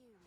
you.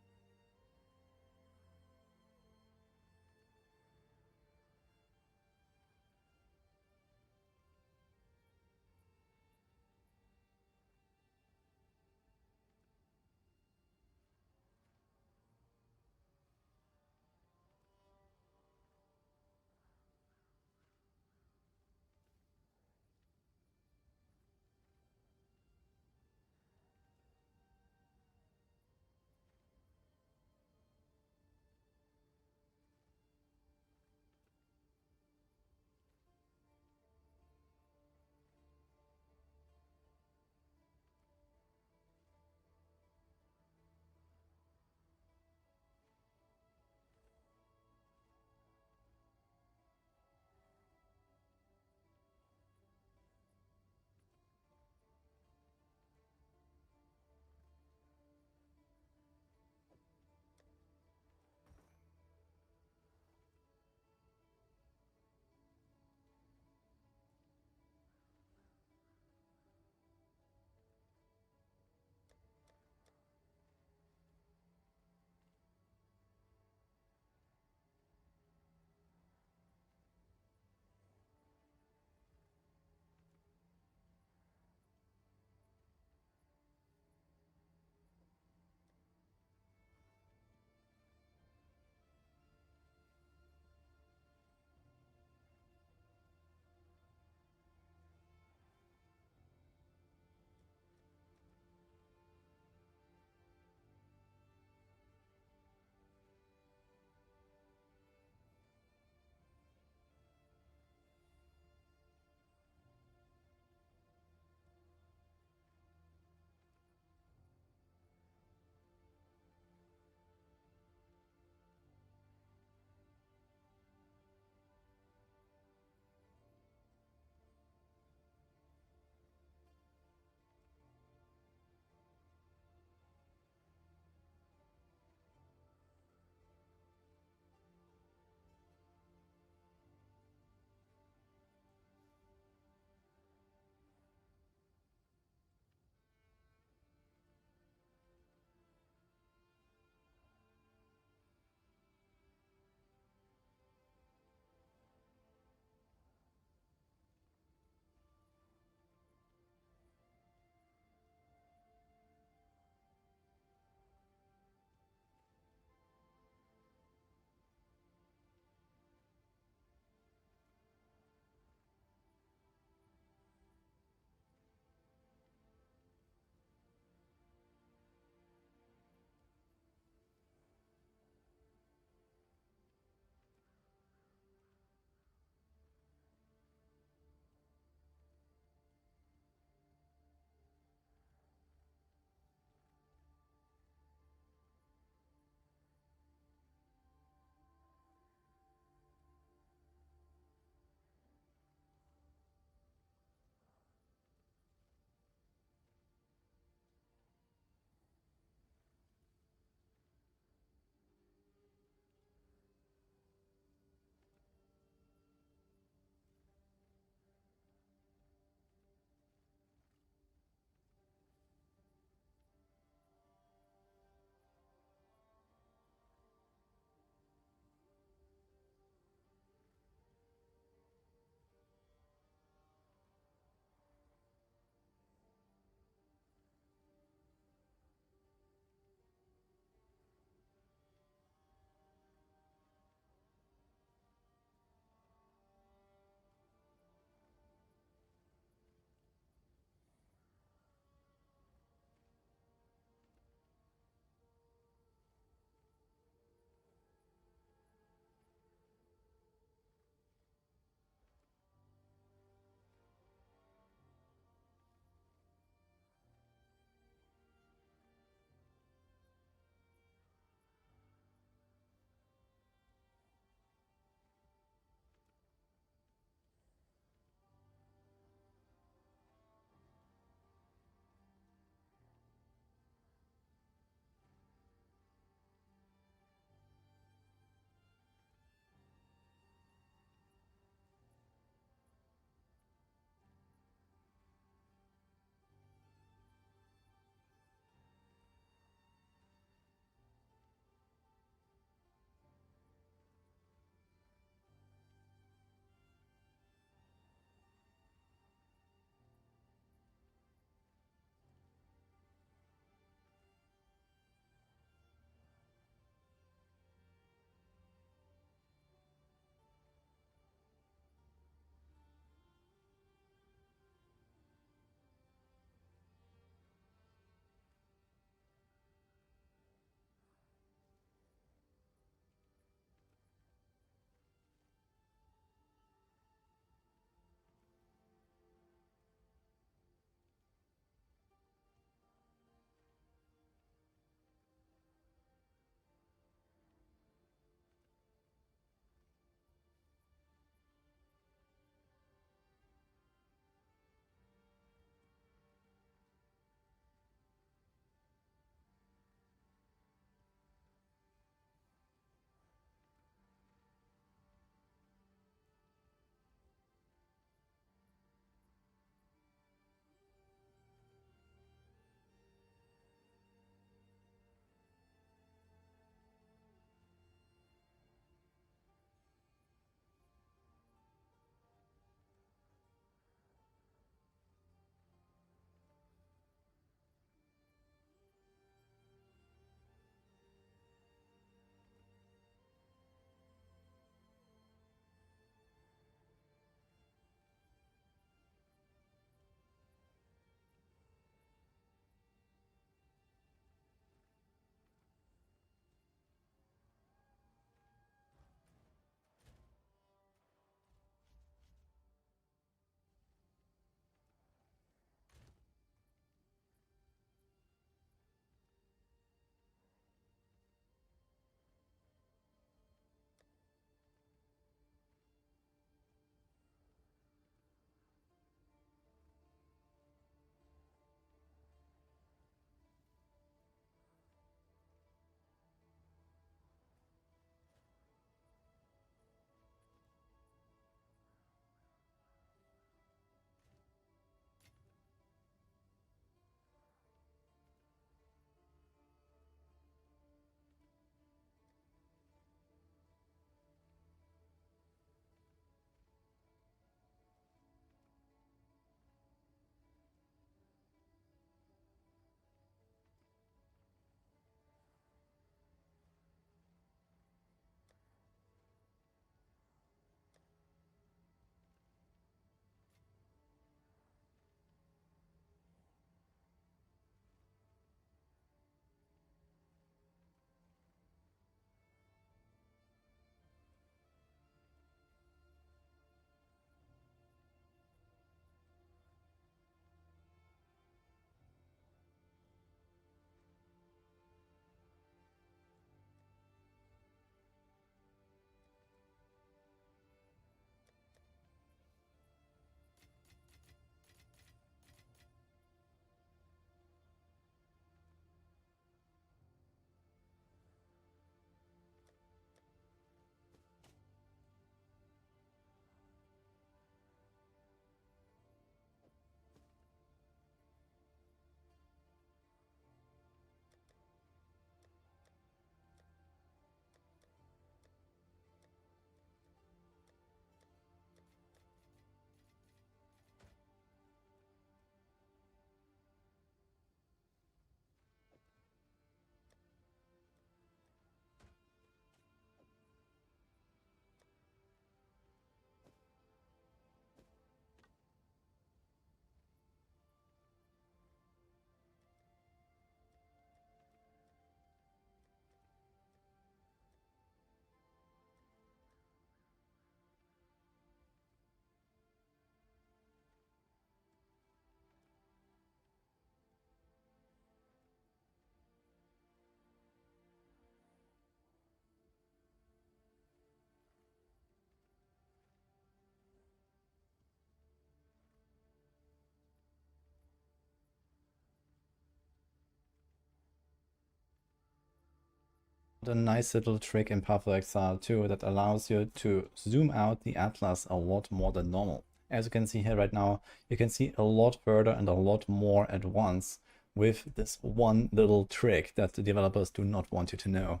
a nice little trick in Path of Exile too that allows you to zoom out the atlas a lot more than normal. As you can see here right now, you can see a lot further and a lot more at once with this one little trick that the developers do not want you to know.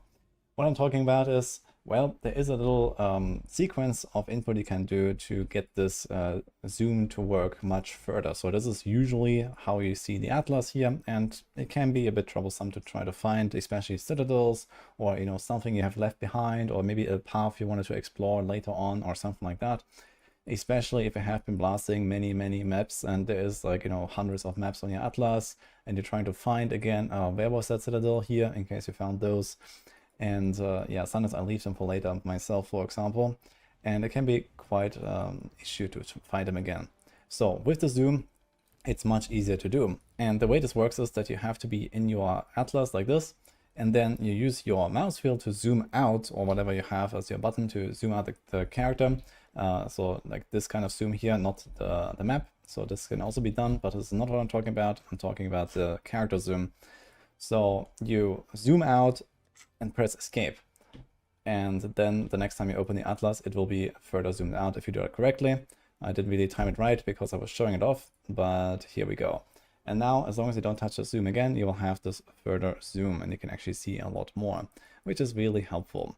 What I'm talking about is, well, there is a little sequence of input you can do to get this zoom to work much further. So this is usually how you see the atlas here, and it can be a bit troublesome to try to find, especially citadels or, you know, something you have left behind, or maybe a path you wanted to explore later on or something like that. Especially if you have been blasting many maps and there is, like, you know, hundreds of maps on your atlas, and you're trying to find again, where was that citadel here, in case you found those. And yeah, sometimes I leave them for later myself, for example, and it can be quite issue to find them again. So with the zoom, it's much easier to do. And the way this works is that you have to be in your atlas like this, and then you use your mouse wheel to zoom out, or whatever you have as your button to zoom out the character. So like this kind of zoom here, not the map. So this can also be done, but this is not what I'm talking about. I'm talking about the character zoom. So you zoom out and press escape, and then the next time you open the atlas it will be further zoomed out if you do it correctly. I didn't really time it right because I was showing it off, but here we go. And now, as long as you don't touch the zoom again, you will have this further zoom and you can actually see a lot more, which is really helpful.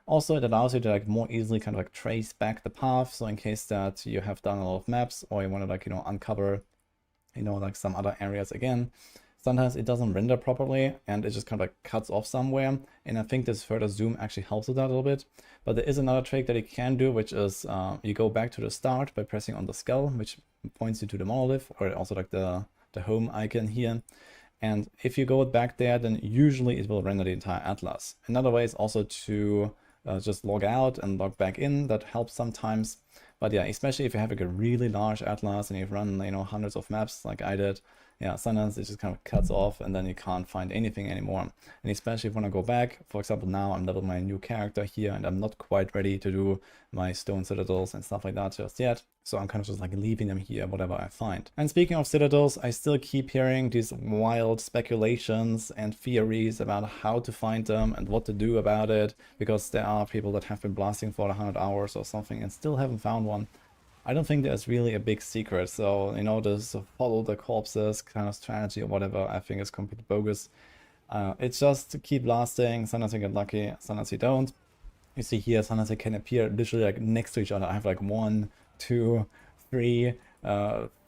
Also, it allows you to like more easily kind of like trace back the path. So in case that you have done a lot of maps, or you want to, like, you know, uncover, you know, like some other areas again, sometimes it doesn't render properly and it just kind of like cuts off somewhere. And I think this further zoom actually helps with that a little bit. But there is another trick that you can do, which is you go back to the start by pressing on the skull, which points you to the monolith, or also like the home icon here. And if you go back there, then usually it will render the entire atlas. Another way is also to just log out and log back in. That helps sometimes. But yeah, especially if you have like a really large atlas and you've run, you know, hundreds of maps like I did, yeah, sometimes it just kind of cuts off and then you can't find anything anymore. And especially if you want to go back, for example, now I'm leveling my new character here and I'm not quite ready to do my stone citadels and stuff like that just yet. So I'm kind of just like leaving them here, whatever I find. And speaking of citadels, I still keep hearing these wild speculations and theories about how to find them and what to do about it, because there are people that have been blasting for 100 hours or something and still haven't found one. I don't think there's really a big secret. So, you know, this follow the corpses kind of strategy or whatever, I think is completely bogus. It's just to keep blasting. Sometimes you get lucky, sometimes you don't. You see here, sometimes they can appear literally like next to each other. I have like 1, 2, 3,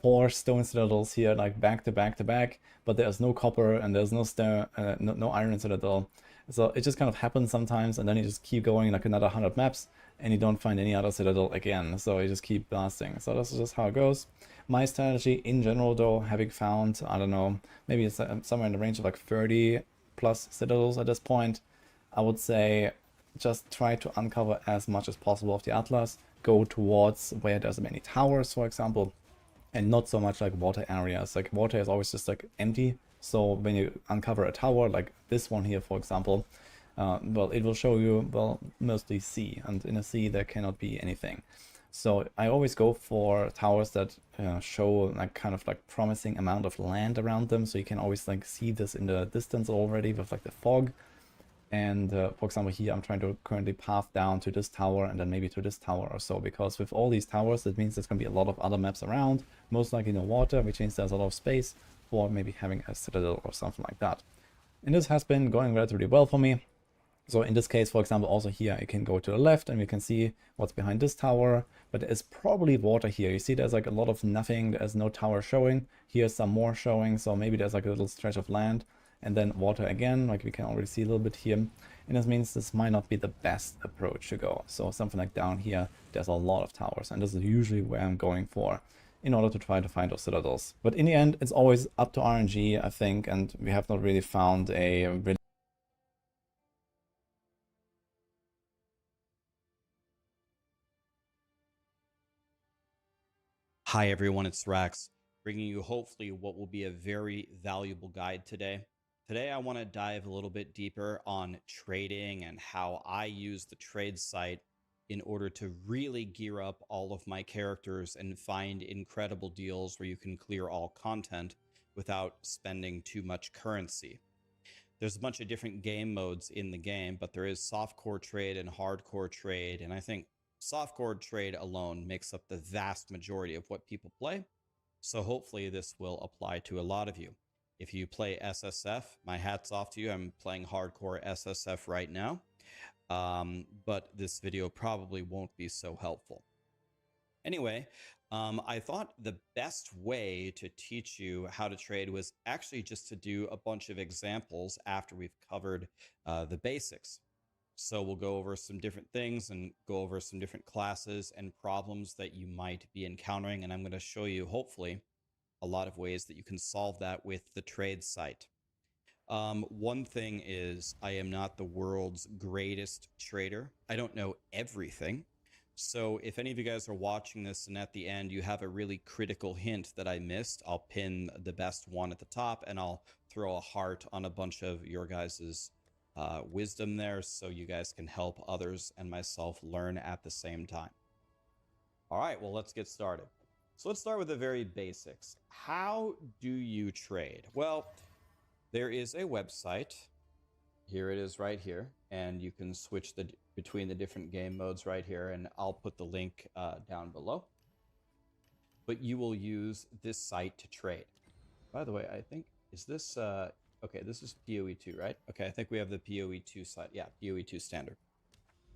4 stone citadels here, like back to back to back, but there's no copper and there's no stone, no iron citadel. So it just kind of happens sometimes, and then you just keep going like another 100 maps and you don't find any other citadel again. So you just keep blasting. So this is just how it goes. My strategy in general though, having found, I don't know, maybe it's somewhere in the range of like 30 plus citadels at this point, I would say just try to uncover as much as possible of the atlas. Go towards where there's many towers, for example, and not so much like water areas. Like water is always just like empty. So when you uncover a tower like this one here, for example, well, it will show you, well, mostly sea, and in a sea there cannot be anything. So I always go for towers that show like kind of like promising amount of land around them, so you can always like see this in the distance already with like the fog. And for example, here I'm trying to currently path down to this tower and then maybe to this tower or so, because with all these towers, it means there's going to be a lot of other maps around, most likely no water, which means there's a lot of space for maybe having a citadel or something like that. And this has been going relatively well for me. So in this case, for example, also here, you can go to the left and we can see what's behind this tower, but there is probably water here. You see there's like a lot of nothing, there's no tower showing. Here's some more showing, so maybe there's like a little stretch of land. And then water again, like we can already see a little bit here. And this means this might not be the best approach to go. So something like down here, there's a lot of towers, and this is usually where I'm going for in order to try to find those citadels. But in the end, it's always up to RNG, I think, and we have not really found a really... Hi everyone, it's Rex, bringing you hopefully what will be a very valuable guide today. Today I want to dive a little bit deeper on trading and how I use the trade site in order to really gear up all of my characters and find incredible deals where you can clear all content without spending too much currency. There's a bunch of different game modes in the game, but there is softcore trade and hardcore trade. And I think softcore trade alone makes up the vast majority of what people play. So hopefully this will apply to a lot of you. If you play SSF, my hat's off to you. I'm playing hardcore SSF right now. But this video probably won't be so helpful. Anyway, I thought the best way to teach you how to trade was actually just to do a bunch of examples after we've covered the basics. So we'll go over some different things and go over some different classes and problems that you might be encountering. And I'm going to show you, hopefully, a lot of ways that you can solve that with the trade site. One thing is I am not the world's greatest trader. I don't know everything. So if any of you guys are watching this and at the end you have a really critical hint that I missed, I'll pin the best one at the top and I'll throw a heart on a bunch of your guys's wisdom there so you guys can help others and myself learn at the same time. All right, well, let's get started. So let's start with the very basics. How do you trade? Well, there is a website. Here it is right here, and you can switch between the different game modes right here, and I'll put the link down below. But you will use this site to trade. By the way, I think, is this, okay, this is PoE2, right? Okay, I think we have the PoE2 site. Yeah, PoE2 standard.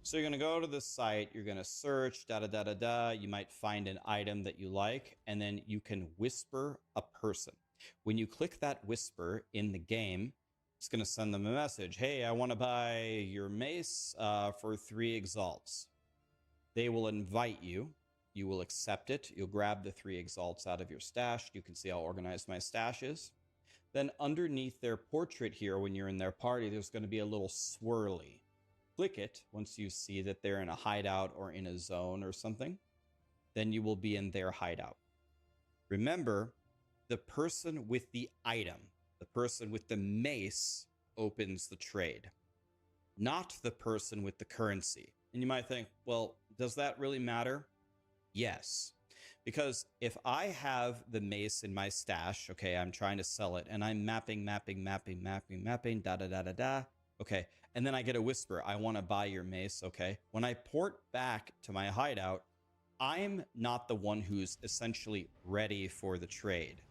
So you're going to go to the site, you're going to search, da-da-da-da-da, you might find an item that you like, and then you can whisper a person. When you click that whisper in the game, it's going to send them a message. Hey, I want to buy your mace for 3 exalts. They will invite you. You will accept it. You'll grab the 3 exalts out of your stash. You can see how organized my stash is. Then underneath their portrait here, when you're in their party, there's going to be a little swirly. Click it once you see that they're in a hideout or in a zone or something. Then you will be in their hideout. Remember, the person with the item, the person with the mace, opens the trade, not the person with the currency. And you might think, well, does that really matter? Yes. Because if I have the mace in my stash, okay, I'm trying to sell it, and I'm mapping, da-da-da-da-da, okay, and then I get a whisper, I want to buy your mace, okay? When I port back to my hideout, I'm not the one who's essentially ready for the trade.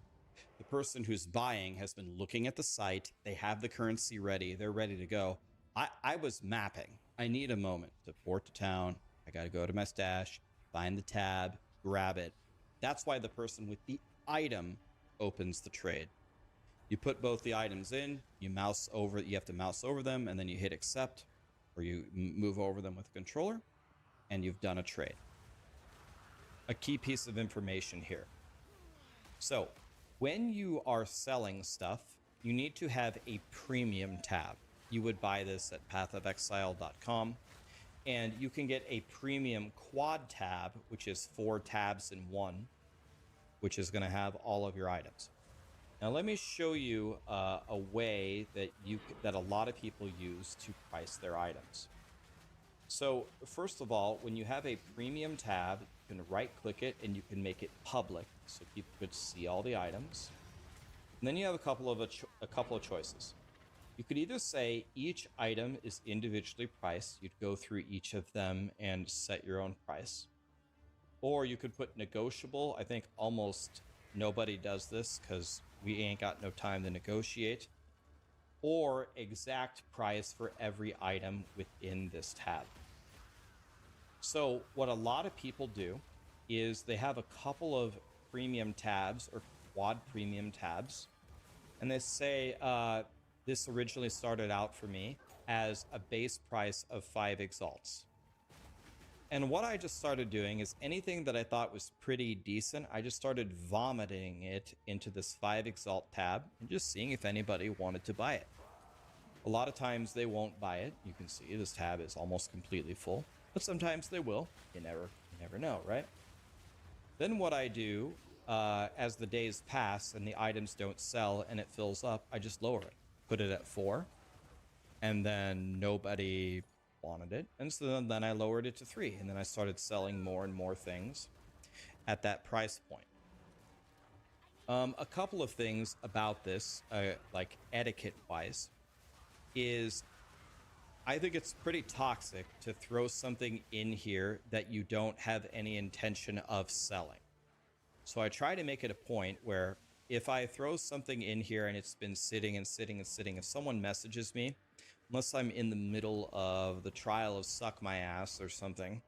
The person who's buying has been looking at the site, they have the currency ready, they're ready to go. I was mapping. I need a moment to port to town, I gotta go to my stash, find the tab, grab it. That's why the person with the item opens the trade. You put both the items in, you have to mouse over them, and then you hit accept, or you move over them with a controller, and you've done a trade. A key piece of information here. So, when you are selling stuff, you need to have a premium tab. You would buy this at pathofexile.com, and you can get a premium quad tab, which is 4 tabs in one, which is going to have all of your items. Now let me show you a way that a lot of people use to price their items. So first of all, when you have a premium tab, you can right click it and you can make it public so people could see all the items. And then you have a couple of choices. You could either say each item is individually priced. You'd go through each of them and set your own price. Or you could put negotiable. I think almost nobody does this because we ain't got no time to negotiate. Or exact price for every item within this tab. So what a lot of people do is they have a couple of premium tabs or quad premium tabs. And they say, this originally started out for me as a base price of 5 exalts. And what I just started doing is anything that I thought was pretty decent, I just started vomiting it into this 5 exalt tab and just seeing if anybody wanted to buy it. A lot of times they won't buy it. You can see this tab is almost completely full, but sometimes they will. You never know, right? Then what I do, as the days pass and the items don't sell and it fills up, I just lower it, put it at 4, and then nobody wanted it, and so then I lowered it to 3, and then I started selling more and more things at that price point. A couple of things about this, like etiquette wise. is I think it's pretty toxic to throw something in here that you don't have any intention of selling. So I try to make it a point where if I throw something in here and it's been sitting and sitting and sitting, if someone messages me, unless I'm in the middle of the trial of suck my ass or something,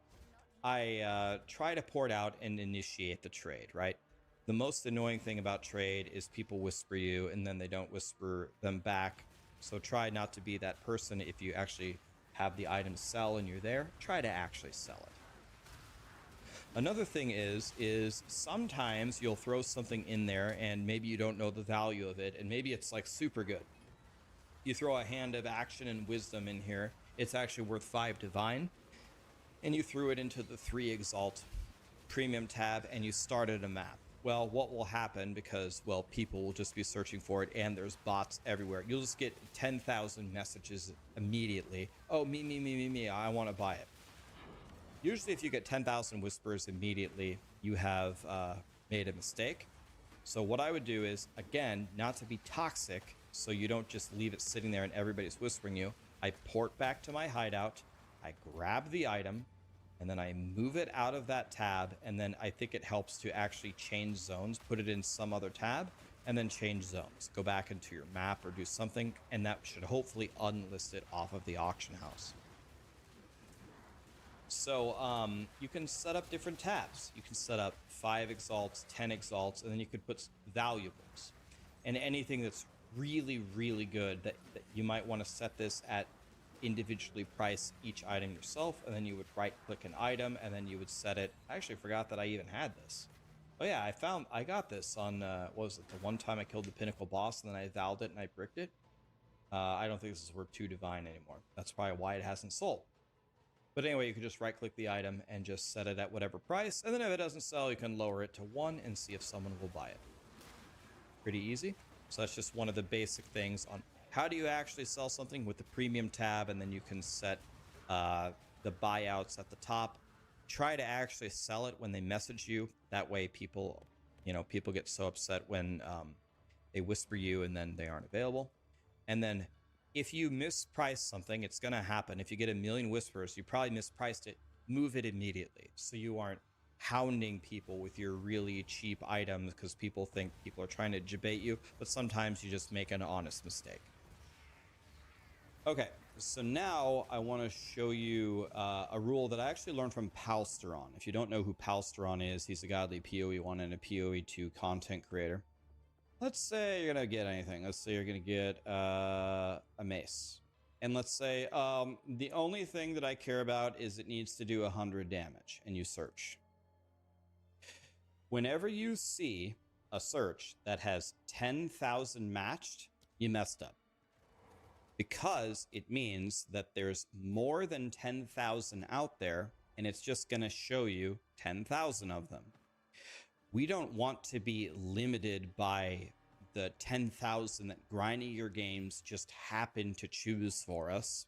I try to pour it out and initiate the trade, right? The most annoying thing about trade is people whisper you and then they don't whisper them back. So try not to be that person. If you actually have the item sell and you're there, try to actually sell it. Another thing is sometimes you'll throw something in there and maybe you don't know the value of it, and maybe it's like super good. You throw a hand of action and wisdom in here, it's actually worth 5 divine, and you threw it into the 3 exalt premium tab and you started a map. Well, what will happen, because, well, people will just be searching for it and there's bots everywhere. You'll just get 10,000 messages immediately. Oh, me, I want to buy it. Usually if you get 10,000 whispers immediately, you have made a mistake. So what I would do is, again, not to be toxic, so you don't just leave it sitting there and everybody's whispering you, I port back to my hideout, I grab the item, and then I move it out of that tab, and then I think it helps to actually change zones, put it in some other tab, and then change zones. Go back into your map or do something, and that should hopefully unlist it off of the auction house. So you can set up different tabs. You can set up 5 exalts, 10 exalts, and then you could put valuables. And anything that's really, really good, that you might want to set this at individually price each item yourself, and then you would right click an item and then you would set it. I actually forgot that I even had this. Oh yeah, I got this on what was it, the one time I killed the pinnacle boss and then I valved it and I bricked it. I don't think this is worth 2 divine anymore. That's probably why it hasn't sold. But anyway, you can just right click the item and just set it at whatever price, and then if it doesn't sell, you can lower it to 1 and see if someone will buy it. Pretty easy. So that's just one of the basic things on how do you actually sell something with the premium tab, and then you can set the buyouts at the top. Try to actually sell it when they message you. That way people get so upset when they whisper you and then they aren't available. And then if you misprice something, it's going to happen. If you get a million whispers, you probably mispriced it. Move it immediately so you aren't hounding people with your really cheap items, because people think people are trying to debate you, but sometimes you just make an honest mistake. Okay, so now I want to show you a rule that I actually learned from Palsteron. If you don't know who Palsteron is, he's a godly PoE1 and a PoE2 content creator. Let's say you're going to get anything. Let's say you're going to get a mace. And let's say the only thing that I care about is it needs to do 100 damage, and you search. Whenever you see a search that has 10,000 matched, you messed up. Because it means that there's more than 10,000 out there, and it's just going to show you 10,000 of them. We don't want to be limited by the 10,000 that Grinding Your Games just happen to choose for us.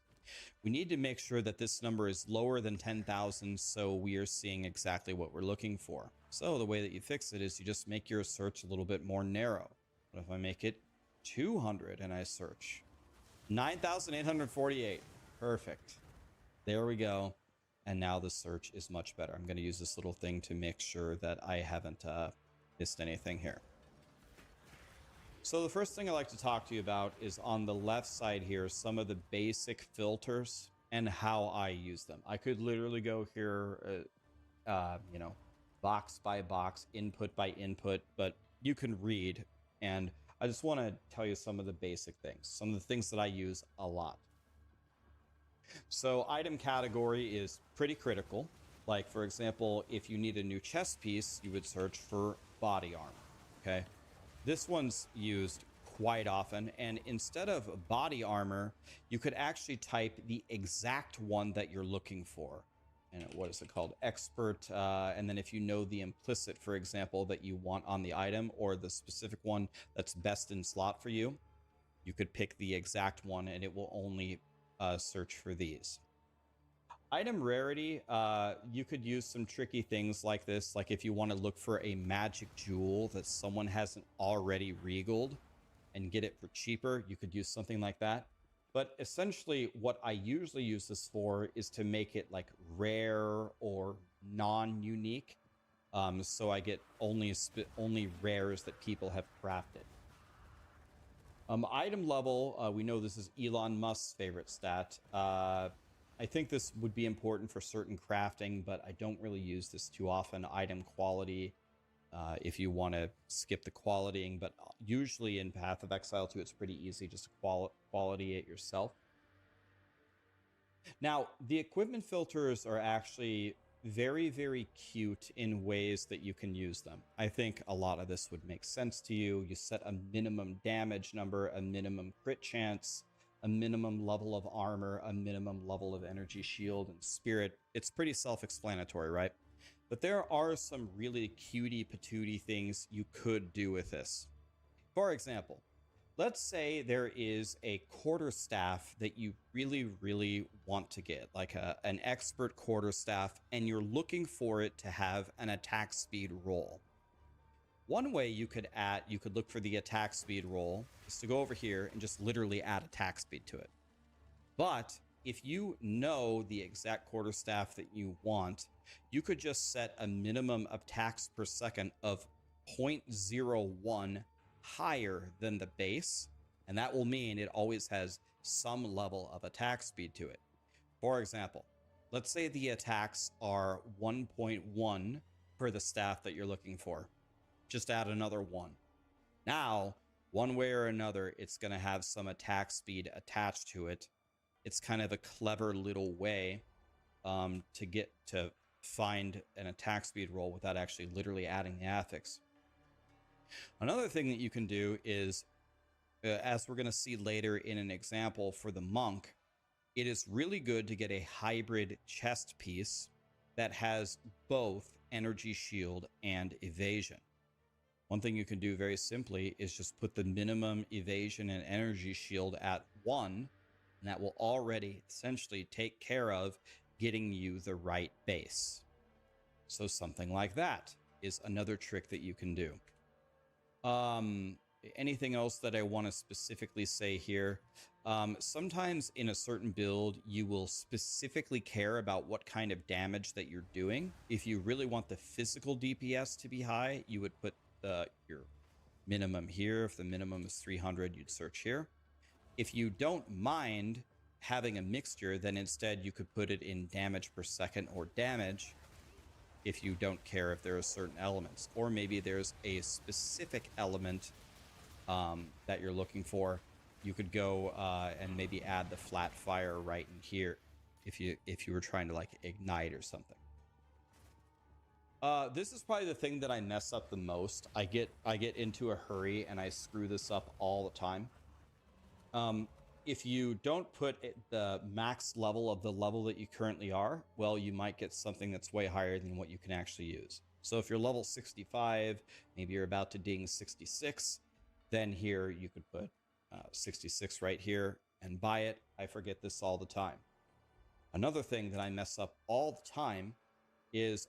We need to make sure that this number is lower than 10,000 so we are seeing exactly what we're looking for. So the way that you fix it is you just make your search a little bit more narrow. What if I make it 200 and I search? 9,848. Perfect. There we go. And now the search is much better. I'm going to use this little thing to make sure that I haven't missed anything here. So the first thing I like to talk to you about is on the left side here, some of the basic filters and how I use them. I could literally go here, box by box, input by input, but you can read. And I just want to tell you some of the basic things, some of the things that I use a lot. So item category is pretty critical. Like, for example, if you need a new chest piece, you would search for body armor. Okay. This one's used quite often. And instead of body armor, you could actually type the exact one that you're looking for. And what is it called? Expert. And then if you know the implicit, for example, that you want on the item, or the specific one that's best in slot for you, you could pick the exact one and it will only search for these. Item rarity, you could use some tricky things like this. Like if you want to look for a magic jewel that someone hasn't already regaled and get it for cheaper, you could use something like that. But essentially, what I usually use this for is to make it like rare or non-unique. So I get only rares that people have crafted. Item level, we know this is Elon Musk's favorite stat. I think this would be important for certain crafting, but I don't really use this too often. Item quality, if you want to skip the qualitying, but usually in Path of Exile 2, it's pretty easy just to quality it yourself. Now, the equipment filters are actually very, very cute in ways that you can use them. I think a lot of this would make sense to you. You set a minimum damage number, a minimum crit chance, a minimum level of armor, a minimum level of energy shield and spirit. It's pretty self-explanatory, right? But there are some really cutie patootie things you could do with this. For example, let's say there is a quarterstaff that you really, really want to get, like an expert quarterstaff, and you're looking for it to have an attack speed roll. One way you could look for the attack speed roll is to go over here and just literally add attack speed to it. But if you know the exact quarterstaff that you want, you could just set a minimum attacks per second of 0.01 higher than the base, and that will mean it always has some level of attack speed to it. For example, let's say the attacks are 1.1 for the staff that you're looking for. Just add another 1. Now, one way or another, it's going to have some attack speed attached to it. It's kind of a clever little way to find an attack speed roll without actually literally adding the affix. Another thing that you can do is, as we're going to see later in an example for the monk, it is really good to get a hybrid chest piece that has both energy shield and evasion. One thing you can do very simply is just put the minimum evasion and energy shield at 1, and that will already essentially take care of getting you the right base. So something like that is another trick that you can do. Anything else that I want to specifically say here? Sometimes in a certain build, you will specifically care about what kind of damage that you're doing. If you really want the physical DPS to be high, you would put your minimum here. If the minimum is 300, you'd search here. If you don't mind having a mixture, then instead you could put it in damage per second or damage if you don't care if there are certain elements. Or maybe there's a specific element that you're looking for. You could go and maybe add the flat fire right in here if you were trying to like ignite or something. This is probably the thing that I mess up the most. I get into a hurry and I screw this up all the time. If you don't put the max level of the level that you currently are, well, you might get something that's way higher than what you can actually use. So if you're level 65, maybe you're about to ding 66, then here you could put 66 right here and buy it. I forget this all the time. Another thing that I mess up all the time is,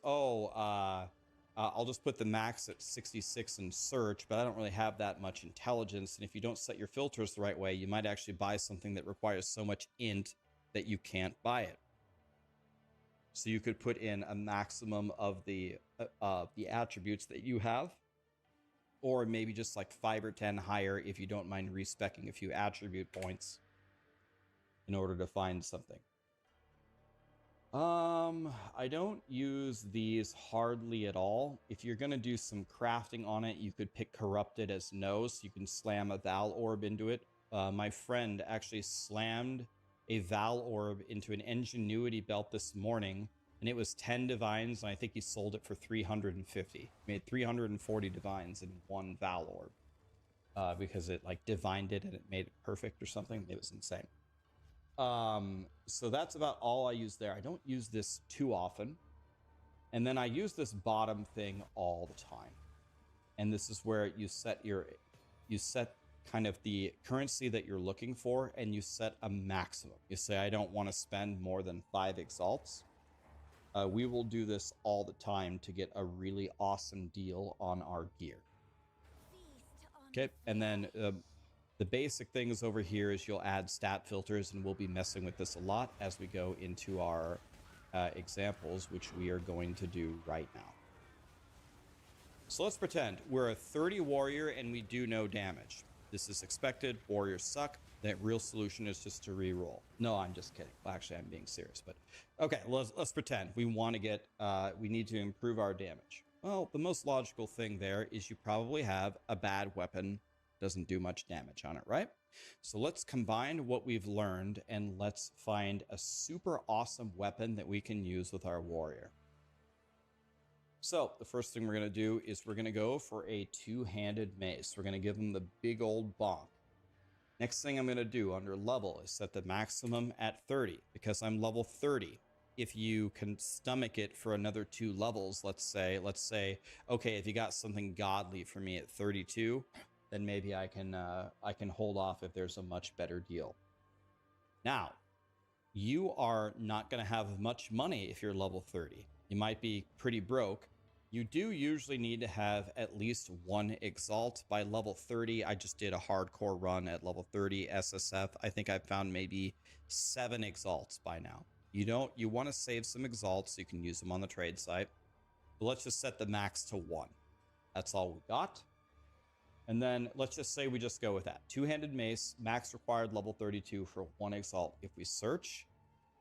I'll just put the max at 66 and search, but I don't really have that much intelligence. And if you don't set your filters the right way, you might actually buy something that requires so much int that you can't buy it. So you could put in a maximum of the attributes that you have, or maybe just like 5 or 10 higher if you don't mind respecking a few attribute points in order to find something. I don't use these hardly at all. If you're going to do some crafting on it, you could pick Corrupted as no, so you can slam a Val Orb into it. My friend actually slammed a Val Orb into an Ingenuity belt this morning, and it was 10 divines, and I think he sold it for 350. He made 340 divines in one Val Orb because it like divined it and it made it perfect or something. It was insane. So that's about all I use there. I don't use this too often. And then I use this bottom thing all the time. And this is where you set kind of the currency that you're looking for, and you set a maximum. You say, I don't want to spend more than 5 exalts. We will do this all the time to get a really awesome deal on our gear. Okay, and then The basic things over here is you'll add stat filters, and we'll be messing with this a lot as we go into our examples, which we are going to do right now. So let's pretend we're a 30 warrior and we do no damage. This is expected. Warriors suck. The real solution is just to re-roll. No, I'm just kidding. Well, actually, I'm being serious. But okay, let's pretend we want to get. We need to improve our damage. Well, the most logical thing there is you probably have a bad weapon. Doesn't do much damage on it, right? So let's combine what we've learned and let's find a super awesome weapon that we can use with our warrior. So the first thing we're going to do is we're going to go for a two-handed mace. We're going to give him the big old bonk. Next thing I'm going to do under level is set the maximum at 30 because I'm level 30. If you can stomach it for another 2 levels, let's say, okay, if you got something godly for me at 32, then maybe I can hold off if there's a much better deal. Now, you are not going to have much money if you're level 30. You might be pretty broke. You do usually need to have at least 1 Exalt by level 30. I just did a hardcore run at level 30 SSF. I think I've found maybe 7 Exalts by now. You want to save some Exalts so you can use them on the trade site. But let's just set the max to 1. That's all we got. And then let's just say we just go with that. Two-handed mace, max required level 32 for 1 Exalt. If we search,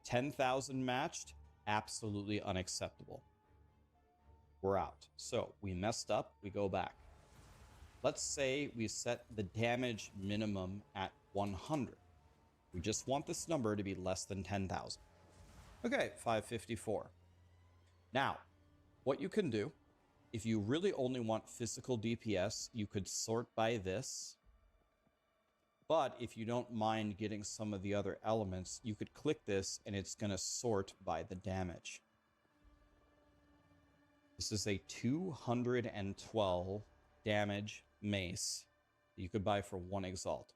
10,000 matched, absolutely unacceptable. We're out. So we messed up, we go back. Let's say we set the damage minimum at 100. We just want this number to be less than 10,000. Okay, 554. Now, what you can do, if you really only want physical DPS, you could sort by this. But if you don't mind getting some of the other elements, you could click this and it's going to sort by the damage. This is a 212 damage mace that you could buy for 1 Exalt.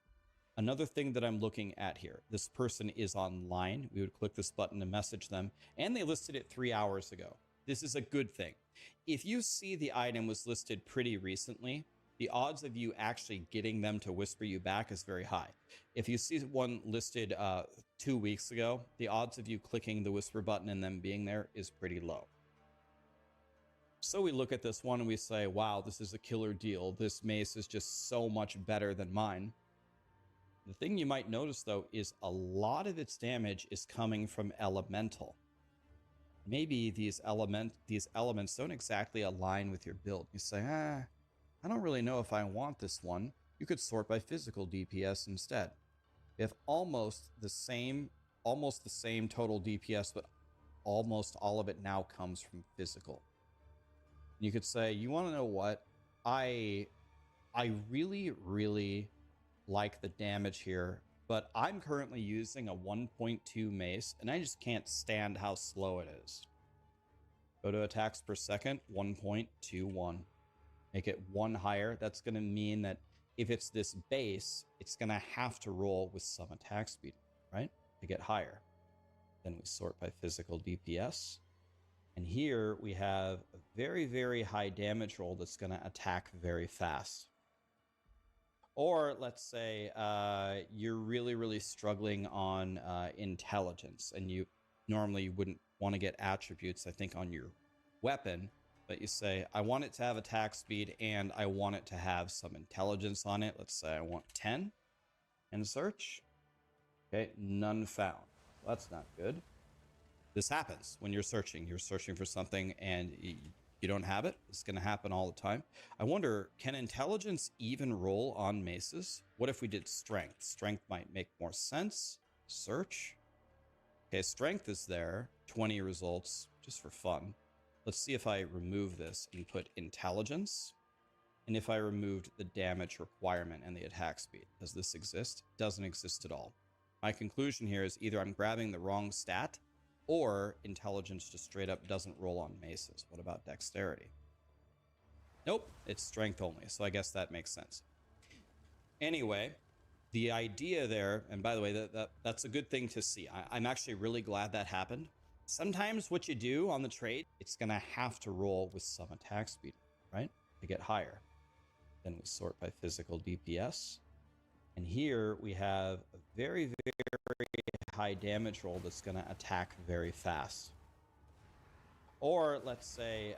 Another thing that I'm looking at here, this person is online. We would click this button to message them, and they listed it 3 hours ago. This is a good thing. If you see the item was listed pretty recently, the odds of you actually getting them to whisper you back is very high. If you see one listed 2 weeks ago, the odds of you clicking the whisper button and them being there is pretty low. So we look at this one and we say, wow, this is a killer deal. This mace is just so much better than mine. The thing you might notice, though, is a lot of its damage is coming from elemental. Maybe these elements don't exactly align with your build. You say, I don't really know if I want this one. You could sort by physical DPS instead. We have almost the same total DPS, but almost all of it now comes from physical. You could say, you want to know what? I really, really like the damage here, but I'm currently using a 1.2 mace, and I just can't stand how slow it is. Go to attacks per second, 1.21. Make it 1 higher. That's going to mean that if it's this base, it's going to have to roll with some attack speed, right? To get higher. Then we sort by physical DPS. And here we have a very, very high damage roll that's going to attack very fast. Or let's say you're really, really struggling on intelligence, and you normally wouldn't want to get attributes, I think, on your weapon, but you say, I want it to have attack speed and I want it to have some intelligence on it. Let's say I want 10 and search. Okay, none found. Well, that's not good. This happens when you're searching. You're searching for something and you don't have it. It's going to happen all the time. I wonder, can intelligence even roll on maces? What if we did strength? Strength might make more sense. Search. Okay, strength is there. 20 results, just for fun. Let's see if I remove this and put intelligence. And if I removed the damage requirement and the attack speed. Does this exist? Doesn't exist at all. My conclusion here is either I'm grabbing the wrong stat, or intelligence just straight up doesn't roll on maces. What about dexterity? Nope, it's strength only, so I guess that makes sense. Anyway, the idea there, and by the way, that's a good thing to see. I'm actually really glad that happened. Sometimes what you do on the trade, it's going to have to roll with some attack speed, right? To get higher. Then we sort by physical DPS. And here we have a very, very high damage roll that's going to attack very fast. Or let's say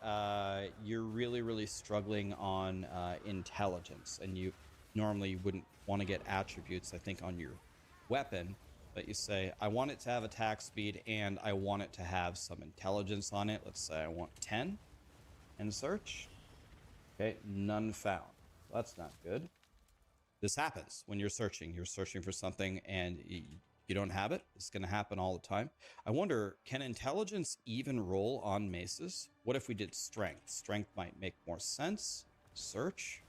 you're really, really struggling on intelligence, and you normally wouldn't want to get attributes, I think, on your weapon, but you say, I want it to have attack speed and I want it to have some intelligence on it. Let's say I want 10 and search. Okay, none found. So that's not good. This happens when you're searching. You're searching for something and you don't have it. It's going to happen all the time. I wonder, can intelligence even roll on maces? What if we did strength? Strength might make more sense. Search.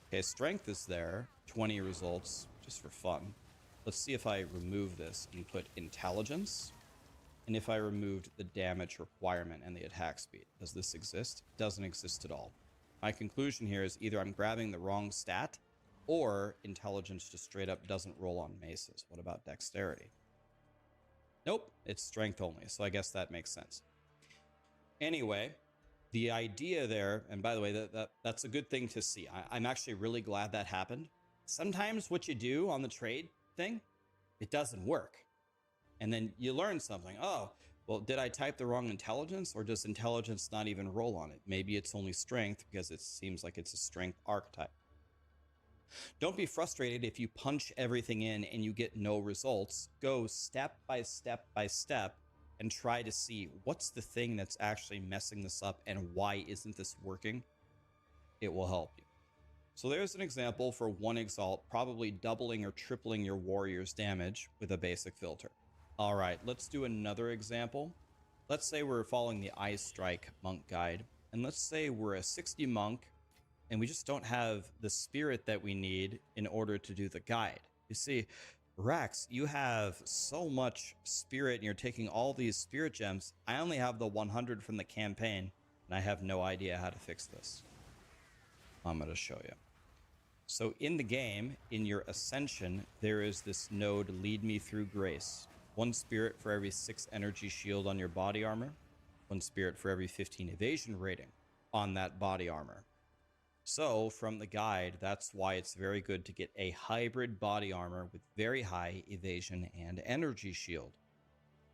Okay, strength is there. 20 results, just for fun. Let's see if I remove this and put intelligence. And if I removed the damage requirement and the attack speed. Does this exist? It doesn't exist at all. My conclusion here is either I'm grabbing the wrong stat, or intelligence just straight up doesn't roll on maces. What about dexterity? Nope, it's strength only, so I guess that makes sense. Anyway, the idea there, and by the way, that's a good thing to see. I'm actually really glad that happened. Sometimes what you do on the trade thing, it doesn't work. And then you learn something. Oh, well, did I type the wrong intelligence, or does intelligence not even roll on it? Maybe it's only strength because it seems like it's a strength archetype. Don't be frustrated if you punch everything in and you get no results. Go step by step by step and try to see what's the thing that's actually messing this up and why isn't this working. It will help you. So there's an example for one exalt, probably doubling or tripling your warrior's damage with a basic filter. All right, let's do another example. Let's say we're following the Eye Strike monk guide, and let's say we're a 60 monk and we just don't have the spirit that we need in order to do the guide. You see, Rex, you have so much spirit and you're taking all these spirit gems. I only have the 100 from the campaign and I have no idea how to fix this. I'm going to show you. So in the game, in your ascension, there is this node, Lead Me Through Grace. 1 spirit for every 6 energy shield on your body armor. 1 spirit for every 15 evasion rating on that body armor. So from the guide, that's why it's very good to get a hybrid body armor with very high evasion and energy shield.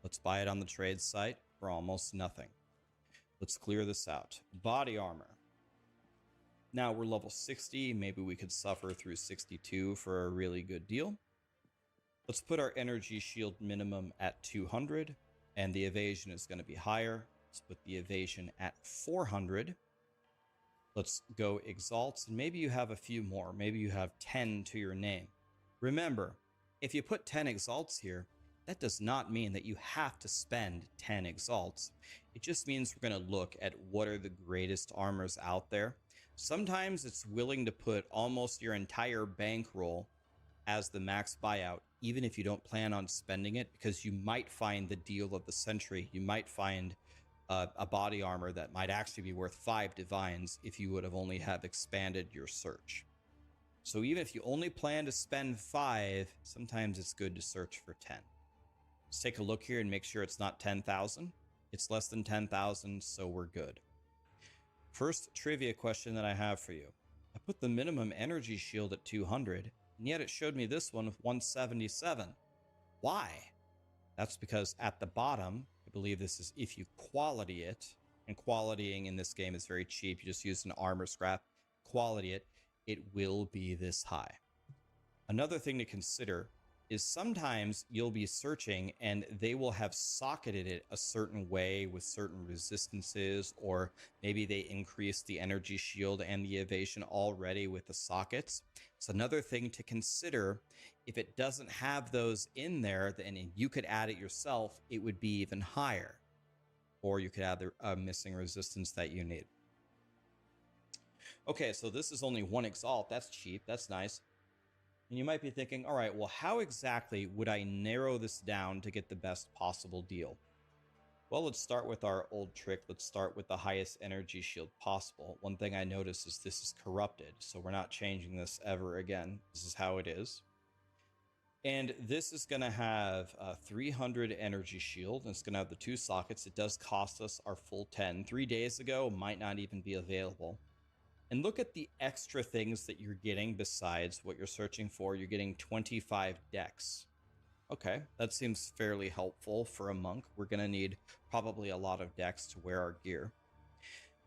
Let's buy it on the trade site for almost nothing. Let's clear this out. Body armor. Now we're level 60. Maybe we could suffer through 62 for a really good deal. Let's put our energy shield minimum at 200, and the evasion is going to be higher. Let's put the evasion at 400. Let's go exalts, and maybe you have a few more. Maybe you have 10 to your name. Remember, if you put 10 exalts here, that does not mean that you have to spend 10 exalts. It just means we're going to look at what are the greatest armors out there. Sometimes it's willing to put almost your entire bankroll as the max buyout, even if you don't plan on spending it, because you might find the deal of the century. You might find a body armor that might actually be worth 5 divines if you would have only have expanded your search. So even if you only plan to spend 5, sometimes it's good to search for 10. Let's take a look here and make sure it's not 10,000. It's less than 10,000, so we're good. First trivia question that I have for you. I put the minimum energy shield at 200, and yet it showed me this one with 177. Why? That's because at the bottom, I believe this is if you quality it, and qualitying in this game is very cheap. You just use an armor scrap, quality it, it will be this high. Another thing to consider is sometimes you'll be searching and they will have socketed it a certain way with certain resistances, or maybe they increase the energy shield and the evasion already with the sockets. It's another thing to consider. If it doesn't have those in there, then you could add it yourself, it would be even higher. Or you could add the missing resistance that you need. Okay, so this is only 1 exalt. That's cheap. That's nice. And you might be thinking, all right, well, how exactly would I narrow this down to get the best possible deal? Well, let's start with our old trick. Let's start with the highest energy shield possible. One thing I noticed is this is corrupted, so we're not changing this ever again. This is how it is. And this is going to have 300 energy shield, and it's going to have the 2 sockets. It does cost us our full 10. 3 days ago, might not even be available. And look at the extra things that you're getting besides what you're searching for. You're getting 25 decks. Okay, that seems fairly helpful for a monk. We're going to need probably a lot of decks to wear our gear.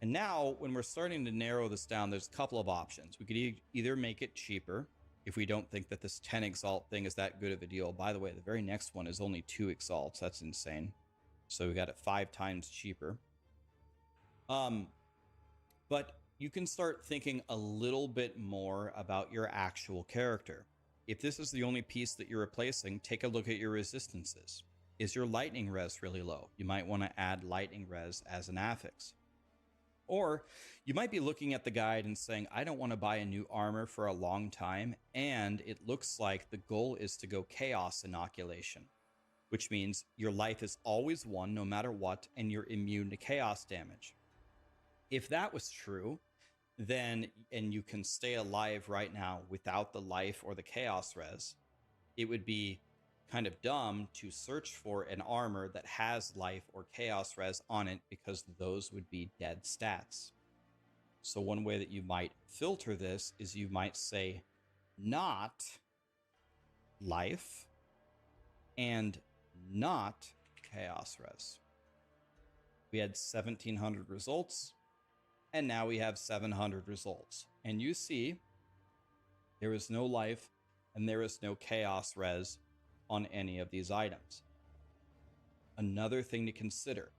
And now, when we're starting to narrow this down, there's a couple of options. We could either make it cheaper if we don't think that this 10 Exalt thing is that good of a deal. By the way, the very next one is only 2 Exalts. That's insane. So we got it 5 times cheaper. But you can start thinking a little bit more about your actual character. If this is the only piece that you're replacing, take a look at your resistances. Is your lightning res really low? You might want to add lightning res as an affix. Or you might be looking at the guide and saying, I don't want to buy a new armor for a long time, and it looks like the goal is to go chaos inoculation, which means your life is always 1 no matter what, and you're immune to chaos damage. If that was true, then, and you can stay alive right now without the life or the chaos res, it would be kind of dumb to search for an armor that has life or chaos res on it, because those would be dead stats. So one way that you might filter this is you might say not life and not chaos res. We had 1,700 results, and now we have 700 results. And you see there is no life and there is no chaos res on any of these items. Another thing to consider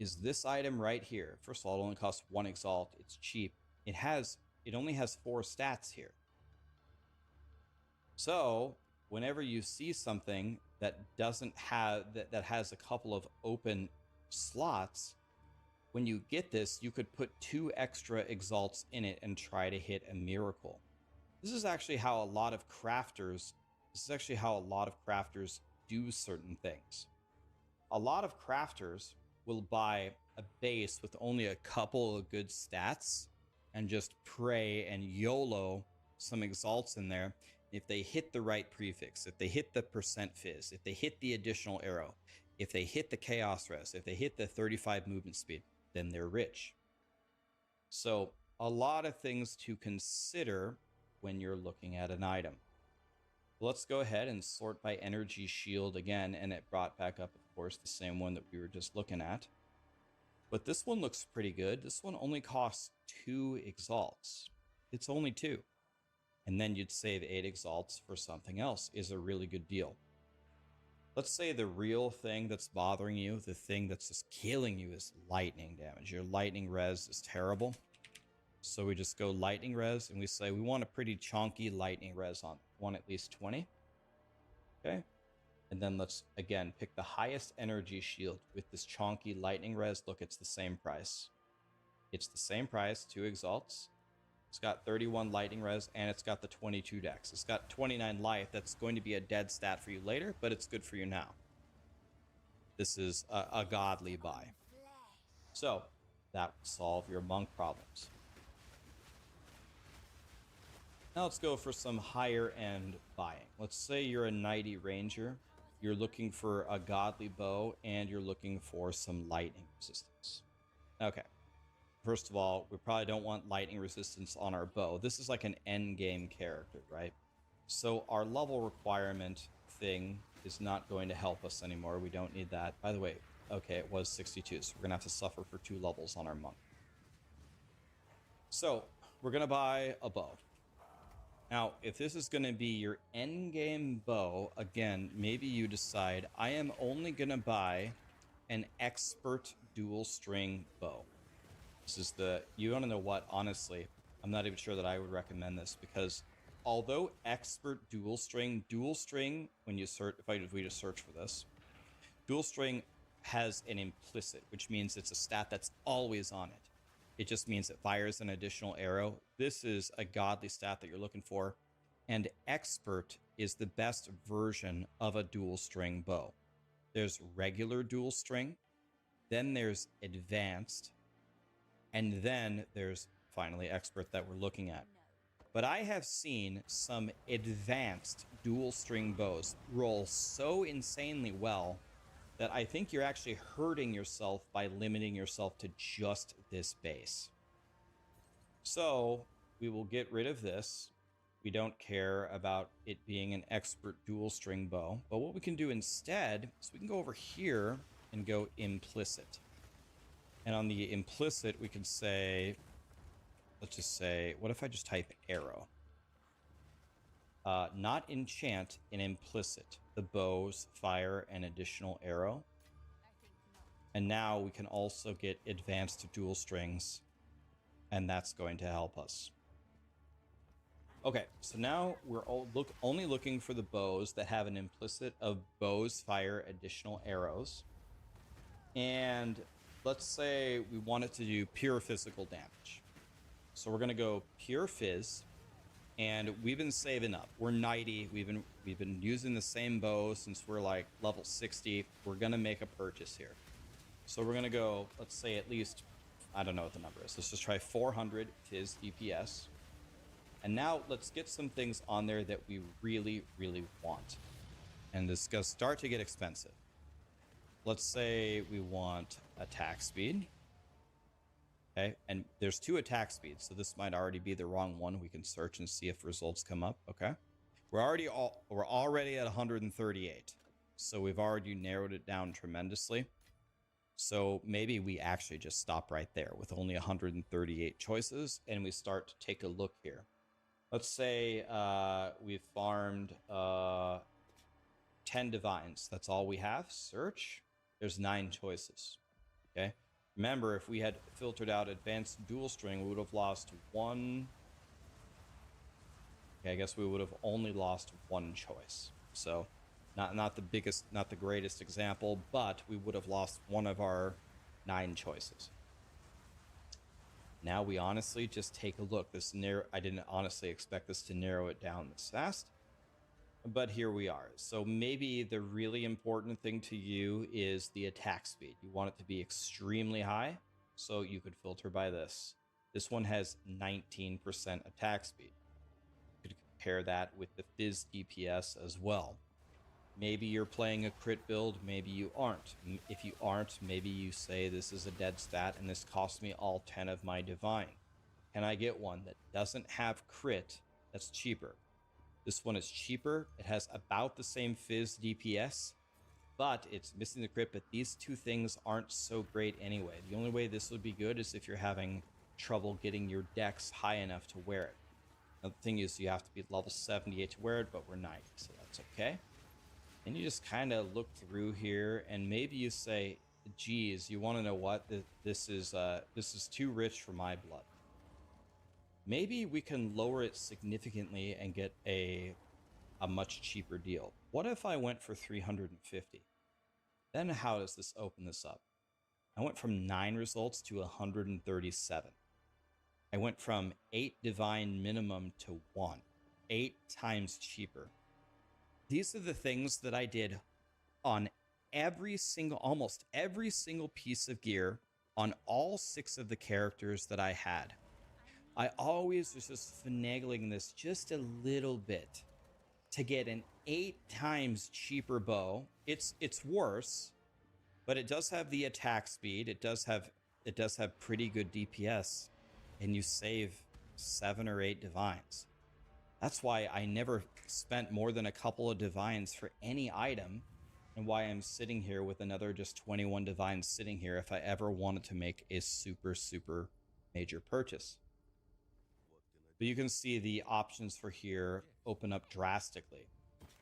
is this item right here. First of all, it only costs 1 Exalt. It's cheap. It only has 4 stats here. So whenever you see something that doesn't have that has a couple of open slots, when you get this, you could put 2 extra Exalts in it and try to hit a miracle. This is actually how a lot of crafters do certain things. A lot of crafters will buy a base with only a couple of good stats and just pray and YOLO some Exalts in there. If they hit the right prefix, if they hit the percent fizz, if they hit the additional arrow, if they hit the chaos res, if they hit the 35 movement speed, then they're rich. So a lot of things to consider when you're looking at an item. Let's go ahead and sort by energy shield again, and it brought back up, of course, the same one that we were just looking at. But this one looks pretty good. This one only costs 2 Exalts. It's only 2. And then you'd save 8 Exalts for something else. Is a really good deal. Let's say the real thing that's bothering you, the thing that's just killing you, is lightning damage. Your lightning res is terrible. So we just go lightning res, and we say we want a pretty chonky lightning res on. Want at least 20. Okay. And then let's, again, pick the highest energy shield with this chonky lightning res. Look, it's the same price. It's the same price, 2 Exalts. It's got 31 lightning res, and it's got the 22 dex. It's got 29 life. That's going to be a dead stat for you later, but it's good for you now. This is a godly buy. So that would solve your monk problems. Now let's go for some higher end buying. Let's say you're a knighty ranger. You're looking for a godly bow, and you're looking for some lightning resistance. Okay. First of all, we probably don't want lightning resistance on our bow. This is like an end game character, right? So our level requirement thing is not going to help us anymore. We don't need that. By the way, okay, it was 62, so we're going to have to suffer for 2 levels on our monk. So we're going to buy a bow. Now, if this is going to be your end game bow, again, maybe you decide, I am only going to buy an expert dual string bow. This is you want to know what? Honestly, I'm not even sure that I would recommend this, because although expert dual string, when you search, if we just search for this, dual string has an implicit, which means it's a stat that's always on it. It just means it fires an additional arrow. This is a godly stat that you're looking for, and expert is the best version of a dual string bow. There's regular dual string, then there's advanced, and then there's finally expert that we're looking at. But I have seen some advanced dual string bows roll so insanely well that I think you're actually hurting yourself by limiting yourself to just this base. So we will get rid of this. We don't care about it being an expert dual string bow, but what we can do instead is we can go over here and go implicit. And on the implicit, we can say, let's just say, what if I just type arrow? Not enchant, in implicit, the bows, fire, and additional arrow. And now we can also get advanced dual strings, and that's going to help us. Okay, so now we're only looking for the bows that have an implicit of bows, fire, additional arrows. And let's say we want it to do pure physical damage. So we're going to go pure fizz, and we've been saving up. We're 90. We've been using the same bow since we're like level 60. We're going to make a purchase here. So we're going to go, let's say at least, I don't know what the number is. Let's just try 400 fizz DPS. And now let's get some things on there that we really, really want. And this is going to start to get expensive. Let's say we want attack speed. Okay, and there's 2 attack speeds, so this might already be the wrong one. We can search and see if results come up. Okay, we're already at 138, so we've already narrowed it down tremendously. So maybe we actually just stop right there with only 138 choices, and we start to take a look here. Let's say we've farmed 10 divines. That's all we have. Search. There's 9 choices. Okay. Remember, if we had filtered out advanced dual string, we would have lost 1. Okay, I guess we would have only lost 1 choice. So not the biggest, not the greatest example, but we would have lost 1 of our 9 choices. Now we honestly just take a look. I didn't honestly expect this to narrow it down this fast, but here we are. So maybe the really important thing to you is the attack speed. You want it to be extremely high, so you could filter by this. This one has 19% attack speed. You could compare that with the fizz DPS as well. Maybe you're playing a crit build, maybe you aren't. If you aren't, maybe you say this is a dead stat and this costs me all 10 of my divine. Can I get one that doesn't have crit that's cheaper? This one is cheaper. It has about the same fizz DPS, but it's missing the crit. But these 2 things aren't so great anyway. The only way this would be good is if you're having trouble getting your dex high enough to wear it. Now, the thing is, you have to be level 78 to wear it, but we're 90, so that's okay. And you just kind of look through here, and maybe you say, geez, you want to know what? This is too rich for my blood. Maybe we can lower it significantly and get a much cheaper deal. What if I went for 350? Then how does this open this up? I went from 9 results to 137. I went from 8 divine minimum to 1. 8 times cheaper. These are the things that I did on almost every single piece of gear on all 6 of the characters that I had. I always was just finagling this just a little bit to get an 8 times cheaper bow. It's worse, but it does have the attack speed. It does have pretty good DPS, and you save 7 or 8 divines. That's why I never spent more than a couple of divines for any item, and why I'm sitting here with another just 21 divines sitting here if I ever wanted to make a super, super major purchase. But you can see the options for here open up drastically.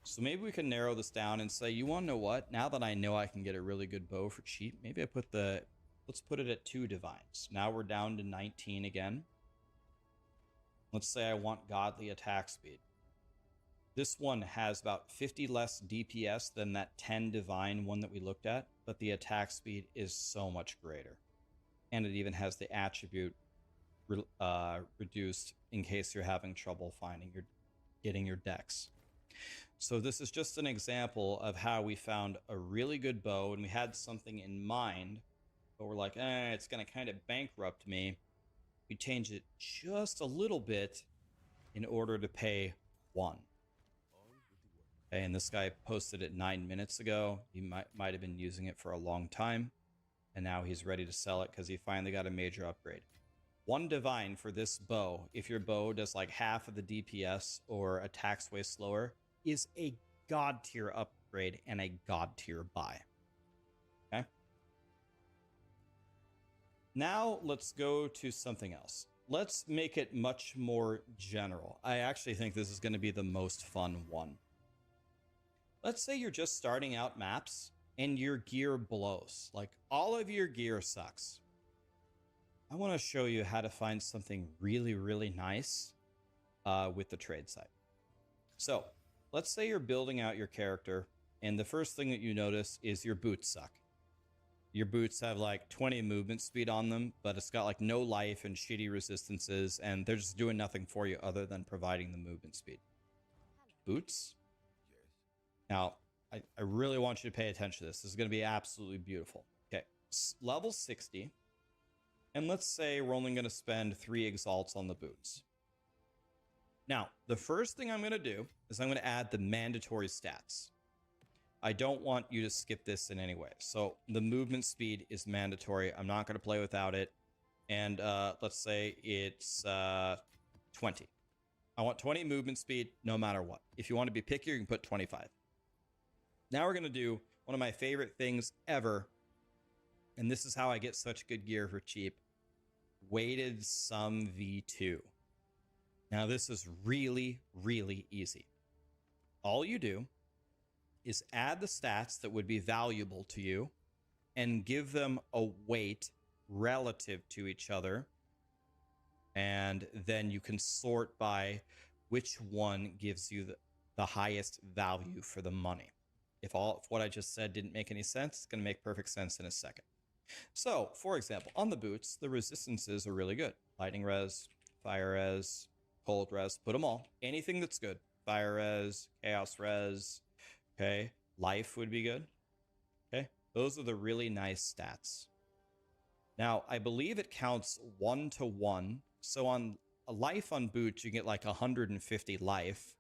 So maybe we can narrow this down and say, you want to know what? Now that I know I can get a really good bow for cheap, maybe let's put it at 2 divines. Now we're down to 19 again. Let's say I want godly attack speed. This one has about 50 less DPS than that 10 divine one that we looked at, but the attack speed is so much greater. And it even has the attribute reduced in case you're having trouble getting your dex. So this is just an example of how we found a really good bow, and we had something in mind, but we're like, it's going to kind of bankrupt me. We change it just a little bit in order to pay 1. Okay, and this guy posted it 9 minutes ago. He might have been using it for a long time, and now he's ready to sell it because he finally got a major upgrade. 1 divine for this bow, if your bow does like half of the DPS or attacks way slower, is a god tier upgrade and a god tier buy. Okay. Now let's go to something else. Let's make it much more general. I actually think this is going to be the most fun one. Let's say you're just starting out maps and your gear blows. Like all of your gear sucks. I want to show you how to find something really, really nice with the trade site. So let's say you're building out your character and the first thing that you notice is your boots suck. Your boots have like 20 movement speed on them, but it's got like no life and shitty resistances, and they're just doing nothing for you other than providing the movement speed. Boots. Now, I really want you to pay attention to this. This is going to be absolutely beautiful. Okay, level 60. And let's say we're only going to spend 3 exalts on the boots. Now, the first thing I'm going to do is I'm going to add the mandatory stats. I don't want you to skip this in any way. So the movement speed is mandatory. I'm not going to play without it. And let's say it's 20. I want 20 movement speed no matter what. If you want to be picky, you can put 25. Now we're going to do one of my favorite things ever. And this is how I get such good gear for cheap. Weighted sum V2. Now this is really, really easy. All you do is add the stats that would be valuable to you and give them a weight relative to each other. And then you can sort by which one gives you the highest value for the money. If what I just said didn't make any sense, it's going to make perfect sense in a second. So, for example, on the boots, the resistances are really good. Lightning res, fire res, cold res, put them all. Anything that's good. Fire res, chaos res, okay? Life would be good, okay? Those are the really nice stats. Now, I believe it counts 1 to 1. So on a life on boots, you get like 150 life,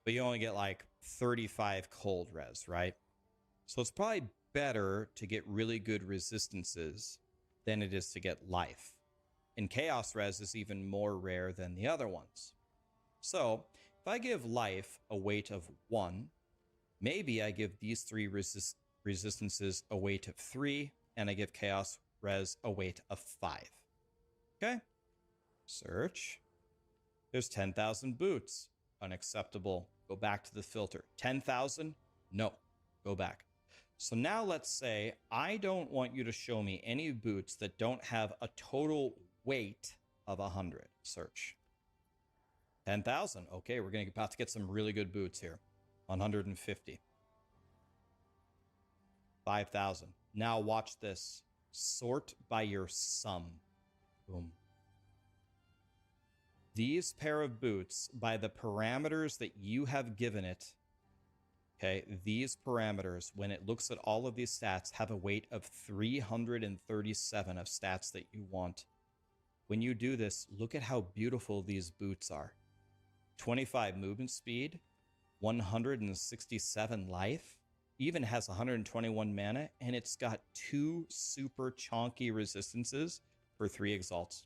but you only get like 35 cold res, right? So it's probably better to get really good resistances than it is to get life. And chaos res is even more rare than the other ones. So if I give life a weight of 1, maybe I give these 3 resistances a weight of 3, and I give chaos res a weight of 5. Okay. Search. There's 10,000 boots. Unacceptable. Go back to the filter. 10,000? No. Go back. So now let's say I don't want you to show me any boots that don't have a total weight of 100. Search. 10,000. Okay, we're about to get some really good boots here. 150. 5,000. Now watch this. Sort by your sum. Boom. These pair of boots, by the parameters that you have given it, okay, these parameters, when it looks at all of these stats, have a weight of 337 of stats that you want. When you do this, look at how beautiful these boots are. 25 movement speed, 167 life, even has 121 mana, and it's got 2 super chonky resistances for 3 exalts.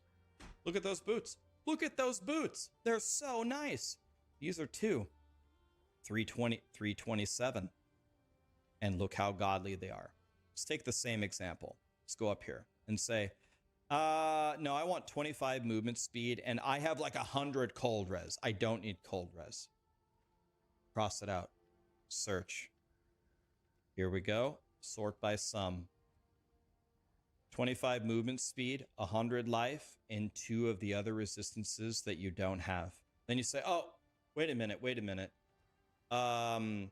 Look at those boots. Look at those boots. They're so nice. These are 2. 320, 327. And look how godly they are. Let's take the same example. Let's go up here and say, no, I want 25 movement speed, and I have like 100 cold res. I don't need cold res. Cross it out. Search. Here we go. Sort by sum. 25 movement speed, 100 life, and 2 of the other resistances that you don't have. Then you say, oh, wait a minute. I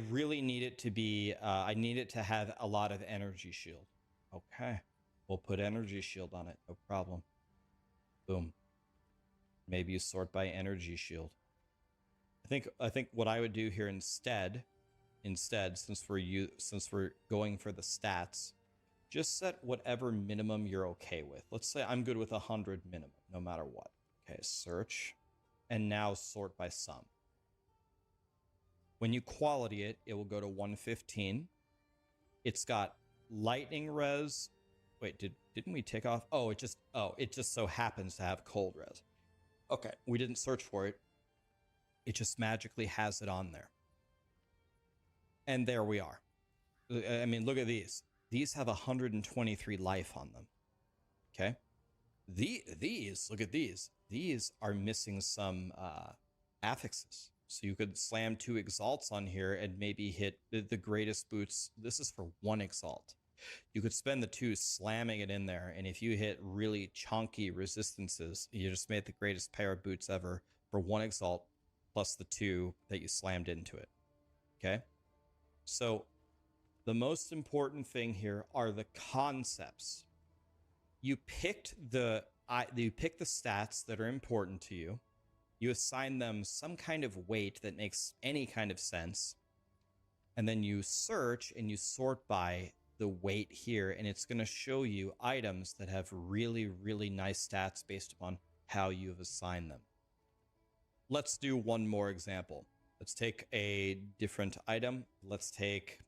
really need it to be, I need it to have a lot of energy shield. Okay, we'll put energy shield on it, no problem. Boom. Maybe you sort by energy shield. I think what I would do here instead, since we're going for the stats, just set whatever minimum you're okay with. Let's say I'm good with 100 minimum, no matter what. Okay, search, and now sort by sum. When you quality it, it will go to 115. It's got lightning res, wait, didn't we take off? Oh, it just so happens to have cold res. Okay, we didn't search for it. It just magically has it on there. And there we are. I mean, look at these. These have 123 life on them. Okay. These, look at these. These are missing some affixes. So you could slam 2 exalts on here and maybe hit the greatest boots. This is for 1 exalt. You could spend the 2 slamming it in there, and if you hit really chunky resistances, you just made the greatest pair of boots ever for 1 exalt plus the 2 that you slammed into it. Okay? So the most important thing here are the concepts. You picked the stats that are important to you. You assign them some kind of weight that makes any kind of sense. And then you search and you sort by the weight here, and it's going to show you items that have really, really nice stats based upon how you've assigned them. Let's do one more example. Let's take a different item. Let's take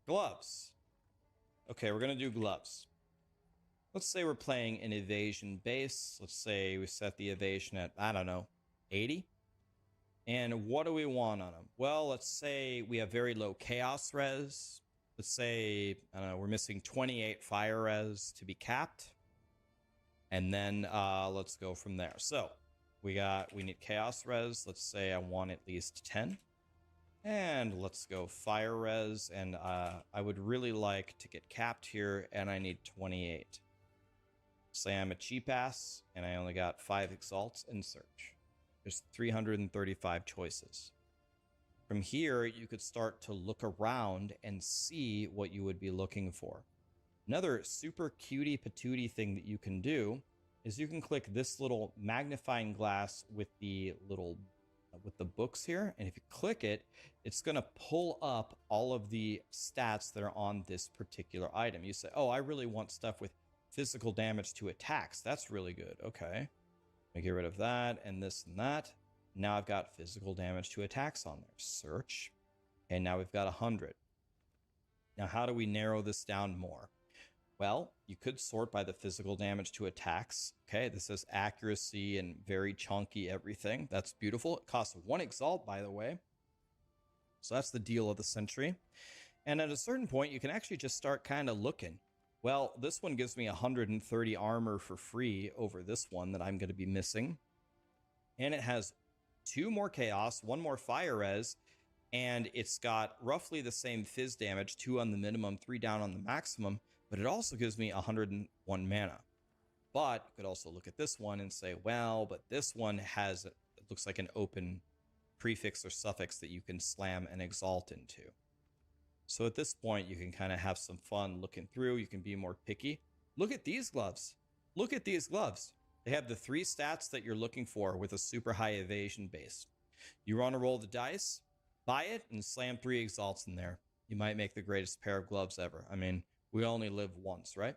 gloves. Okay, we're going to do gloves. Let's say we're playing an evasion base. Let's say we set the evasion at, I don't know, 80. And what do we want on them? Well, let's say we have very low chaos res. Let's say, I don't know, we're missing 28 fire res to be capped. And then let's go from there. So we need chaos res. Let's say I want at least 10. And let's go fire res. And I would really like to get capped here, and I need 28. Say I'm a cheap ass, and I only got 5 exalts and search. There's 335 choices. From here, you could start to look around and see what you would be looking for. Another super cutie patootie thing that you can do is you can click this little magnifying glass with the books here, and if you click it, it's going to pull up all of the stats that are on this particular item. You say, oh, I really want stuff with physical damage to attacks. That's really good. Okay, let me get rid of that and this and that. Now I've got physical damage to attacks on there. Search. And now we've got 100. Now, how do we narrow this down more? Well, you could sort by the physical damage to attacks. Okay, this is accuracy and very chunky everything. That's beautiful. It costs 1 exalt, by the way. So that's the deal of the century. And at a certain point, you can actually just start kind of looking. Well, this one gives me 130 armor for free over this one that I'm going to be missing. And it has 2 more chaos, 1 more fire res, and it's got roughly the same fizz damage, 2 on the minimum, 3 down on the maximum, but it also gives me 101 mana. But you could also look at this one and say, well, but this one has, it looks like an open prefix or suffix that you can slam an exalt into. So at this point, you can kind of have some fun looking through. You can be more picky. Look at these gloves. Look at these gloves. They have the 3 stats that you're looking for with a super high evasion base. You want to roll the dice, buy it, and slam 3 exalts in there. You might make the greatest pair of gloves ever. I mean, we only live once, right?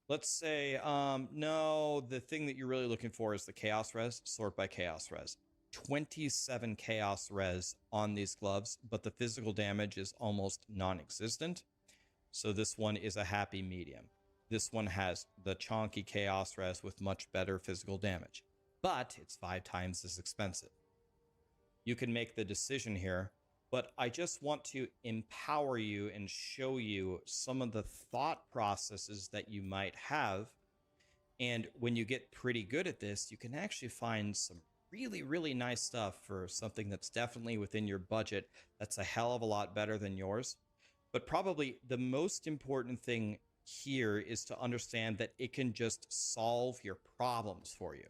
Let's say, no, the thing that you're really looking for is the chaos res. Sort by chaos res. 27 chaos res on these gloves, but the physical damage is almost non-existent. So this one is a happy medium. This one has the chonky chaos res with much better physical damage, but it's 5 times as expensive. You can make the decision here, but I just want to empower you and show you some of the thought processes that you might have. And when you get pretty good at this, you can actually find some really, really nice stuff for something that's definitely within your budget. That's a hell of a lot better than yours. But probably the most important thing here is to understand that it can just solve your problems for you.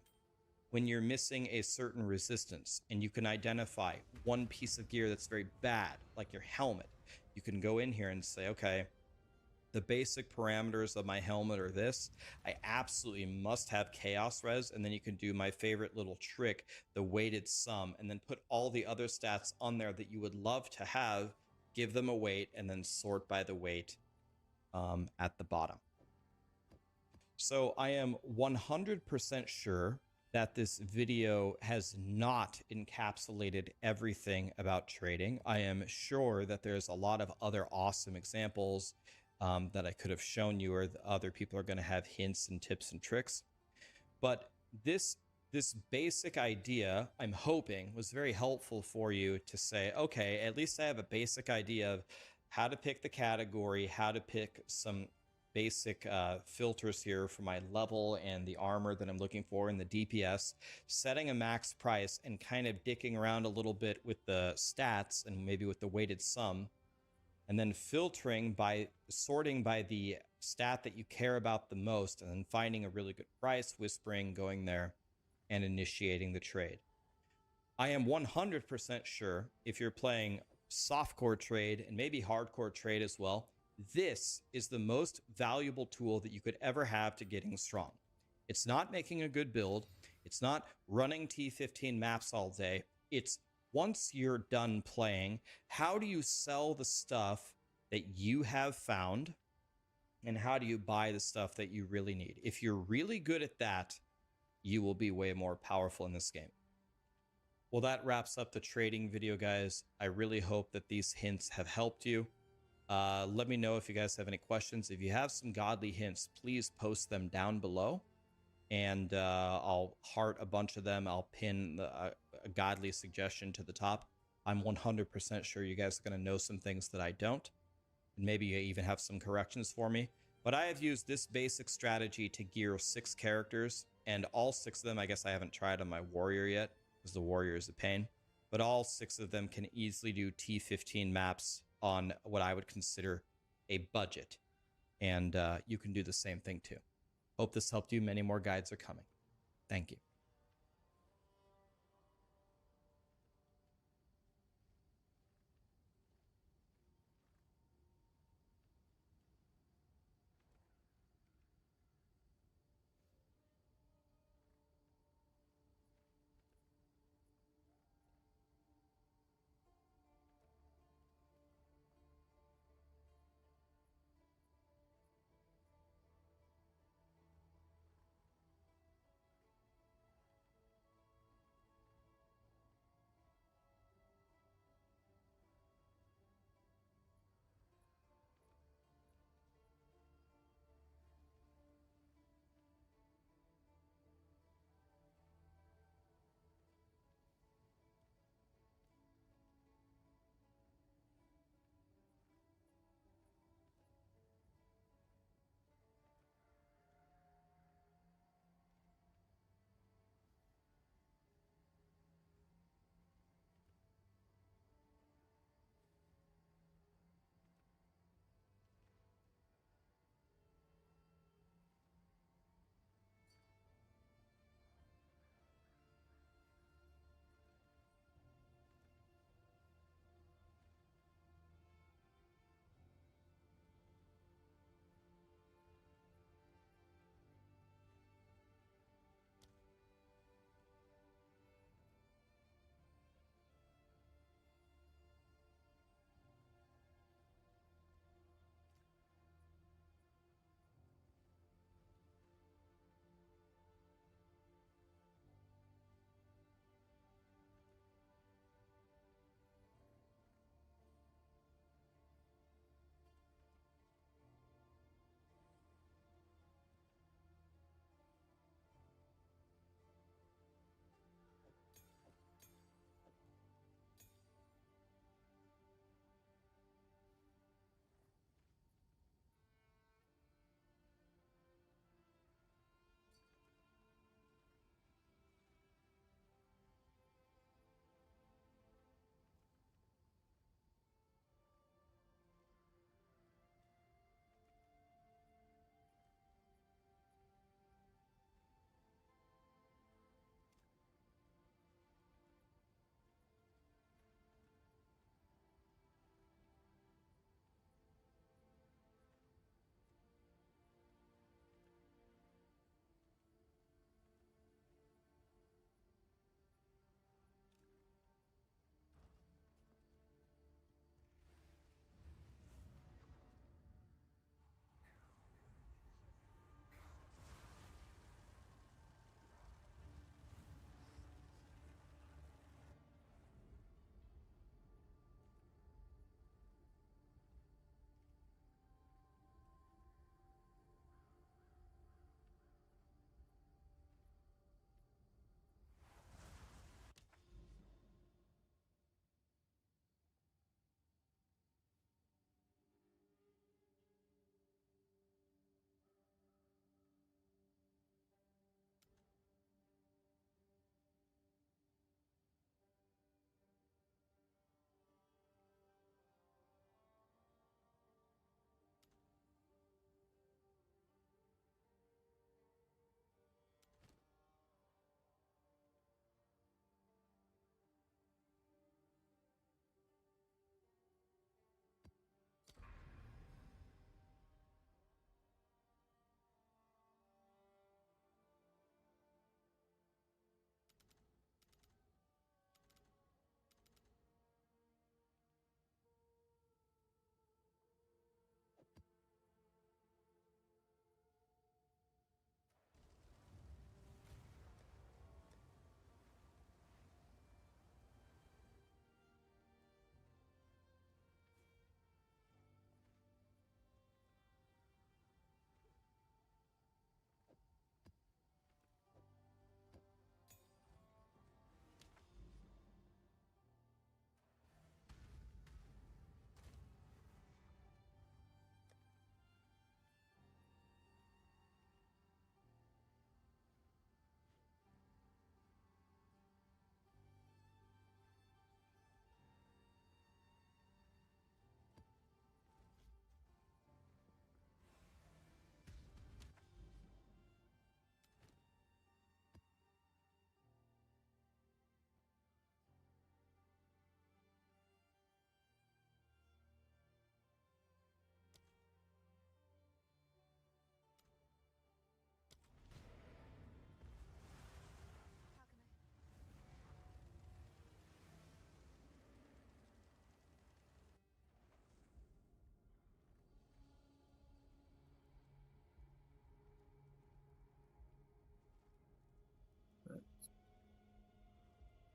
When you're missing a certain resistance and you can identify one piece of gear that's very bad, like your helmet, you can go in here and say, okay, the basic parameters of my helmet are this. I absolutely must have chaos res, and then you can do my favorite little trick, the weighted sum, and then put all the other stats on there that you would love to have, give them a weight, and then sort by the weight at the bottom. So I am 100% sure that this video has not encapsulated everything about trading. I am sure that there's a lot of other awesome examples that I could have shown you, or the other people are going to have hints and tips and tricks. But this basic idea, I'm hoping, was very helpful for you to say, okay, at least I have a basic idea of how to pick the category, how to pick some basic filters here for my level and the armor that I'm looking for in the DPS, setting a max price and kind of dicking around a little bit with the stats and maybe with the weighted sum, and then filtering by sorting by the stat that you care about the most, and then finding a really good price, whispering, going there, and initiating the trade. I am 100% sure if you're playing softcore trade and maybe hardcore trade as well, this is the most valuable tool that you could ever have to getting strong. It's not making a good build. It's not running T15 maps all day. It's once you're done playing, how do you sell the stuff that you have found, and how do you buy the stuff that you really need? If you're really good at that, you will be way more powerful in this game. Well, that wraps up the trading video, guys. I really hope that these hints have helped you. Let me know if you guys have any questions. If you have some godly hints, please post them down below, and I'll heart a bunch of them. I'll pin a godly suggestion to the top. I'm 100% sure you guys are going to know some things that I don't, and maybe you even have some corrections for me. But I have used this basic strategy to gear 6 characters, and all 6 of them, I guess I haven't tried on my warrior yet, because the warrior is a pain, but all 6 of them can easily do T15 maps on what I would consider a budget. And you can do the same thing too. Hope this helped you. Many more guides are coming. Thank you.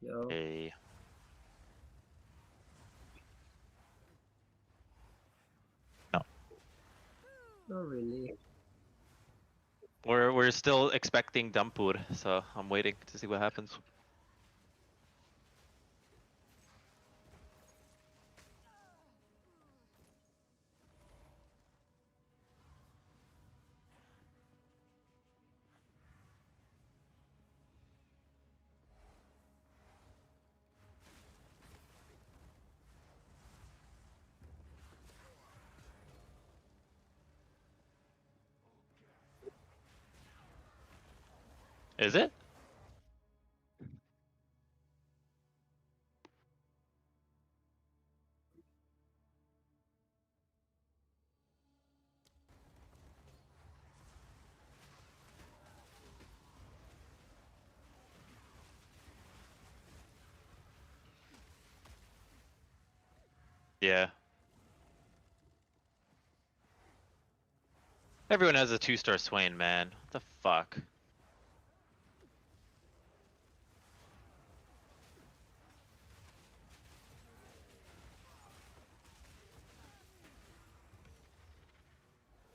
Yo. Okay. No. Not really. We're still expecting Dampur, so I'm waiting to see what happens. Is it? Yeah. Everyone has a 2-star Swain, man. What the fuck?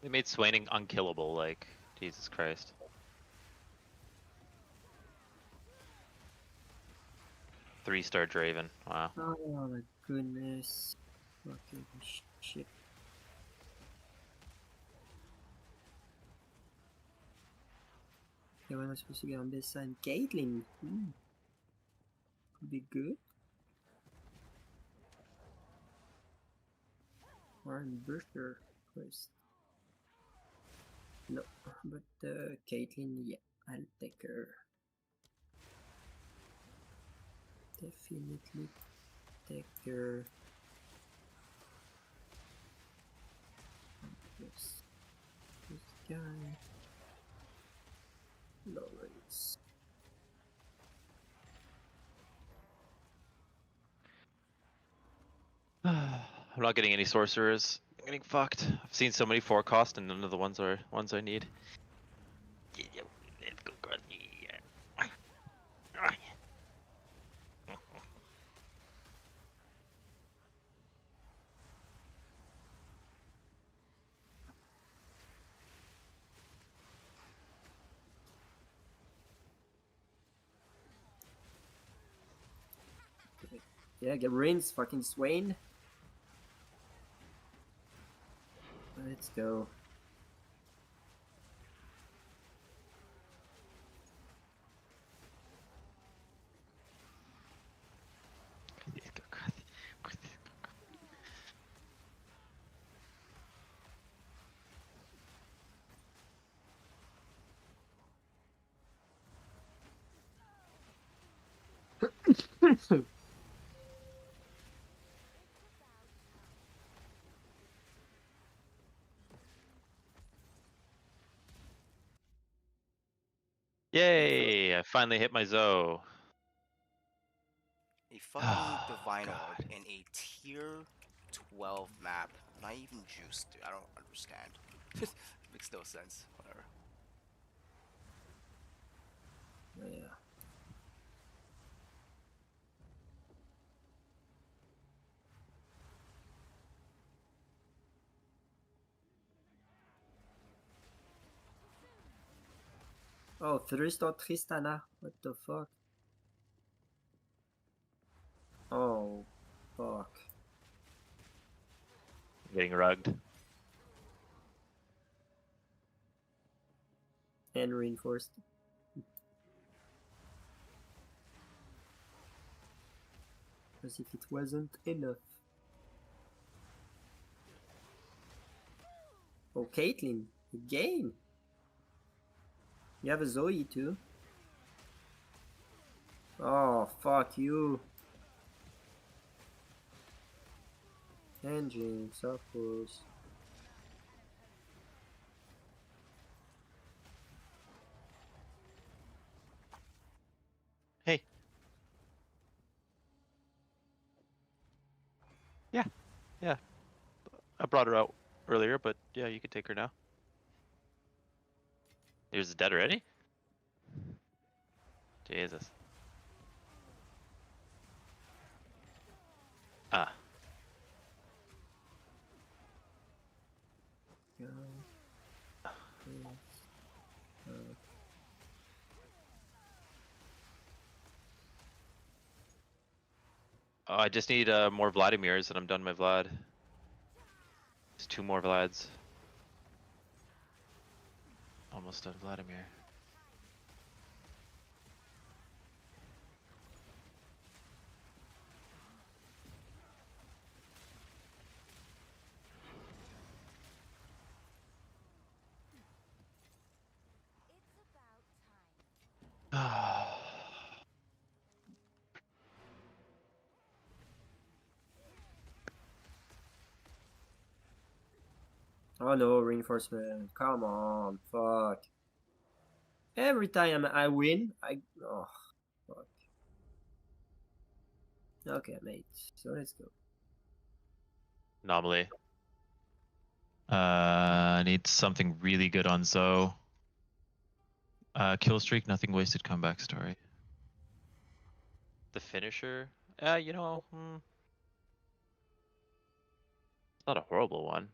They made Swaining unkillable, like, Jesus Christ. Three-star Draven, wow. Oh my goodness. Fucking shit. Yeah, when am I supposed to get on this side? Caitlyn. Could be good. Or in Burster first. No, but Caitlyn, yeah, I'll take her. Definitely take her. Yes. This guy. Lawrence. I'm not getting any sorcerers. I'm getting fucked. I've seen so many 4-cost and none of the ones I need. Yeah, get Rinse, fucking Swain. Let's go. Yay! I finally hit my Zoe. A fucking Oh, Divine God. Orb in a tier 12 map. Not even juiced, dude. I don't understand. Makes no sense. Whatever. Yeah. Oh, 3-star Tristana. What the fuck? Oh, fuck. Getting rugged. And reinforced. As if it wasn't enough. Oh, Caitlyn. Again. You have a Zoe too. Oh, fuck you. Engines, of course. Hey. Yeah. Yeah. I brought her out earlier, but yeah, you can take her now. Here's the dead already? Jesus. go. Yes. Oh, I just need more Vladimirs and I'm done my Vlad. Just 2 more Vlads. Almost done Vladimir. Oh no, reinforcement. Come on, fuck. Every time I win, oh fuck. Okay, mate. So let's go. Anomaly. I need something really good on Zoe. Kill streak, nothing wasted, comeback story. The finisher? You know, it's not a horrible one.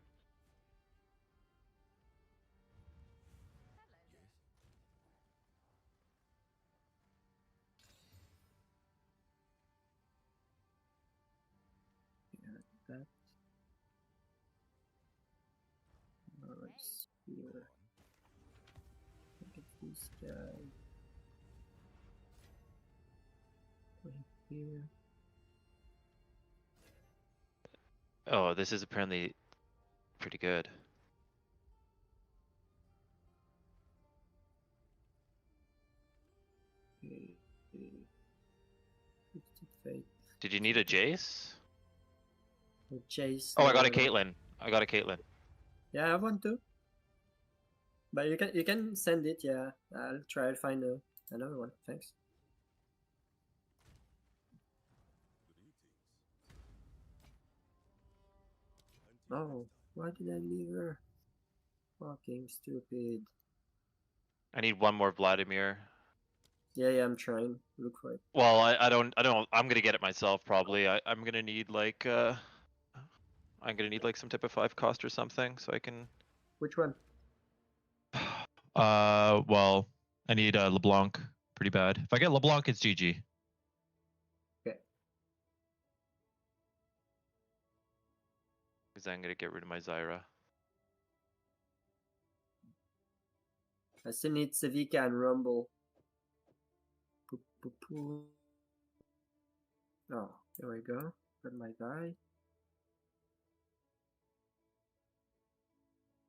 That. Nice. Here. Look at this guy. Right here. Oh, this is apparently pretty good. Okay. Twisted Fate. Did you need a Jace? Or Chase. Oh, I No, got a I don't. Caitlyn. I got a Caitlyn. Yeah, I want to. But you can send it, yeah. I'll try to find another one. Thanks. Oh, why did I leave her? Fucking stupid. I need one more Vladimir. Yeah, I'm trying. Look for it. Well, I don't, I'm gonna get it myself probably. I'm gonna need like, I'm gonna need like some type of 5 cost or something so I can. Which one? Well, I need LeBlanc pretty bad. If I get LeBlanc, it's GG. Okay. Because I'm gonna get rid of my Zyra. I still need Savika and Rumble. Boop, boop, boop. Oh, there we go. Got my guy.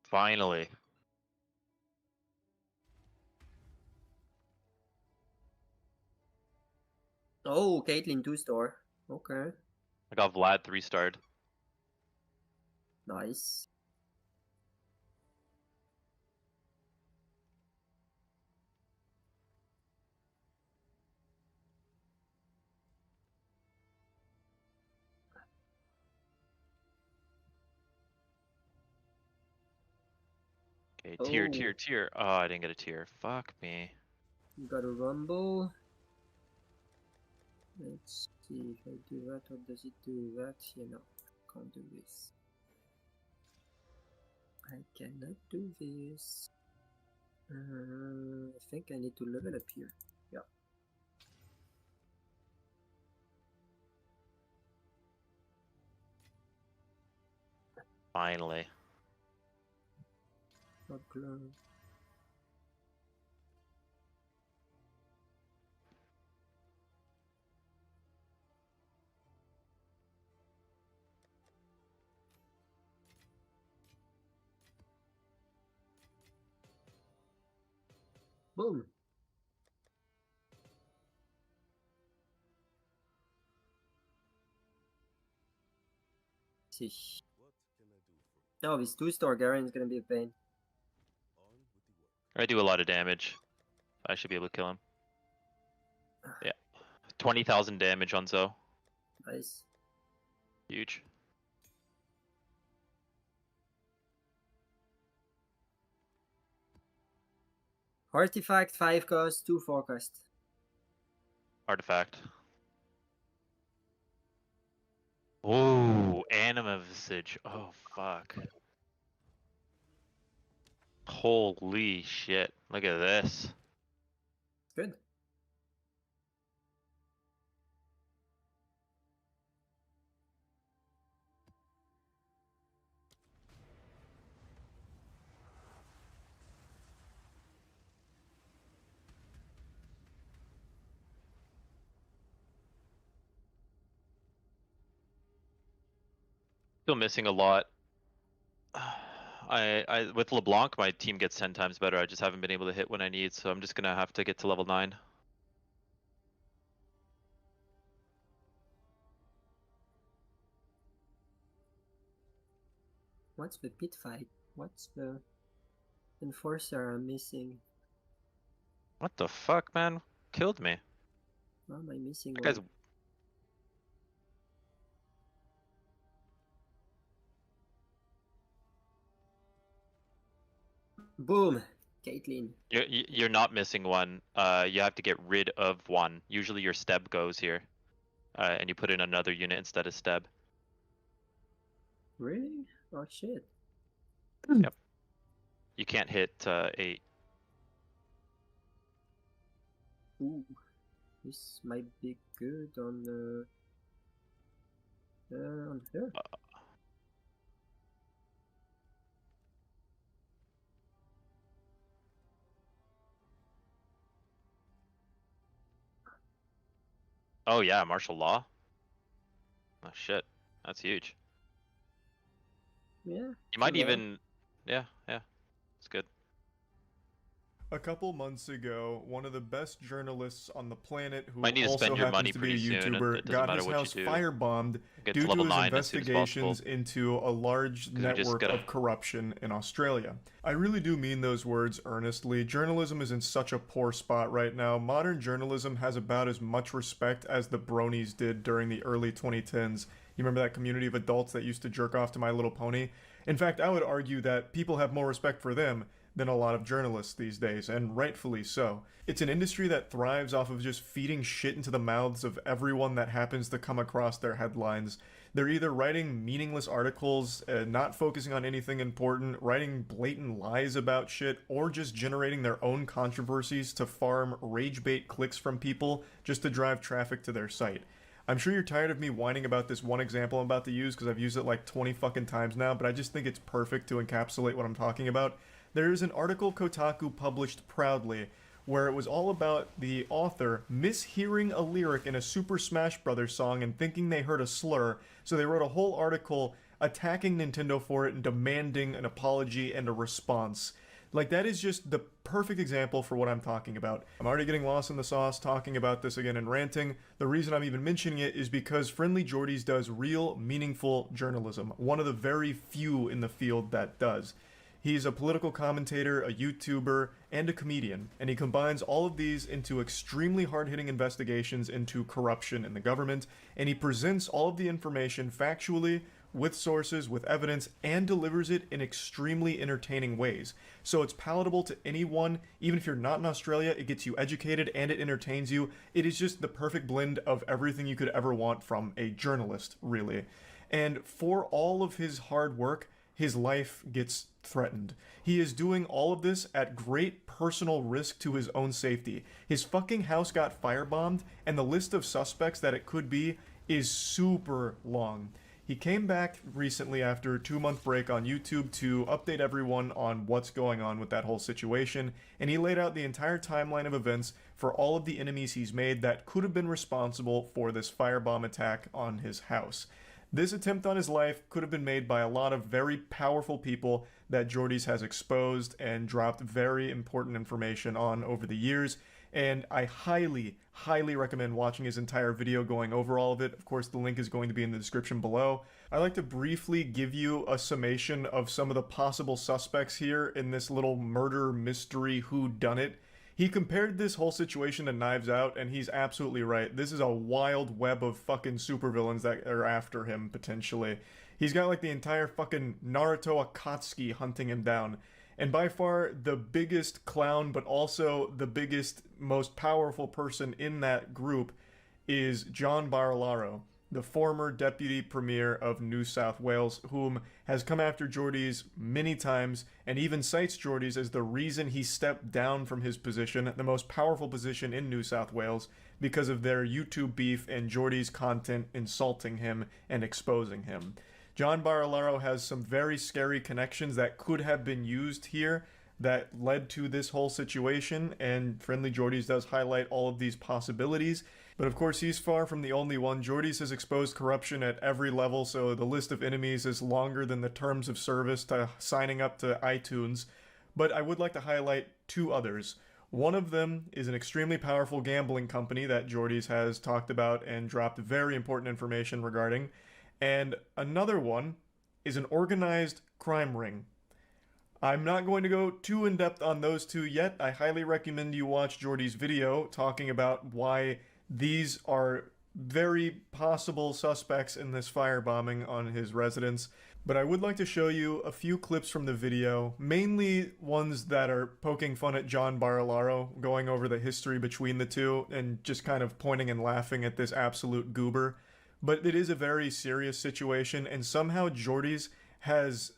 Finally. Oh, Caitlyn 2-star. Okay. I got Vlad 3-starred. Nice. Okay, Oh, tier. Oh, I didn't get a tier. Fuck me. you got a Rumble. Let's see if I do that. Or does it do that? You know, can't do this. I cannot do this. I think I need to level up here. Yeah. Finally. Not close. Boom. See. Oh, this 2-star Garen is gonna be a pain. I do a lot of damage. I should be able to kill him. Yeah. 20,000 damage on Zoe. Nice. Huge. Artifact 5 cost, 2 forecast. Artifact. Oh, Anima Visage. Oh, fuck. Holy shit. Look at this. Good. Still missing a lot. With LeBlanc, my team gets 10 times better. I just haven't been able to hit when I need, so I'm just gonna have to get to level 9. What's the pit fight? What's the enforcer I'm missing? What the fuck, man? Killed me. What am I missing? That guy's One? Boom! Caitlyn. you're not missing one. You have to get rid of one. Usually your steb goes here. And you put in another unit instead of steb. Really? Oh shit. Yep. You can't hit 8. Ooh. This might be good on her. Oh yeah, martial law? Oh shit. That's huge. Yeah. You might too bad. even... Yeah, it's good. A couple months ago, one of the best journalists on the planet, who Might need to also spend your happens money to be a pretty soon. YouTuber, It doesn't got matter his what you house do. firebombed Get due to level to his 9 as soon as possible. investigations into a large 'Cause we just network gotta- of corruption in Australia. I really do mean those words earnestly. Journalism is in such a poor spot right now. Modern journalism has about as much respect as the bronies did during the early 2010s. You remember that community of adults that used to jerk off to My Little Pony? In fact, I would argue that people have more respect for them than a lot of journalists these days, and rightfully so. It's an industry that thrives off of just feeding shit into the mouths of everyone that happens to come across their headlines. They're either writing meaningless articles, not focusing on anything important, writing blatant lies about shit, or just generating their own controversies to farm rage bait clicks from people just to drive traffic to their site. I'm sure you're tired of me whining about this one example I'm about to use because I've used it like 20 fucking times now, but I just think it's perfect to encapsulate what I'm talking about. There is an article Kotaku published proudly where it was all about the author mishearing a lyric in a Super Smash Bros. Song and thinking they heard a slur, so they wrote a whole article attacking Nintendo for it and demanding an apology and a response. Like, that is just the perfect example for what I'm talking about. I'm already getting lost in the sauce talking about this again and ranting. The reason I'm even mentioning it is because Friendly Jordies does real, meaningful journalism. One of the very few in the field that does. He's a political commentator, a YouTuber, and a comedian, and he combines all of these into extremely hard-hitting investigations into corruption in the government, and he presents all of the information factually, with sources, with evidence, and delivers it in extremely entertaining ways. So it's palatable to anyone, even if you're not in Australia, it gets you educated and it entertains you. It is just the perfect blend of everything you could ever want from a journalist, really. And for all of his hard work, his life gets threatened. He is doing all of this at great personal risk to his own safety. His fucking house got firebombed, and the list of suspects that it could be is super long. He came back recently after a 2-month break on YouTube to update everyone on what's going on with that whole situation, and he laid out the entire timeline of events for all of the enemies he's made that could have been responsible for this firebomb attack on his house. This attempt on his life could have been made by a lot of very powerful people that Jordies has exposed and dropped very important information on over the years, and I highly, highly recommend watching his entire video going over all of it. Of course, the link is going to be in the description below. I'd like to briefly give you a summation of some of the possible suspects here in this little murder mystery whodunit. He compared this whole situation to Knives Out, and he's absolutely right. This is a wild web of fucking supervillains that are after him, potentially. He's got like the entire fucking Naruto Akatsuki hunting him down. And by far the biggest clown, but also the biggest, most powerful person in that group is John Barilaro. the former Deputy Premier of New South Wales, whom has come after Geordie's many times and even cites Geordie's as the reason he stepped down from his position, the most powerful position in New South Wales, because of their YouTube beef and Geordie's content insulting him and exposing him. John Barilaro has some very scary connections that could have been used here that led to this whole situation, and Friendly Geordies does highlight all of these possibilities. But of course, he's far from the only one. Geordies has exposed corruption at every level, so the list of enemies is longer than the terms of service to signing up to iTunes. But I would like to highlight two others. One of them is an extremely powerful gambling company that Geordies has talked about and dropped very important information regarding. And another one is an organized crime ring. I'm not going to go too in-depth on those two yet. I highly recommend you watch Geordie's video talking about why these are very possible suspects in this firebombing on his residence. But I would like to show you a few clips from the video, mainly ones that are poking fun at John Barilaro, going over the history between the two, and just kind of pointing and laughing at this absolute goober. But it is a very serious situation, and somehow Geordie's has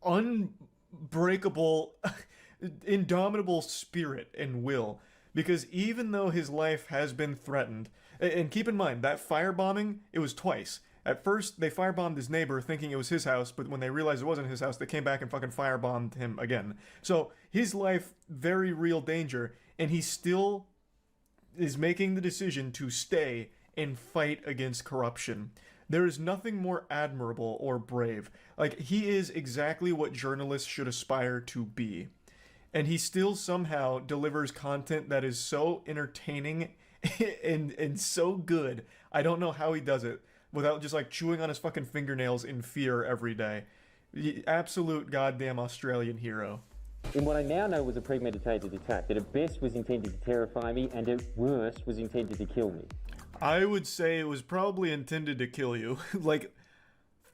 unbreakable, indomitable spirit and will. Because even though his life has been threatened, and keep in mind, that firebombing, it was twice. At first, they firebombed his neighbor thinking it was his house, but when they realized it wasn't his house, they came back and fucking firebombed him again. So, his life, very real danger, and he still is making the decision to stay and fight against corruption. There is nothing more admirable or brave. Like, he is exactly what journalists should aspire to be. And he still somehow delivers content that is so entertaining and so good. I don't know how he does it without just like chewing on his fucking fingernails in fear every day. Absolute goddamn Australian hero. In what I now know was a premeditated attack that at best was intended to terrify me and at worst was intended to kill me. I would say it was probably intended to kill you. Like,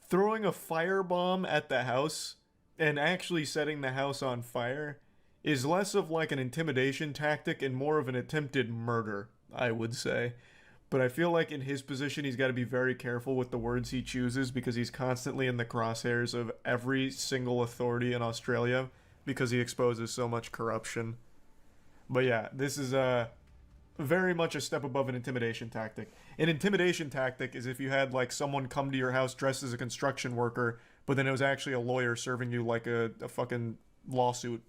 throwing a firebomb at the house and actually setting the house on fire is less of like an intimidation tactic and more of an attempted murder, I would say. But I feel like in his position, he's got to be very careful with the words he chooses because he's constantly in the crosshairs of every single authority in Australia because he exposes so much corruption. But yeah, this is very much a step above an intimidation tactic. An intimidation tactic is if you had like someone come to your house dressed as a construction worker, but then it was actually a lawyer serving you like a fucking lawsuit.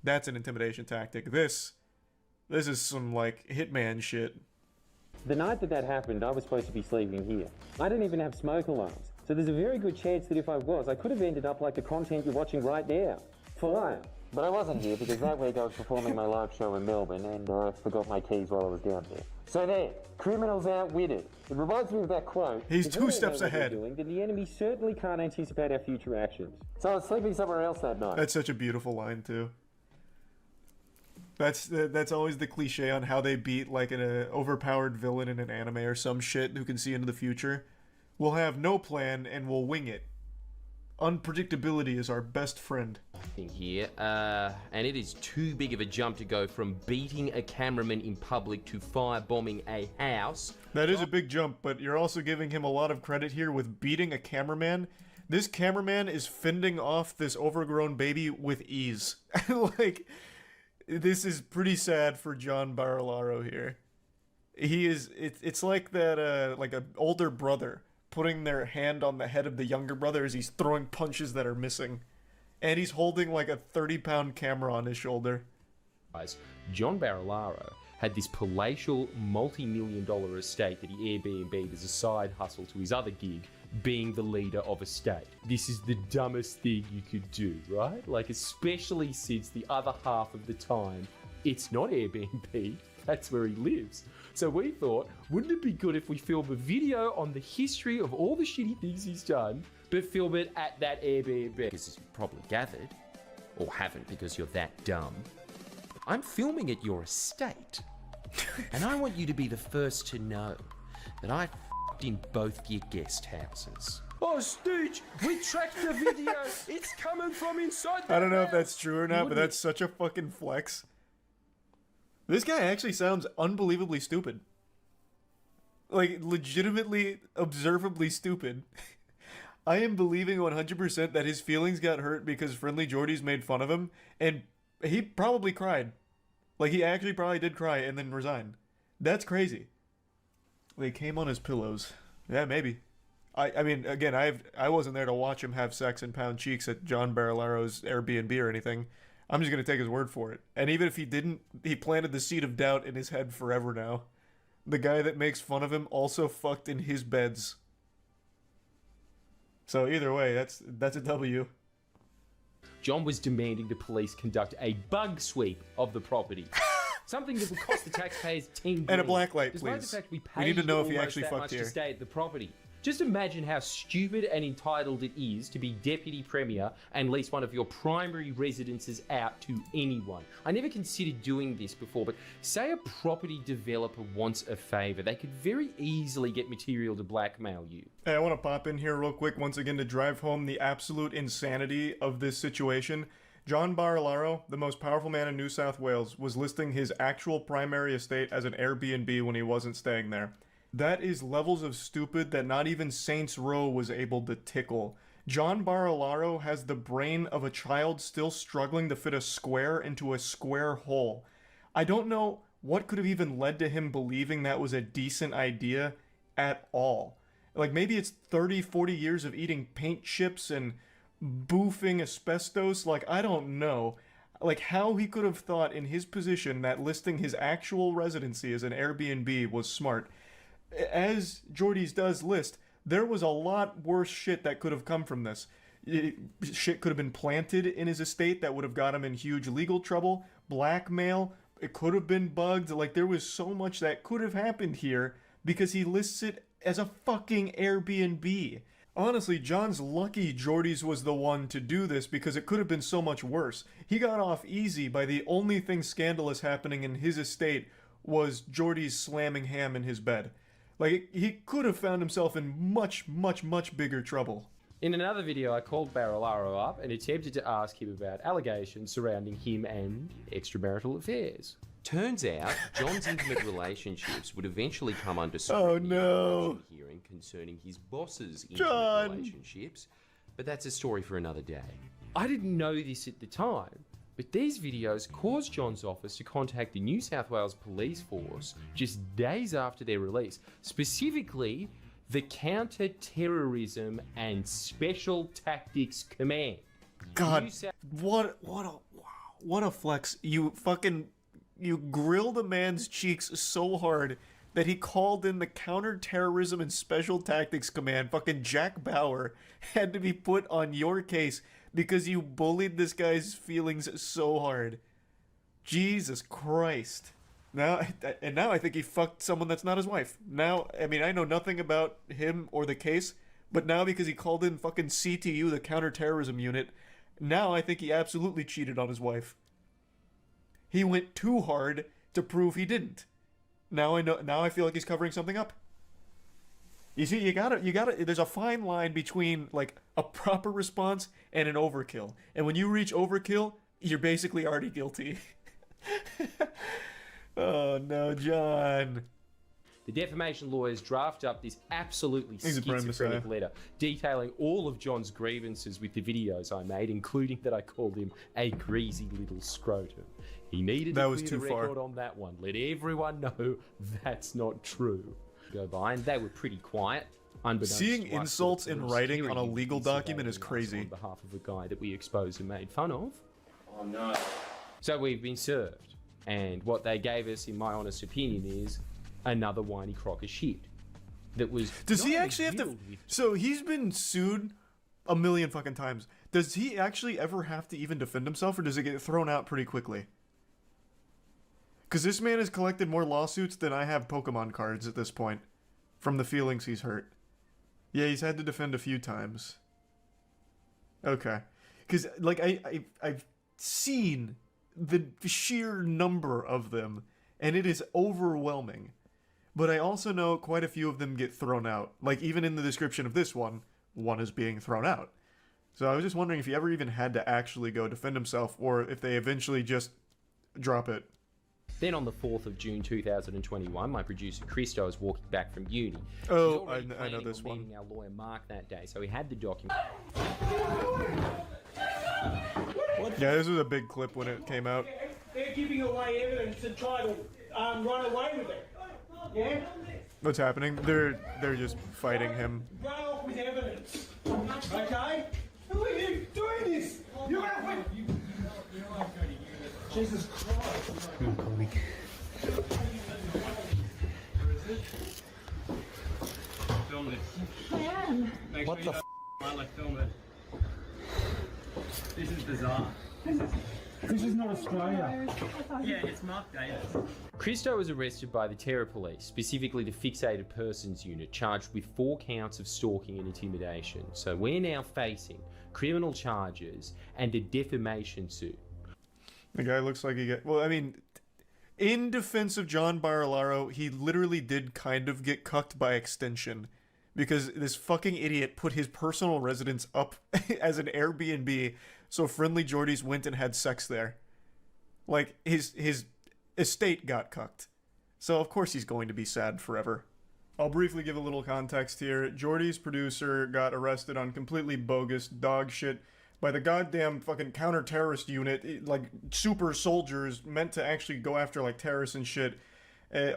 That's an intimidation tactic. This is some like hitman shit. The night that happened, I was supposed to be sleeping here. I didn't even have smoke alarms. So there's a very good chance that if I was, I could have ended up like the content you're watching right now. Fire. But I wasn't here because that week I was performing my live show in Melbourne and I forgot my keys while I was down there. So there, criminals outwitted. It reminds me of that quote. He's if 2 we don't steps know what we're ahead. Doing, then the enemy certainly can't anticipate our future actions. So I was sleeping somewhere else that night. That's such a beautiful line too. That's always the cliche on how they beat like an overpowered villain in an anime or some shit who can see into the future. We'll have no plan and we'll wing it. Unpredictability is our best friend. Here, and it is too big of a jump to go from beating a cameraman in public to firebombing a house. That is a big jump, but you're also giving him a lot of credit here with beating a cameraman. This cameraman is fending off this overgrown baby with ease. Like, this is pretty sad for John Barilaro here. He is, it's like that, like an older brother putting their hand on the head of the younger brother as he's throwing punches that are missing. And he's holding like a 30-pound camera on his shoulder. John Barilaro had this palatial multi-million-dollar estate that he Airbnb'd as a side hustle to his other gig, being the leader of a state. This is the dumbest thing you could do, right? Like, especially since the other half of the time, it's not Airbnb, that's where he lives. So we thought, wouldn't it be good if we film a video on the history of all the shitty things he's done, but film it at that Airbnb? Because as you've probably gathered, or haven't because you're that dumb, I'm filming at your estate. And I want you to be the first to know that I f***ed in both your guest houses. Oh, Stooge, we tracked the video. It's coming from inside the I don't know house. if that's true or not, but that's such a fucking flex. This guy actually sounds unbelievably stupid. Like, legitimately, observably stupid. I am believing 100% that his feelings got hurt because Friendly Jordies made fun of him, and he probably cried. Like, he actually probably did cry and then resigned. That's crazy. They came on his pillows. Yeah, maybe. I mean, again, I wasn't there to watch him have sex and pound cheeks at John Barilaro's Airbnb or anything. I'm just going to take his word for it. And even if he didn't, he planted the seed of doubt in his head forever now. The guy that makes fun of him also fucked in his beds. So either way, that's a W. John was demanding the police conduct a bug sweep of the property. Something that would cost the taxpayers $10 And a blacklight, despite please. the fact we We need to paid know if he almost actually that fucked much here. to stay at the property. Just imagine how stupid and entitled it is to be deputy premier and lease one of your primary residences out to anyone. I never considered doing this before, but say a property developer wants a favour, they could very easily get material to blackmail you. Hey, I want to pop in here real quick once again to drive home the absolute insanity of this situation. John Barilaro, the most powerful man in New South Wales, was listing his actual primary estate as an Airbnb when he wasn't staying there. That is levels of stupid that not even Saints Row was able to tickle. John Barilaro has the brain of a child still struggling to fit a square into a square hole. I don't know what could have even led to him believing that was a decent idea at all. Like, maybe it's 30, 40 years of eating paint chips and boofing asbestos. Like, I don't know. Like, how he could have thought in his position that listing his actual residency as an Airbnb was smart. As Jordy's does list, there was a lot worse shit that could have come from this. Shit could have been planted in his estate that would have got him in huge legal trouble, blackmail, it could have been bugged. Like, there was so much that could have happened here because he lists it as a fucking Airbnb. Honestly, John's lucky Jordy's was the one to do this because it could have been so much worse. He got off easy by the only thing scandalous happening in his estate was Jordy's slamming ham in his bed. Like, he could have found himself in much, much, much bigger trouble. In another video, I called Barilaro up and attempted to ask him about allegations surrounding him and extramarital affairs. Turns out, John's intimate relationships would eventually come under scrutiny in a hearing concerning his boss's intimate relationships, but that's a story for another day. I didn't know this at the time, but these videos caused John's office to contact the New South Wales Police Force just days after their release, specifically the Counter-Terrorism and Special Tactics Command. God, what a flex. You grilled a man's cheeks so hard that he called in the Counter-Terrorism and Special Tactics Command. Fucking Jack Bauer had to be put on your case because you bullied this guy's feelings so hard. Jesus Christ. Now I think he fucked someone that's not his wife. Now, I mean, I know nothing about him or the case, but now because he called in fucking CTU, the counterterrorism unit, now I think he absolutely cheated on his wife. He went too hard to prove he didn't. Now I feel like he's covering something up. You see, you gotta, there's a fine line between, like, a proper response and an overkill. And when you reach overkill, you're basically already guilty. Oh, no, John. The defamation lawyers draft up this absolutely He's a prime schizophrenic messiah. letter detailing all of John's grievances with the videos I made, including that I called him a greasy little scrotum. He needed That to was clear too the far. record on that one. Let everyone know that's not true. Go by, and they were pretty quiet. Unbeknownst Seeing to us, insults the in police writing hearing on a him legal is document is surveilling us crazy. on behalf of a guy that we exposed and made fun of. Oh no. So we've been served. And what they gave us, in my honest opinion, is another whiny crock of shit. That was. Does he not actually have to... filled with- So he's been sued a million fucking times. Does he actually ever have to even defend himself, or does it get thrown out pretty quickly? Because this man has collected more lawsuits than I have Pokemon cards at this point. From the feelings he's hurt. Yeah, he's had to defend a few times. Okay. Because, like, I've seen the sheer number of them, and it is overwhelming. But I also know quite a few of them get thrown out. Like, even in the description of this one is being thrown out. So I was just wondering if he ever even had to actually go defend himself, or if they eventually just drop it. Then on the 4th of June 2021, my producer Christo is walking back from uni. Oh, He's already I know planning this on one. meeting our lawyer Mark that day, so he had the document. Yeah, this was a big clip when it came out. They're giving away evidence and trying to run away with it. Yeah? What's happening? They're just fighting him. Run off with evidence. Okay? Who are you doing this? You're out with... Jesus Christ. Come on, Colby. Film this. Make What sure the you don't film it. This is bizarre. This is not Australia. Yeah, it's Mark Davis. Christo was arrested by the Terror Police, specifically the Fixated Persons Unit, charged with 4 counts of stalking and intimidation. So we're now facing criminal charges and a defamation suit. The guy looks like he well, I mean, in defense of John Barilaro, he literally did kind of get cucked by extension. Because this fucking idiot put his personal residence up as an Airbnb, so friendly Geordies went and had sex there. Like, his estate got cucked. So of course he's going to be sad forever. I'll briefly give a little context here. Geordie's producer got arrested on completely bogus dog shit by the goddamn fucking counter-terrorist unit, like super soldiers meant to actually go after like terrorists and shit.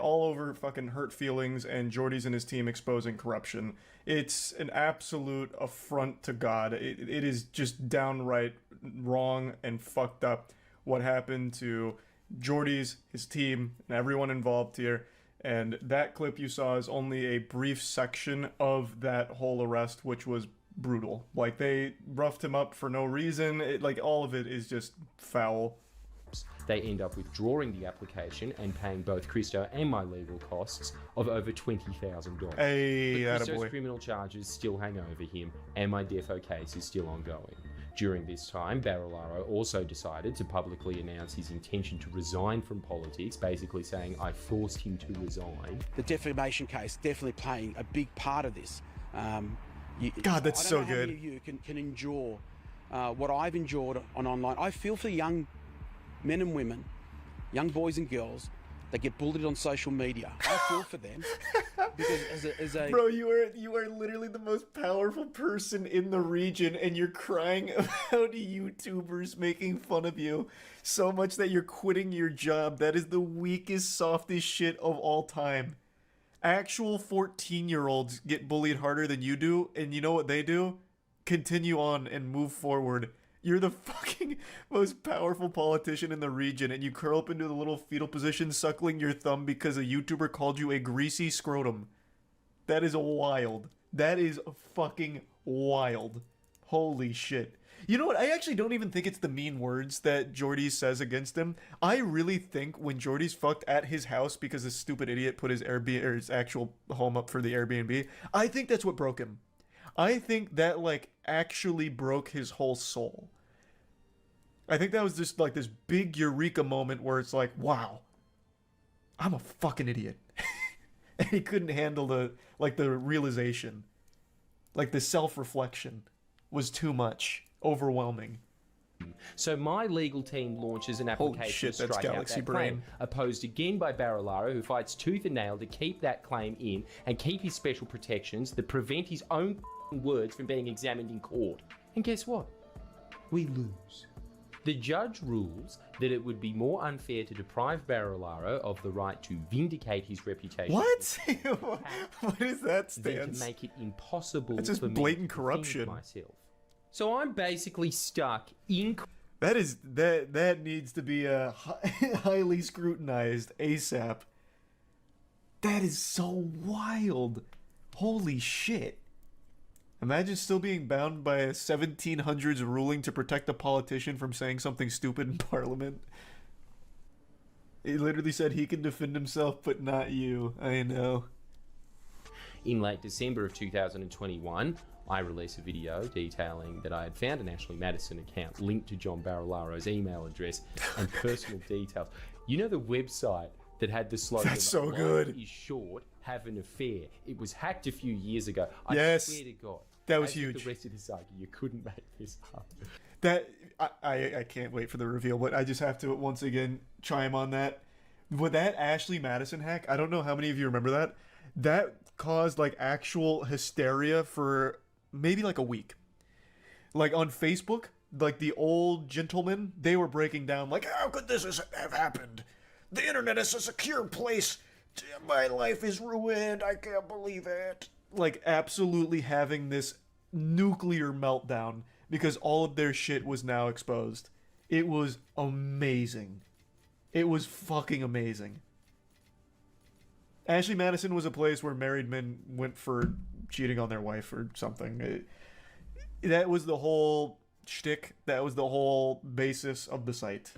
All over fucking hurt feelings, and Geordie's and his team exposing corruption. It's an absolute affront to God. It is just downright wrong and fucked up what happened to Geordie's, his team, and everyone involved here. And that clip you saw is only a brief section of that whole arrest, which was brutal. Like, they roughed him up for no reason. Like, all of it is just foul. They end up withdrawing the application and paying both Christo and my legal costs of over $20,000. Hey, but Christo's attaboy. criminal charges still hang over him, and my defo case is still ongoing. During this time, Barilaro also decided to publicly announce his intention to resign from politics, basically saying, I forced him to resign. The defamation case definitely playing a big part of this. God, that's so I don't know how good. many of you can endure what I've endured on online. I feel for young men and women, young boys and girls that get bullied on social media. I feel for them because as a Bro, you are literally the most powerful person in the region, and you're crying about YouTubers making fun of you so much that you're quitting your job. That is the weakest, softest shit of all time. Actual 14-year-olds get bullied harder than you do, and you know what they do? Continue on and move forward. You're the fucking most powerful politician in the region, and you curl up into the little fetal position suckling your thumb because a YouTuber called you a greasy scrotum. That is wild. That is fucking wild. Holy shit. You know what? I actually don't even think it's the mean words that Geordie says against him. I really think when Geordie's fucked at his house because this stupid idiot put his Airbnb or his actual home up for the Airbnb, I think that's what broke him. I think that, like, actually broke his whole soul. I think that was just, like, this big eureka moment where it's like, wow, I'm a fucking idiot. And he couldn't handle the realization. Like, the self-reflection was too much. Overwhelming. So my legal team launches an application Holy shit, to that's strike out Galaxy that Brain. claim, opposed again by Barilaro, who fights tooth and nail to keep that claim in and keep his special protections that prevent his own words from being examined in court. And guess what? We lose. The judge rules that it would be more unfair to deprive Barilaro of the right to vindicate his reputation. What? What is that Than stance? to make it impossible That's just for me blatant to corruption. defend myself. So I'm basically stuck in. That needs to be highly scrutinized ASAP. That is so wild. Holy shit. Imagine still being bound by a 1700s ruling to protect a politician from saying something stupid in Parliament. He literally said he can defend himself, but not you. I know. In late December of 2021, I released a video detailing that I had found an Ashley Madison account linked to John Barilaro's email address and personal details. You know the website that had the slogan, That's so "Life good. is short, have an affair." It was hacked a few years ago. I Yes, swear to God. that was as with huge. The rest of the saga, you couldn't make this up. That I can't wait for the reveal, but I just have to once again chime on that. With that Ashley Madison hack, I don't know how many of you remember that. That caused like actual hysteria for maybe like a week. Like on Facebook, like the old gentlemen, they were breaking down like, how could this have happened? The internet is a secure place. My life is ruined. I can't believe it. Like absolutely having this nuclear meltdown because all of their shit was now exposed. It was amazing. It was fucking amazing. Ashley Madison was a place where married men went for cheating on their wife or something. That was the whole shtick. That was the whole basis of the site.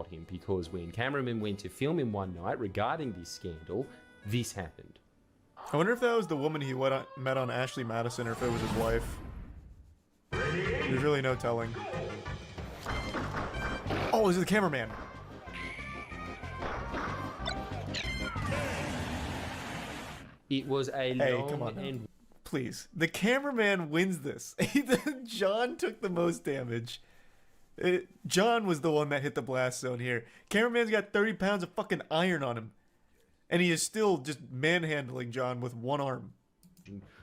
Him because when cameramen went to film him one night regarding this scandal, this happened. I wonder if that was the woman he met on Ashley Madison or if it was his wife. There's really no telling. Oh, this is the cameraman. It was a long come on and... Please. The cameraman wins this. John took the most damage. John was the one that hit the blast zone here. Cameraman's got 30 pounds of fucking iron on him. And he is still just manhandling John with one arm.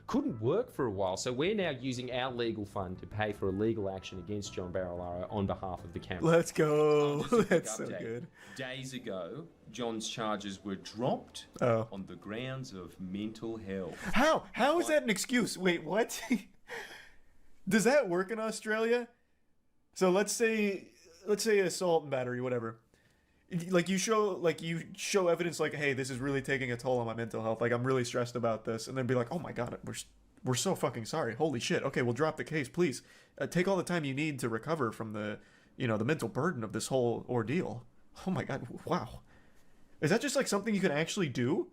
Couldn't work for a while, so we're now using our legal fund to pay for a legal action against John Barilaro on behalf of the camera. Let's go. That's so good. Days ago, John's charges were dropped on the grounds of mental health. How? How is that an excuse? Wait, what? Does that work in Australia? So let's say assault and battery, whatever. Like you show evidence like, hey, this is really taking a toll on my mental health. Like I'm really stressed about this, and then be like, oh my god, we're so fucking sorry. Holy shit. Okay, we'll drop the case, please. Take all the time you need to recover from the mental burden of this whole ordeal. Oh my god, wow. Is that just like something you can actually do?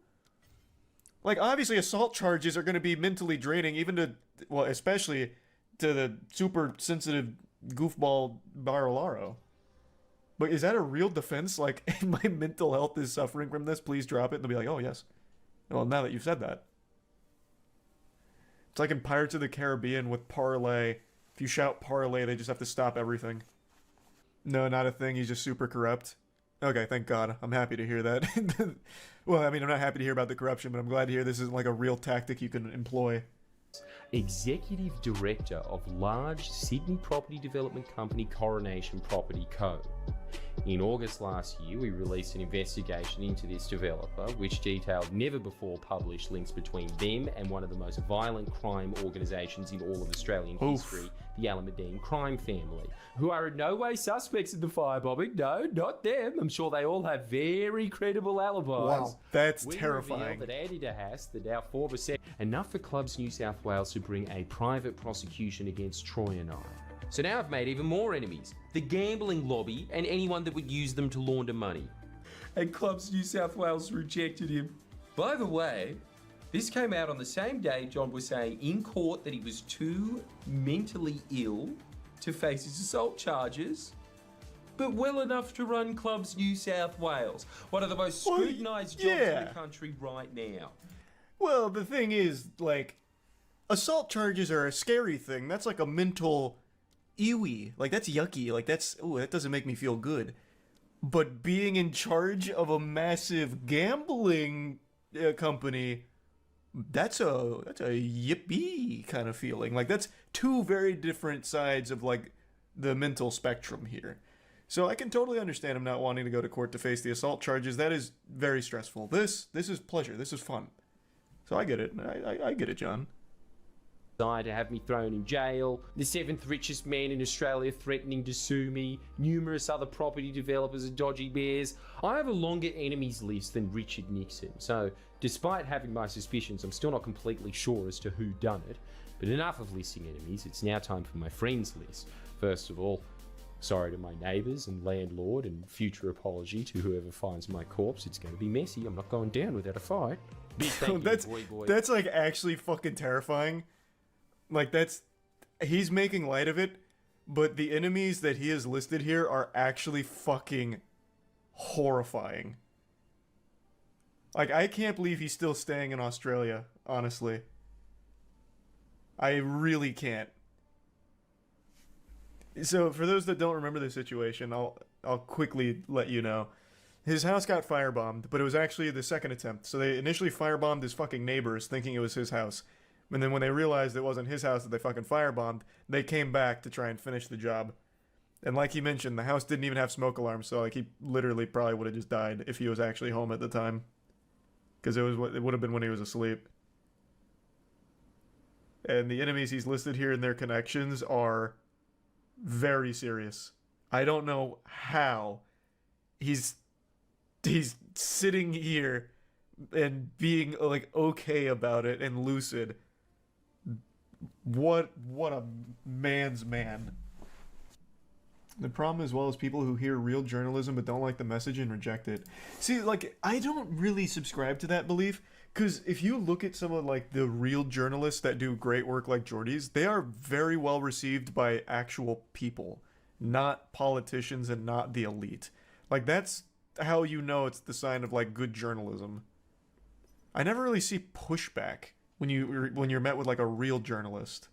Like obviously assault charges are going to be mentally draining, even to, well, especially to the super sensitive goofball Barilaro. But is that a real defense? Like, my mental health is suffering from this, please drop it. And they'll be like, oh, yes. Well, now that you've said that. It's like in Pirates of the Caribbean with Parlay. If you shout Parlay, they just have to stop everything. No, not a thing. He's just super corrupt. Okay, thank God. I'm happy to hear that. Well, I mean, I'm not happy to hear about the corruption, but I'm glad to hear this isn't like a real tactic you can employ. Executive Director of large Sydney property development company Coronation Property Co. In August last year, we released an investigation into this developer, which detailed never before published links between them and one of the most violent crime organisations in all of Australian history, the Alameddine crime family, who are in no way suspects in the firebombing. No, not them. I'm sure they all have very credible alibis. Wow, that's we terrifying. That Andy DeHaas, the now former enough for Clubs New South Wales to bring a private prosecution against Troy and I. So now I've made even more enemies. The gambling lobby and anyone that would use them to launder money. And Clubs New South Wales rejected him. By the way, this came out on the same day John was saying in court that he was too mentally ill to face his assault charges, but well enough to run Clubs New South Wales, one of the most scrutinised jobs in the country right now. Well, the thing is, like, assault charges are a scary thing. That's like a mental ewy. Like, that's yucky. Like, that doesn't make me feel good. But being in charge of a massive gambling company, that's a yippee kind of feeling. Like, that's two very different sides of, like, the mental spectrum here. So I can totally understand him not wanting to go to court to face the assault charges. That is very stressful. This is pleasure. This is fun. So I get it. I get it, John. To have me thrown in jail, the 7th richest man in Australia threatening to sue me, numerous other property developers and dodgy bears. I have a longer enemies list than Richard Nixon, so despite having my suspicions, I'm still not completely sure as to who done it. But enough of listing enemies, it's now time for my friends list. First of all, sorry to my neighbours and landlord, and future apology to whoever finds my corpse. It's going to be messy. I'm not going down without a fight. Big thank you, boy. That's like actually fucking terrifying. Like, he's making light of it, but the enemies that he has listed here are actually fucking horrifying. Like, I can't believe he's still staying in Australia, honestly. I really can't. So, for those that don't remember the situation, I'll quickly let you know. His house got firebombed, but it was actually the second attempt. So they initially firebombed his fucking neighbors, thinking it was his house. And then when they realized it wasn't his house that they fucking firebombed, they came back to try and finish the job. And like he mentioned, the house didn't even have smoke alarms, so like he literally probably would have just died if he was actually home at the time. Because it would have been when he was asleep. And the enemies he's listed here and their connections are very serious. I don't know how he's sitting here and being like okay about it and lucid. What a man's man. The problem as well is people who hear real journalism but don't like the message and reject it. See, like, I don't really subscribe to that belief, because if you look at some of like the real journalists that do great work like Jordy's, they are very well received by actual people, not politicians and not the elite. Like, that's how you know it's the sign of like good journalism. I never really see pushback when you're met with like a real journalist.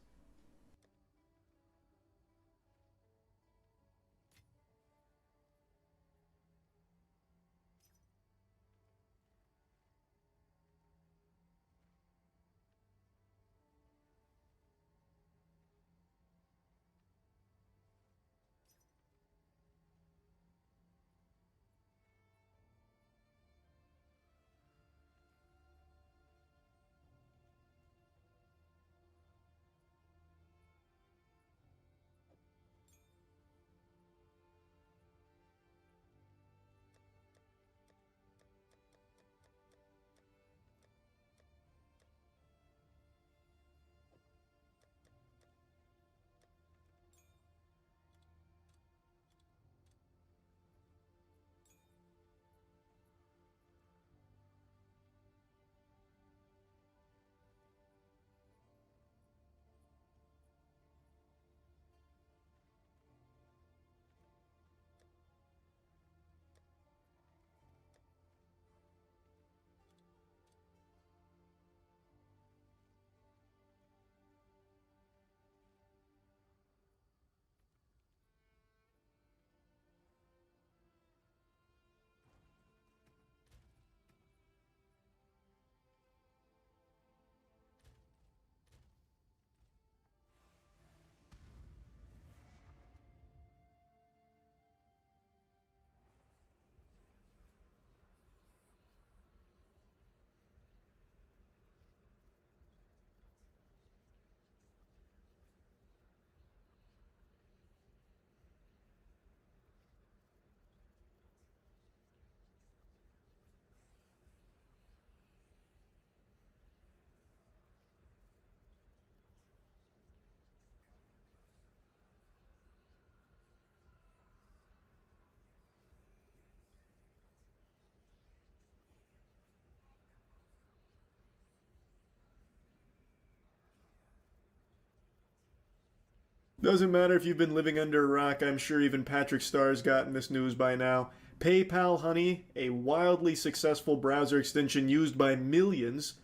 Doesn't matter if you've been living under a rock, I'm sure even Patrick Starr's gotten this news by now. PayPal Honey, a wildly successful browser extension used by millions,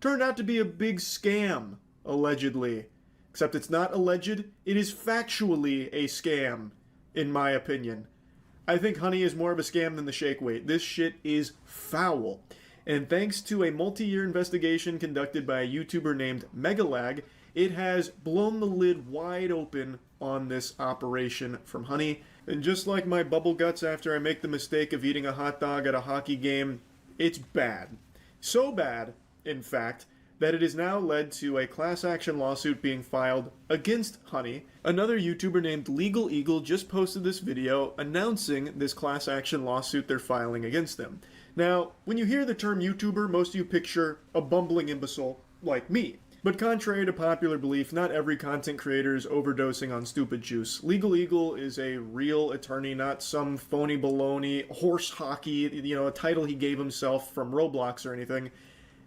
turned out to be a big scam, allegedly. Except it's not alleged, it is factually a scam, in my opinion. I think Honey is more of a scam than the shake weight. This shit is foul. And thanks to a multi-year investigation conducted by a YouTuber named Megalag, it has blown the lid wide open on this operation from Honey. And just like my bubble guts after I make the mistake of eating a hot dog at a hockey game, it's bad. So bad, in fact, that it has now led to a class action lawsuit being filed against Honey. Another YouTuber named Legal Eagle just posted this video announcing this class action lawsuit they're filing against them. Now, when you hear the term YouTuber, most of you picture a bumbling imbecile like me. But contrary to popular belief, not every content creator is overdosing on stupid juice. Legal Eagle is a real attorney, not some phony baloney, horse hockey, a title he gave himself from Roblox or anything.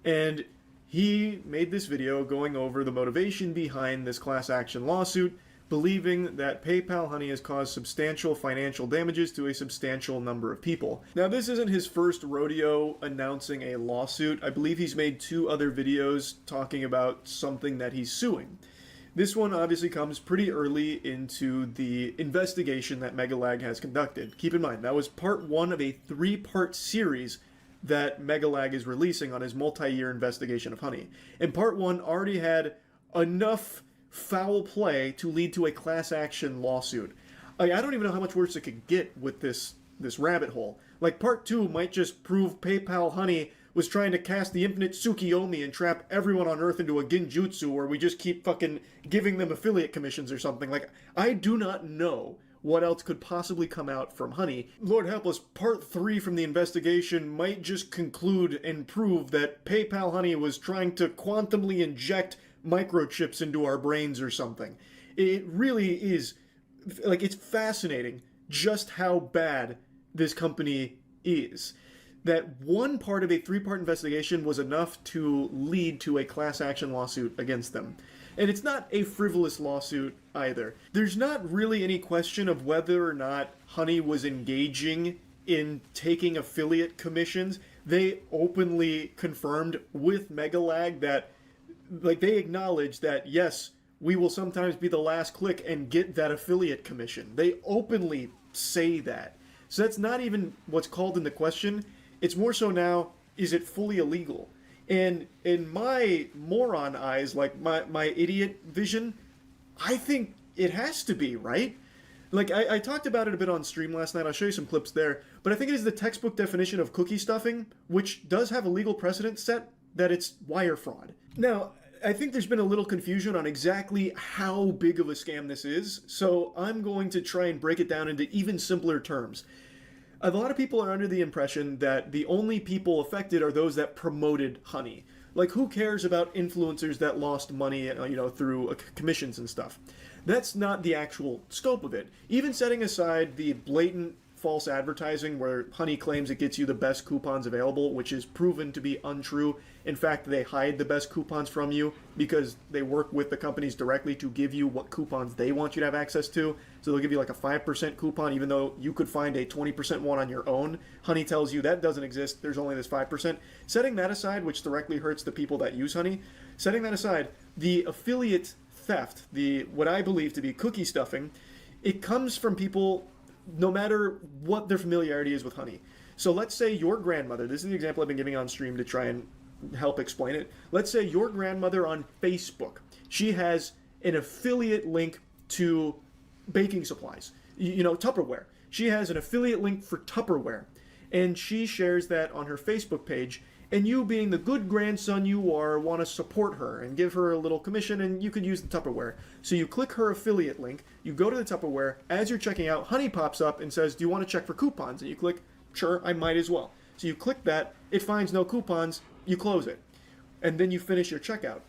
And he made this video going over the motivation behind this class action lawsuit, believing that PayPal Honey has caused substantial financial damages to a substantial number of people. Now, this isn't his first rodeo announcing a lawsuit. I believe he's made 2 other videos talking about something that he's suing. This one obviously comes pretty early into the investigation that Megalag has conducted. Keep in mind, that was part 1 of a 3-part series that Megalag is releasing on his multi-year investigation of Honey. And part 1 already had enough foul play to lead to a class action lawsuit. I don't even know how much worse it could get with this rabbit hole. Like, part 2 might just prove PayPal Honey was trying to cast the infinite Tsukiyomi and trap everyone on Earth into a Genjutsu where we just keep fucking giving them affiliate commissions or something. Like, I do not know what else could possibly come out from Honey. Lord help us, part 3 from the investigation might just conclude and prove that PayPal Honey was trying to quantumly inject microchips into our brains or something. It really is, like, it's fascinating just how bad this company is. That one part of a 3-part investigation was enough to lead to a class action lawsuit against them. And it's not a frivolous lawsuit either. There's not really any question of whether or not Honey was engaging in taking affiliate commissions. They openly confirmed with Megalag that, like, they acknowledge that, yes, we will sometimes be the last click and get that affiliate commission. They openly say that. So that's not even what's called into question. It's more so now, is it fully illegal? And in my moron eyes, like my idiot vision, I think it has to be, right? Like, I talked about it a bit on stream last night. I'll show you some clips there. But I think it is the textbook definition of cookie stuffing, which does have a legal precedent set that it's wire fraud. Now, I think there's been a little confusion on exactly how big of a scam this is, so I'm going to try and break it down into even simpler terms. A lot of people are under the impression that the only people affected are those that promoted Honey. Like, who cares about influencers that lost money, through commissions and stuff? That's not the actual scope of it. Even setting aside the blatant false advertising where Honey claims it gets you the best coupons available, which is proven to be untrue. In fact, they hide the best coupons from you because they work with the companies directly to give you what coupons they want you to have access to. So they'll give you like a 5% coupon, even though you could find a 20% one on your own. Honey tells you that doesn't exist. There's only this 5%. Setting that aside, which directly hurts the people that use Honey, setting that aside, the affiliate theft, what I believe to be cookie stuffing, it comes from people no matter what their familiarity is with Honey. So let's say your grandmother, this is the example I've been giving on stream to try and help explain it. Let's say your grandmother on Facebook, she has an affiliate link to baking supplies, Tupperware. She has an affiliate link for Tupperware, and she shares that on her Facebook page. And you, being the good grandson you are, want to support her and give her a little commission, and you could use the Tupperware. So you click her affiliate link, you go to the Tupperware, as you're checking out, Honey pops up and says, do you want to check for coupons? And you click, sure, I might as well. So you click that, it finds no coupons, you close it. And then you finish your checkout.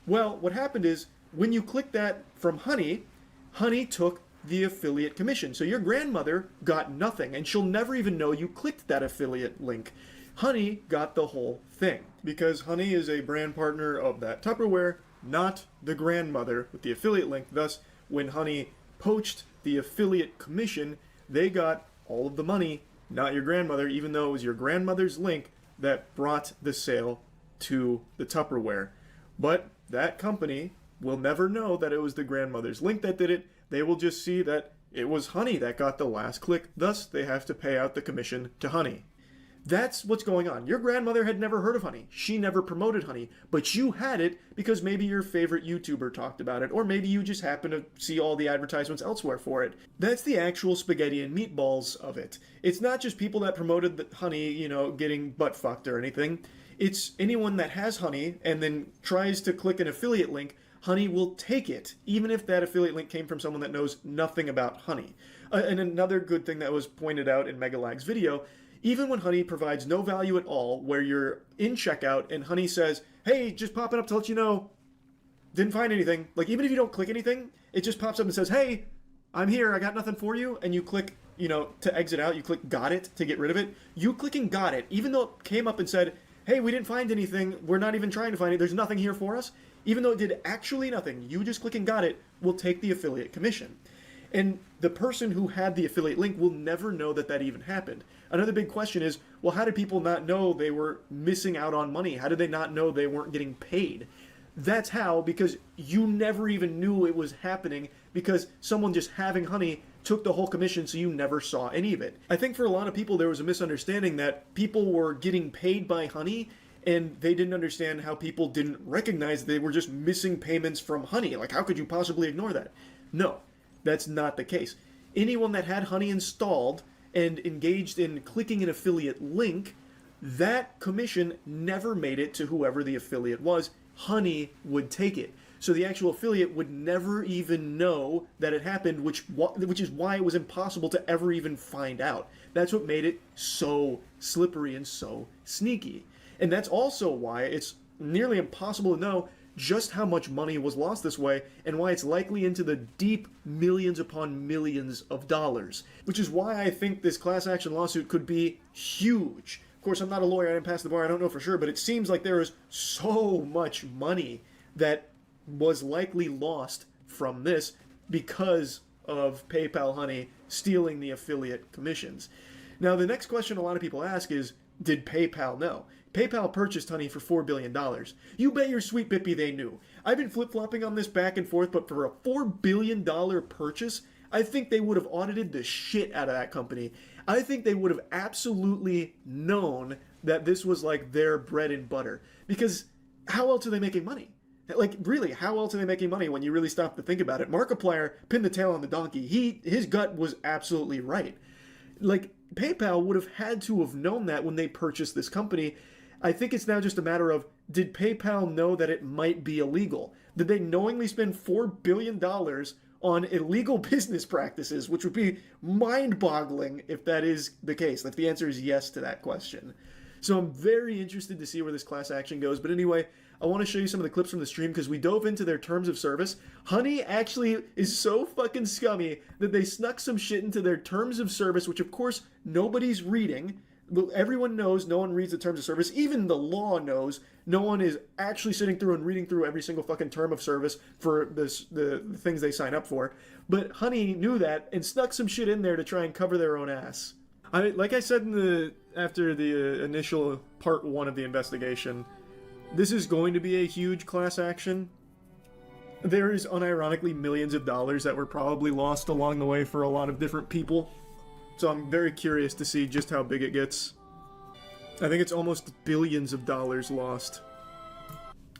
Well, what happened is, when you click that from Honey, Honey took the affiliate commission. So your grandmother got nothing, and she'll never even know you clicked that affiliate link. Honey got the whole thing, because Honey is a brand partner of that Tupperware, not the grandmother with the affiliate link. Thus, when Honey poached the affiliate commission, they got all of the money, not your grandmother, even though it was your grandmother's link that brought the sale to the Tupperware. But that company will never know that it was the grandmother's link that did it. They will just see that it was Honey that got the last click. Thus, they have to pay out the commission to Honey. That's what's going on. Your grandmother had never heard of Honey. She never promoted Honey, but you had it because maybe your favorite YouTuber talked about it, or maybe you just happen to see all the advertisements elsewhere for it. That's the actual spaghetti and meatballs of it. It's not just people that promoted the Honey, getting butt fucked or anything. It's anyone that has Honey and then tries to click an affiliate link. Honey will take it, even if that affiliate link came from someone that knows nothing about Honey. And another good thing that was pointed out in Megalag's video, even when Honey provides no value at all, where you're in checkout and Honey says, hey, just popping up to let you know, didn't find anything. Like, even if you don't click anything, it just pops up and says, hey, I'm here, I got nothing for you. And you click, to exit out, you click got it to get rid of it. You clicking got it, even though it came up and said, hey, we didn't find anything, we're not even trying to find it, there's nothing here for us. Even though it did actually nothing, you just clicking got it will take the affiliate commission. And the person who had the affiliate link will never know that that even happened. Another big question is, well, how did people not know they were missing out on money? How did they not know they weren't getting paid? That's how, because you never even knew it was happening, because someone just having Honey took the whole commission, so you never saw any of it. I think for a lot of people there was a misunderstanding that people were getting paid by Honey, and they didn't understand how people didn't recognize they were just missing payments from Honey. Like, how could you possibly ignore that? No, that's not the case. Anyone that had Honey installed and engaged in clicking an affiliate link, that commission never made it to whoever the affiliate was. Honey would take it. So the actual affiliate would never even know that it happened, which is why it was impossible to ever even find out. That's what made it so slippery and so sneaky. And that's also why it's nearly impossible to know just how much money was lost this way, and why it's likely into the deep millions upon millions of dollars. Which is why I think this class action lawsuit could be huge. Of course, I'm not a lawyer, I didn't pass the bar, I don't know for sure, but it seems like there is so much money that was likely lost from this because of PayPal Honey stealing the affiliate commissions. Now, the next question a lot of people ask is, did PayPal know? PayPal purchased Honey for $4 billion. You bet your sweet bippy they knew. I've been flip-flopping on this back and forth, but for a $4 billion purchase, I think they would have audited the shit out of that company. I think they would have absolutely known that this was like their bread and butter. Because how else are they making money? Like, really, how else are they making money when you really stop to think about it? Markiplier pinned the tail on the donkey. His gut was absolutely right. Like, PayPal would have had to have known that when they purchased this company. I think it's now just a matter of, did PayPal know that it might be illegal? Did they knowingly spend $4 billion on illegal business practices, which would be mind-boggling if that is the case, if the answer is yes to that question. So I'm very interested to see where this class action goes. But anyway, I want to show you some of the clips from the stream because we dove into their terms of service. Honey actually is so fucking scummy that they snuck some shit into their terms of service, which of course nobody's reading. Everyone knows no one reads the terms of service. Even the law knows no one is actually sitting through and reading through every single fucking term of service for the things they sign up for. But Honey knew that and snuck some shit in there to try and cover their own ass. Like I said after the initial part 1 of the investigation, this is going to be a huge class action. There is unironically millions of dollars that were probably lost along the way for a lot of different people. So I'm very curious to see just how big it gets. I think it's almost billions of dollars lost.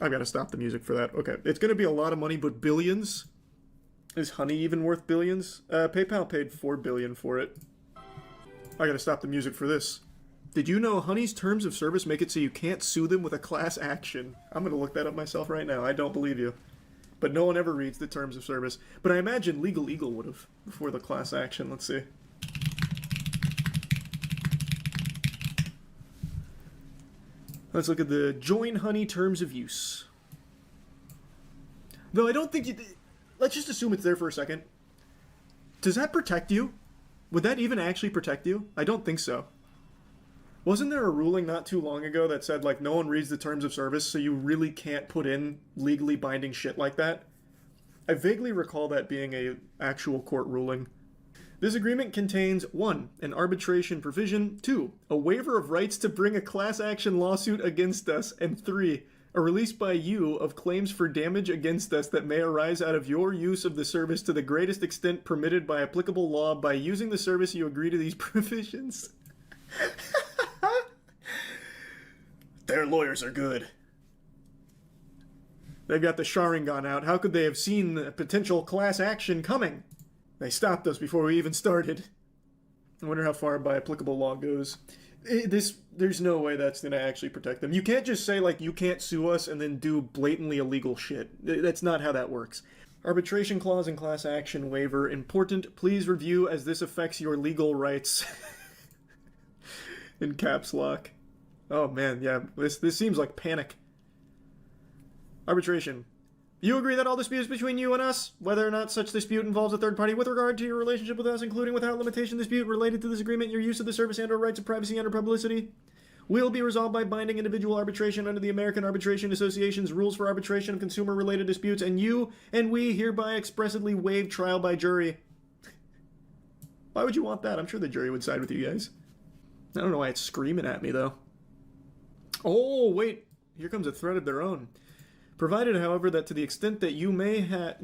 I've got to stop the music for that. Okay, it's going to be a lot of money, but billions? Is Honey even worth billions? PayPal paid $4 billion for it. I got to stop the music for this. Did you know Honey's terms of service make it so you can't sue them with a class action? I'm going to look that up myself right now. I don't believe you. But no one ever reads the terms of service. But I imagine Legal Eagle would have before the class action. Let's see. Let's look at the Join Honey terms of use. Though I don't think you... Let's just assume it's there for a second. Does that protect you? Would that even actually protect you? I don't think so. Wasn't there a ruling not too long ago that said, like, no one reads the terms of service, so you really can't put in legally binding shit like that? I vaguely recall that being a actual court ruling. This agreement contains 1. An arbitration provision, 2. A waiver of rights to bring a class action lawsuit against us, and 3. A release by you of claims for damage against us that may arise out of your use of the service to the greatest extent permitted by applicable law. By using the service, you agree to these provisions. Their lawyers are good. They've got the Sharingan out. How could they have seen a potential class action coming? They stopped us before we even started. I wonder how far by applicable law goes. There's no way that's going to actually protect them. You can't just say, like, you can't sue us and then do blatantly illegal shit. That's not how that works. Arbitration clause and class action waiver. Important. Please review as this affects your legal rights. In caps lock. Oh man, yeah. This seems like panic. Arbitration. You agree that all disputes between you and us, whether or not such dispute involves a third party with regard to your relationship with us, including without limitation dispute related to this agreement, your use of the service and or rights of privacy and or publicity, will be resolved by binding individual arbitration under the American Arbitration Association's rules for arbitration of consumer-related disputes, and you and we hereby expressly waive trial by jury. Why would you want that? I'm sure the jury would side with you guys. I don't know why it's screaming at me, though. Oh, wait. Here comes a threat of their own. Provided, however, that to the extent that you may have,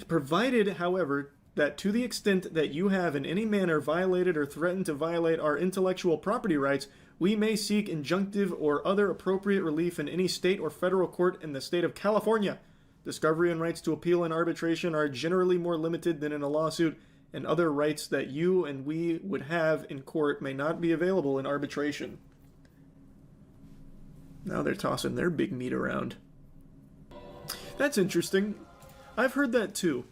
provided, however, that to the extent that you have in any manner violated or threatened to violate our intellectual property rights, we may seek injunctive or other appropriate relief in any state or federal court in the state of California. Discovery and rights to appeal in arbitration are generally more limited than in a lawsuit, and other rights that you and we would have in court may not be available in arbitration. Now they're tossing their big meat around. That's interesting. I've heard that too.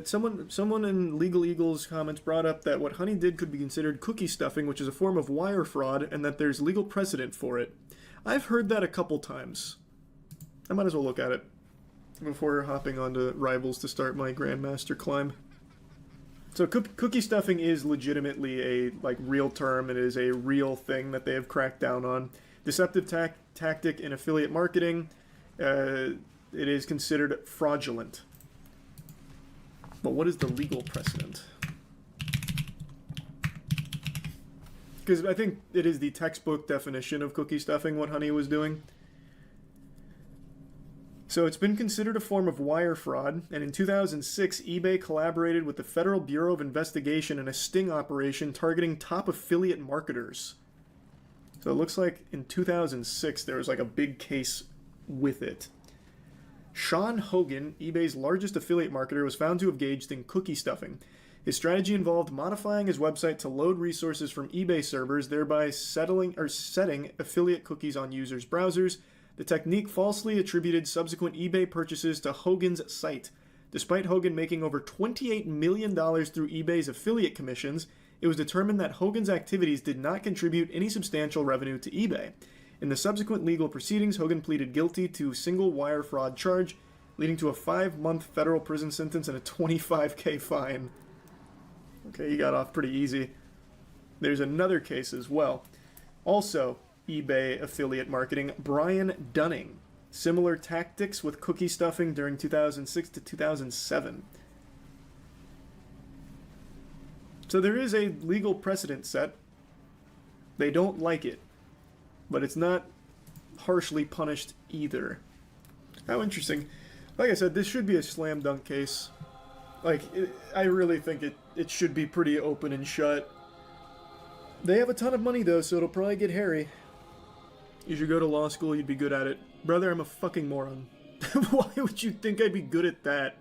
Someone in Legal Eagle's comments brought up that what Honey did could be considered cookie stuffing, which is a form of wire fraud, and that there's legal precedent for it. I've heard that a couple times. I might as well look at it before hopping onto Rivals to start my Grandmaster climb. So cookie stuffing is legitimately a real term. It is a real thing that they have cracked down on. Deceptive tactic in affiliate marketing. It is considered fraudulent. But what is the legal precedent? Because I think it is the textbook definition of cookie stuffing what Honey was doing. So it's been considered a form of wire fraud, and in 2006, eBay collaborated with the Federal Bureau of Investigation in a sting operation targeting top affiliate marketers. So it looks like in 2006 there was a big case with it. Sean Hogan, eBay's largest affiliate marketer, was found to have engaged in cookie stuffing. His strategy involved modifying his website to load resources from eBay servers, thereby setting affiliate cookies on users' browsers. The technique falsely attributed subsequent eBay purchases to Hogan's site. Despite Hogan making over $28 million through eBay's affiliate commissions, it was determined that Hogan's activities did not contribute any substantial revenue to eBay. In the subsequent legal proceedings, Hogan pleaded guilty to a single wire fraud charge, leading to a 5-month federal prison sentence and a $25,000 fine. Okay, he got off pretty easy. There's another case as well. Also, eBay affiliate marketing, Brian Dunning. Similar tactics with cookie stuffing during 2006 to 2007. So there is a legal precedent set. They don't like it. But it's not harshly punished either. How interesting. Like I said, this should be a slam dunk case. I really think it should be pretty open and shut. They have a ton of money though, so it'll probably get hairy. You should go to law school, you'd be good at it. Brother, I'm a fucking moron. Why would you think I'd be good at that?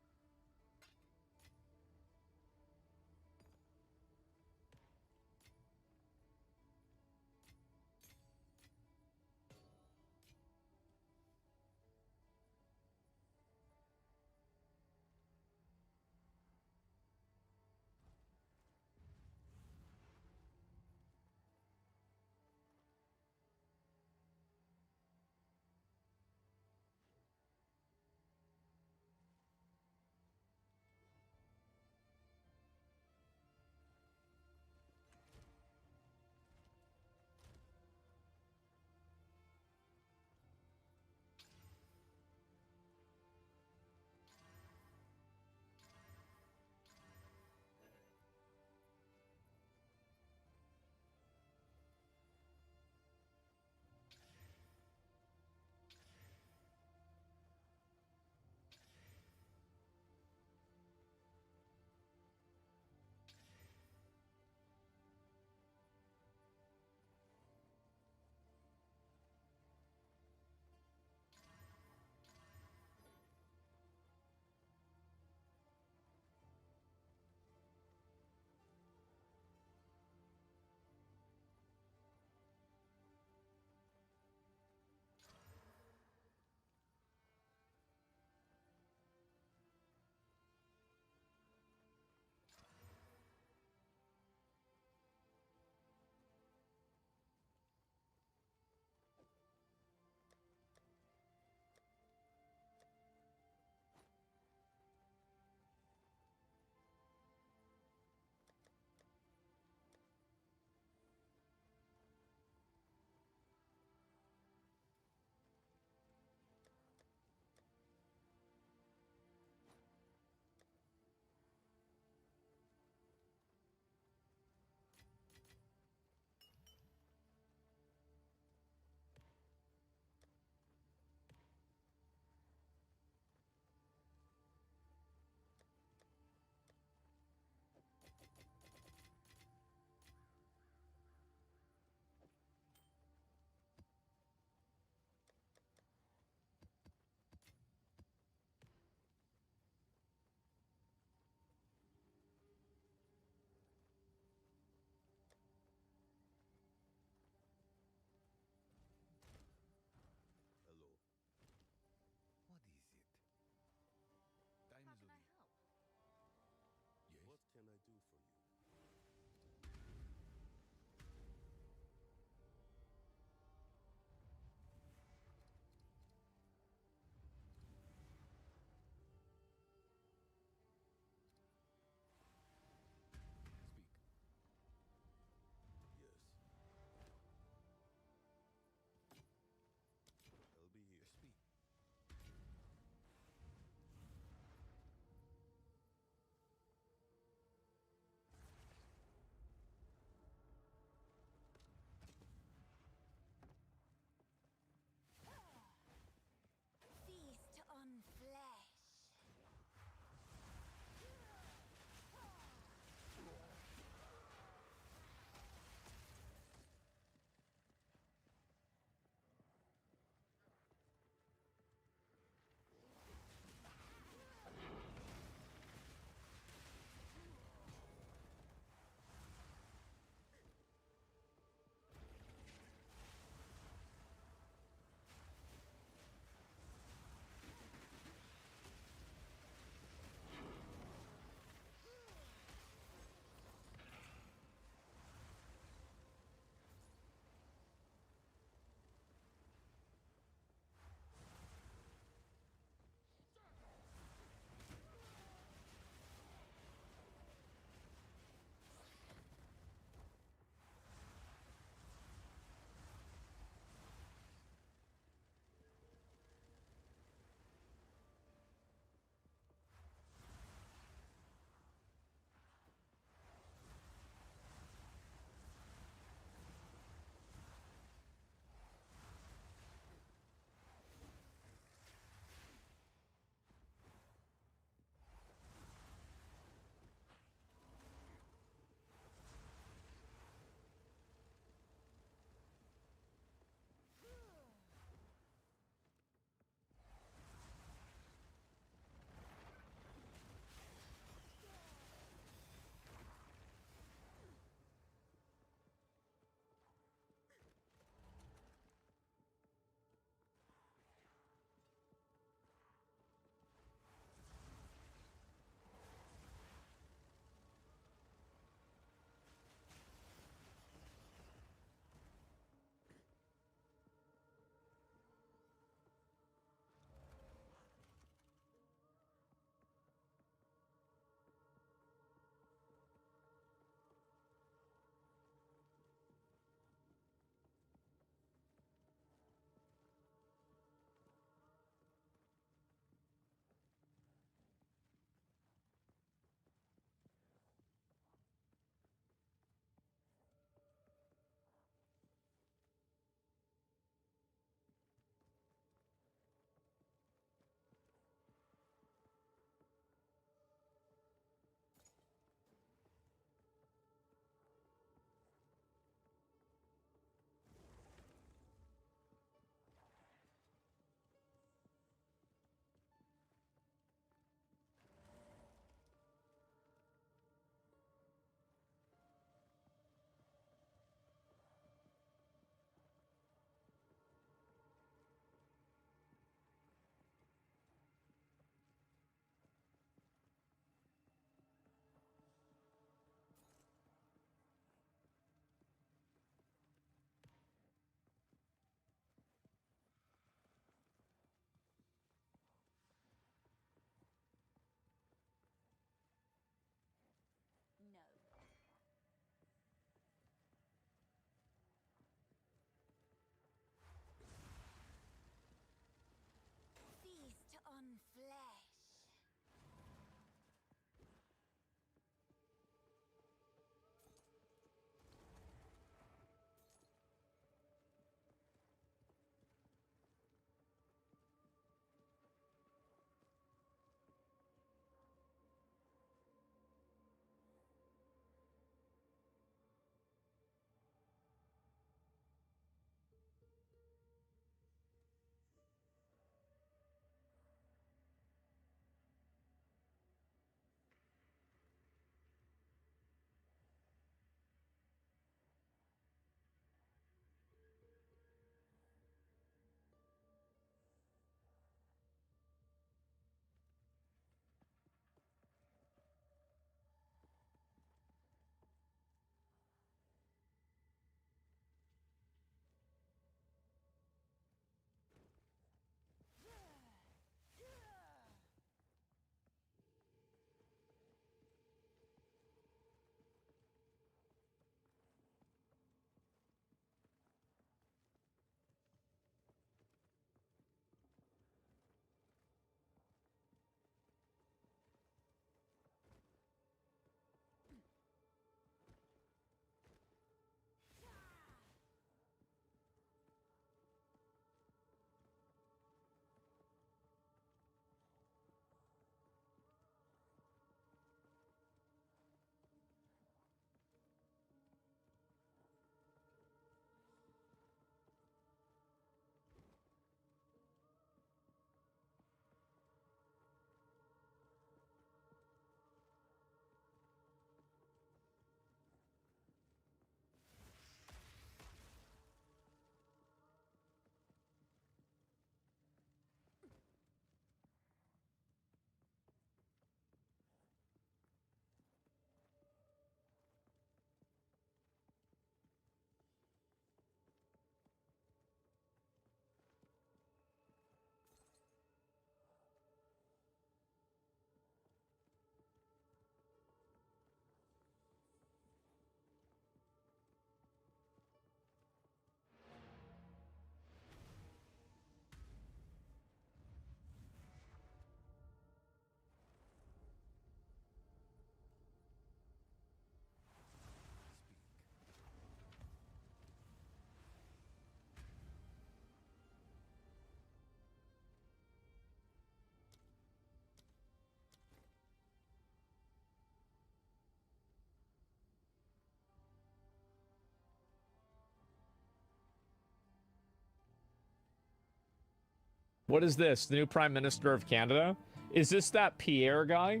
What is this? The new Prime Minister of Canada? Is this that Pierre guy?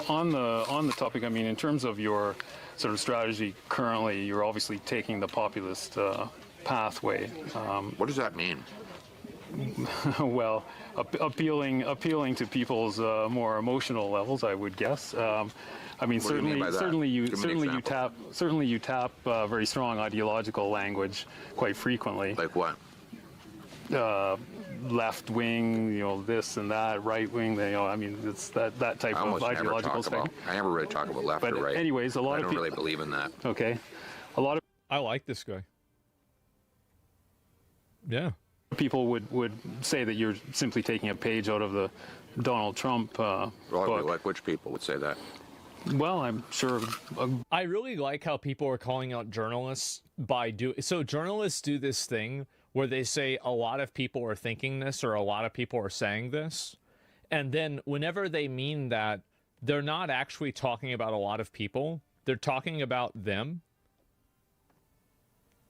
On the topic, I mean, in terms of your sort of strategy currently, you're obviously taking the populist pathway. What does that mean? Well, appealing to people's more emotional levels, I would guess. I mean, What do you mean by that? certainly Give me an you tap very strong ideological language quite frequently. Like what? Left wing, you know, this and that, right wing, you know, I mean, it's that type of ideological thing. I never really talk about left But or right. anyways, a lot I of don't people really believe in that. Okay, a lot of I like this guy. Yeah. people would say that you're simply taking a page out of the Donald Trump book. Like which people would say that? Well, I'm sure. I really like how people are calling out journalists so journalists do this thing where they say a lot of people are thinking this or a lot of people are saying this. And then whenever they mean that, they're not actually talking about a lot of people. They're talking about them.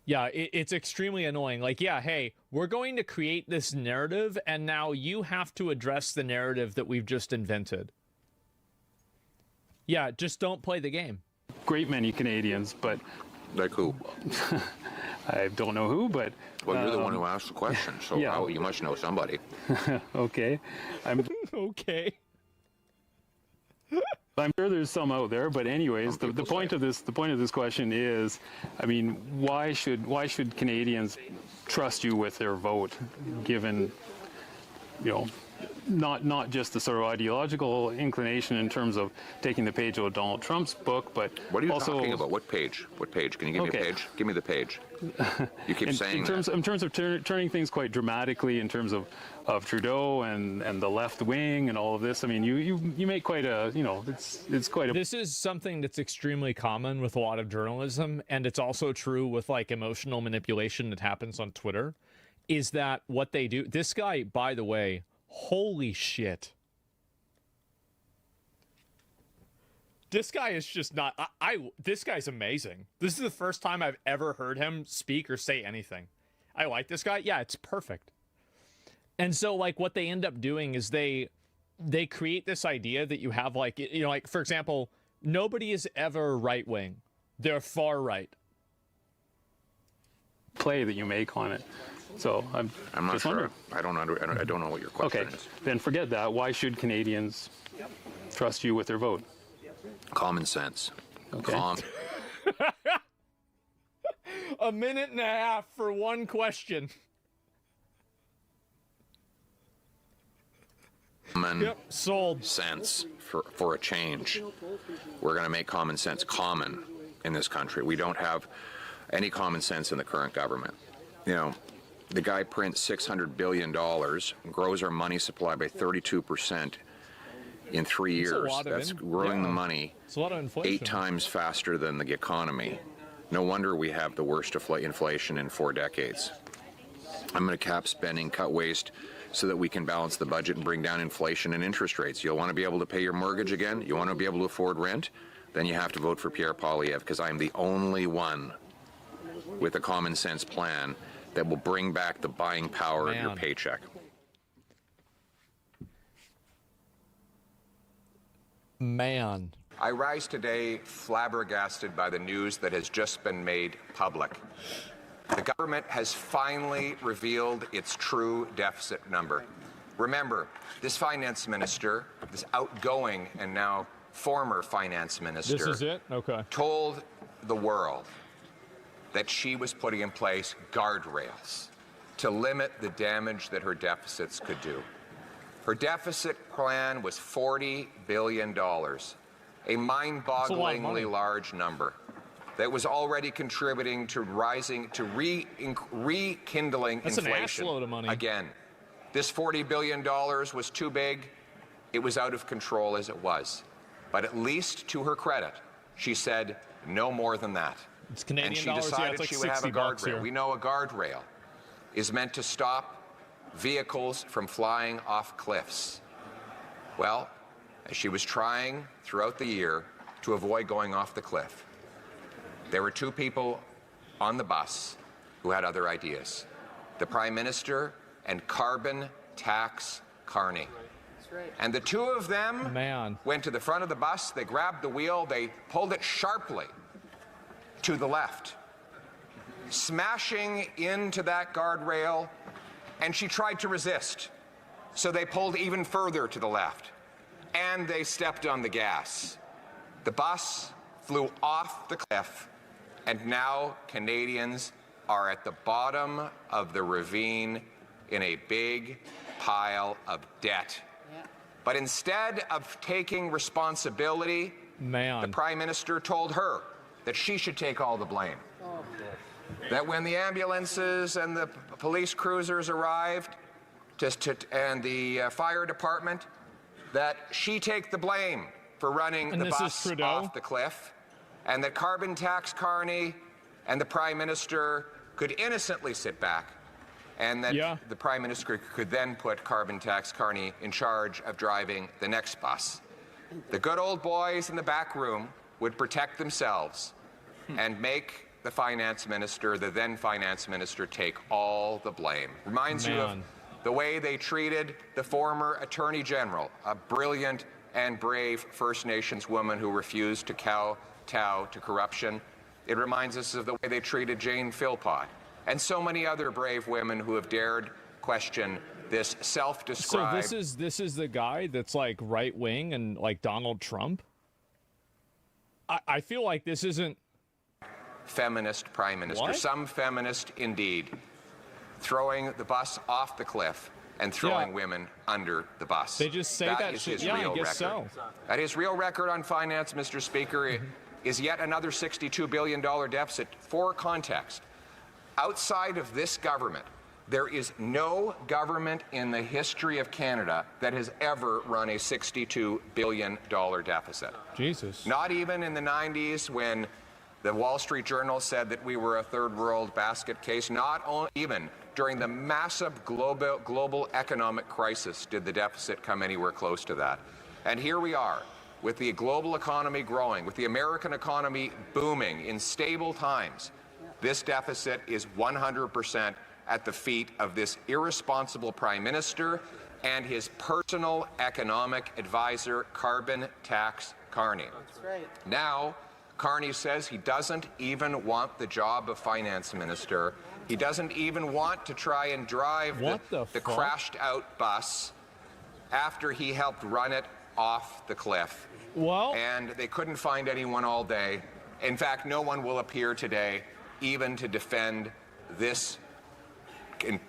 Yeah, it's extremely annoying. Like, yeah, hey, we're going to create this narrative, and now you have to address the narrative that we've just invented. Yeah, just don't play the game. Great many Canadians, but... Like who? I don't know who, but... Well, you're the one who asked the question, so yeah. you must know somebody. Okay. Okay. I'm sure there's some out there, but anyways, the point of this question is, I mean, why should Canadians trust you with their vote, given, you know, not just the sort of ideological inclination in terms of taking the page out of Donald Trump's book, but what are you also talking about? What page? What page? Can you give me a page? Give me the page. You keep saying in terms of turning things quite dramatically in terms of Trudeau and the left wing and all of this. I mean, you make quite a, you know, it's quite a. This is something that's extremely common with a lot of journalism, and it's also true with like emotional manipulation that happens on Twitter. Is that what they do? This guy, by the way, holy shit. This guy is just not... this guy's amazing. This is the first time I've ever heard him speak or say anything. I like this guy. Yeah, it's perfect. And so, like, what they end up doing is they create this idea that you have, like, you know, like, for example, nobody is ever right-wing. They're far-right. Play that you make on it. So I'm not just sure. wondering. I don't know what your question is. Then forget that. Why should Canadians trust you with their vote? Common sense. Okay. A minute and a half for one question. Common sold. sense for a change. We're going to make common sense common in this country. We don't have any common sense in the current government. You know, the guy prints $600 billion, grows our money supply by 32% in 3 years. That's growing the money it's a lot of inflation. 8 times faster than the economy. No wonder we have the worst inflation in 4 decades. I'm going to cap spending, cut waste, so that we can balance the budget and bring down inflation and interest rates. You'll want to be able to pay your mortgage again? You want to be able to afford rent? Then you have to vote for Pierre Poilievre, because I'm the only one with a common sense plan that will bring back the buying power of your paycheck. Man. I rise today flabbergasted by the news that has just been made public. The government has finally revealed its true deficit number. Remember, this finance minister, this outgoing and now former finance minister, This is it? Okay. told the world that she was putting in place guardrails to limit the damage that her deficits could do. Her deficit plan was $40 billion, a mind-bogglingly large number that was already contributing to rekindling That's an inflation. assload of money. Again, this $40 billion was too big. It was out of control as it was. But at least to her credit, she said no more than that. It's Canadian and she dollars, decided it's like she would have a $60 guardrail. here. We know a guardrail is meant to stop vehicles from flying off cliffs. Well, as she was trying throughout the year to avoid going off the cliff, there were 2 people on the bus who had other ideas. The Prime Minister and carbon Tax Carney. And the two of them went to the front of the bus, they grabbed the wheel, they pulled it sharply to the left, smashing into that guardrail, and she tried to resist. So they pulled even further to the left, and they stepped on the gas. The bus flew off the cliff, and now Canadians are at the bottom of the ravine in a big pile of debt. But instead of taking responsibility, the Prime Minister told her that she should take all the blame. That when the ambulances and the police cruisers arrived, and the fire department, that she take the blame for running the bus off the cliff, and that Carbon Tax Carney and the Prime Minister could innocently sit back, and that the Prime Minister could then put Carbon Tax Carney in charge of driving the next bus. The good old boys in the back room would protect themselves and make the Finance Minister, the then Finance Minister, take all the blame. Reminds you of the way they treated the former Attorney General, a brilliant and brave First Nations woman who refused to kowtow to corruption. It reminds us of the way they treated Jane Philpott and so many other brave women who have dared question this self-described... So this is the guy that's like right-wing and like Donald Trump? I feel like this isn't... feminist Prime Minister. What? Some feminist indeed. Throwing the bus off the cliff and throwing women under the bus. They just say that is shit. his Yeah, real I guess record. so. That his real record on finance, Mr. Speaker, is yet another $62 billion deficit. For context, outside of this government, there is no government in the history of Canada that has ever run a $62 billion deficit. Jesus. Not even in the 90s when the Wall Street Journal said that we were a third world basket case. Not even during the massive global economic crisis did the deficit come anywhere close to that. And here we are, with the global economy growing, with the American economy booming in stable times. This deficit is 100% at the feet of this irresponsible Prime Minister and his personal economic advisor, Carbon Tax Carney. That's right. Now, Carney says he doesn't even want the job of finance minister. He doesn't even want to try and drive the crashed out bus after he helped run it off the cliff. Well, and they couldn't find anyone all day. In fact, no one will appear today even to defend this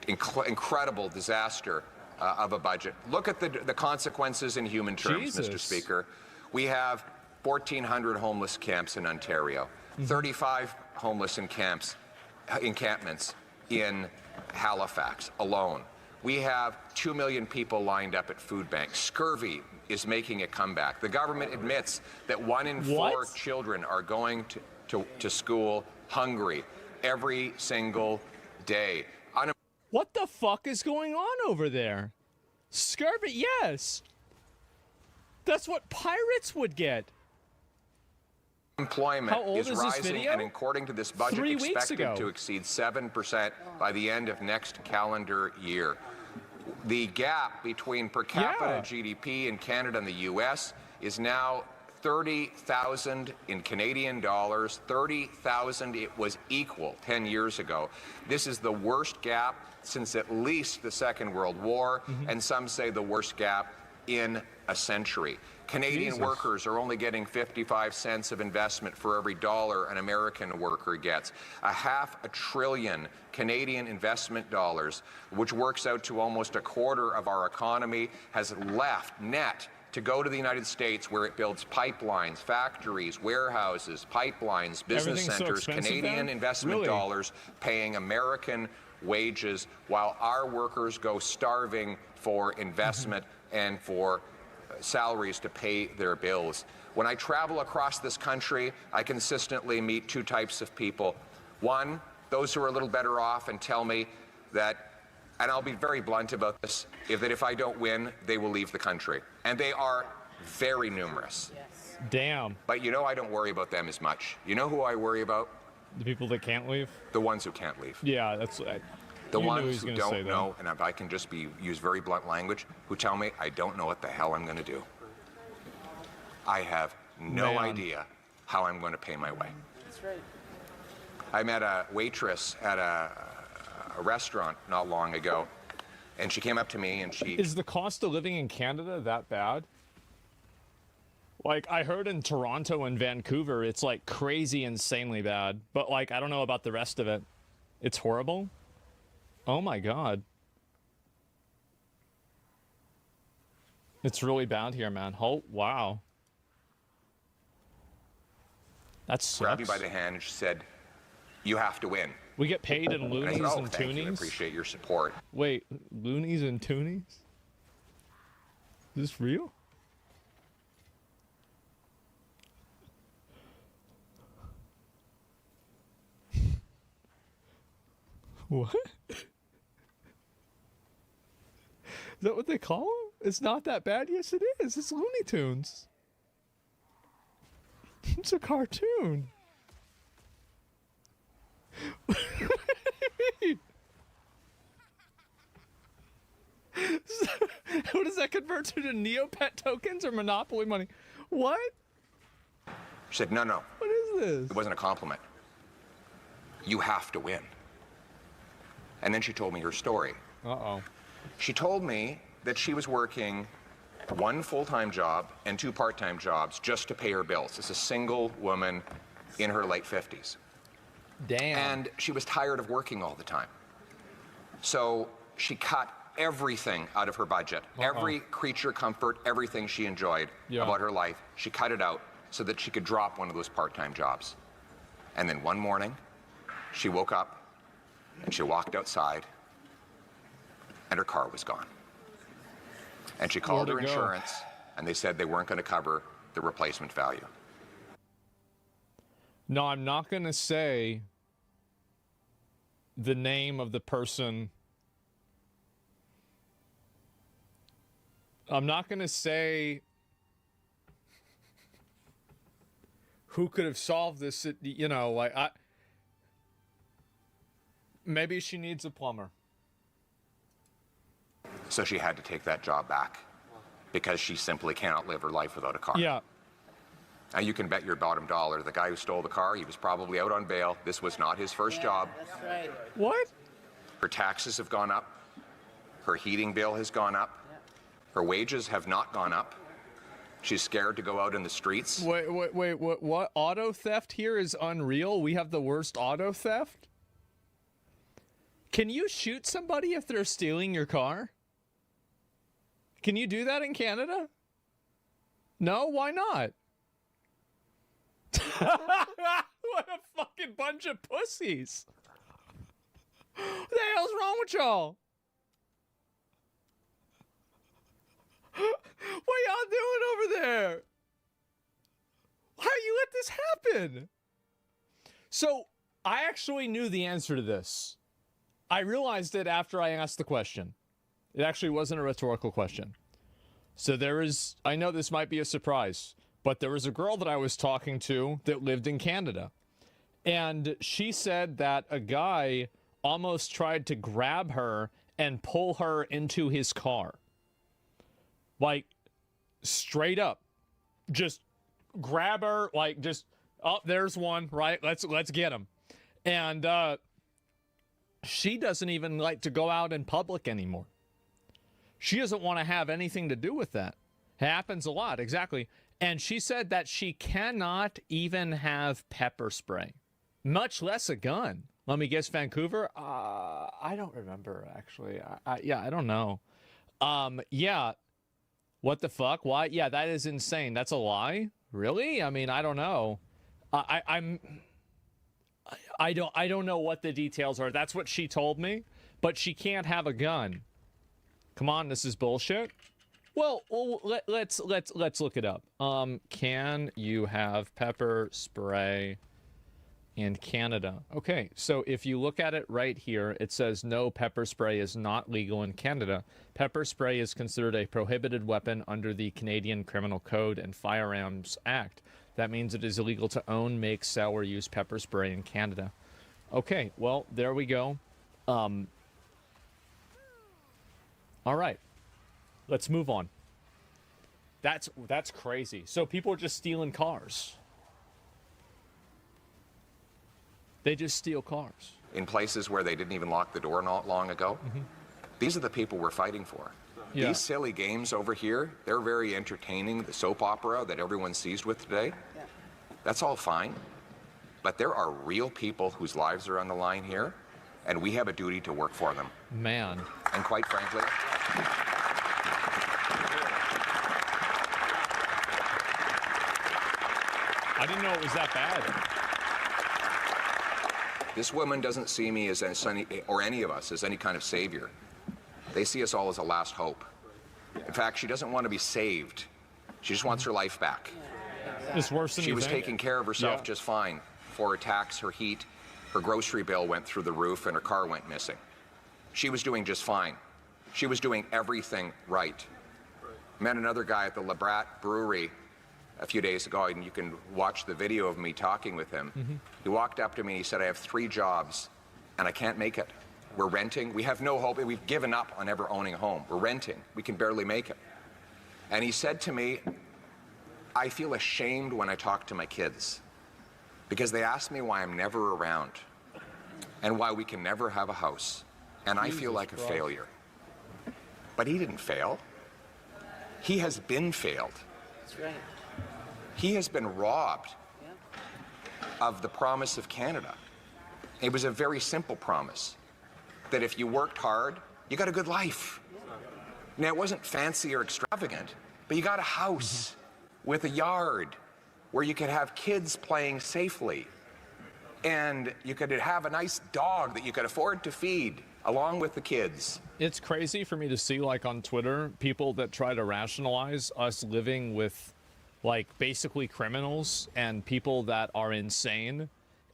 incredible disaster of a budget. Look at the consequences in human terms, Mr. Speaker. We have 1,400 homeless camps in Ontario, 35 homeless encampments in Halifax alone. We have 2 million people lined up at food banks. Scurvy is making a comeback. The government admits that 1 in 4 children are going to school hungry every single day. What the fuck is going on over there? Scurvy, yes. That's what pirates would get. Employment is rising, and according to this budget, 3 weeks expected ago. to exceed 7% by the end of next calendar year. The gap between per capita GDP in Canada and the U.S. is now 30,000 in Canadian dollars, 30,000 it was equal 10 years ago. This is the worst gap since at least the Second World War, and some say the worst gap in a century. Canadian workers are only getting 55 cents of investment for every dollar an American worker gets. $500 billion Canadian investment dollars, which works out to almost a quarter of our economy, has left net to go to the United States, where it builds pipelines, factories, warehouses, pipelines, business centers, Canadian investment dollars paying American wages, while our workers go starving for investment and for salaries to pay their bills. When I travel across this country, I consistently meet 2 types of people. One, those who are a little better off and tell me that, and I'll be very blunt about this, that if I don't win, they will leave the country. And they are very numerous. Damn. But you know, I don't worry about them as much. You know who I worry about? The people that can't leave? The ones who can't leave. Yeah, that's... The You knew he ones was who gonna say don't that. know, and if I can just use very blunt language, who tell me I don't know what the hell I'm going to do. I have no Man. idea how I'm going to pay my way. That's right. I met a waitress at a restaurant not long ago, and she came up to me and she... Is the cost of living in Canada that bad? Like, I heard in Toronto and Vancouver, it's like crazy, insanely bad. But like, I don't know about the rest of it. It's horrible? Oh my god. It's really bad here, man. Oh, wow. That's grabbed me by the hand and she said, "You have to win." We get paid in And I loonies said, "Oh, and thank you. I toonies? appreciate your support." Wait, loonies and toonies? Is this real? What? Is that what they call them? It's not that bad? Yes, it is. It's Looney Tunes. It's a cartoon. What does that convert to Neopet tokens or Monopoly money? What? She said, "No. What is this?" It wasn't a compliment. You have to win." And then she told me her story. Uh-oh. She told me that she was working one full-time job and 2 part-time jobs just to pay her bills. As a single woman in her late 50s. Damn. And she was tired of working all the time. So she cut everything out of her budget. Every creature comfort, everything she enjoyed about her life, she cut it out so that she could drop one of those part-time jobs. And then one morning, she woke up and she walked outside and her car was gone. And she called her Where'd it go? insurance and they said they weren't going to cover the replacement value. No, I'm not going to say the name of the person. I'm not going to say who could have solved this, you know, like maybe she needs a plumber. So she had to take that job back because she simply cannot live her life without a car. Yeah. Now you can bet your bottom dollar the guy who stole the car, he was probably out on bail. This was not his first job. That's right. What? Her taxes have gone up. Her heating bill has gone up. Her wages have not gone up. She's scared to go out in the streets. Wait, what? Auto theft here is unreal? We have the worst auto theft? Can you shoot somebody if they're stealing your car? Can you do that in Canada? No? Why not? What a fucking bunch of pussies. What the hell's wrong with y'all? What y'all doing over there? How you let this happen? So, I actually knew the answer to this. I realized it after I asked the question. It actually wasn't a rhetorical question. So there is, I know this might be a surprise, but there was a girl that I was talking to that lived in Canada. And she said that a guy almost tried to grab her and pull her into his car. Like, straight up. Just grab her, like, just, oh, there's one, right? Let's get him. And she doesn't even like to go out in public anymore. She doesn't want to have anything to do with that. Happens a lot, exactly. And she said that she cannot even have pepper spray, much less a gun. Let me guess, Vancouver? I don't remember, actually. Yeah, I don't know. Yeah. What the fuck? Why? Yeah, that is insane. That's a lie? Really? I mean, I don't know. I don't know what the details are. That's what she told me. But she can't have a gun. Come on, this is bullshit. Well, let's look it up. Can you have pepper spray in Canada? Okay, so if you look at it right here, it says no, pepper spray is not legal in Canada. Pepper spray is considered a prohibited weapon under the Canadian Criminal Code and Firearms Act. That means it is illegal to own, make, sell, or use pepper spray in Canada. Okay, well, there we go. All right, let's move on. That's crazy. So people are just stealing cars. They just steal cars. In places where they didn't even lock the door not long ago. These are the people we're fighting for. Yeah. These silly games over here, they're very entertaining. The soap opera that everyone's seized with today, that's all fine. But there are real people whose lives are on the line here, and we have a duty to work for them. Man. And quite frankly, I didn't know it was that bad. this woman doesn't see me as any, or any of us, as any kind of savior. They see us all as a last hope. In fact, she doesn't want to be saved. She just wants her life back. It's worse than she you was think. taking care of herself just fine. For her tax, her heat, her grocery bill went through the roof, and her car went missing. She was doing just fine. She was doing everything right. Met another guy at the Labrat Brewery a few days ago, and you can watch the video of me talking with him. He walked up to me and he said, I have 3 jobs and I can't make it. We're renting. We have no hope. We've given up on ever owning a home. We're renting. We can barely make it. And he said to me, I feel ashamed when I talk to my kids because they ask me why I'm never around and why we can never have a house. And I feel like a failure. But he didn't fail. He has been failed. That's right. He has been robbed of the promise of Canada. It was a very simple promise, that if you worked hard, you got a good life. Now, it wasn't fancy or extravagant, but you got a house with a yard where you could have kids playing safely, and you could have a nice dog that you could afford to feed along with the kids. It's crazy for me to see, like, on Twitter, people that try to rationalize us living with, like, basically criminals and people that are insane,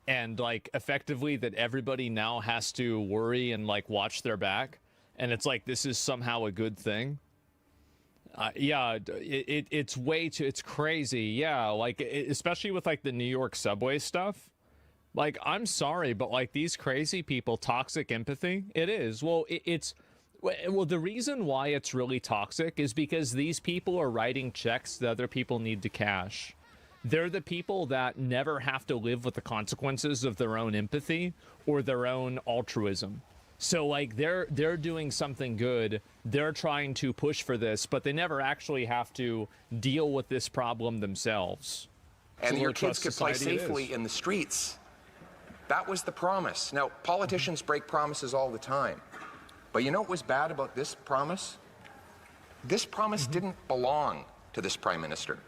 and, like, effectively that everybody now has to worry and, like, watch their back, and it's like this is somehow a good thing. Yeah, it's way too, it's crazy. Yeah, like, especially with, like, the New York subway stuff. Like, I'm sorry, but, like, these crazy people, toxic empathy, it is. Well, well, the reason why it's really toxic is because these people are writing checks that other people need to cash. They're the people that never have to live with the consequences of their own empathy or their own altruism. So, like, they're doing something good. They're trying to push for this, but they never actually have to deal with this problem themselves. And your kids could play safely in the streets. That was the promise. Now, politicians break promises all the time. But you know what was bad about this promise? This promise didn't belong to this Prime Minister.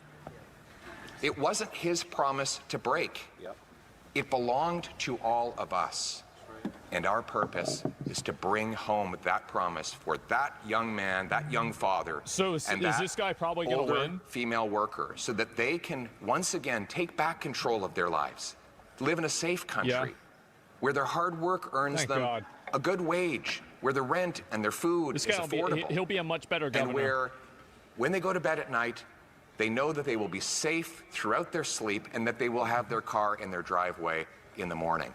It wasn't his promise to break. It belonged to all of us. And our purpose is to bring home that promise for that young man, that young father, so is this guy probably going to win? Female worker, so that they can once again take back control of their lives, live in a safe country where their hard work earns them a good wage, where the rent and their food is affordable. He'll be a much better governor. And where, when they go to bed at night, they know that they will be safe throughout their sleep and that they will have their car in their driveway in the morning.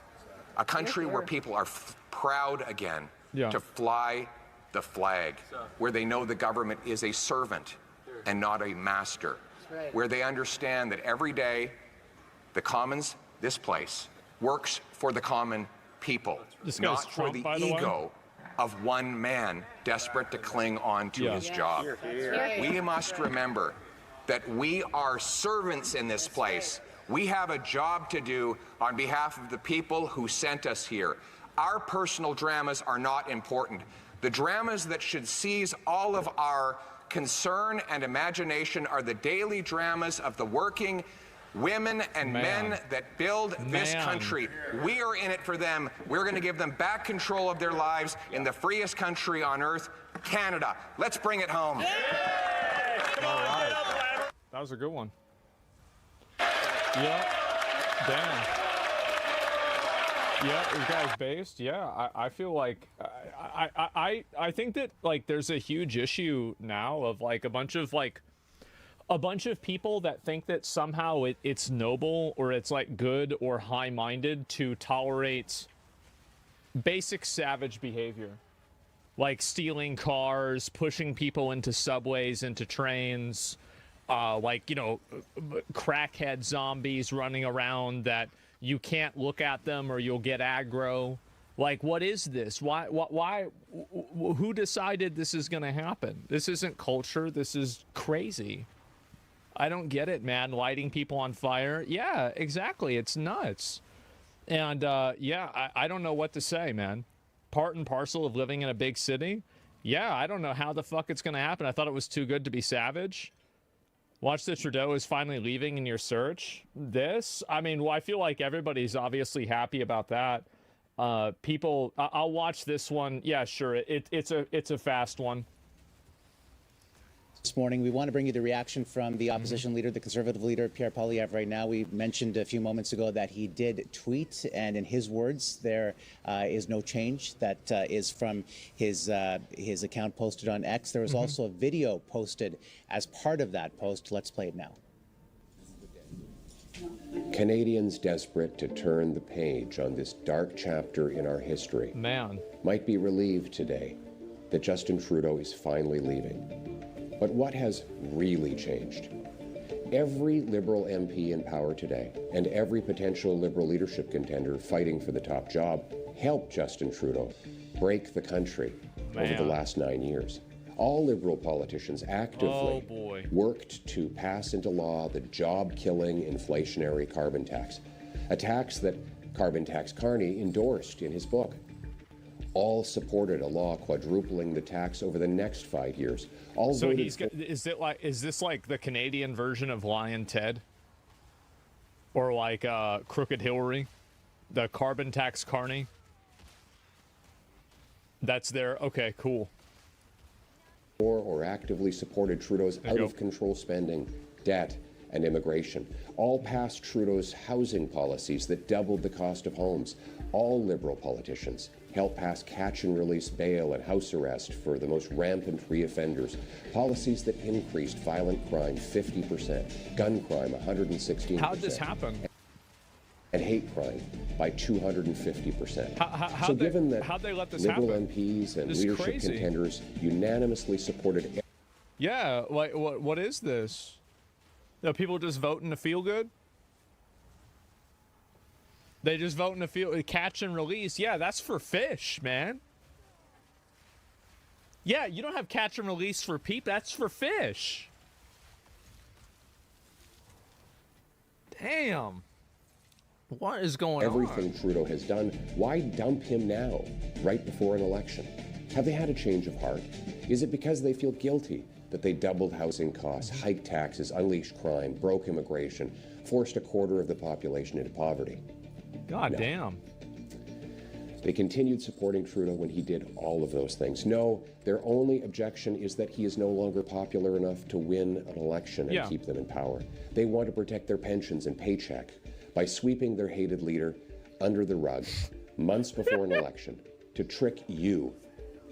A country where people are proud again to fly the flag, where they know the government is a servant and not a master, where they understand that every day the Commons, this place, works for the common people, not for the ego of one man desperate to cling on to his job. We must remember that we are servants in this place. We have a job to do on behalf of the people who sent us here. Our personal dramas are not important. The dramas that should seize all of our concern and imagination are the daily dramas of the working women and men that build this country. We are in it for them. We're going to give them back control of their lives in the freest country on earth, Canada. Let's bring it home. All right. That was a good one. Yeah. Damn. Yeah, you guys based. Yeah, I feel like I think that, like, there's a huge issue now of, like, a bunch of people that think that somehow it's noble or it's, like, good or high-minded to tolerate basic savage behavior. like stealing cars, pushing people into subways, into trains, like, you know, crackhead zombies running around that you can't look at them or you'll get aggro. Like, what is this? Why, who decided this is going to happen? This isn't culture. This is crazy. I don't get it, man. Lighting people on fire. Yeah, exactly. It's nuts. And, yeah, I don't know what to say, man. Part and parcel of living in a big city. Yeah, I don't know how the fuck it's going to happen. I thought it was too good to be savage. Watch the Trudeau is finally leaving in your search. This? I mean, well, I feel like everybody's obviously happy about that. People, I'll watch this one. Yeah, sure. It's a fast one. This morning, we want to bring you the reaction from the opposition leader, the Conservative leader, Pierre Poilievre, right now. We mentioned a few moments ago that he did tweet, and in his words, there is no change. That is from his account posted on X. There was also a video posted as part of that post. Let's play it now. Canadians desperate to turn the page on this dark chapter in our history might be relieved today that Justin Trudeau is finally leaving. But what has really changed? Every Liberal MP in power today and every potential Liberal leadership contender fighting for the top job helped Justin Trudeau break the country over the last 9 years. All Liberal politicians actively worked to pass into law the job-killing inflationary carbon tax, a tax that Carbon Tax Carney endorsed in his book. All supported a law quadrupling the tax over the next 5 years. All So voted is this like the Canadian version of Lion Ted? Or like Crooked Hillary? The Carbon Tax Carney? That's there. Okay, cool. or actively supported Trudeau's out-of-control spending, debt, and immigration. All passed Trudeau's housing policies that doubled the cost of homes. All Liberal politicians helped pass catch-and-release bail and house arrest for the most rampant reoffenders. Policies that increased violent crime 50%, gun crime 116%. How'd this happen? And hate crime by 250%. How'd they let this Liberal happen? MPs and This is leadership crazy. contenders unanimously supported. Yeah, like what is this? No, people just voting to feel good? They just voting to feel catch and release. Yeah, that's for fish, man. Yeah, you don't have catch and release for people. That's for fish. Damn. What is going Everything Trudeau has done, why dump him now, right before an election? Have they had a change of heart? Is it because they feel guilty that they doubled housing costs, hiked taxes, unleashed crime, broke immigration, forced a quarter of the population into poverty? God damn. They continued supporting Trudeau when he did all of those things. No, their only objection is that he is no longer popular enough to win an election and keep them in power. They want to protect their pensions and paycheck by sweeping their hated leader under the rug months before an election to trick you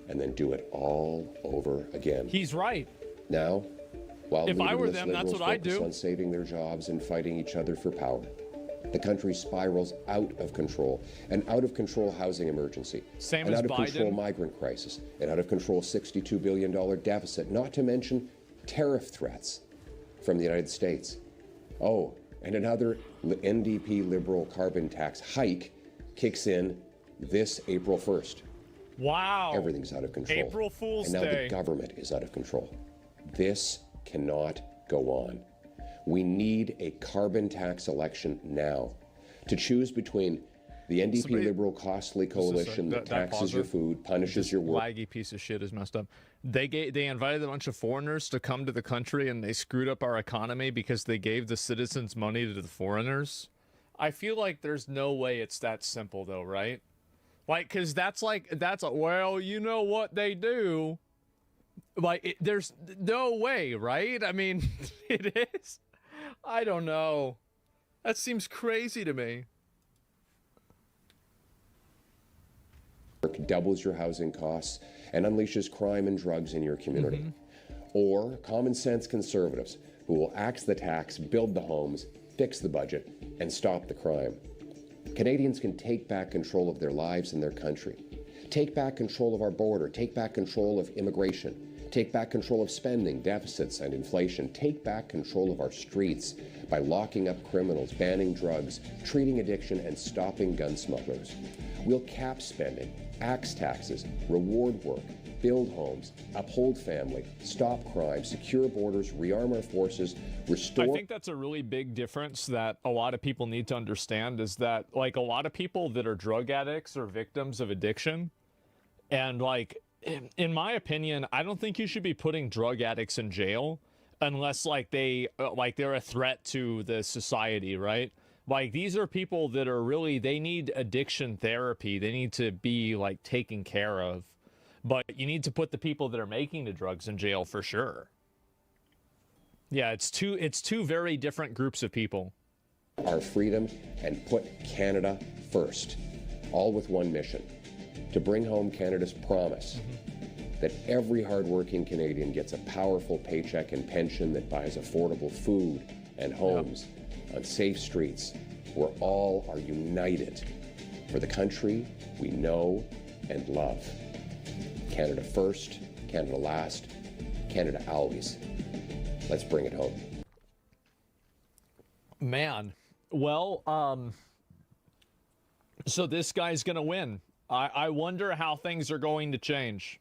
and then do it all over again. He's right. Now, while If I were leaderless them, that's Liberals what I'd focus do. on saving their jobs and fighting each other for power, the country spirals out of control. An out-of-control housing emergency, Same an as out-of-control Biden. migrant crisis, an out-of-control $62 billion deficit, not to mention tariff threats from the United States. Oh, and another NDP Liberal carbon tax hike kicks in this April 1st. Wow. Everything's out of control. April Fool's and now Day. the government is out of control. This cannot go on. We need a carbon tax election now to choose between the NDP Liberal costly coalition that taxes your food, punishes your work. Laggy piece of shit is messed up. They invited a bunch of foreigners to come to the country and they screwed up our economy because they gave the citizens money to the foreigners. I feel like there's no way it's that simple though, right? Like, cause well, you know what they do. Like, there's no way, right? I mean, it is. I don't know. That seems crazy to me. Doubles your housing costs and unleashes crime and drugs in your community. Or common sense conservatives who will axe the tax, build the homes, fix the budget, and stop the crime. Canadians can take back control of their lives and their country. Take back control of our border. Take back control of immigration. Take back control of spending, deficits, and inflation. Take back control of our streets by locking up criminals, banning drugs, treating addiction, and stopping gun smugglers. We'll cap spending, axe taxes, reward work, build homes, uphold family, stop crime, secure borders, rearm our forces, restore... I think that's a really big difference that a lot of people need to understand, is that, like, a lot of people that are drug addicts or victims of addiction, and, like, in my opinion, I don't think you should be putting drug addicts in jail unless, like, they're a threat to the society, right? Like, these are people that are really, they need addiction therapy. They need to be, like, taken care of. But you need to put the people that are making the drugs in jail for sure. Yeah, it's two very different groups of people. Our freedom and put Canada first, all with one mission: to bring home Canada's promise that every hardworking Canadian gets a powerful paycheck and pension that buys affordable food and homes on safe streets, where all are united for the country we know and love. Canada first, Canada last, Canada always. Let's bring it home. Man, well, so this guy's gonna win. I wonder how things are going to change.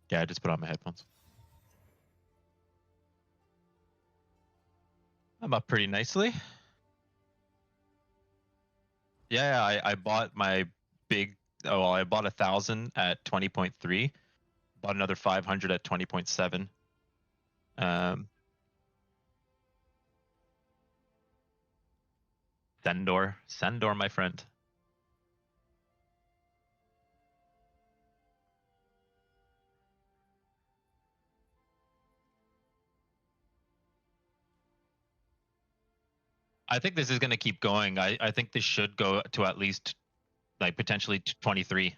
Yeah, I just put on my headphones. I'm up pretty nicely. Yeah, I bought my big. Oh, well, I bought 1,000 at 20.3. Bought another 500 at 20.7. Sendor, my friend. I think this is going to keep going. I think this should go to at least, like, potentially 23.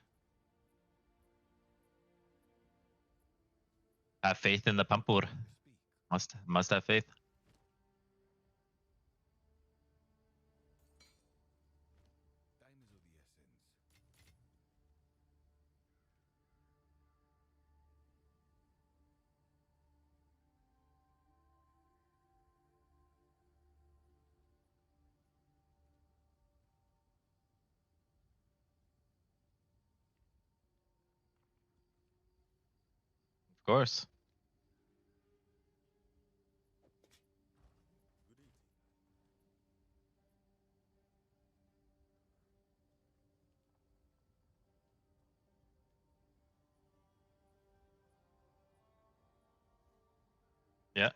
Have faith in the Pampur. Must have faith. Of course. Yeah.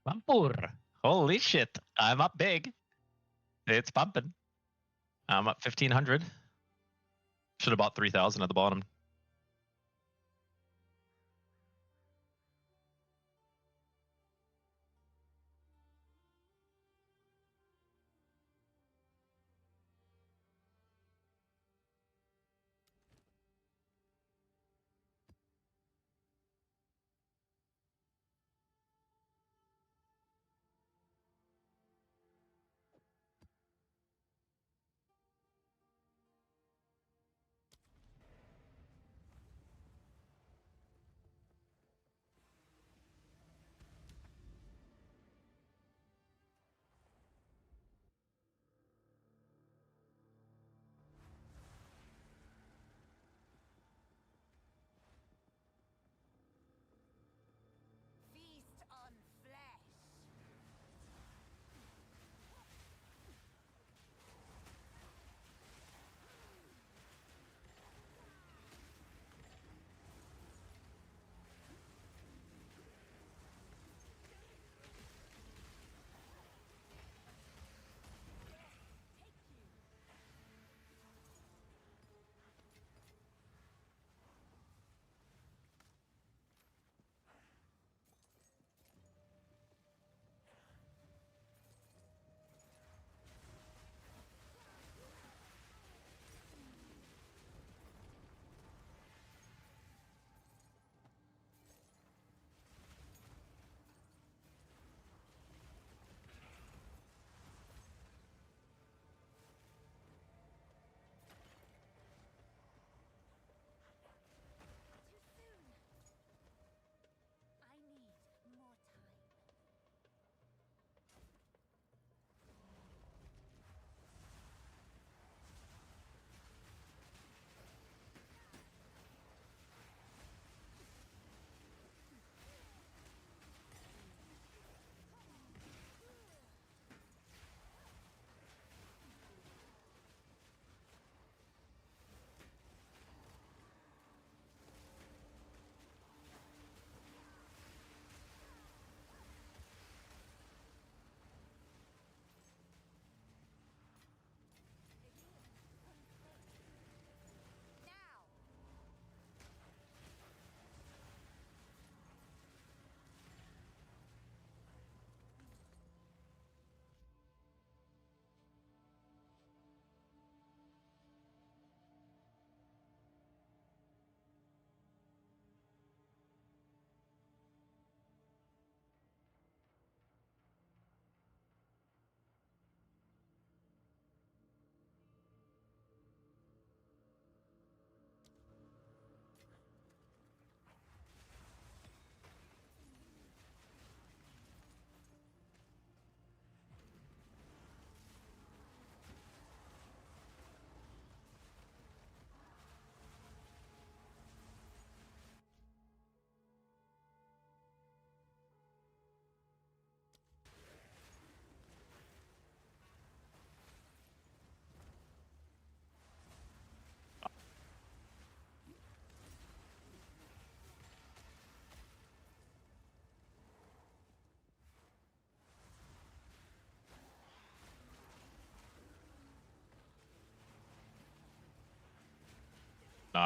Pampur. Holy shit. I'm up big. It's pumping. I'm up 1,500. Should have bought 3,000 at the bottom.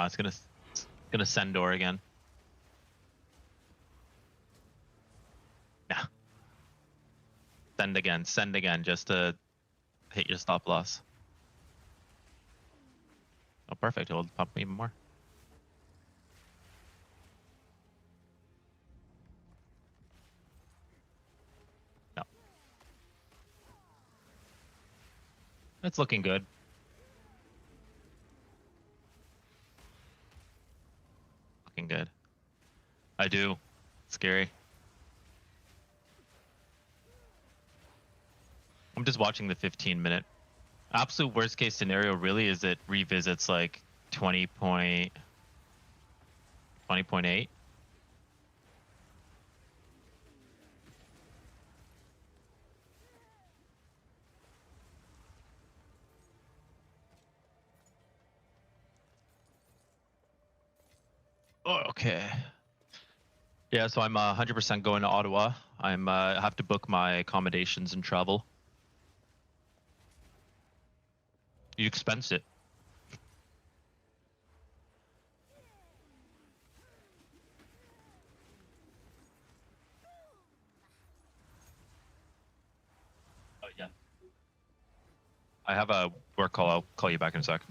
It's gonna send door again. Nah. Send again, just to hit your stop loss. Oh, perfect. It'll pump even more. No. It's looking good. Looking good. I do. Scary. I'm just watching the 15-minute. Absolute worst case scenario really is it revisits like 20.8. Oh, okay. Yeah, so I'm 100% going to Ottawa. I have to book my accommodations and travel. You expense it. Oh yeah. I have a work call. I'll call you back in a sec.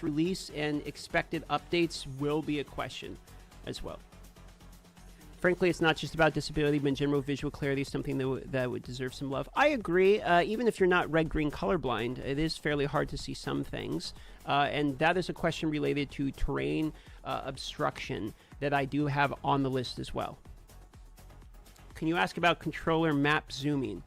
release and expected updates will be a question as well. Frankly, it's not just about disability, but in general, visual clarity is something that would deserve some love. I agree. Even if you're not red-green colorblind, it is fairly hard to see some things. And that is a question related to terrain obstruction that I do have on the list as well. Can you ask about controller map zooming?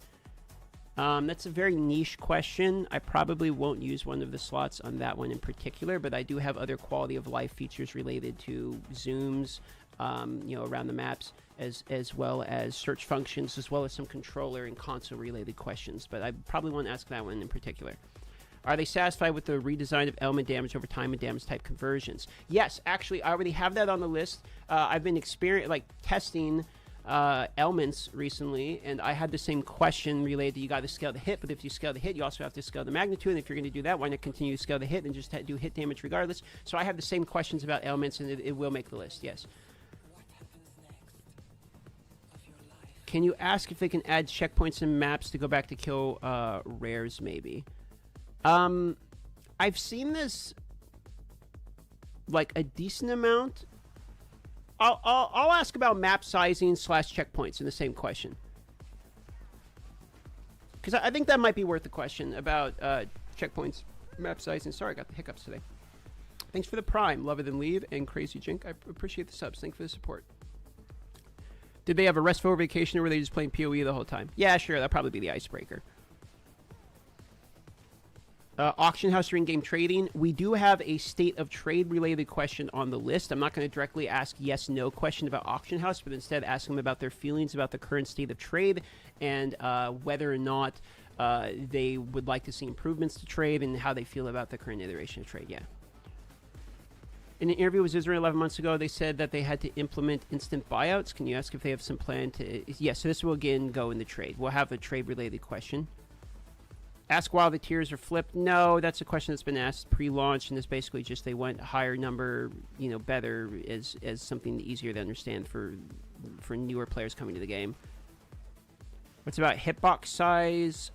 That's a very niche question. I probably won't use one of the slots on that one in particular, but I do have other quality of life features related to zooms, around the maps, as well as search functions, as well as some controller and console related questions. But I probably won't ask that one in particular. Are they satisfied with the redesign of element damage over time and damage type conversions? Yes, actually, I already have that on the list. I've been testing elements recently, and I had the same question related to you got to scale the hit, but if you scale the hit, you also have to scale the magnitude, and if you're going to do that, why not continue to scale the hit and just do hit damage regardless? So I have the same questions about elements, and it will make the list, yes. Can you ask if they can add checkpoints and maps to go back to kill rares, maybe? I've seen this like a decent amount. I'll ask about map sizing / checkpoints in the same question, because I think that might be worth the question about checkpoints, map sizing. Sorry, I got the hiccups today. Thanks for the prime, Love It and Leave, and Crazy Jink. I appreciate the subs. Thanks for the support. Did they have a restful vacation, or were they just playing PoE the whole time? Yeah, sure. That'd probably be the icebreaker. Auction house or in-game trading. We do have a state of trade related question on the list. I'm not going to directly ask yes/no question about auction house, but instead ask them about their feelings about the current state of trade and whether or not they would like to see improvements to trade and how they feel about the current iteration of trade. Yeah. In an interview with Israel 11 months ago, they said that they had to implement instant buyouts. Can you ask if they have some plan to... Yes, so this will again go in the trade. We'll have a trade-related question. Ask while the tiers are flipped. No, that's a question that's been asked pre-launch, and it's basically just they want a higher number, better as something easier to understand for newer players coming to the game. What's about hitbox size?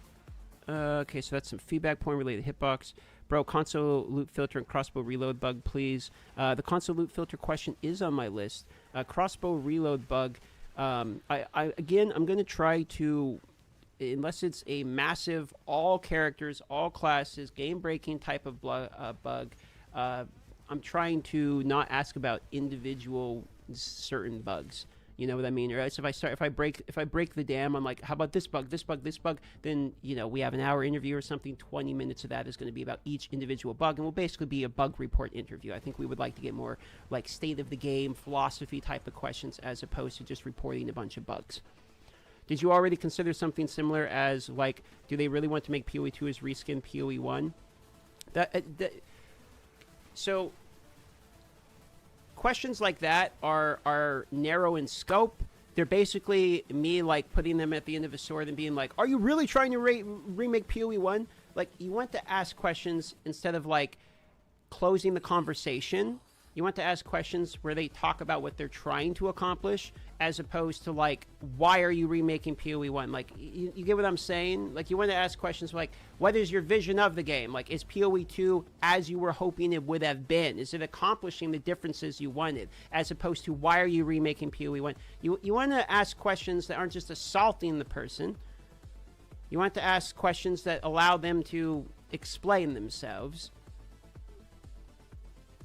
Okay, so that's some feedback point related to hitbox. Bro, console loot filter and crossbow reload bug, please. The console loot filter question is on my list. Crossbow reload bug. I'm going to try to, unless it's a massive, all characters, all classes, game-breaking type of bug, I'm trying to not ask about individual certain bugs. You know what I mean? Or else if I break the dam, I'm like, how about this bug, then, we have an hour interview or something. 20 minutes of that is going to be about each individual bug, and will basically be a bug report interview. I think we would like to get more like state of the game, philosophy type of questions, as opposed to just reporting a bunch of bugs. Did you already consider something similar as, like, do they really want to make PoE 2 as reskin PoE 1? So questions like that are narrow in scope. They're basically me, like, putting them at the end of a sword and being like, are you really trying to remake PoE 1? Like, you want to ask questions instead of, like, closing the conversation. You want to ask questions where they talk about what they're trying to accomplish, as opposed to, like, why are you remaking PoE 1? Like, you get what I'm saying? Like, you want to ask questions like, what is your vision of the game? Like, is PoE 2 as you were hoping it would have been? Is it accomplishing the differences you wanted? As opposed to, why are you remaking PoE 1? You want to ask questions that aren't just assaulting the person. You want to ask questions that allow them to explain themselves.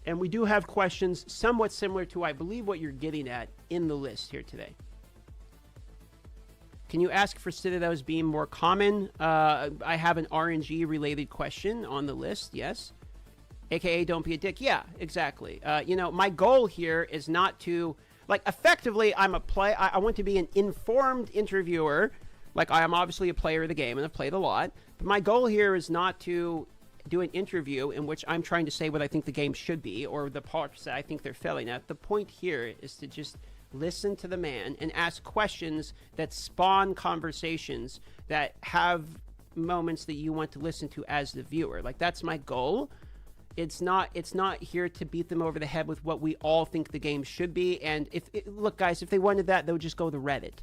And we do have questions somewhat similar to, I believe, what you're getting at in the list here today. Can you ask for Citadels being more common? I have an RNG-related question on the list, yes. AKA, don't be a dick. Yeah, exactly. My goal here is not to... Like, effectively, I want to be an informed interviewer. Like, I am obviously a player of the game, and I've played a lot. But my goal here is not to do an interview in which I'm trying to say what I think the game should be, or the parts that I think they're failing at. The point here is to just listen to the man and ask questions that spawn conversations that have moments that you want to listen to as the viewer. Like, that's my goal. It's not here to beat them over the head with what we all think the game should be. And look, guys, if they wanted that, they would just go to Reddit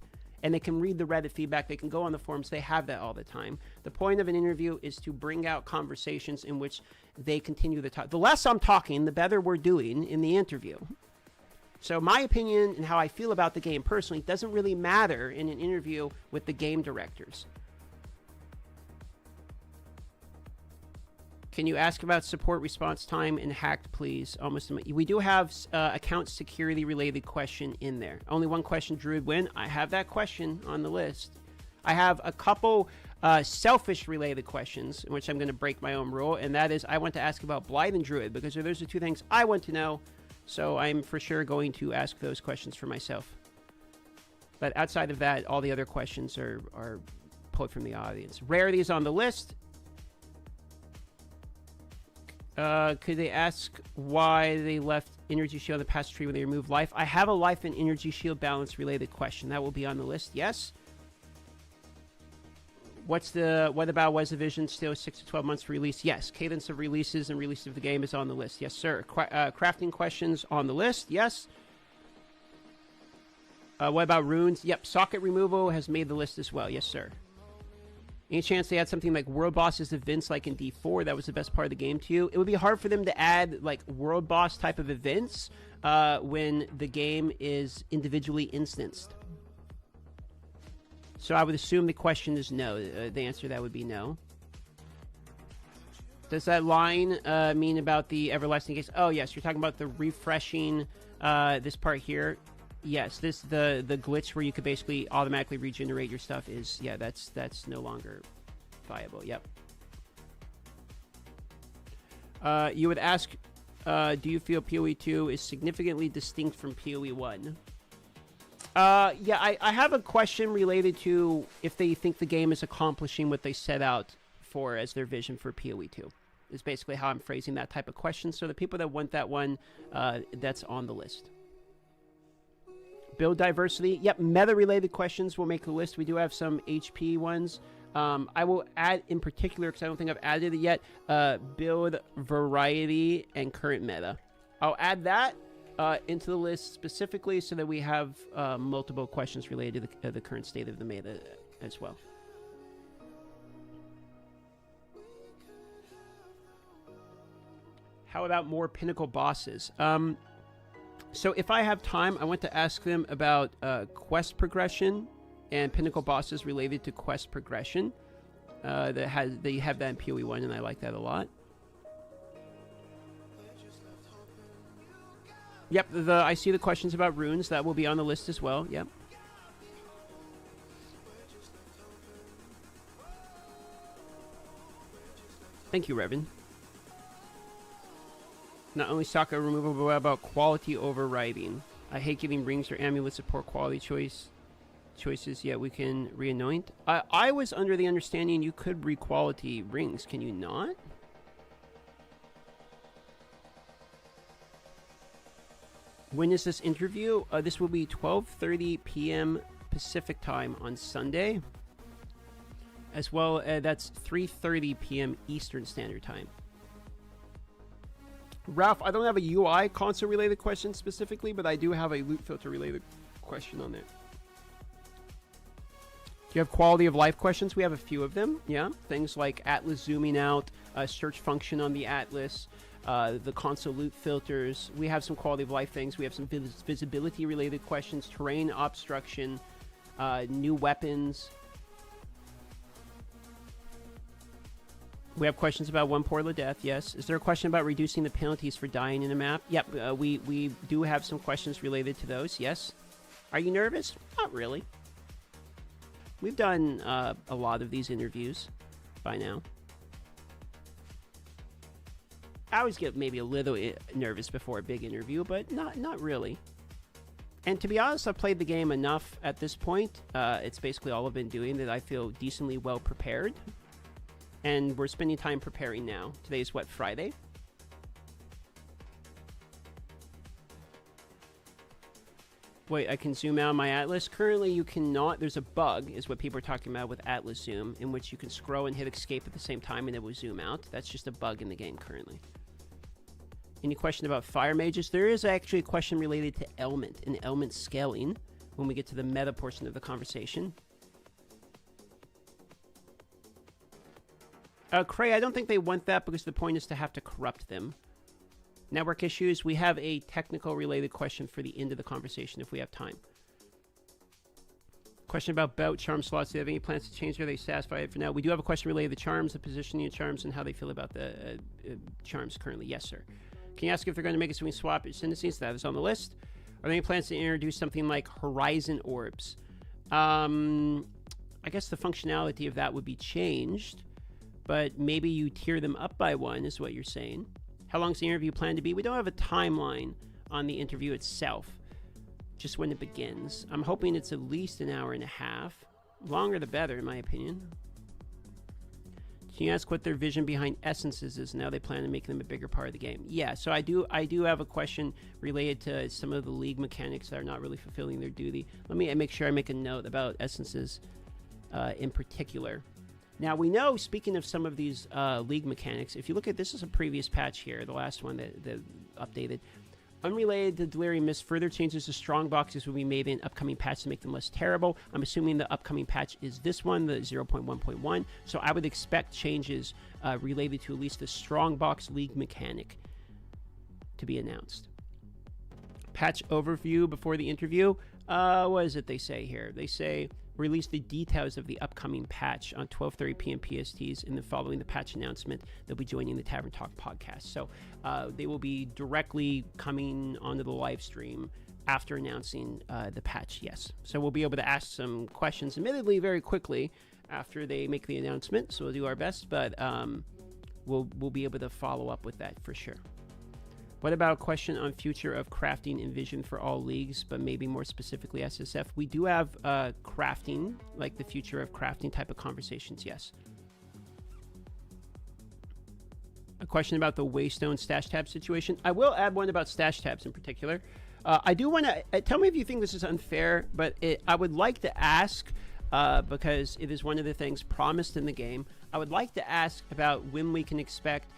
and they can read the Reddit feedback. They can go on the forums. They have that all the time. The point of an interview is to bring out conversations in which they continue the talk. The less I'm talking, the better we're doing in the interview. So my opinion and how I feel about the game personally doesn't really matter in an interview with the game directors. Can you ask about support response time and hacked, please? Almost. We do have account security related question in there. Only one question, Druid win. I have that question on the list. I have a couple selfish related questions in which I'm going to break my own rule, and that is I want to ask about Blight and Druid because those are two things I want to know. So I'm for sure going to ask those questions for myself. But outside of that, all the other questions are pulled from the audience. Rarities on the list. Could they ask why they left Energy Shield on the past tree when they removed life? I have a life and Energy Shield balance related question. That will be on the list, yes. What about was the vision still 6 to 12 months for release? Yes. Cadence of releases and release of the game is on the list. Yes, sir. Crafting questions on the list. Yes. What about runes? Yep. Socket removal has made the list as well. Yes, sir. Any chance they add something like world bosses events like in D4? That was the best part of the game to you. It would be hard for them to add like world boss type of events when the game is individually instanced. So I would assume the question is no. The answer to that would be no. Does that line mean about the everlasting case? Oh, yes. You're talking about the refreshing this part here. Yes, the glitch where you could basically automatically regenerate your stuff is, yeah, that's no longer viable. Yep. You would ask, do you feel PoE 2 is significantly distinct from PoE 1? Yeah, I have a question related to if they think the game is accomplishing what they set out for as their vision for PoE 2. Is basically how I'm phrasing that type of question. So the people that want that one, that's on the list. Build diversity. Yep, meta-related questions will make the list. We do have some HP ones. I will add in particular, because I don't think I've added it yet, build variety and current meta. I'll add that into the list specifically so that we have multiple questions related to the current state of the meta as well. How about more pinnacle bosses? So if I have time, I want to ask them about quest progression and pinnacle bosses related to quest progression. They have that in PoE 1, and I like that a lot. Yep, I see the questions about runes. That will be on the list as well. Yep. Thank you, Revan. Not only Sokka removal, but what about quality overriding? I hate giving rings or amulets of poor quality choices, yet we can re-anoint. I was under the understanding you could re-quality rings. Can you not? When is this interview? This will be 12:30 p.m. Pacific time on Sunday. As well, that's 3:30 p.m. Eastern Standard Time. Ralph, I don't have a UI console related question specifically, but I do have a loot filter related question on there. Do you have quality of life questions? We have a few of them, yeah. Things like Atlas zooming out, search function on the Atlas, the console loot filters. We have some quality of life things. We have some visibility related questions, terrain obstruction, new weapons. We have questions about one portal of death, yes. Is there a question about reducing the penalties for dying in a map? Yep, we do have some questions related to those, yes. Are you nervous? Not really. We've done a lot of these interviews by now. I always get maybe a little nervous before a big interview, but not really. And to be honest, I've played the game enough at this point. It's basically all I've been doing that I feel decently well prepared. And we're spending time preparing now. Today's what, Friday? Wait, I can zoom out my Atlas? Currently, you cannot. There's a bug, is what people are talking about with Atlas Zoom, in which you can scroll and hit escape at the same time and it will zoom out. That's just a bug in the game currently. Any question about fire mages? There is actually a question related to element and element scaling. when we get to the meta portion of the conversation. Cray, I don't think they want that because the point is to have to corrupt them. Network issues, we have a technical related question for the end of the conversation if we have time. Question about bout charm slots. Do they have any plans to change? Are they satisfied for now? We do have a question related to charms, the positioning of charms, and how they feel about the charms currently. Yes, sir. Can you ask if they're going to make a swing swap ascendancies? That is on the list. Are there any plans to introduce something like horizon orbs? I guess the functionality of that would be changed, but maybe you tier them up by one is what you're saying. How long is the interview planned to be? We don't have a timeline on the interview itself, just when it begins. I'm hoping it's at least an hour and a half. Longer the better, in my opinion. Can you ask what their vision behind essences is now they plan to make them a bigger part of the game? Yeah, so I do have a question related to some of the league mechanics that are not really fulfilling their duty. Let me make sure I make a note about essences in particular. Now, we know, speaking of some of these league mechanics, if you look at this is a previous patch here, the last one that updated. Unrelated to Delirium Mist, further changes to strong boxes will be made in upcoming patch to make them less terrible. I'm assuming the upcoming patch is this one, the 0.1.1. So I would expect changes related to at least the strong box league mechanic to be announced. Patch overview before the interview. What is it they say here? They say release the details of the upcoming patch on 12:30 p.m. PSTs, and then following the patch announcement, they'll be joining the Tavern Talk podcast. So they will be directly coming onto the live stream after announcing the patch, yes. So we'll be able to ask some questions, admittedly very quickly after they make the announcement, so we'll do our best, but we'll be able to follow up with that for sure. What about a question on future of crafting and vision for all leagues, but maybe more specifically SSF? We do have crafting, like the future of crafting type of conversations, yes. A question about the Waystone stash tab situation. I will add one about stash tabs in particular. I do want to, tell me if you think this is unfair, but I would like to ask, because it is one of the things promised in the game, I would like to ask about when we can expect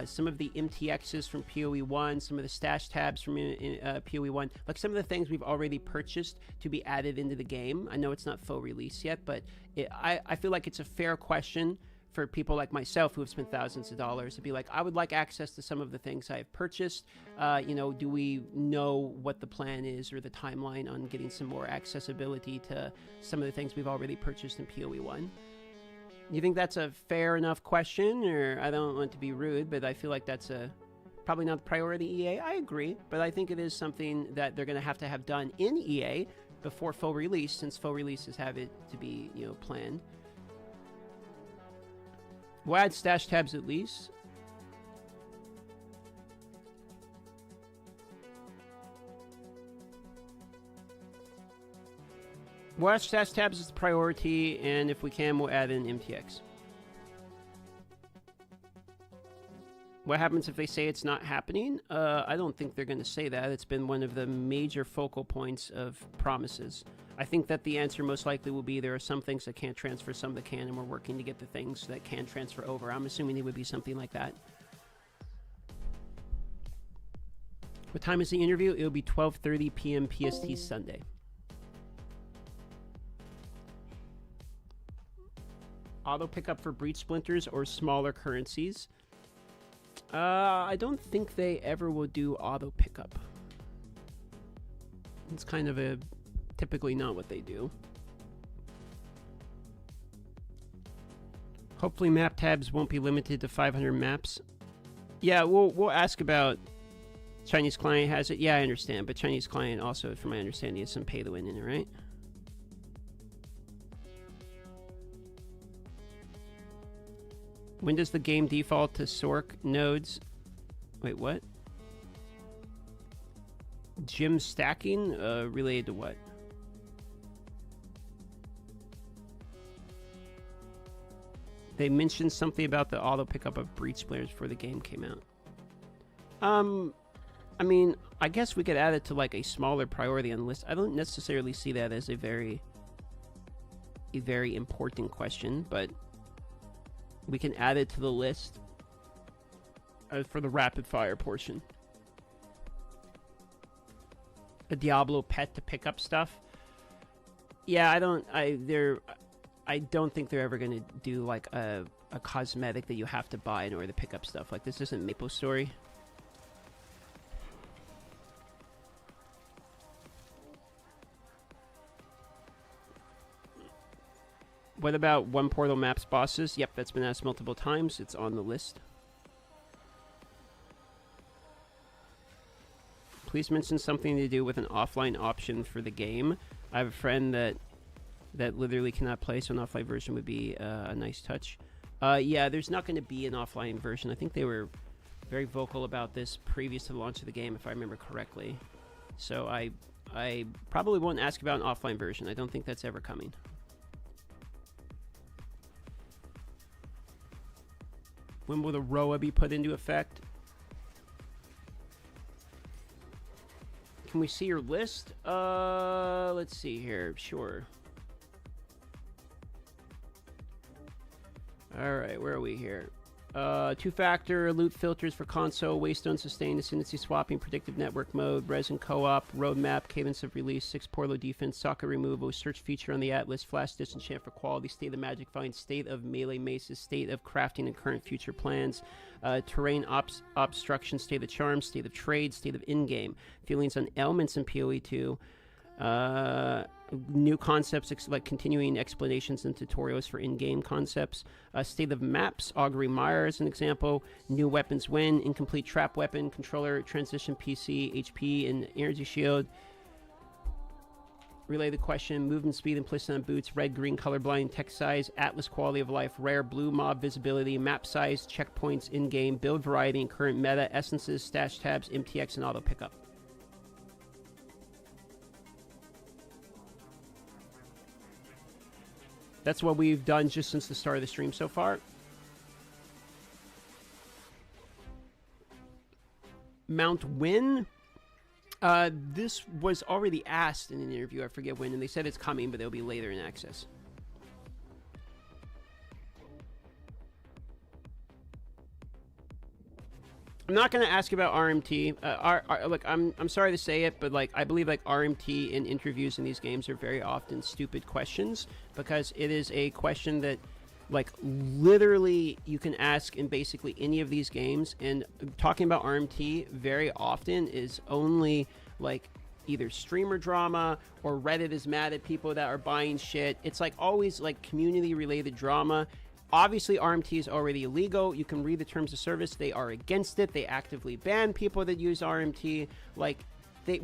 some of the MTXs from PoE 1, some of the stash tabs from PoE 1, like some of the things we've already purchased to be added into the game. I know it's not full release yet, but I feel like it's a fair question for people like myself who have spent thousands of dollars to be like, I would like access to some of the things I've purchased. Do we know what the plan is or the timeline on getting some more accessibility to some of the things we've already purchased in PoE 1? You think that's a fair enough question? Or I don't want to be rude, but I feel like that's probably not the priority EA. I agree, but I think it is something that they're going to have done in EA before full release, since full releases have it to be, planned. We'll add stash tabs at least. We'll add stash tabs as the priority, and if we can, we'll add in MTX. What happens if they say it's not happening? I don't think they're going to say that. It's been one of the major focal points of promises. I think that the answer most likely will be there are some things that can't transfer, some that can, and we're working to get the things that can transfer over. I'm assuming it would be something like that. What time is the interview? It'll be 12:30 p.m. PST Sunday. Auto pickup for breach splinters or smaller currencies. I don't think they ever will do auto pickup. It's kind of typically not what they do. Hopefully map tabs won't be limited to 500 maps. Yeah, we'll ask about Chinese client has it. Yeah, I understand, but Chinese client also, from my understanding, has some pay to win in it, right? When does the game default to Sork nodes? Wait, what? Gym stacking? Related to what? They mentioned something about the auto pickup of breach players before the game came out. I mean, I guess we could add it to like a smaller priority on the list. I don't necessarily see that as a very important question, but we can add it to the list for the rapid fire portion. A Diablo pet to pick up stuff. Yeah, I don't think they're ever gonna do like a cosmetic that you have to buy in order to pick up stuff. Like, this isn't MapleStory. What about One Portal Maps bosses? Yep, that's been asked multiple times. It's on the list. Please mention something to do with an offline option for the game. I have a friend that literally cannot play, so an offline version would be a nice touch. Yeah, there's not going to be an offline version. I think they were very vocal about this previous to the launch of the game, if I remember correctly. So I probably won't ask about an offline version. I don't think that's ever coming. When will the ROA be put into effect? Can we see your list? Let's see here. Sure. Alright, where are we here? Two-factor, loot filters for console, waystone, sustain, ascendancy swapping, predictive network mode, resin co-op, roadmap, cadence of release, 6 portal defense, socket removal, search feature on the Atlas, flash disenchant for quality, state of magic find, state of melee maces, state of crafting and current future plans, terrain obstruction, state of charm, state of trade, state of in-game, feelings on elements in PoE 2, new concepts like continuing explanations and tutorials for in-game concepts, state of maps, augury mire as an example, new weapons win, incomplete trap weapon, controller, transition PC, HP, and energy shield. Relay the question, movement speed, implicit on boots, red, green, colorblind, text size, Atlas quality of life, rare, blue mob visibility, map size, checkpoints in-game, build variety and current meta, essences, stash tabs, MTX, and auto pickup. That's what we've done just since the start of the stream so far. Mount Win. This was already asked in an interview, I forget when, and they said it's coming, but it'll be later in access. I'm not going to ask about RMT. Look, I'm sorry to say it, but like I believe like RMT in interviews in these games are very often stupid questions, because it is a question that like literally you can ask in basically any of these games, and talking about RMT very often is only like either streamer drama or Reddit is mad at people that are buying shit. It's like always like community related drama. Obviously, RMT is already illegal. You can read the terms of service. They are against it. They actively ban people that use RMT. Like,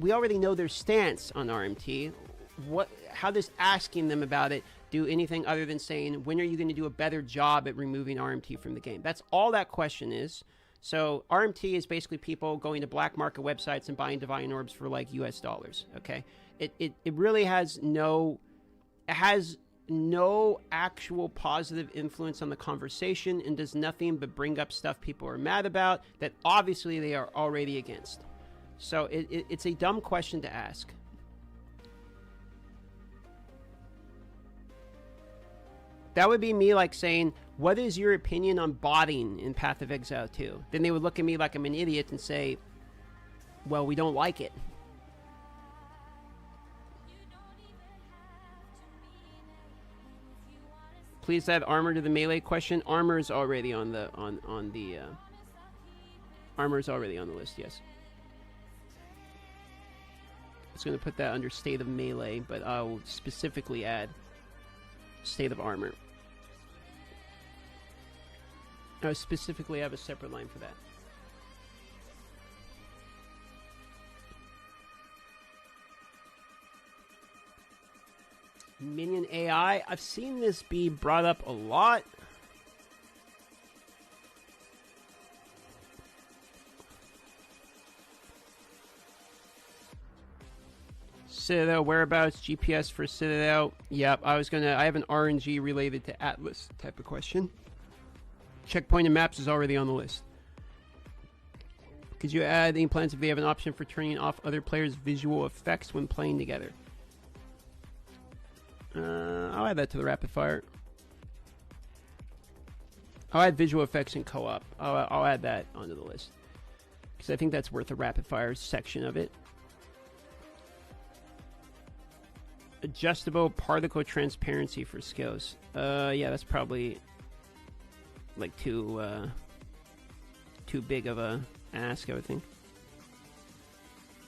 we already know their stance on RMT. How does asking them about it do anything other than saying, when are you going to do a better job at removing RMT from the game? That's all that question is. So RMT is basically people going to black market websites and buying divine orbs for like US dollars. Okay, it really has no actual positive influence on the conversation and does nothing but bring up stuff people are mad about that obviously they are already against. So it's a dumb question to ask. That would be me like saying, what is your opinion on botting in Path of Exile 2? Then they would look at me like I'm an idiot and say, well, we don't like it. Please add armor to the melee question. Armor is already on the armor is already on the list. Yes. I was going to put that under state of melee, but I'll specifically add state of armor. I specifically have a separate line for that. Minion AI. I've seen this be brought up a lot. Citadel whereabouts, GPS for Citadel. Yep, I have an RNG related to Atlas type of question. Checkpoint and maps is already on the list. Could you add any plans if they have an option for turning off other players' visual effects when playing together? I'll add that to the rapid fire. I'll add visual effects in co-op. I'll add that onto the list, because I think that's worth a rapid fire section of it. Adjustable particle transparency for skills. Yeah, that's probably like too big of a ask, I would think.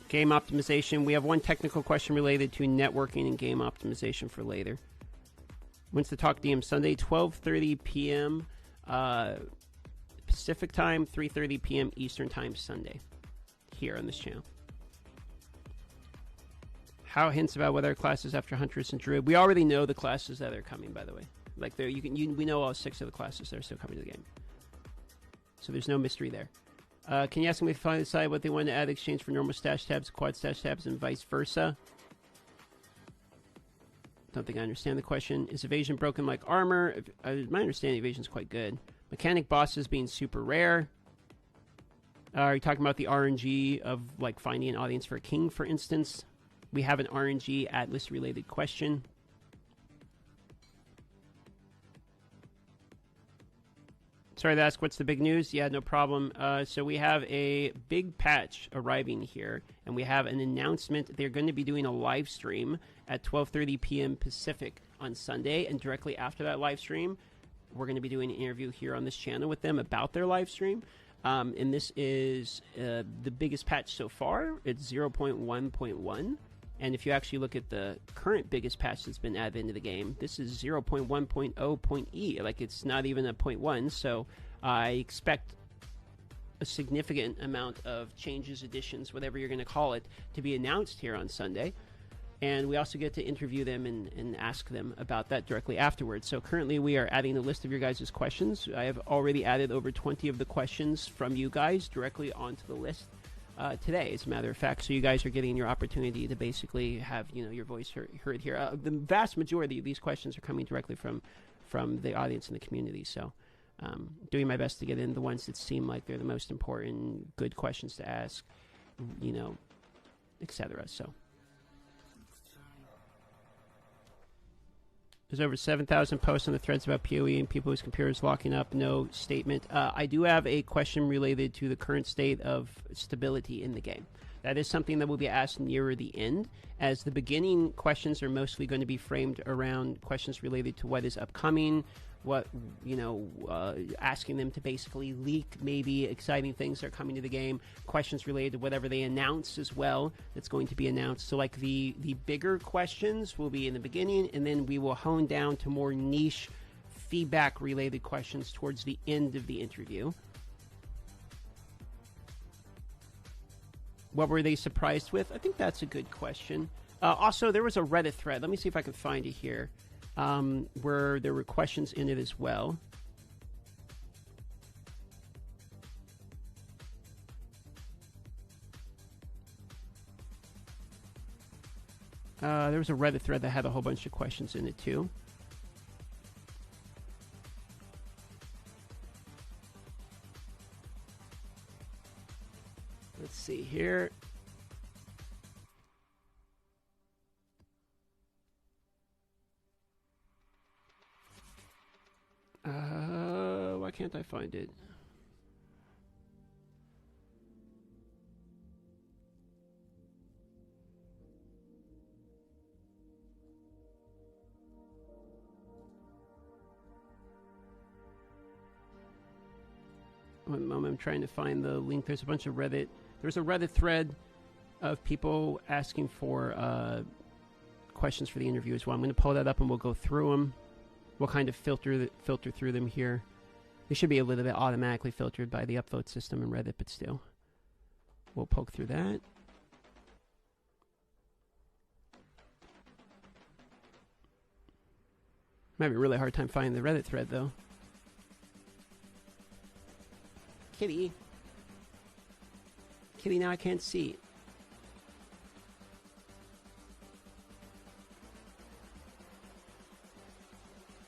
Game optimization. We have one technical question related to networking and game optimization for later. When's the talk DM Sunday? 12:30 p.m. Pacific time, 3:30 p.m. Eastern time Sunday. Here on this channel. How hints about what our classes after Huntress and Druid? We already know the classes that are coming, by the way. Like there, we know all 6 of the classes that are still coming to the game. So there's no mystery there. Can you ask them if they finally decide what they want to add in exchange for normal stash tabs, quad stash tabs, and vice versa? Don't think I understand the question. Is evasion broken like armor? My understanding, evasion is quite good. Mechanic bosses being super rare. Are you talking about the RNG of like finding an audience for a king, for instance? We have an RNG Atlas related question. Sorry to ask, what's the big news? Yeah, no problem. So we have a big patch arriving here, and we have an announcement. They're going to be doing a live stream at 12:30 p.m. Pacific on Sunday, and directly after that live stream, we're going to be doing an interview here on this channel with them about their live stream. And this is the biggest patch so far. It's 0.1.1. And if you actually look at the current biggest patch that's been added into the game, this is 0.1.0.e. Like, it's not even a 0.1, so I expect a significant amount of changes, additions, whatever you're going to call it, to be announced here on Sunday. And we also get to interview them and ask them about that directly afterwards. So currently we are adding a list of your guys' questions. I have already added over 20 of the questions from you guys directly onto the list today, as a matter of fact. So you guys are getting your opportunity to basically have, you know, your voice heard here. The vast majority of these questions are coming directly from the audience and the community. So doing my best to get in the ones that seem like they're the most important, good questions to ask, you know, etc. So there's over 7,000 posts on the threads about PoE and people whose computers locking up. No statement. I do have a question related to the current state of stability in the game. That is something that will be asked nearer the end, as the beginning questions are mostly going to be framed around questions related to what is upcoming, what, you know, asking them to basically leak maybe exciting things that are coming to the game, questions related to whatever they announce as well that's going to be announced. So like the bigger questions will be in the beginning, and then we will hone down to more niche feedback related questions towards the end of the interview. What were they surprised with? I think that's a good question. Also, there was a Reddit thread. Let me see if I can find it here. Where there were questions in it as well. There was a Reddit thread that had a whole bunch of questions in it too. Let's see here. Why can't I find it? One moment, I'm trying to find the link. There's a bunch of Reddit. There's a Reddit thread of people asking for questions for the interview as well. I'm going to pull that up and we'll go through them. We'll kind of filter through them here. They should be a little bit automatically filtered by the upvote system in Reddit, but still. We'll poke through that. Might be a really hard time finding the Reddit thread, though. Kitty. Kitty, now I can't see.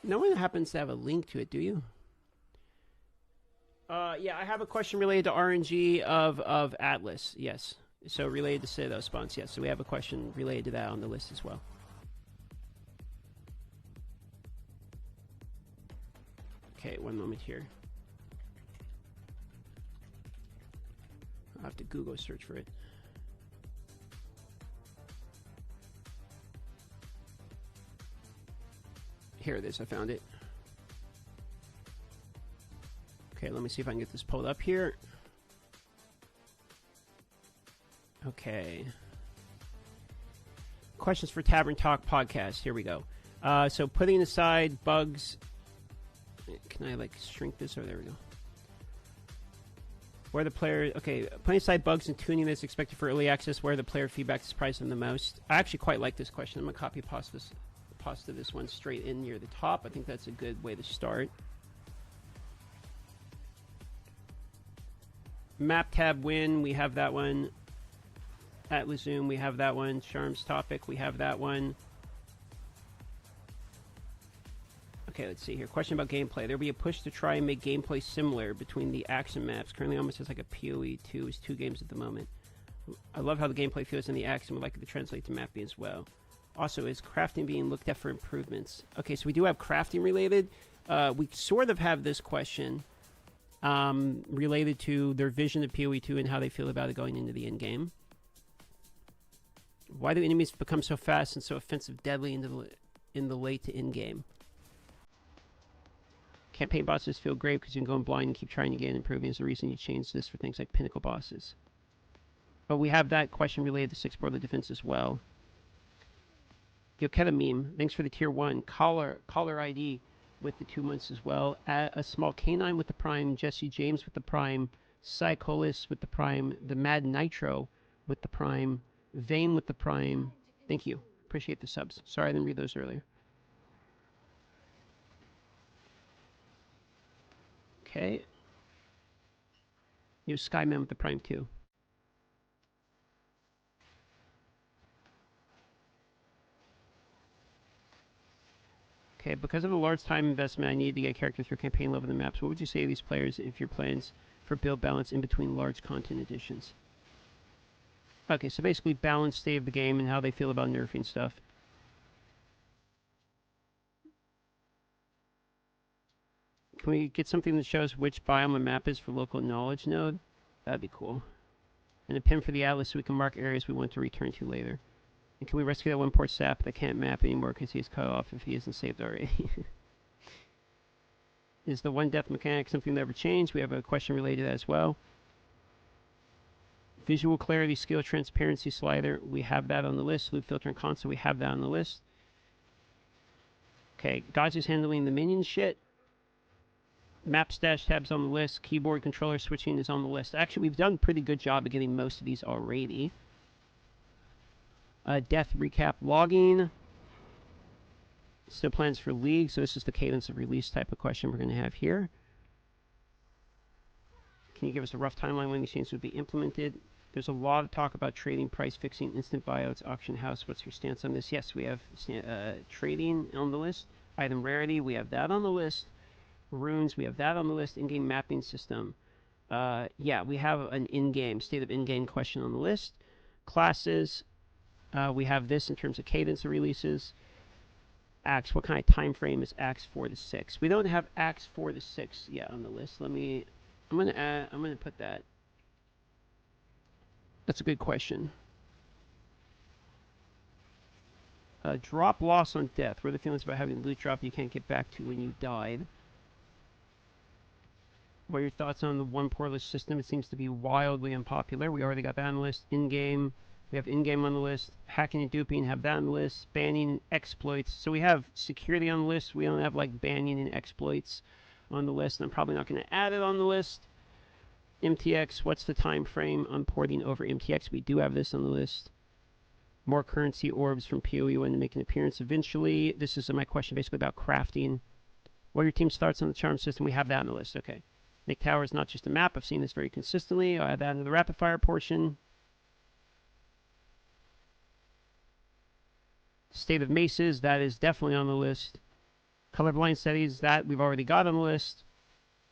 No one happens to have a link to it, do you? Yeah, I have a question related to RNG of Atlas, yes. So related to Citadel spawns, yes. So we have a question related to that on the list as well. Okay, one moment here. I'll have to Google search for it. Here it is. I found it. Okay, let me see if I can get this pulled up here. Okay. Questions for Tavern Talk podcast. Here we go. So putting aside bugs. Can I like shrink this? Or there we go. Where the player, okay, putting aside bugs and tuning that's expected for early access, where the player feedback surprised them the most. I actually quite like this question. I'm gonna copy pasta this one straight in near the top. I think that's a good way to start. Map tab win, we have that one. Atlas Zoom, we have that one. Charms topic, we have that one. Okay, let's see here. Question about gameplay. There'll be a push to try and make gameplay similar between the Axiom maps. Currently almost as like a PoE 2 is 2 games at the moment. I love how the gameplay feels in the Axiom. I'd like it to translate to mapping as well. Also, is crafting being looked at for improvements? Okay, so we do have crafting related. We sort of have this question related to their vision of PoE 2 and how they feel about it going into the end game. Why do enemies become so fast and so offensive, deadly in the late to end game? Campaign bosses feel great because you can go in blind and keep trying again. Improving is the reason you change this for things like pinnacle bosses. But we have that question related to 6 border defense as well. Yoketa meme, thanks for the tier 1. Caller ID with the 2 months as well. A small canine with the prime. Jesse James with the prime. Psycholis with the prime. The Mad Nitro with the prime. Vane with the prime. Thank you. Appreciate the subs. Sorry I didn't read those earlier. Okay. You Skyman with the prime 2. Okay, because of a large time investment, I need to get characters through campaign level in the maps. What would you say to these players if your plans for build balance in between large content additions? Okay, so basically balance state of the game and how they feel about nerfing stuff. Can we get something that shows which biome a map is for local knowledge node? That'd be cool. And a pin for the atlas so we can mark areas we want to return to later. And can we rescue that one poor sap that can't map anymore because he's cut off if he isn't saved already? Is the one death mechanic something that ever changed? We have a question related to that as well. Visual clarity, skill, transparency slider. We have that on the list. Loop filter and console. We have that on the list. Okay, God's is handling the minion shit. Map stash tabs on the list. Keyboard controller switching is on the list. Actually, we've done a pretty good job of getting most of these already. Death recap logging. Still plans for League, so this is the cadence of release type of question we're going to have here. Can you give us a rough timeline when these changes would be implemented? There's a lot of talk about trading, price fixing, instant buyouts, auction house. What's your stance on this? Yes, we have trading on the list. Item rarity, we have that on the list. Runes, we have that on the list. In-game mapping system. Yeah, we have an in-game, state of in-game question on the list. Classes, we have this in terms of cadence of releases. Acts, what kind of time frame is Acts 4 to 6? We don't have Acts 4 to 6 yet on the list. I'm gonna put that. That's a good question. Drop loss on death. What are the feelings about having loot drop you can't get back to when you died? What are your thoughts on the one portless system? It seems to be wildly unpopular. We already got that on the list. In-game. We have in-game on the list. Hacking and duping, have that on the list. Banning exploits. So we have security on the list. We don't have like banning and exploits on the list. I'm probably not going to add it on the list. MTX, what's the time frame on porting over MTX? We do have this on the list. More currency orbs from PoE when to make an appearance eventually. This is my question basically about crafting. What are your team's thoughts on the charm system? We have that on the list. Okay. Nick Tower is not just a map. I've seen this very consistently. I'll add that into the rapid fire portion. State of Maces, that is definitely on the list. Colorblind studies, that we've already got on the list.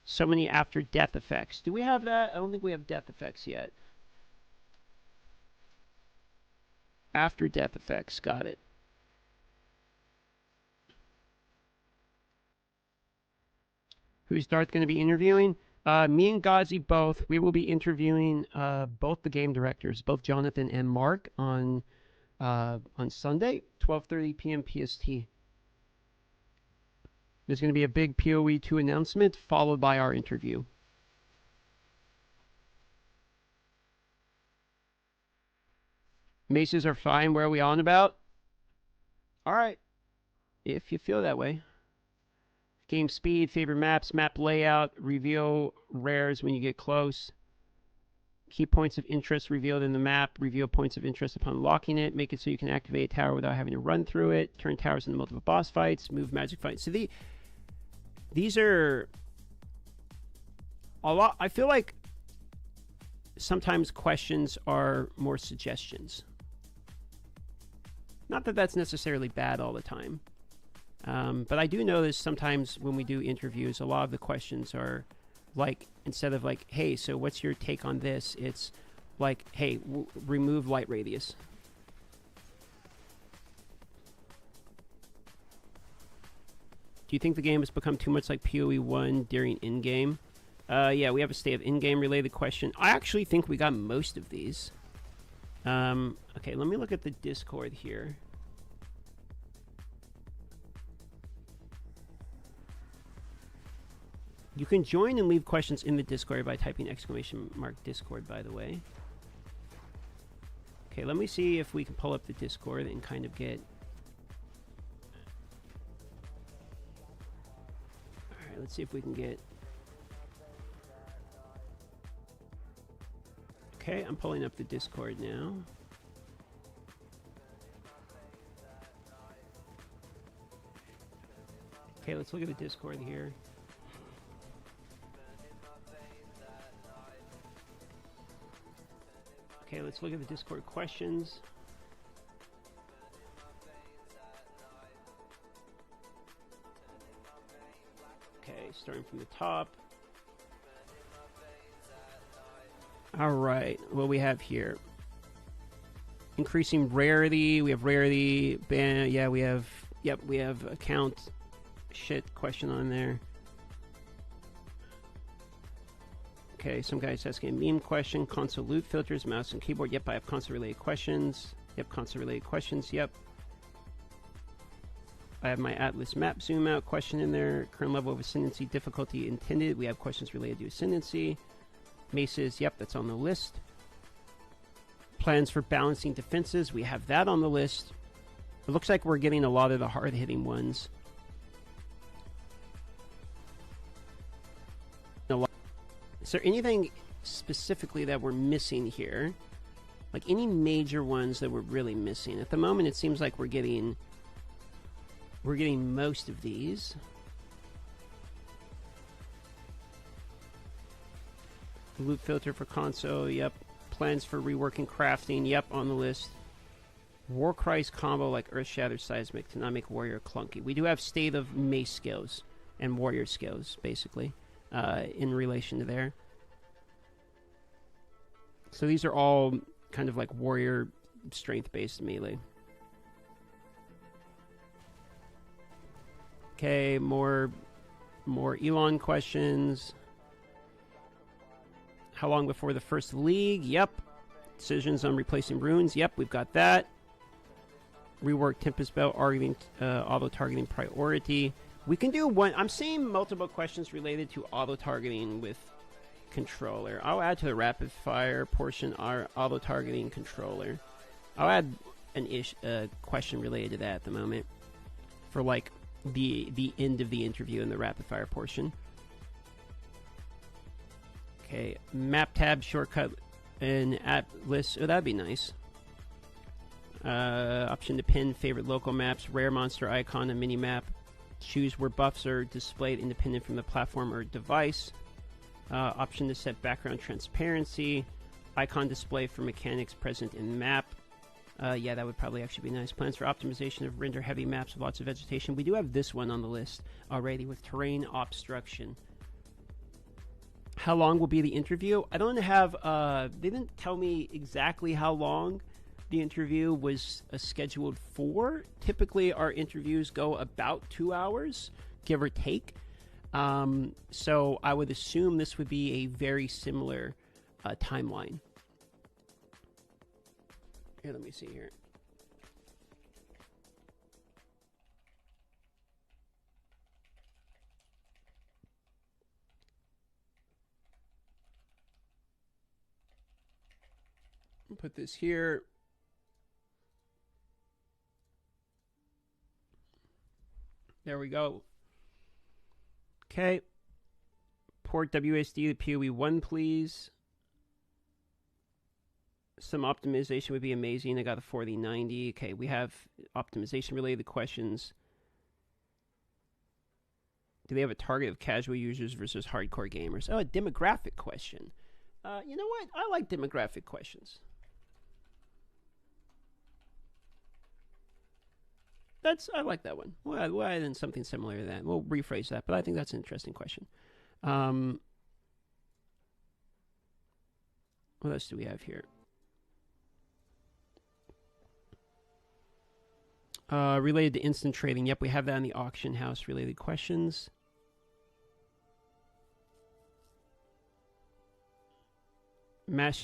So many after death effects. Do we have that? I don't think we have death effects yet. After death effects, got it. Who's Darth going to be interviewing? Me and Ghazi both. We will be interviewing both the game directors, both Jonathan and Mark, on Sunday, 12:30 p.m. PST. There's going to be a big PoE 2 announcement followed by our interview. Maces are fine. Where are we on about? All right. If you feel that way. Game speed, favorite maps, map layout, reveal rares when you get close. Key points of interest revealed in the map. Reveal points of interest upon locking it. Make it so you can activate a tower without having to run through it. Turn towers into multiple boss fights. Move magic fights. So these are a lot. I feel like sometimes questions are more suggestions. Not that that's necessarily bad all the time. But I do notice sometimes when we do interviews, a lot of the questions are like, instead of like, hey, so what's your take on this? It's like, hey, remove light radius. Do you think the game has become too much like PoE 1 during in-game? Yeah, we have a state of in-game related question. I actually think we got most of these. Okay, let me look at the Discord here. You can join and leave questions in the Discord by typing !Discord, by the way. Okay, let me see if we can pull up the Discord and kind of get... Alright, let's see if we can get... Okay, I'm pulling up the Discord now. Okay, let's look at the Discord here. Okay, let's look at the Discord questions. Okay, starting from the top. All right, what we have here. Increasing rarity. We have rarity. Ban. Yeah, we have. Yep, we have account shit question on there. Okay, some guy's asking a meme question. Console loot filters, mouse and keyboard. Yep, I have console related questions. Yep, console related questions. Yep. I have my Atlas map zoom out question in there. Current level of ascendancy difficulty intended. We have questions related to ascendancy. Maces, yep, that's on the list. Plans for balancing defenses. We have that on the list. It looks like we're getting a lot of the hard-hitting ones. Is there anything specifically that we're missing here? Like any major ones that we're really missing? At the moment, it seems like we're getting most of these. Loot filter for console, yep. Plans for reworking crafting, yep, on the list. Warcry's combo like Earthshatter Seismic to not make warrior clunky. We do have state of mace skills and warrior skills, basically. In relation to there. So these are all kind of like warrior strength based melee. Okay, more Elon questions. How long before the first league? Yep. Decisions on replacing runes? Yep, we've got that. Rework Tempest Belt, auto-targeting priority. We can do one. I'm seeing multiple questions related to auto-targeting with controller. I'll add to the rapid fire portion our auto-targeting controller. I'll add a question related to that at the moment for like the end of the interview in the rapid fire portion. Okay, map tab shortcut and app list. Oh, that'd be nice. Option to pin favorite local maps, rare monster icon, and mini map. Choose where buffs are displayed independent from the platform or device. Option to set background transparency. Icon display for mechanics present in map. Yeah, that would probably actually be nice. Plans for optimization of render heavy maps with lots of vegetation. We do have this one on the list already with terrain obstruction. How long will be the interview? I don't have, they didn't tell me exactly how long the interview was scheduled for. Typically, our interviews go about 2 hours, give or take. So I would assume this would be a very similar timeline. Here, let me see here. Put this here. There we go. Okay. Port WSD to PoE1, please. Some optimization would be amazing. I got the 4090. Okay, we have optimization related questions. Do they have a target of casual users versus hardcore gamers? Oh, a demographic question. You know what? I like demographic questions. I like that one. Why then something similar to that? We'll rephrase that, but I think that's an interesting question. What else do we have here? Related to instant trading. Yep, we have that in the auction house related questions. Map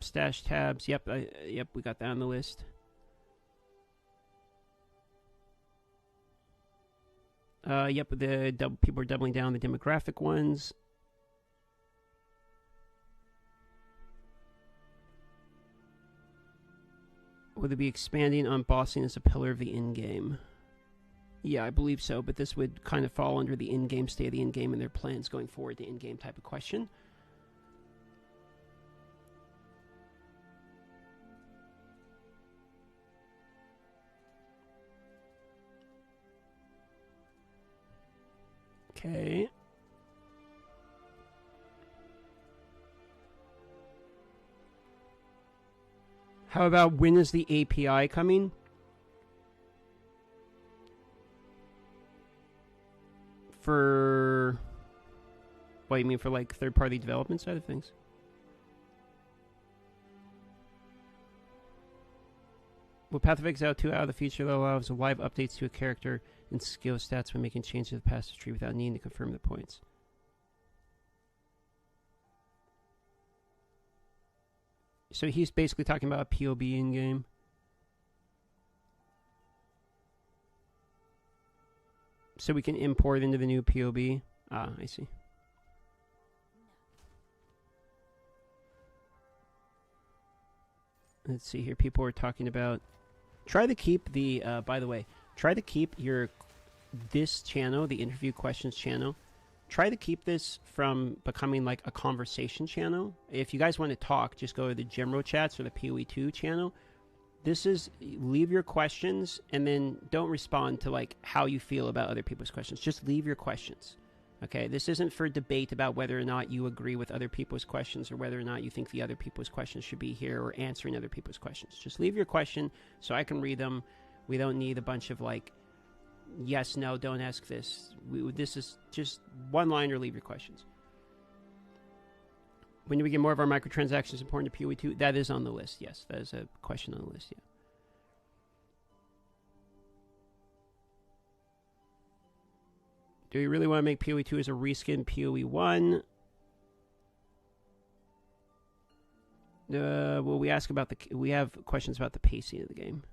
stash tabs. Yep, yep, we got that on the list. Yep, people are doubling down the demographic ones. Would they be expanding on bossing as a pillar of the in-game? Yeah, I believe so, but this would kind of fall under the in-game, state of the in-game, and their plans going forward, the in-game type of question. Okay. How about when is the API coming? For... What, you mean for like third-party development side of things? Will Path of Exile 2 out of the feature that allows live updates to a character and skill stats when making changes to the passive tree without needing to confirm the points? So he's basically talking about a POB in-game. So we can import into the new POB. Ah, I see. Let's see here. People are talking about... Try to keep the... by the way, try to keep this channel, the interview questions channel, try to keep this from becoming like a conversation channel. If you guys want to talk, just go to the general chats or the PoE2 channel. This is, leave your questions and then don't respond to like how you feel about other people's questions. Just leave your questions. Okay, this isn't for debate about whether or not you agree with other people's questions or whether or not you think the other people's questions should be here or answering other people's questions. Just leave your question so I can read them. We don't need a bunch of like, yes, no, don't ask this. This is just one line or leave your questions. When do we get more of our microtransactions important to PoE2? That is on the list, yes. That is a question on the list, yeah. Do we really want to make PoE2 as a reskin PoE1? Well, we have questions about the pacing of the game.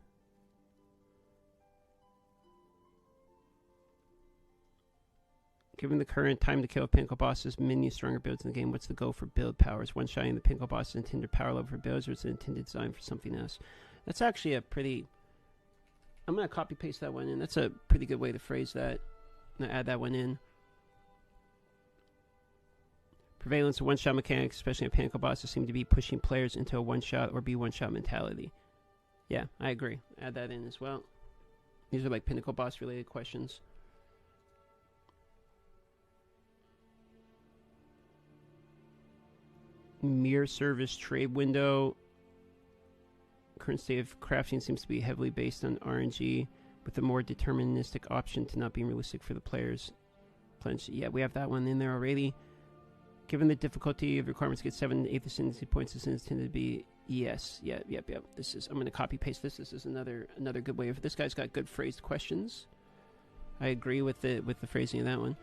Given the current time to kill pinnacle bosses, many stronger builds in the game, what's the goal for build powers? One-shotting the pinnacle boss is intended power level for builds, or is it intended design for something else? That's actually a pretty... I'm going to copy-paste that one in. That's a pretty good way to phrase that. I'm going to add that one in. Prevalence of one-shot mechanics, especially in pinnacle bosses, seem to be pushing players into a one-shot or be one-shot mentality. Yeah, I agree. Add that in as well. These are like pinnacle boss-related questions. Mirror service trade window. Current state of crafting seems to be heavily based on RNG, with a more deterministic option to not being realistic for the players. Yeah, we have that one in there already. Given the difficulty of requirements to get 7/8 ascendancy points, this is intended to be yes. Yep. This is. I'm going to copy paste this. This is another good way of. This guy's got good phrased questions. I agree with the phrasing of that one.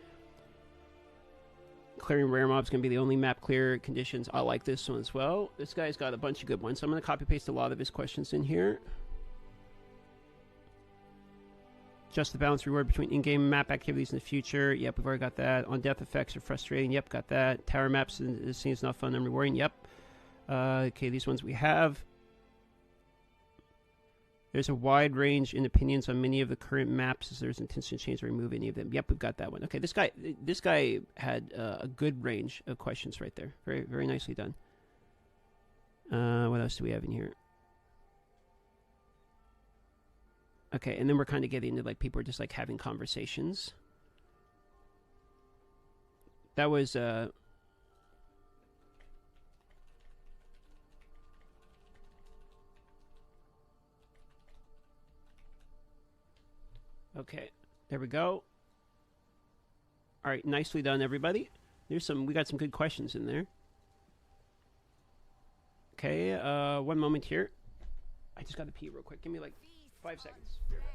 Clearing rare mobs can be the only map clear conditions. I like this one as well. This guy's got a bunch of good ones, so I'm going to copy paste a lot of his questions in here. Just the balance reward between in-game map activities in the future. Yep, we've already got that. On death effects are frustrating. Yep, got that. Tower maps, this seems not fun and rewarding. Yep. Okay, these ones we have. There's a wide range in opinions on many of the current maps as there's intention to change or remove any of them. Yep, we've got that one. Okay, this guy had a good range of questions right there. Very, very nicely done. What else do we have in here? Okay, and then we're kind of getting into, like, people are just, like, having conversations. That was, okay, there we go. All right, nicely done, everybody. We got some good questions in there. Okay, one moment here. I just got to pee real quick. Give me like 5 seconds. Be right back.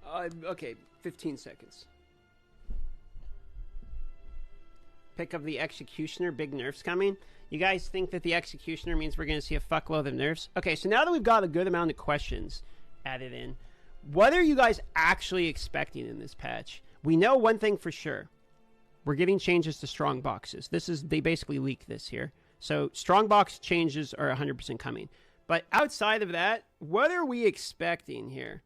I'm okay. 15 seconds. Pick up the Executioner. Big nerfs coming. You guys think that the Executioner means we're going to see a fuckload of nerfs? Okay, so now that we've got a good amount of questions added in, what are you guys actually expecting in this patch? We know one thing for sure. We're getting changes to strong boxes. They basically leaked this here. So strong box changes are 100% coming. But outside of that, what are we expecting here?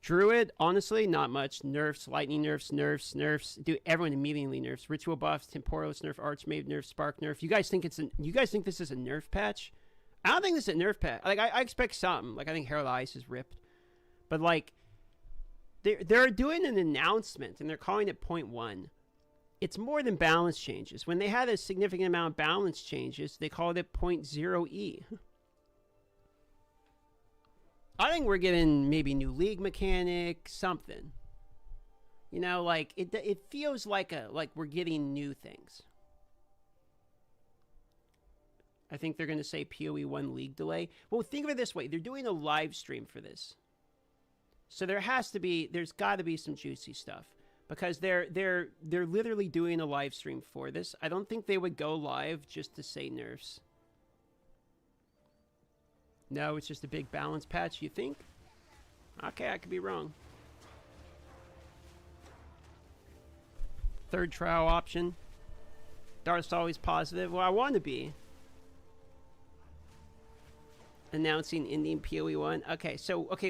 Druid, honestly, not much. Nerfs, lightning nerfs, nerfs. Dude, everyone immediately nerfs. Ritual buffs, Temporalis nerf, Archmage nerf, Spark nerf. You guys think this is a nerf patch? I don't think this is a nerf patch. Like, I expect something. Like, I think Herald Ice is ripped. But, like, they're doing an announcement, and they're calling it 0.1. It's more than balance changes. When they had a significant amount of balance changes, they called it 0.0E. I think we're getting maybe new league mechanic, something. You know, like it feels like we're getting new things. I think they're going to say PoE 1 league delay. Well, think of it this way: they're doing a live stream for this, so there's got to be some juicy stuff because they're literally doing a live stream for this. I don't think they would go live just to say nerfs. No, it's just a big balance patch, you think? Okay, I could be wrong. Third trial option. Darth's always positive. Well, I want to be. Announcing Indian PoE 1. Okay,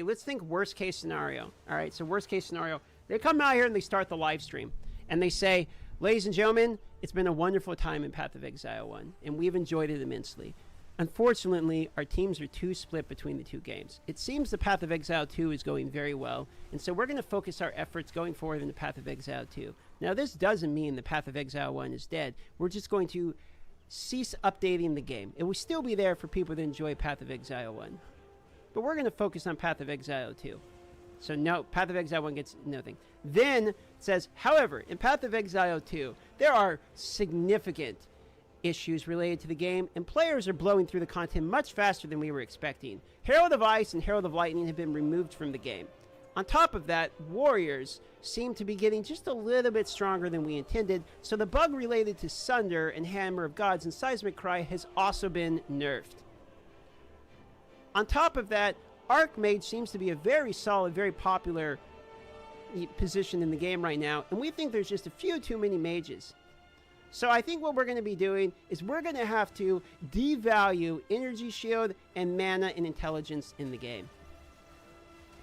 let's think worst case scenario. All right, so worst case scenario. They come out here and they start the live stream. And they say, ladies and gentlemen, it's been a wonderful time in Path of Exile 1. And we've enjoyed it immensely. Unfortunately, our teams are too split between the two games. It seems the Path of Exile 2 is going very well, and so we're going to focus our efforts going forward in the Path of Exile 2. Now, this doesn't mean the Path of Exile 1 is dead. We're just going to cease updating the game. It will still be there for people that enjoy Path of Exile 1. But we're going to focus on Path of Exile 2. So no, Path of Exile 1 gets nothing. Then it says, however, in Path of Exile 2, there are significant issues related to the game, and players are blowing through the content much faster than we were expecting. Herald of Ice and Herald of Lightning have been removed from the game. On top of that, warriors seem to be getting just a little bit stronger than we intended, so the bug related to Sunder and Hammer of Gods and Seismic Cry has also been nerfed. On top of that, Archmage seems to be a very solid, very popular position in the game right now, and we think there's just a few too many mages. So I think what we're going to be doing is we're going to have to devalue Energy Shield and Mana and Intelligence in the game.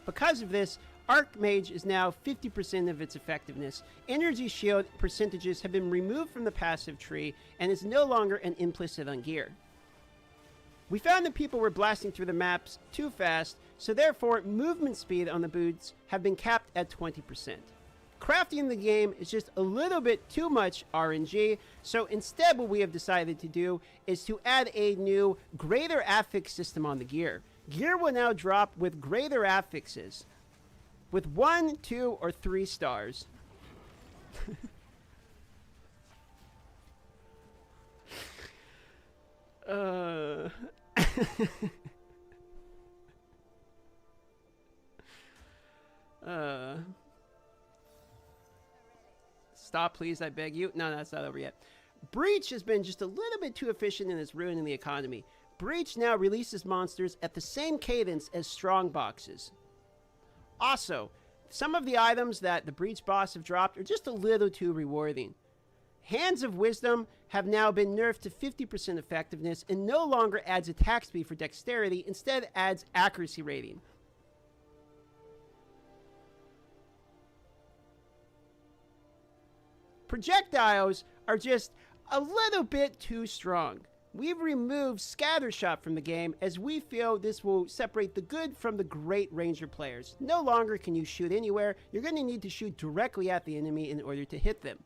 Because of this, Archmage is now 50% of its effectiveness. Energy Shield percentages have been removed from the passive tree and is no longer an implicit on gear. We found that people were blasting through the maps too fast, so therefore movement speed on the boots have been capped at 20%. Crafting the game is just a little bit too much RNG, so instead what we have decided to do is to add a new greater affix system on the gear. Gear will now drop with greater affixes, with 1, 2, or 3 stars. Stop, please, I beg you. No, it's not over yet. Breach has been just a little bit too efficient and is ruining the economy. Breach now releases monsters at the same cadence as strong boxes. Also, some of the items that the Breach boss have dropped are just a little too rewarding. Hands of Wisdom have now been nerfed to 50% effectiveness and no longer adds attack speed for dexterity, instead adds accuracy rating. Projectiles are just a little bit too strong. We've removed Scattershot from the game as we feel this will separate the good from the great ranger players. No longer can you shoot anywhere. You're going to need to shoot directly at the enemy in order to hit them.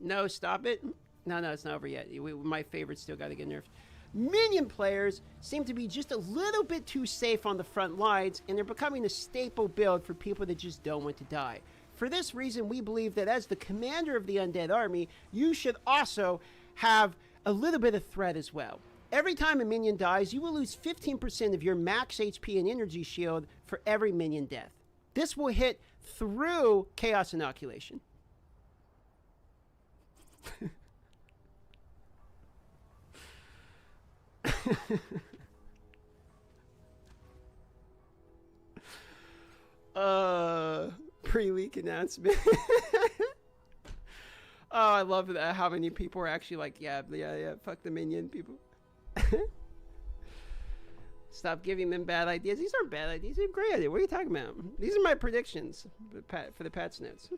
No, stop it. No, it's not over yet. My favorites still got to get nerfed. Minion players seem to be just a little bit too safe on the front lines, and they're becoming a staple build for people that just don't want to die. For this reason, we believe that as the commander of the undead army, you should also have a little bit of threat as well. Every time a minion dies, you will lose 15% of your max HP and energy shield for every minion death. This will hit through Chaos Inoculation. Pre-leak announcement. Oh, I love that. How many people are actually like, yeah, fuck the minion people. Stop giving them bad ideas. These aren't bad ideas. These are great ideas. What are you talking about? These are my predictions for the patch notes.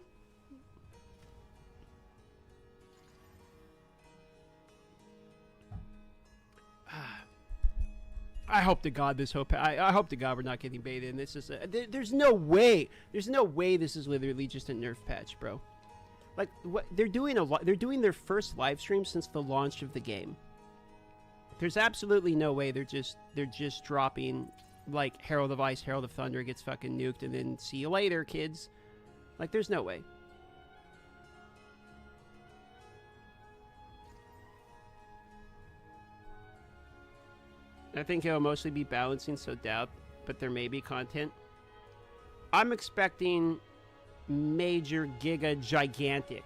I hope to God this hope. I hope to God we're not getting baited. And this is there's no way. There's no way this is literally just a nerf patch, bro. Like what they're doing they're doing their first live stream since the launch of the game. There's absolutely no way they're just dropping like Herald of Ice, Herald of Thunder gets fucking nuked and then see you later, kids. Like there's no way. I think it'll mostly be balancing, so doubt, but there may be content. I'm expecting major giga gigantic.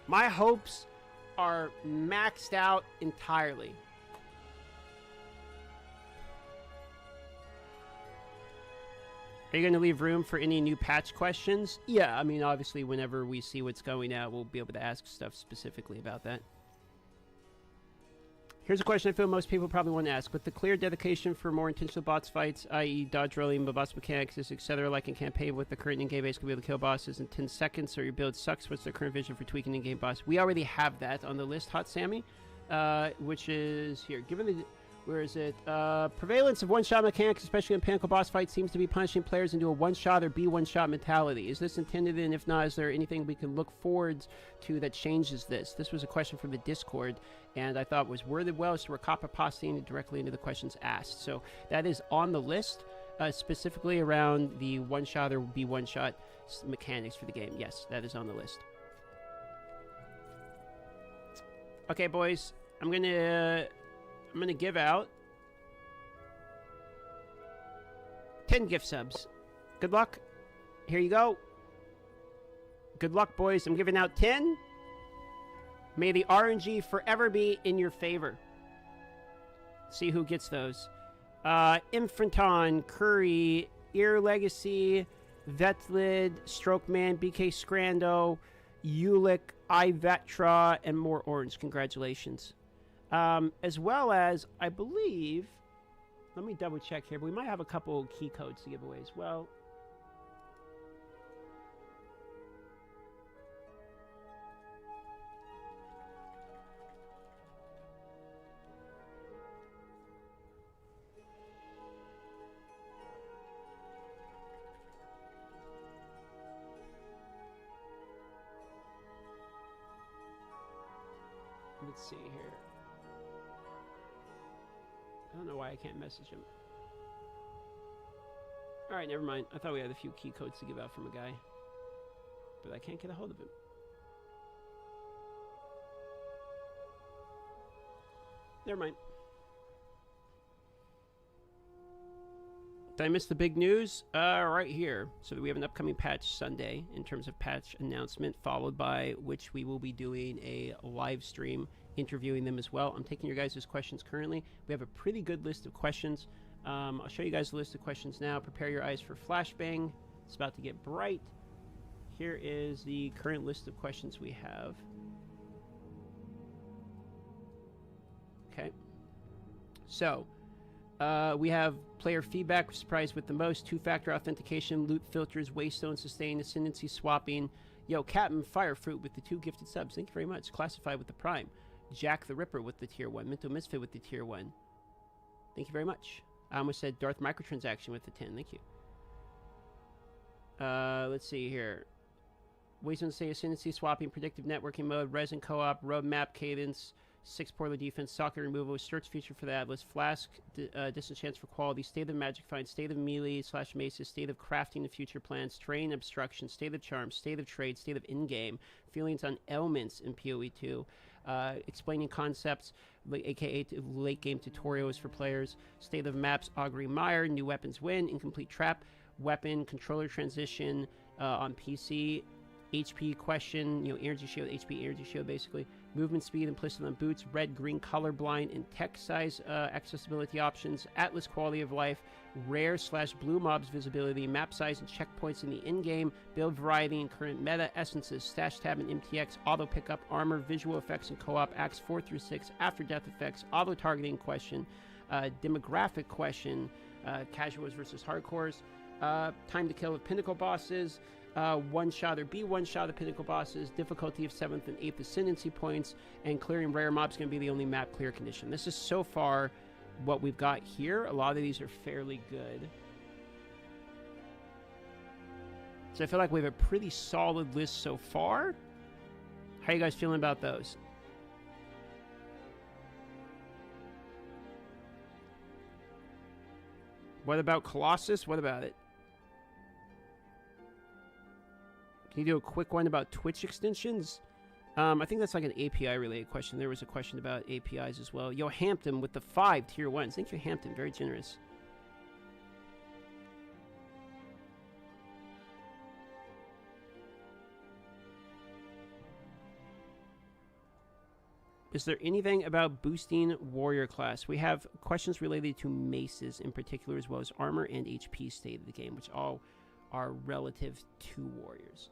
My hopes are maxed out entirely. Are you going to leave room for any new patch questions? Yeah, I mean, obviously, whenever we see what's going out, we'll be able to ask stuff specifically about that. Here's a question I feel most people probably want to ask. With the clear dedication for more intentional boss fights, i.e. dodge rolling, boss mechanics, etc., like in campaign with the current in-game base, can be able to kill bosses in 10 seconds, or your build sucks, what's the current vision for tweaking in-game boss? We already have that on the list, Hot Sammy, which is here. Given the... Where is it? Prevalence of one-shot mechanics, especially in pinnacle boss fights, seems to be punishing players into a one-shot or be one-shot mentality. Is this intended, and if not, is there anything we can look forward to that changes this? This was a question from the Discord, and I thought was worded well, so we're copy-pasting it directly into the questions asked. So that is on the list, specifically around the one-shot or be one-shot mechanics for the game. Yes, that is on the list. Okay, boys, I'm gonna give out 10 gift subs. Good luck. Here you go. Good luck, boys. I'm giving out 10. May the RNG forever be in your favor. See who gets those. Infanton, Curry, Ear Legacy, Vetlid, Strokeman, BK Scrando, Ulick, Ivetra, and more orange. Congratulations. As well as, I believe, let me double check here, but we might have a couple key codes to give away as well. Let's see here. I don't know why I can't message him. Alright, never mind. I thought we had a few key codes to give out from a guy. But I can't get a hold of him. Never mind. Did I miss the big news? Right here. So we have an upcoming patch Sunday in terms of patch announcement, followed by which we will be doing a live stream interviewing them as well. I'm taking your guys' questions currently. We have a pretty good list of questions. I'll show you guys the list of questions now. Prepare your eyes for flashbang. It's about to get bright. Here is the current list of questions we have. Okay. So, we have player feedback, surprised with the most, two-factor authentication, loot filters, waystone, sustain, ascendancy swapping. Yo, Captain Firefruit with the 2 gifted subs. Thank you very much. Classified with the Prime. Jack the Ripper with the tier 1. Minto Misfit with the tier 1. Thank you very much. I almost said Darth Microtransaction with the 10. Thank you. Let's see here. Waystone, say ascendancy swapping, predictive networking mode, resin co-op, roadmap cadence, 6 portal defense, socket removal, search feature for the Atlas, flask, distance chance for quality, state of magic find, state of melee / maces, state of crafting the future plans, terrain obstruction, state of charm, state of trade, state of in-game, feelings on elements in PoE 2, explaining concepts, aka late game tutorials for players, state of maps, augury mire, new weapons win, incomplete trap, weapon, controller transition on PC, HP question, energy shield, HP energy shield basically, movement speed implicit on boots, red, green, colorblind, and text size accessibility options, Atlas quality of life, rare / blue mobs visibility, map size and checkpoints in the in-game, build variety and current meta, essences, stash tab and MTX, auto pickup, armor, visual effects and co-op, acts 4 through 6, after death effects, auto targeting question, demographic question, casuals versus hardcores, time to kill of pinnacle bosses, one-shot or be one-shot of pinnacle bosses, difficulty of 7th and 8th ascendancy points, and clearing rare mobs going to be the only map clear condition. This is so far what we've got here. A lot of these are fairly good. So I feel like we have a pretty solid list so far. How are you guys feeling about those? What about Colossus? What about it? Can you do a quick one about Twitch extensions? I think that's like an API related question. There was a question about APIs as well. Yo, Hampton with the 5 tier 1s. Thank you, Hampton. Very generous. Is there anything about boosting warrior class? We have questions related to maces in particular, as well as armor and HP state of the game, which all are relative to warriors.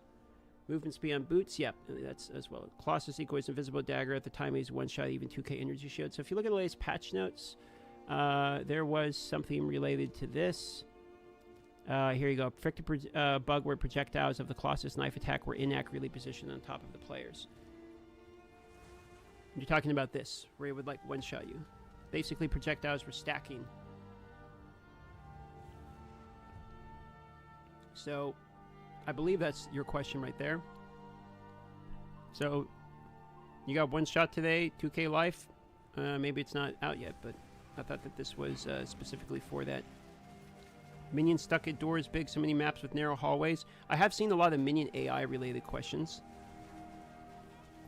Movement speed on boots, yep, that's as well. Colossus equals invisible dagger at the time he's one-shot, even 2k energy shield. So if you look at the latest patch notes, there was something related to this. Here you go. Perfected bug where projectiles of the Colossus knife attack were inaccurately positioned on top of the players. You're talking about this, where it would like one-shot you. Basically, projectiles were stacking. So, I believe that's your question right there. So, you got one shot today, 2k life. Maybe it's not out yet, but I thought that this was specifically for that. Minions stuck at doors big, so many maps with narrow hallways. I have seen a lot of minion AI related questions.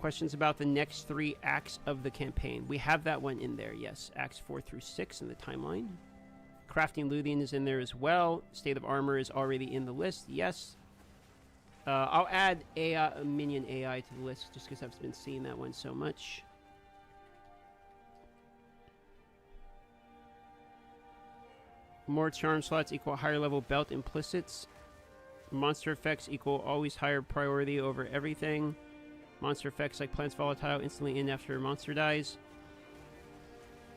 Questions about the next 3 acts of the campaign. We have that one in there, yes. Acts 4 through 6 in the timeline. Crafting looting is in there as well. State of armor is already in the list, yes. I'll add AI, minion AI to the list just because I've been seeing that one so much. More charm slots equal higher level belt implicits. Monster effects equal always higher priority over everything. Monster effects like plants volatile instantly in after a monster dies.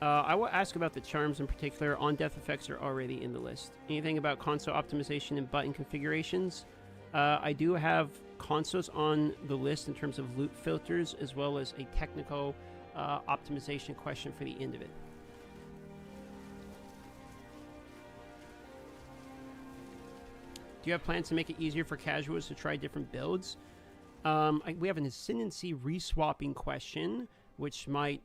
I will ask about the charms in particular. On death effects are already in the list. Anything about console optimization and button configurations? I do have consoles on the list in terms of loot filters, as well as a technical optimization question for the end of it. Do you have plans to make it easier for casuals to try different builds? We have an ascendancy reswapping question, which might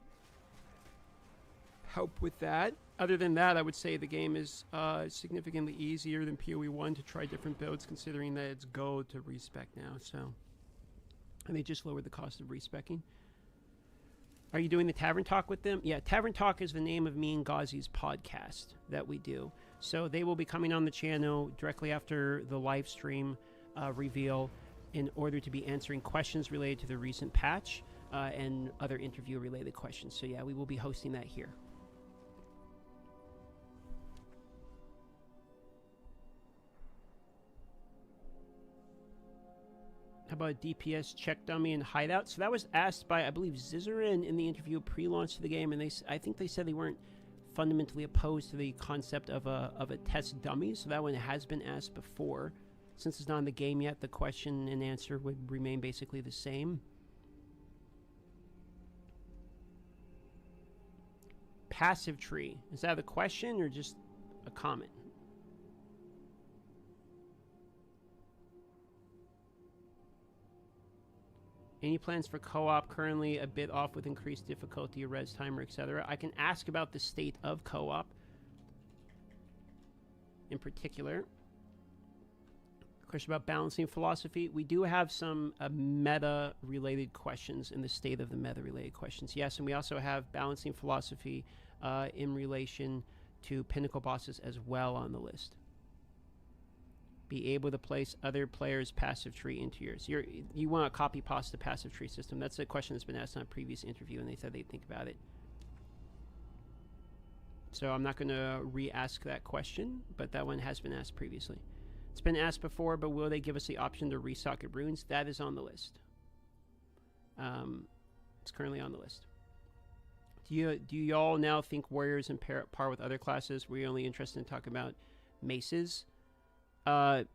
help with that. Other than that, I would say the game is significantly easier than PoE 1 to try different builds, considering that it's Go to respec now. So, and they just lowered the cost of respecing. Are you doing the Tavern Talk with them? Yeah, Tavern Talk is the name of me and Gauzy's podcast that we do. So they will be coming on the channel directly after the live stream reveal in order to be answering questions related to the recent patch and other interview-related questions. So yeah, we will be hosting that here. How about DPS check dummy and hideout? So that was asked by, I believe, Zizarin in the interview pre-launch of the game, and I think they said they weren't fundamentally opposed to the concept of a test dummy. So that one has been asked before. Since it's not in the game yet, the question and answer would remain basically the same. Passive tree. Is that a question or just a comment? Any plans for co-op? Currently a bit off with increased difficulty, res timer, etc. I can ask about the state of co-op in particular. Question about balancing philosophy. We do have some meta-related questions in the state of the meta-related questions. Yes, and we also have balancing philosophy in relation to pinnacle bosses as well on the list. Be able to place other players' passive tree into yours. You want to copy pasta passive tree system. That's a question that's been asked on a previous interview, and they said they'd think about it. So I'm not going to re-ask that question, but that one has been asked previously. It's been asked before, but will they give us the option to resocket runes? That is on the list. It's currently on the list. Do y'all now think warriors in par with other classes? We're only interested in talking about maces.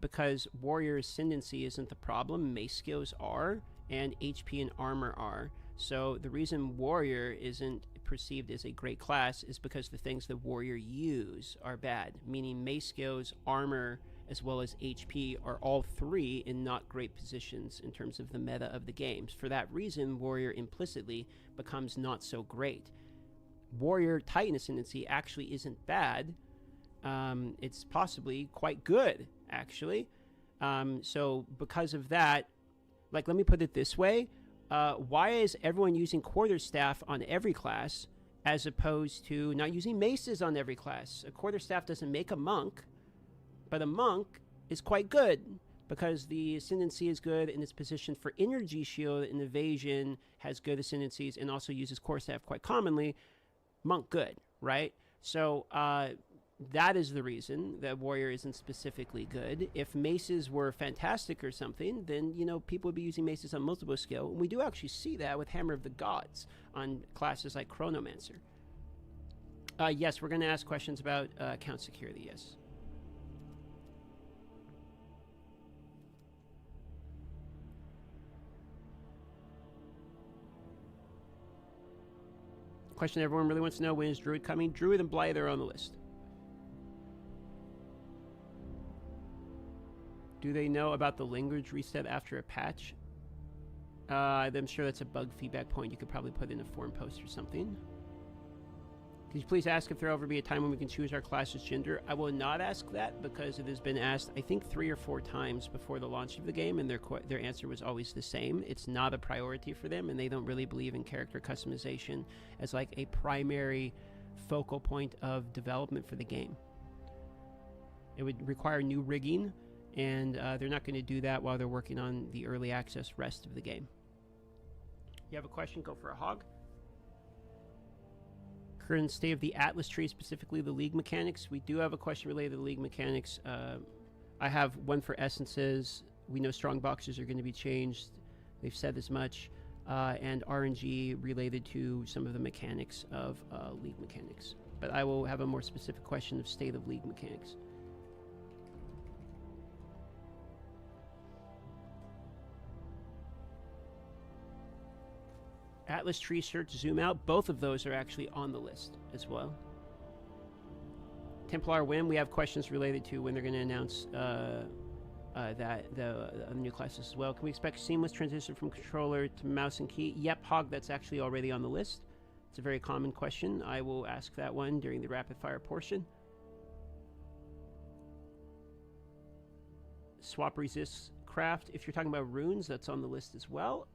Because warrior ascendancy isn't the problem, mace skills are, and HP and armor are. So the reason warrior isn't perceived as a great class is because the things that warrior use are bad, meaning mace skills, armor, as well as HP are all three in not great positions in terms of the meta of the games. For that reason, warrior implicitly becomes not so great. Warrior Titan ascendancy actually isn't bad. It's possibly quite good, actually. So because of that, like, let me put it this way. Why is everyone using quarterstaff on every class as opposed to not using maces on every class? A quarterstaff doesn't make a monk, but a monk is quite good because the ascendancy is good and it's positioned for energy shield and evasion, has good ascendancies, and also uses quarterstaff quite commonly. Monk good, right? So that is the reason that warrior isn't specifically good. If maces were fantastic or something, then, you know, people would be using maces on multiple skill. And we do actually see that with Hammer of the Gods on classes like Chronomancer. Yes, we're going to ask questions about account security, yes. Question everyone really wants to know, when is Druid coming? Druid and Blythe are on the list. Do they know about the language reset after a patch? I'm sure that's a bug feedback point you could probably put in a forum post or something. Could you please ask if there will ever be a time when we can choose our class's gender? I will not ask that because it has been asked, I think, 3 or 4 times before the launch of the game, and their answer was always the same. It's not a priority for them, and they don't really believe in character customization as like a primary focal point of development for the game. It would require new rigging, and they're not going to do that while they're working on the early access rest of the game. You have a question? Go for a hog. Current state of the Atlas tree, specifically the league mechanics. We do have a question related to the league mechanics. I have one for essences. We know strong boxes are going to be changed. They've said as much. and RNG related to some of the mechanics of League mechanics. But I will have a more specific question of state of League mechanics. Atlas Tree Search, Zoom Out, both of those are actually on the list as well. Templar Whim, we have questions related to when they're going to announce the new classes as well. Can we expect seamless transition from controller to mouse and key? Yep, Hog, that's actually already on the list. It's a very common question. I will ask that one during the rapid fire portion. Swap resist craft. If you're talking about runes, that's on the list as well.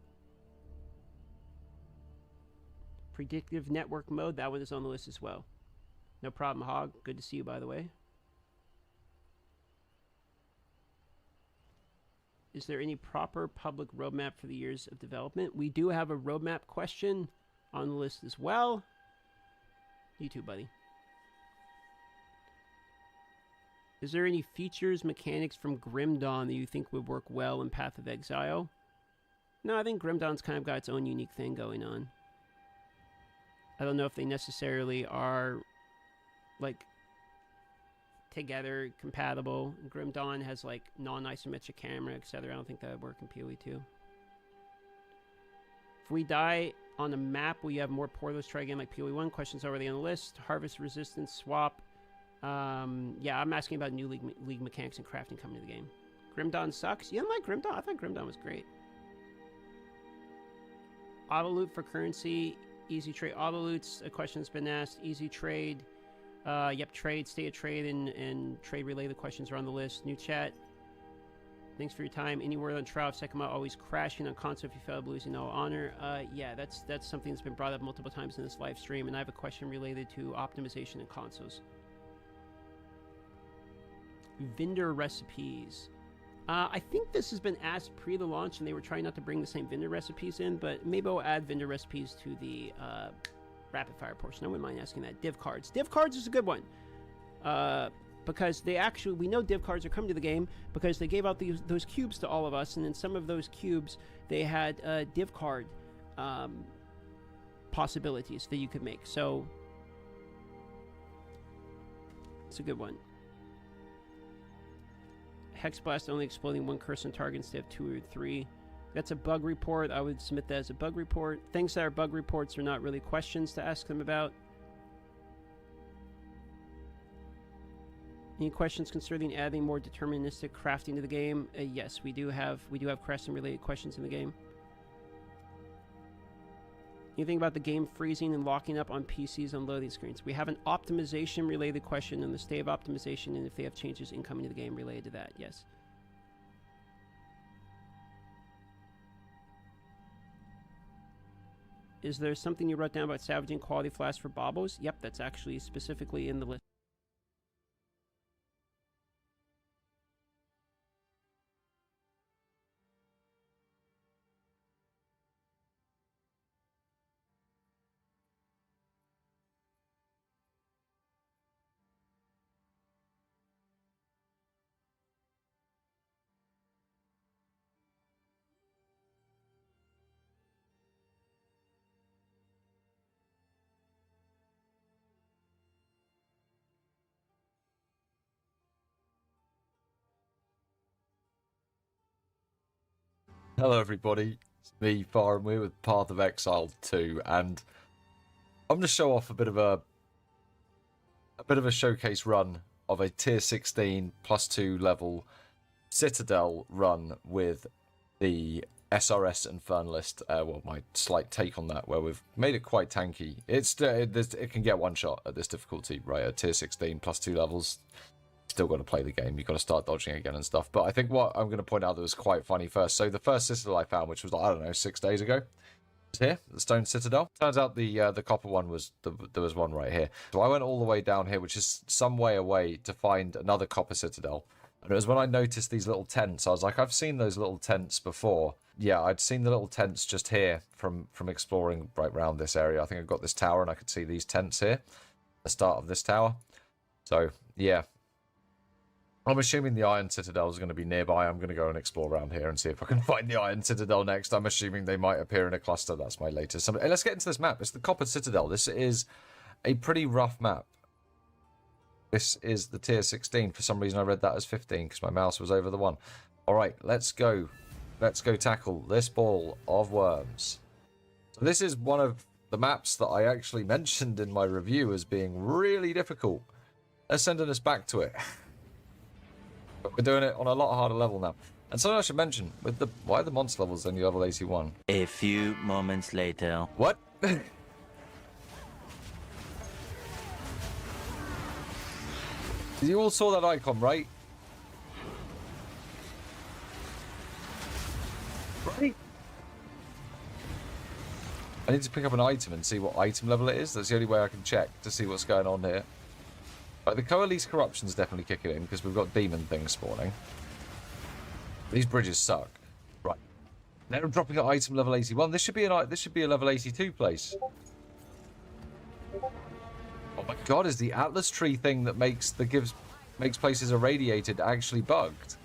Predictive network mode, that one is on the list as well. No problem, Hog. Good to see you, by the way. Is there any proper public roadmap for the years of development? We do have a roadmap question on the list as well. You too, buddy. Is there any features, mechanics from Grim Dawn that you think would work well in Path of Exile? No, I think Grim Dawn's kind of got its own unique thing going on. I don't know if they necessarily are, like, together compatible. Grim Dawn has, like, non-isometric camera, etc. I don't think that would work in PoE 2. If we die on a map, will you have more portals try again like PoE 1? Questions already on the list. Harvest resistance swap. Yeah, I'm asking about new league mechanics and crafting coming to the game. Grim Dawn sucks? You don't like Grim Dawn? I thought Grim Dawn was great. Auto loot for currency. Easy trade. Auto loot's a question's been asked. Easy trade. Yep, trade, state of trade, and trade related questions are on the list. New chat. Thanks for your time. Any word on Trial of Sekima always crashing on console if you fail losing no honor? Yeah, that's something that's been brought up multiple times in this live stream, and I have a question related to optimization in consoles. Vendor recipes. I think this has been asked pre the launch, and they were trying not to bring the same vendor recipes in, but maybe I'll add vendor recipes to the rapid fire portion. I wouldn't mind asking that. Div cards. Div cards is a good one. Because they actually, we know div cards are coming to the game because they gave out those cubes to all of us, and in some of those cubes, they had div card possibilities that you could make. So, it's a good one. Hex Blast only exploding one curse on target instead of 2 or 3. That's a bug report. I would submit that as a bug report. Things that are bug reports are not really questions to ask them about. Any questions concerning adding more deterministic crafting to the game? Yes, we do have crafting related questions in the game. Anything about the game freezing and locking up on PCs on loading screens? We have an optimization related question on the state of optimization and if they have changes incoming to the game related to that. Yes. Is there something you wrote down about salvaging quality flasks for baubles? Yep, that's actually specifically in the list. Hello everybody, it's me, Farm. We're with Path of Exile 2, and I'm going to show off a bit of a showcase run of a tier 16 +2 level Citadel run with the SRS Infernalist. Well, my slight take on that, where we've made it quite tanky. It can get one shot at this difficulty, right? At tier 16 +2 levels. Still got to play the game. You've got to start dodging again and stuff. But I think what I'm going to point out that was quite funny first. So the first Citadel I found, which was, I don't know, 6 days ago, was here, the Stone Citadel. Turns out the copper one was, there was one right here. So I went all the way down here, which is some way away, to find another copper Citadel. And it was when I noticed these little tents. I was like, I've seen those little tents before. Yeah, I'd seen the little tents just here from exploring right around this area. I think I got this tower and I could see these tents here. The start of this tower. So, yeah. I'm assuming the Iron Citadel is going to be nearby. I'm going to go and explore around here and see if I can find the Iron Citadel next. I'm assuming they might appear in a cluster. That's my latest. So, let's get into this map. It's the Copper Citadel. This is a pretty rough map. This is the tier 16. For some reason, I read that as 15 because my mouse was over the 1. All right, let's go. Let's go tackle this ball of worms. So this is one of the maps that I actually mentioned in my review as being really difficult. They're sending us back to it. But we're doing it on a lot harder level now. And something I should mention, with the why are the monster levels only level 81? A few moments later. What? You all saw that icon, right? Right? I need to pick up an item and see what item level it is. That's the only way I can check to see what's going on here. Right, the Coalesce Corruption's definitely kicking in because we've got demon things spawning. These bridges suck. Right. Now I'm dropping at item level 81. This should be a level 82 place. Oh my god, is the Atlas tree thing that makes places irradiated actually bugged?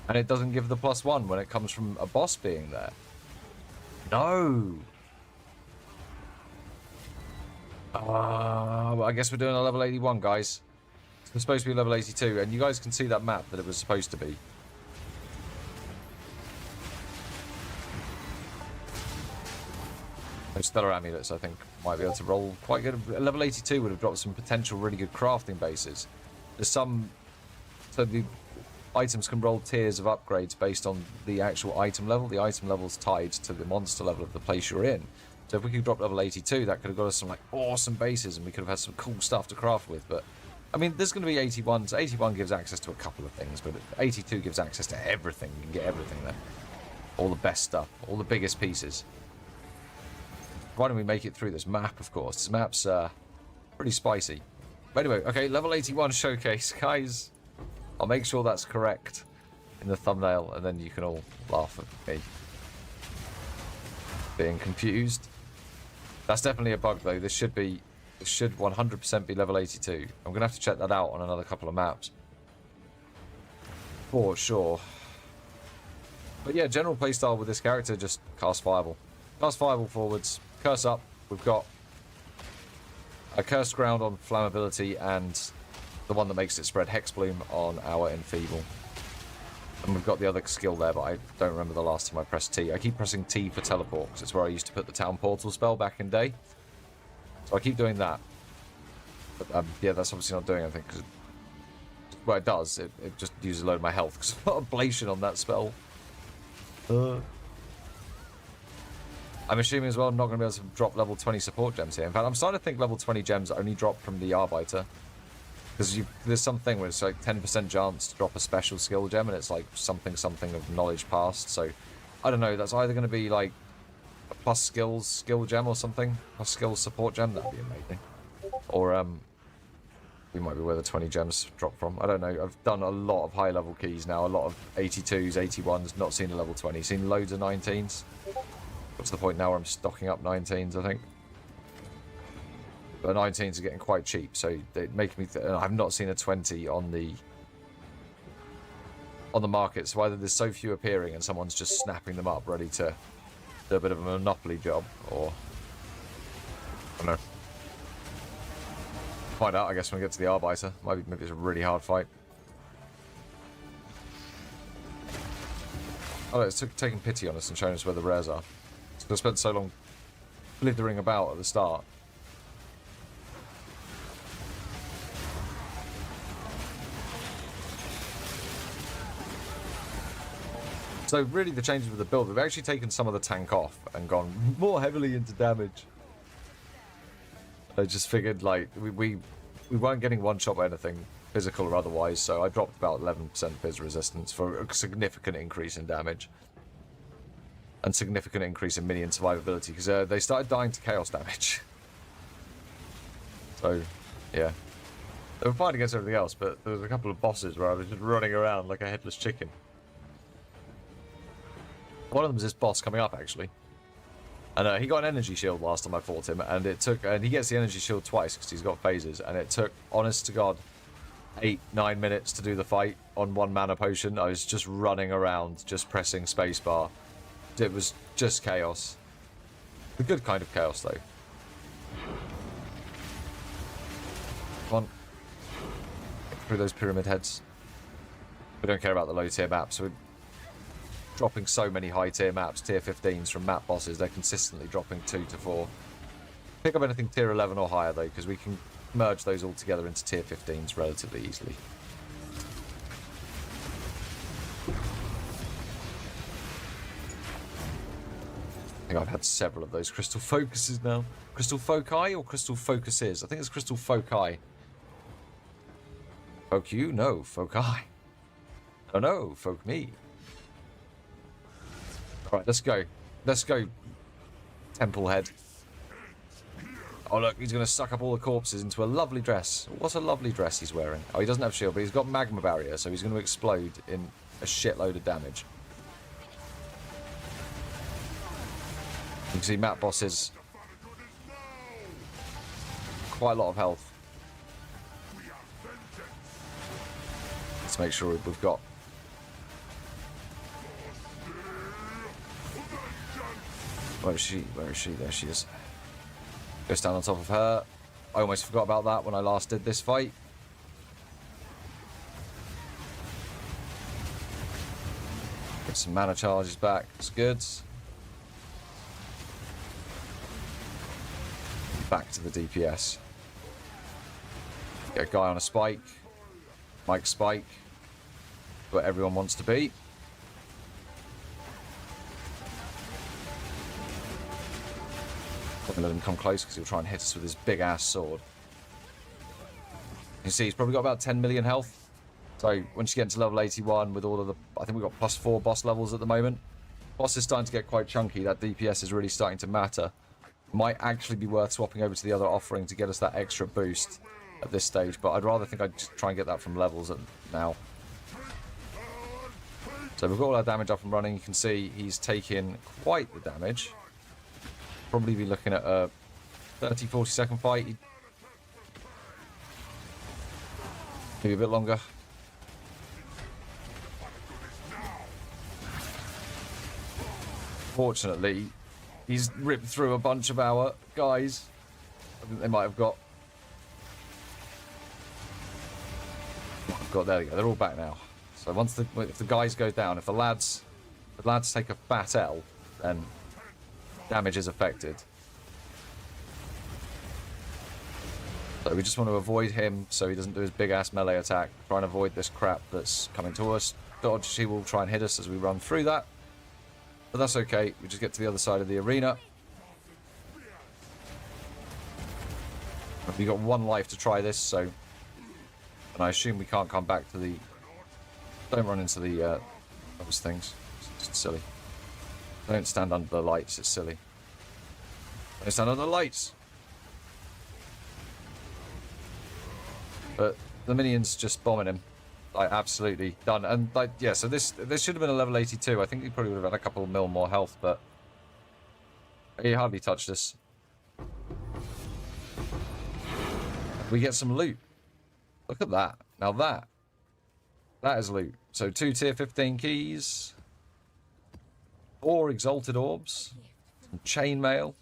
And it doesn't give the +1 when it comes from a boss being there. No. Well, I guess we're doing a level 81, guys. It's supposed to be level 82, and you guys can see that map that it was supposed to be. Those stellar amulets, I think, might be able to roll quite good. Level 82 would have dropped some potential really good crafting bases. There's some... So the items can roll tiers of upgrades based on the actual item level. The item level's tied to the monster level of the place you're in. So if we could drop level 82, that could have got us some like awesome bases and we could have had some cool stuff to craft with. But, I mean, there's going to be 81s. 81 gives access to a couple of things, but 82 gives access to everything. You can get everything there. All the best stuff. All the biggest pieces. Why don't we make it through this map, of course. This map's pretty spicy. But anyway, okay, level 81 showcase. Guys, I'll make sure that's correct in the thumbnail, and then you can all laugh at me being confused. That's definitely a bug, though. This should 100% be level 82. I'm going to have to check that out on another couple of maps. For sure. But yeah, general playstyle with this character, just cast Fireball. Cast Fireball forwards, curse up. We've got a Cursed Ground on Flammability and the one that makes it spread Hex Bloom on our Enfeeble. And we've got the other skill there, but I don't remember the last time I pressed T. I keep pressing T for teleport, because it's where I used to put the Town Portal spell back in day. So I keep doing that. But yeah, that's obviously not doing anything, because well, it does. It just uses a load of my health, because I've got Ablation on that spell. I'm assuming as well I'm not going to be able to drop level 20 support gems here. In fact, I'm starting to think level 20 gems only drop from the Arbiter. Because there's something where it's like 10% chance to drop a special skill gem, and it's like something of knowledge past. So, I don't know, that's either going to be like a plus skills skill gem or something. Plus skills support gem, that'd be amazing. Or, we might be where the 20 gems drop from. I don't know, I've done a lot of high level keys now, a lot of 82s, 81s, not seen a level 20. Seen loads of 19s. Got to the point now where I'm stocking up 19s, I think. But 19s are getting quite cheap, so they make me. I've not seen a 20 on the market. So either there's so few appearing, and someone's just snapping them up, ready to do a bit of a monopoly job, or I don't know. Find out, I guess, when we get to the Arbiter. Maybe it's a really hard fight. Oh, it's taking pity on us and showing us where the rares are. So I spent so long blithering about at the start. So really the changes with the build, we've actually taken some of the tank off and gone more heavily into damage. I just figured like we weren't getting one shot by anything, physical or otherwise, so I dropped about 11% phys resistance for a significant increase in damage. And significant increase in minion survivability, because they started dying to chaos damage. So, yeah. They were fine against everything else, but there was a couple of bosses where I was just running around like a headless chicken. One of them is this boss coming up, actually. And he got an energy shield last time I fought him, and he gets the energy shield twice because he's got phases, and it took, honest to God, 8-9 minutes to do the fight on 1 mana potion. I was just running around, just pressing spacebar. It was just chaos. The good kind of chaos, though. Come on. Get through those pyramid heads. We don't care about the low tier maps, so we're dropping so many high tier maps, tier 15s from map bosses. They're consistently dropping 2 to 4. Pick up anything tier 11 or higher, though, because we can merge those all together into tier 15s relatively easily. I think I've had several of those crystal focuses now. Crystal foci or crystal focuses? I think it's crystal foci. Folk you? No, foci. Oh no, folk me. Alright, let's go. Let's go, Temple Head. Oh look, he's going to suck up all the corpses into a lovely dress. What a lovely dress he's wearing. Oh, he doesn't have shield, but he's got magma barrier, so he's going to explode in a shitload of damage. You can see map bosses. Quite a lot of health. Let's make sure we've got... Where is she? Where is she? There she is. Go stand on top of her. I almost forgot about that when I last did this fight. Get some mana charges back. It's good. Back to the DPS. Get a guy on a spike. Mike Spike. Where everyone wants to be. Not gonna let him come close because he'll try and hit us with his big ass sword. You can see he's probably got about 10 million health. So once you get into level 81 with all of the... I think we've got +4 boss levels at the moment. Boss is starting to get quite chunky. That DPS is really starting to matter. Might actually be worth swapping over to the other offering to get us that extra boost at this stage, but I'd rather think I'd just try and get that from levels now. So we've got all our damage up and running. You can see he's taking quite the damage. Probably be looking at a 30-40 second fight. Maybe a bit longer. Fortunately, he's ripped through a bunch of our guys. I think they might have got... There we go. They're all back now. So once if the guys go down, if the lads take a fat L, then damage is affected. So we just want to avoid him so he doesn't do his big ass melee attack. Try and avoid this crap that's coming to us. Dodge, he will try and hit us as we run through that. But that's okay. We just get to the other side of the arena. We've got 1 life to try this, so... And I assume we can't come back to the... Don't run into the... those things. It's silly. Don't stand under the lights, it's silly. Don't stand under the lights! But the minions just bombing him. Like, absolutely done. And, like, yeah, so this should have been a level 82. I think he probably would have had a couple of mil more health, but... He hardly touched us. We get some loot. Look at that. Now that is loot. So 2 tier 15 keys. 4 exalted orbs. Some chainmail.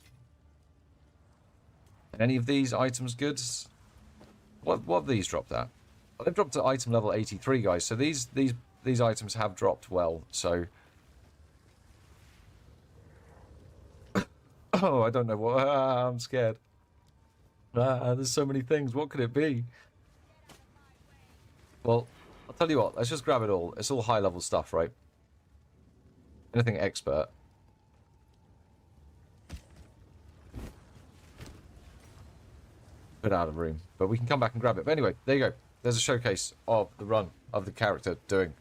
Any of these items goods? What have these dropped at? Well, they've dropped to item level 83, guys. So these items have dropped well. So oh, I don't know what. I'm scared. There's so many things. What could it be? Well, I'll tell you what. Let's just grab it all. It's all high-level stuff, right? Anything expert. Bit out of room, but we can come back and grab it. But anyway, there you go. There's a showcase of the run of the character doing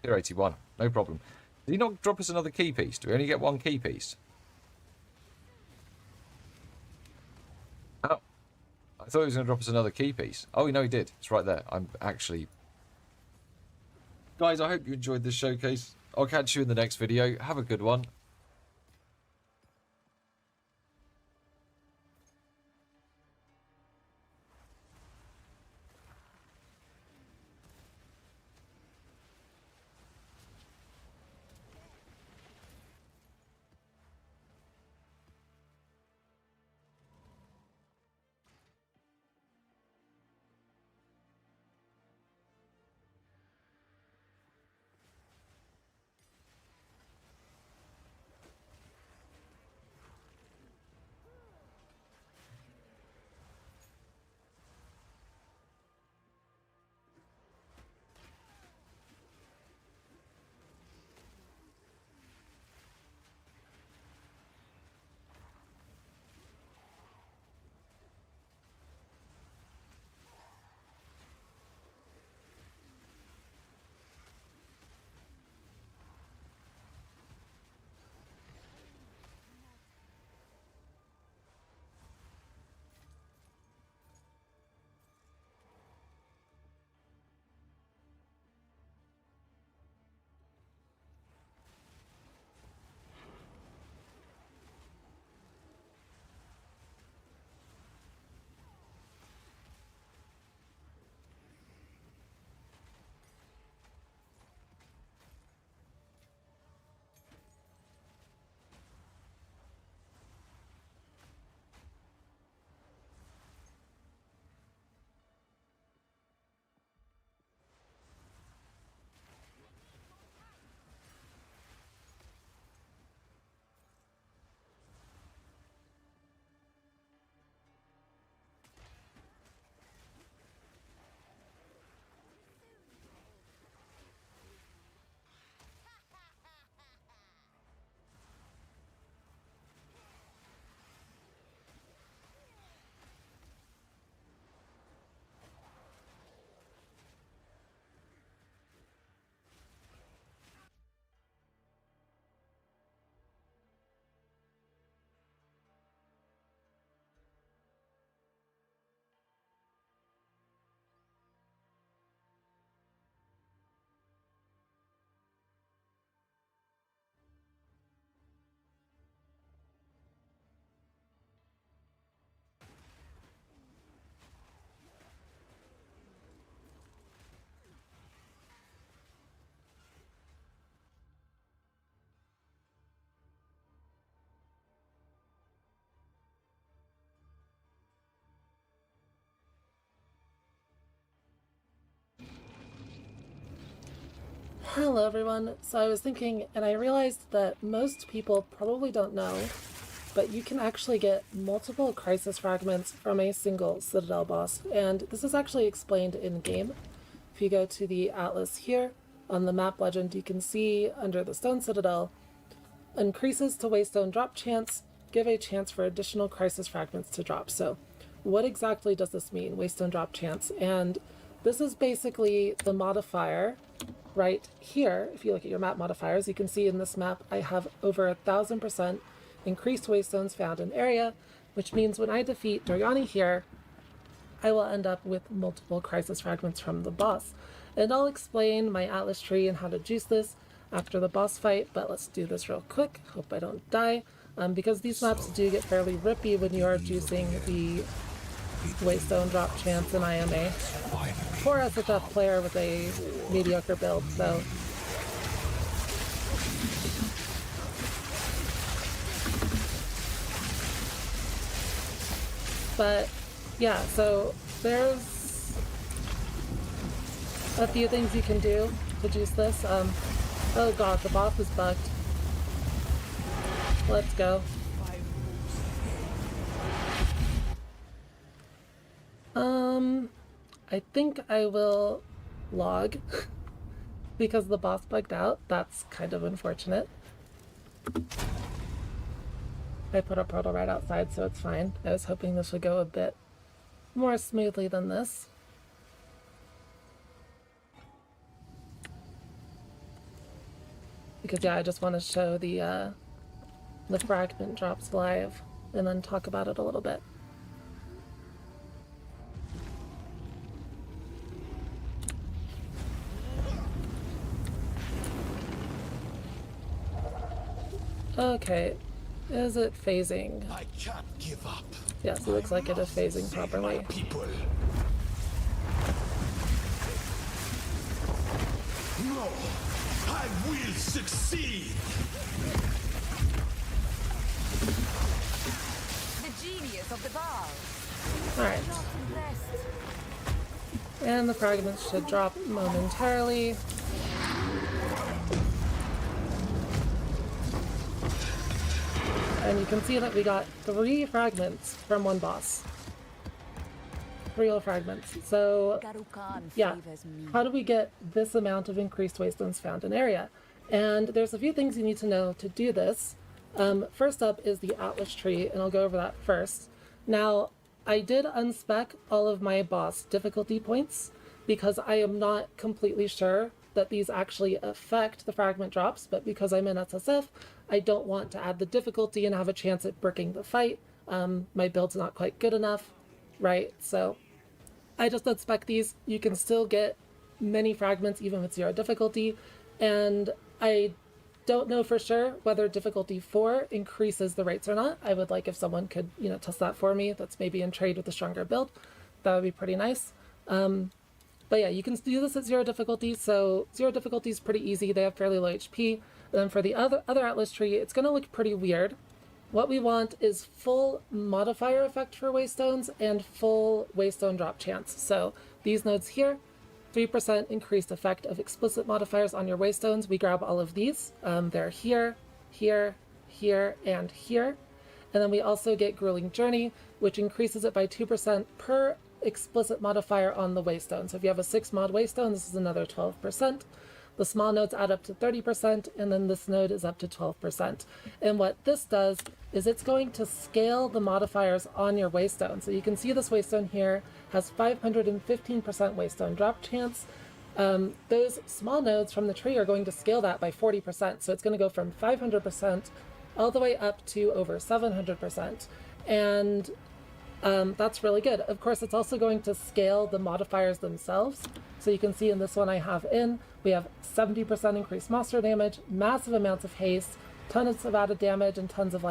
tier 81. No problem. Did he not drop us another key piece? Do we only get 1 key piece? Oh. I thought he was going to drop us another key piece. Oh, no, he did. It's right there. I'm actually... Guys, I hope you enjoyed this showcase. I'll catch you in the next video. Have a good one. Hello everyone. So I was thinking, and I realized that most people probably don't know, but you can actually get multiple crisis fragments from a single Citadel boss, and this is actually explained in-game. If you go to the atlas here, on the map legend, you can see under the Stone Citadel, increases to Waystone drop chance, give a chance for additional crisis fragments to drop. So what exactly does this mean, Waystone drop chance? And this is basically the modifier right here. If you look at your map modifiers, you can see in this map I have over 1,000% increased waystones found in area, which means when I defeat Doryani here, I will end up with multiple crisis fragments from the boss. And I'll explain my atlas tree and how to juice this after the boss fight, but let's do this real quick. Hope I don't die, because these maps do get fairly rippy when you are juicing the Waystone drop chance, and I am a poor SHF player with a mediocre build, so but yeah, so there's a few things you can do to juice this. Oh god, the boss is bugged. Let's go. I think I will log because the boss bugged out. That's kind of unfortunate. I put a portal right outside, so it's fine. I was hoping this would go a bit more smoothly than this. Because yeah, I just want to show the fragment drops live and then talk about it a little bit. Okay, is it phasing? I can't give up. Yes, it looks like it is phasing properly. People. No, I will succeed. The genius of the ball. Alright. And the fragments should drop momentarily. And you can see that we got 3 fragments from one boss. 3 whole fragments. So, yeah, how do we get this amount of increased waystones found in area? And there's a few things you need to know to do this. First up is the atlas tree, and I'll go over that first. Now, I did unspec all of my boss difficulty points because I am not completely sure that these actually affect the fragment drops, but because I'm in SSF, I don't want to add the difficulty and have a chance at bricking the fight. My build's not quite good enough, right? So I just unspec these. You can still get many fragments even with 0 difficulty, and I don't know for sure whether difficulty 4 increases the rates or not. I would like if someone could, test that for me. That's maybe in trade with a stronger build. That would be pretty nice. But yeah, you can do this at 0 difficulty, so 0 difficulty is pretty easy. They have fairly low HP. And then for the other atlas tree, it's going to look pretty weird. What we want is full modifier effect for waystones and full waystone drop chance. So these nodes here, 3% increased effect of explicit modifiers on your waystones. We grab all of these. They're here, here, here, and here. And then we also get Grueling Journey, which increases it by 2% per explicit modifier on the waystone. So if you have a 6 mod waystone, this is another 12%. The small nodes add up to 30%, and then this node is up to 12%. And what this does is it's going to scale the modifiers on your waystone. So you can see this waystone here has 515% waystone drop chance. Those small nodes from the tree are going to scale that by 40%. So it's going to go from 500% all the way up to over 700%. And that's really good. Of course, it's also going to scale the modifiers themselves. So you can see in this one I have we have 70% increased monster damage, massive amounts of haste, tons of added damage, and tons of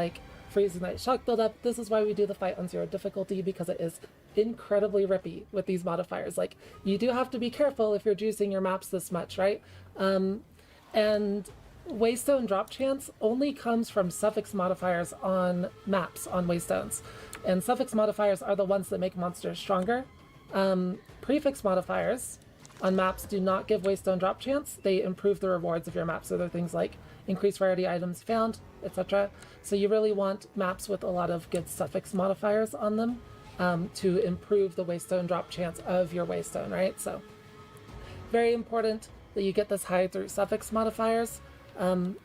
freezing night shock buildup. This is why we do the fight on 0 difficulty, because it is incredibly rippy with these modifiers. You do have to be careful if you're juicing your maps this much, right? And Waystone drop chance only comes from suffix modifiers on maps on waystones. And suffix modifiers are the ones that make monsters stronger. Prefix modifiers on maps do not give waystone drop chance. They improve the rewards of your map. So they're things like increased rarity items found, etc. So you really want maps with a lot of good suffix modifiers on them to improve the waystone drop chance of your waystone, right? So very important that you get this high through suffix modifiers. And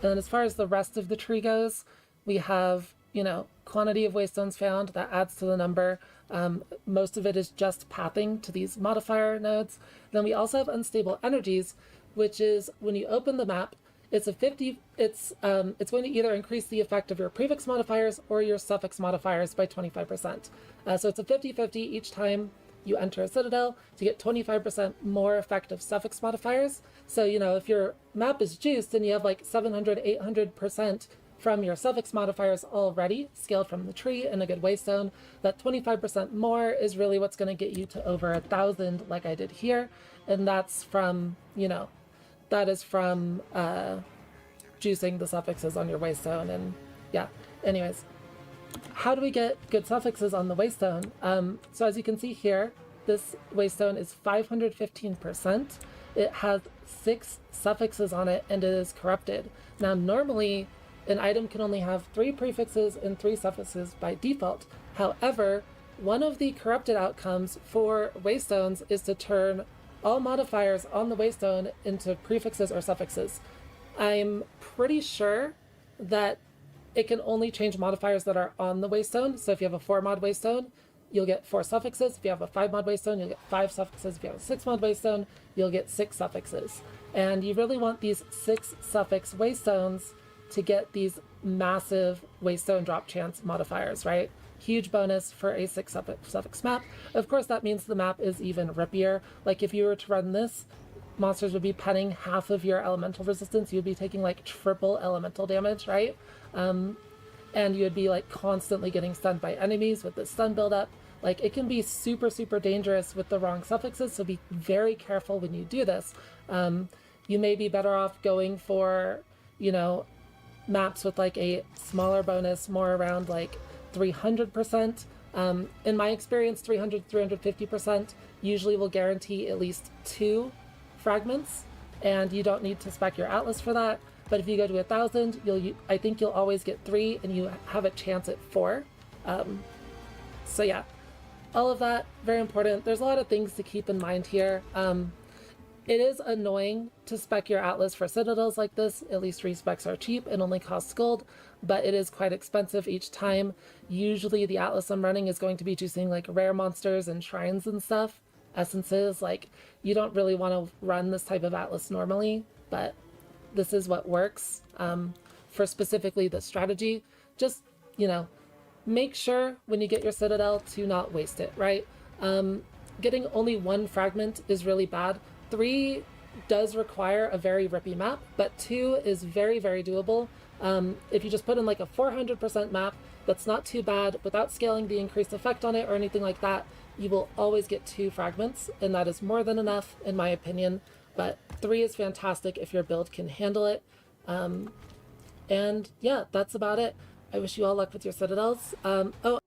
as far as the rest of the tree goes, we have, you know, quantity of waystones found that adds to the number. Most of it is just pathing to these modifier nodes. Then we also have unstable energies, which is when you open the map, it's a 50. It's going to either increase the effect of your prefix modifiers or your suffix modifiers by 25%. So it's a 50-50 each time you enter a Citadel to get 25% more effective suffix modifiers. So, you know, if your map is juiced and you have like 700, 800% from your suffix modifiers already scaled from the tree in a good waystone, that 25% more is really what's going to get you to over 1,000 like I did here. And that's from, you know, that is from juicing the suffixes on your waystone. And yeah, anyways, how do we get good suffixes on the waystone? So as you can see here, this waystone is 515%. It has 6 suffixes on it and it is corrupted. Now normally an item can only have 3 prefixes and 3 suffixes by default. However, one of the corrupted outcomes for waystones is to turn all modifiers on the waystone into prefixes or suffixes. I'm pretty sure that it can only change modifiers that are on the waystone. So if you have a 4 mod waystone, you'll get 4 suffixes. If you have a 5 mod waystone, you'll get 5 suffixes. If you have a 6 mod waystone, you'll get 6 suffixes. And you really want these 6 suffix waystones to get these massive waystone drop chance modifiers, right? Huge bonus for a 6 suffix map. Of course, that means the map is even rippier. Like if you were to run this, monsters would be penning half of your elemental resistance. You'd be taking like triple elemental damage, right? And you'd be like constantly getting stunned by enemies with the stun buildup. Like it can be super, super dangerous with the wrong suffixes, so be very careful when you do this. You may be better off going for, you know, maps with like a smaller bonus, more around like 300%. In my experience, 300, 350% usually will guarantee at least 2 fragments, and you don't need to spec your atlas for that. But if you go to 1,000, I think you'll always get 3, and you have a chance at 4. So yeah, all of that, very important. There's a lot of things to keep in mind here. It is annoying to spec your atlas for citadels like this. At least respecs are cheap and only cost gold, but it is quite expensive each time. Usually the atlas I'm running is going to be juicing like rare monsters and shrines and stuff. Essences, like you don't really want to run this type of atlas normally, but this is what works for specifically this strategy. Just, you know, make sure when you get your Citadel to not waste it, right? Getting only 1 fragment is really bad. 3 does require a very rippy map, but 2 is very, very doable. If you just put in like a 400% map, that's not too bad. Without scaling the increased effect on it or anything like that, you will always get 2 fragments, and that is more than enough in my opinion. But 3 is fantastic if your build can handle it. And yeah, that's about it. I wish you all luck with your Citadels. Oh,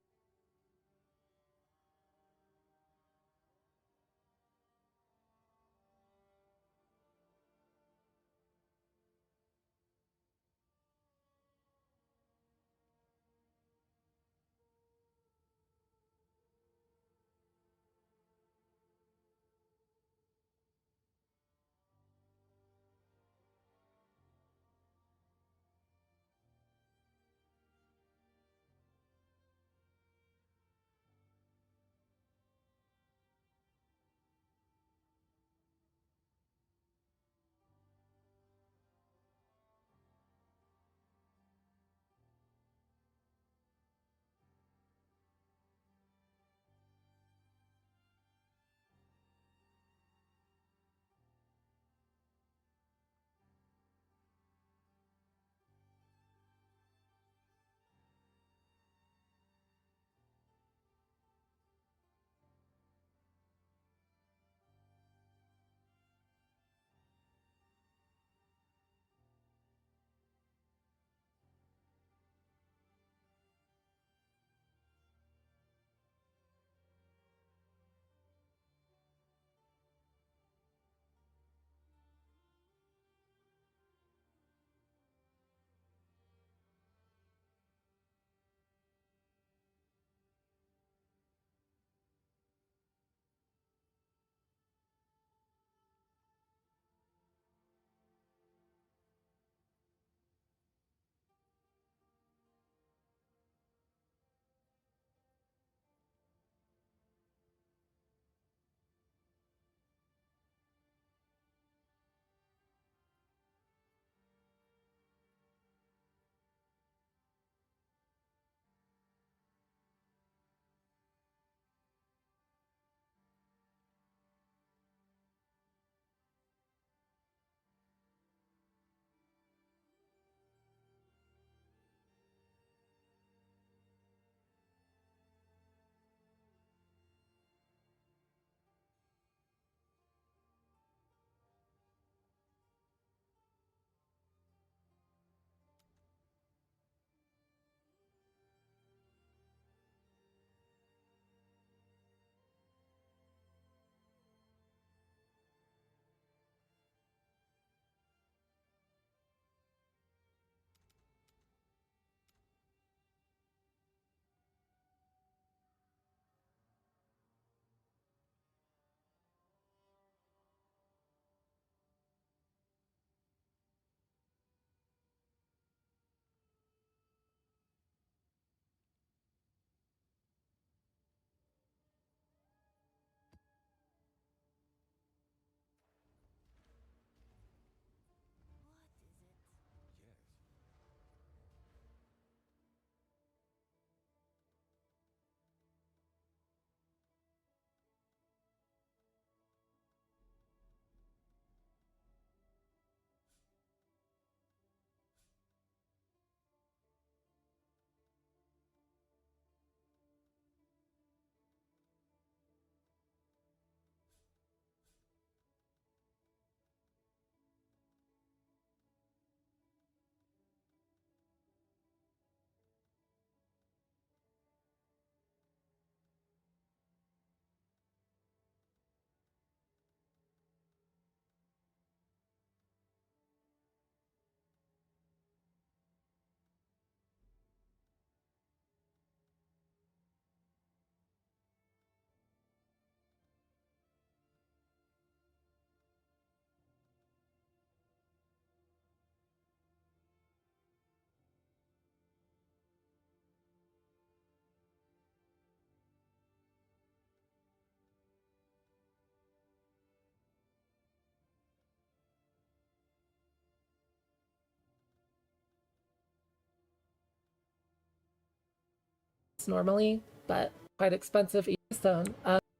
normally, but quite expensive each stone.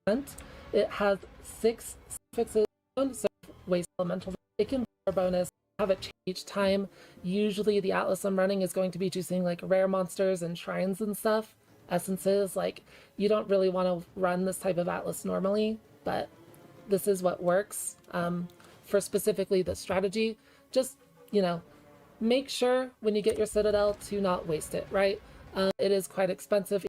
And it has 6 fixes, so waste elemental. It can be a bonus, have it change each time. Usually the Atlas I'm running is going to be choosing like rare monsters and shrines and stuff, essences. Like, you don't really want to run this type of Atlas normally, but this is what works for specifically the strategy. Just, you know, make sure when you get your Citadel to not waste it, right? It is quite expensive.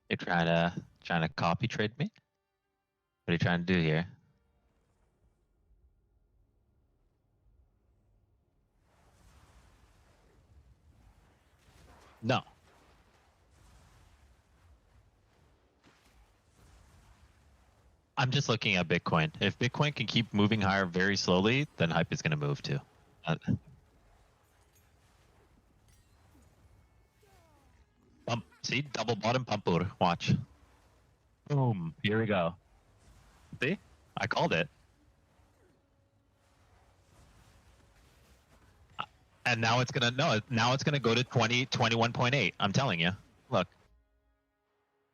You're trying to copy trade me? What are you trying to do here? No. I'm just looking at Bitcoin. If Bitcoin can keep moving higher very slowly, then hype is going to move too. Pump, see, double bottom pumpur. Watch. Boom. Here we go. See, I called it. And now it's gonna Now it's gonna go to 21.8. I'm telling you. Look,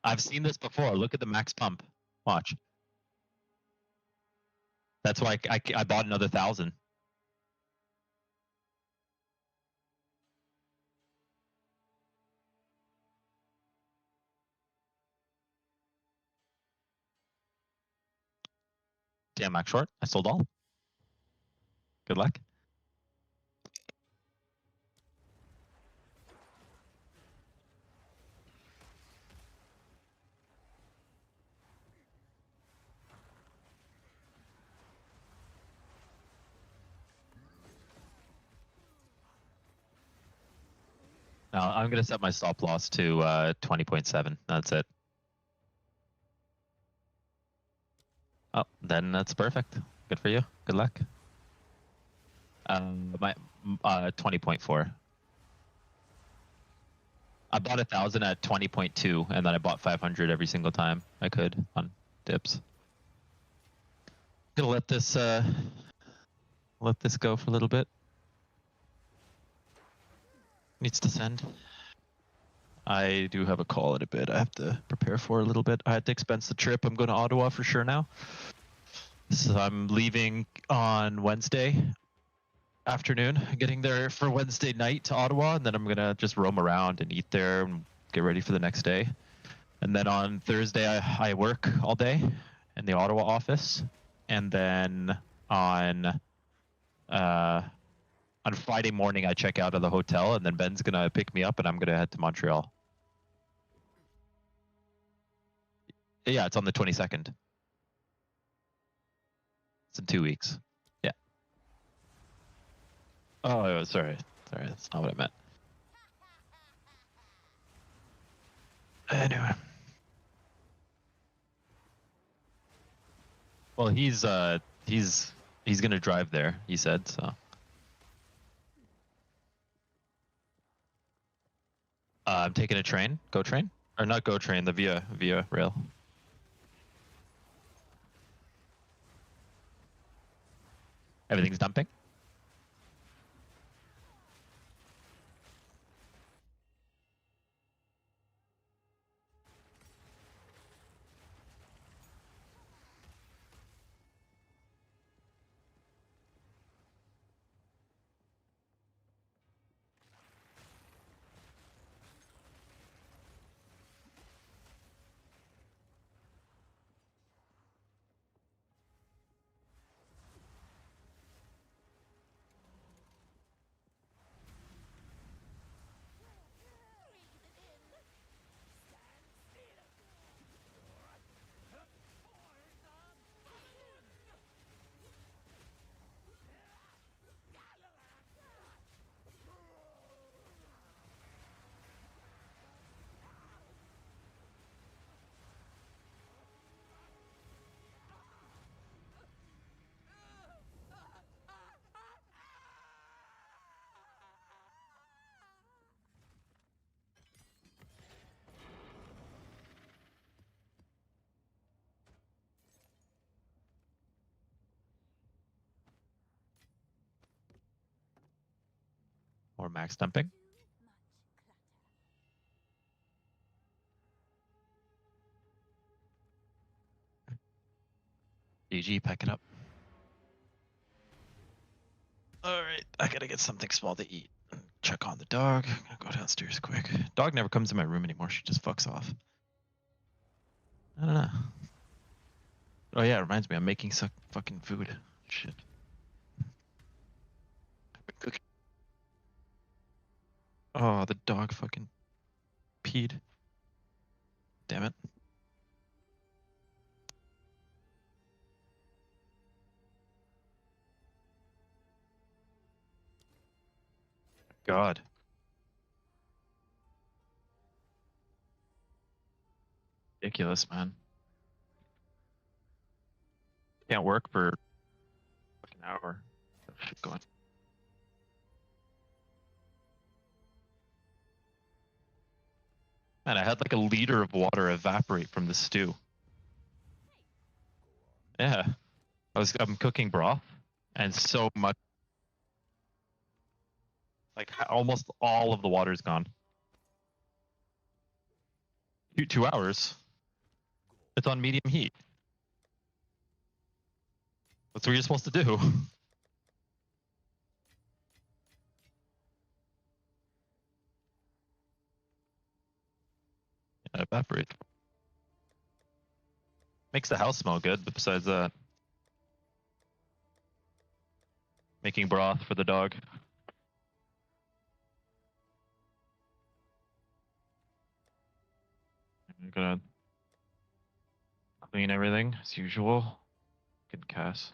I've seen this before. Look at the max pump. Watch. That's why I bought another 1,000. Damn, max short. I sold all. Good luck. No, I'm gonna set my stop loss to 20.7. That's it. Oh, then that's perfect. Good for you. Good luck. My 20.4. I bought 1,000 at 20.2, and then I bought 500 every single time I could on dips. Gonna let this go for a little bit. Needs to send. I do have a call in a bit. I have to prepare for a little bit. I had to expense the trip. I'm going to Ottawa for sure now. So I'm leaving on Wednesday afternoon, getting there for Wednesday night to Ottawa, and then I'm gonna just roam around and eat there and get ready for the next day. And then on Thursday I work all day in the Ottawa office, and then on Friday morning I check out of the hotel, and then Ben's gonna pick me up, and I'm gonna head to Montreal. Yeah, it's on the 22nd. It's in 2 weeks. Yeah. Oh, sorry. Sorry, that's not what I meant. Anyway. Well, he's gonna drive there, he said, so. I'm taking a train, GO train, or not GO train, the Via Rail. Everything's dumping. Or max dumping. GG, pack it up. Alright, I gotta get something small to eat. Check on the dog. I'm gonna go downstairs quick. Dog never comes in my room anymore, she just fucks off. I don't know. Oh yeah, it reminds me, I'm making some fucking food. Shit. I've been cooking. Oh, the dog fucking peed. Damn it. God. Ridiculous, man. Can't work for a fucking hour. Shit going. Man, I had like a liter of water evaporate from the stew. Yeah. I'm cooking broth, and so much, like almost all of the water's gone. 2 hours. It's on medium heat. That's what you're supposed to do. Yeah, evaporate. Makes the house smell good, but besides that, making broth for the dog. I'm gonna clean everything as usual. Good Cass.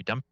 We dump.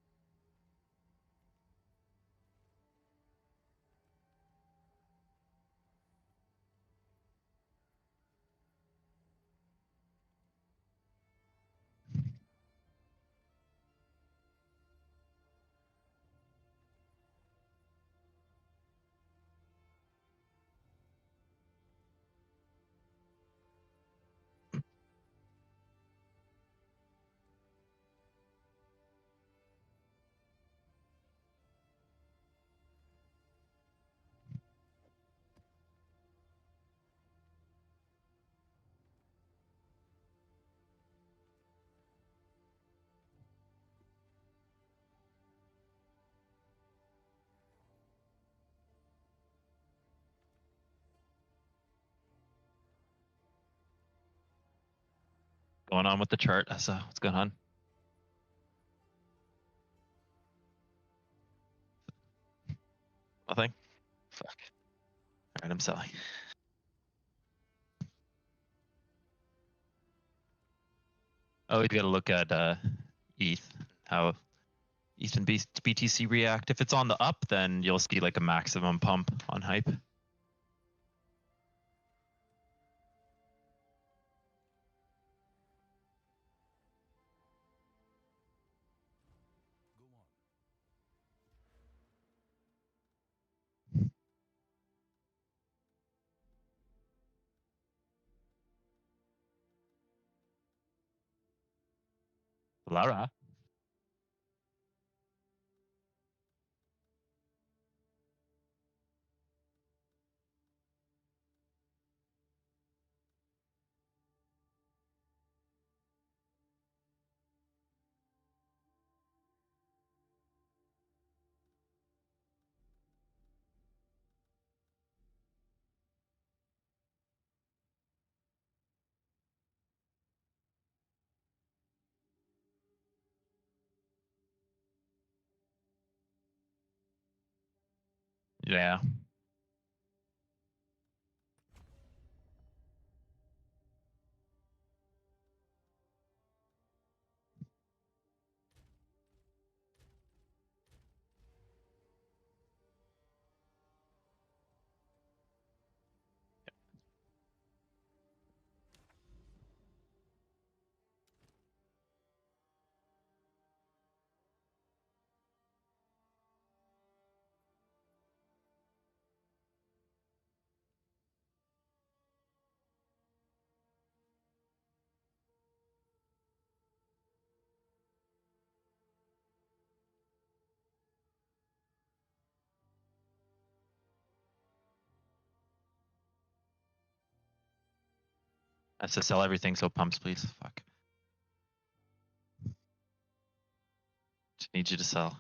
Going on with the chart, so what's going on? Nothing? Fuck. Alright, I'm selling. Oh, you gotta look at ETH, how ETH and BTC react. If it's on the up, then you'll see like a maximum pump on hype. Lara. Yeah. Has to sell everything, so pumps, please. Fuck. Just need you to sell.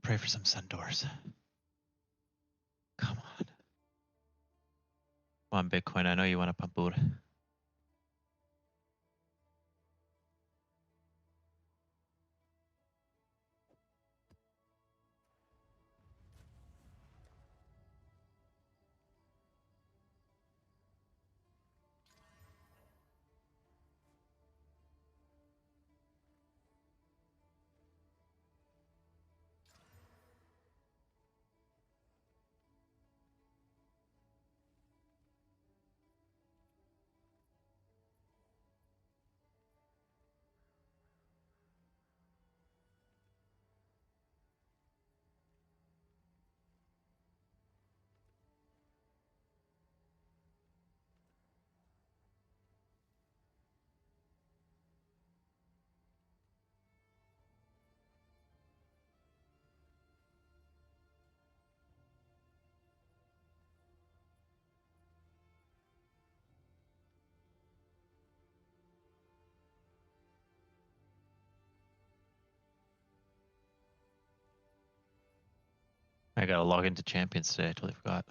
pray for some Centaurs. Come on. Come on, Bitcoin. I know you want to pump boot. I gotta log into Champions today. I totally forgot.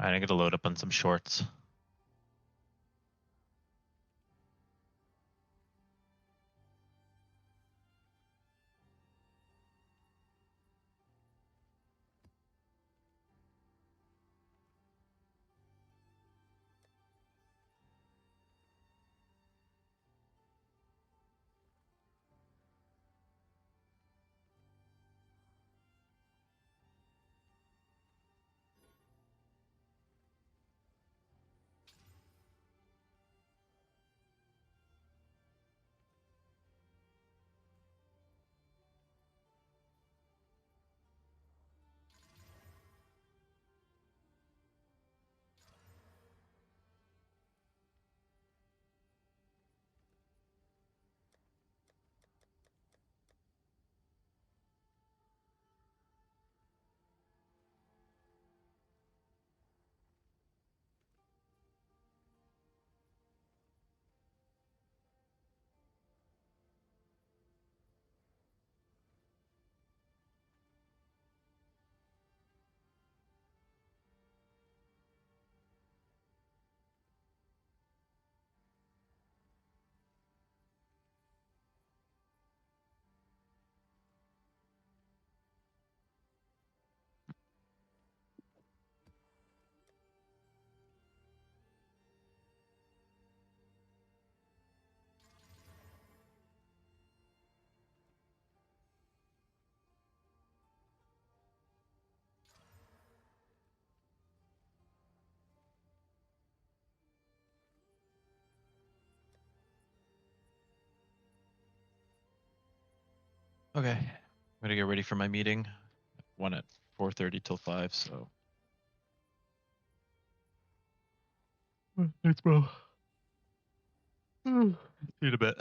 Alright, I gotta load up on some shorts. Okay, I'm gonna get ready for my meeting. One at 4:30 till 5. So. Thanks, bro. See you in a bit.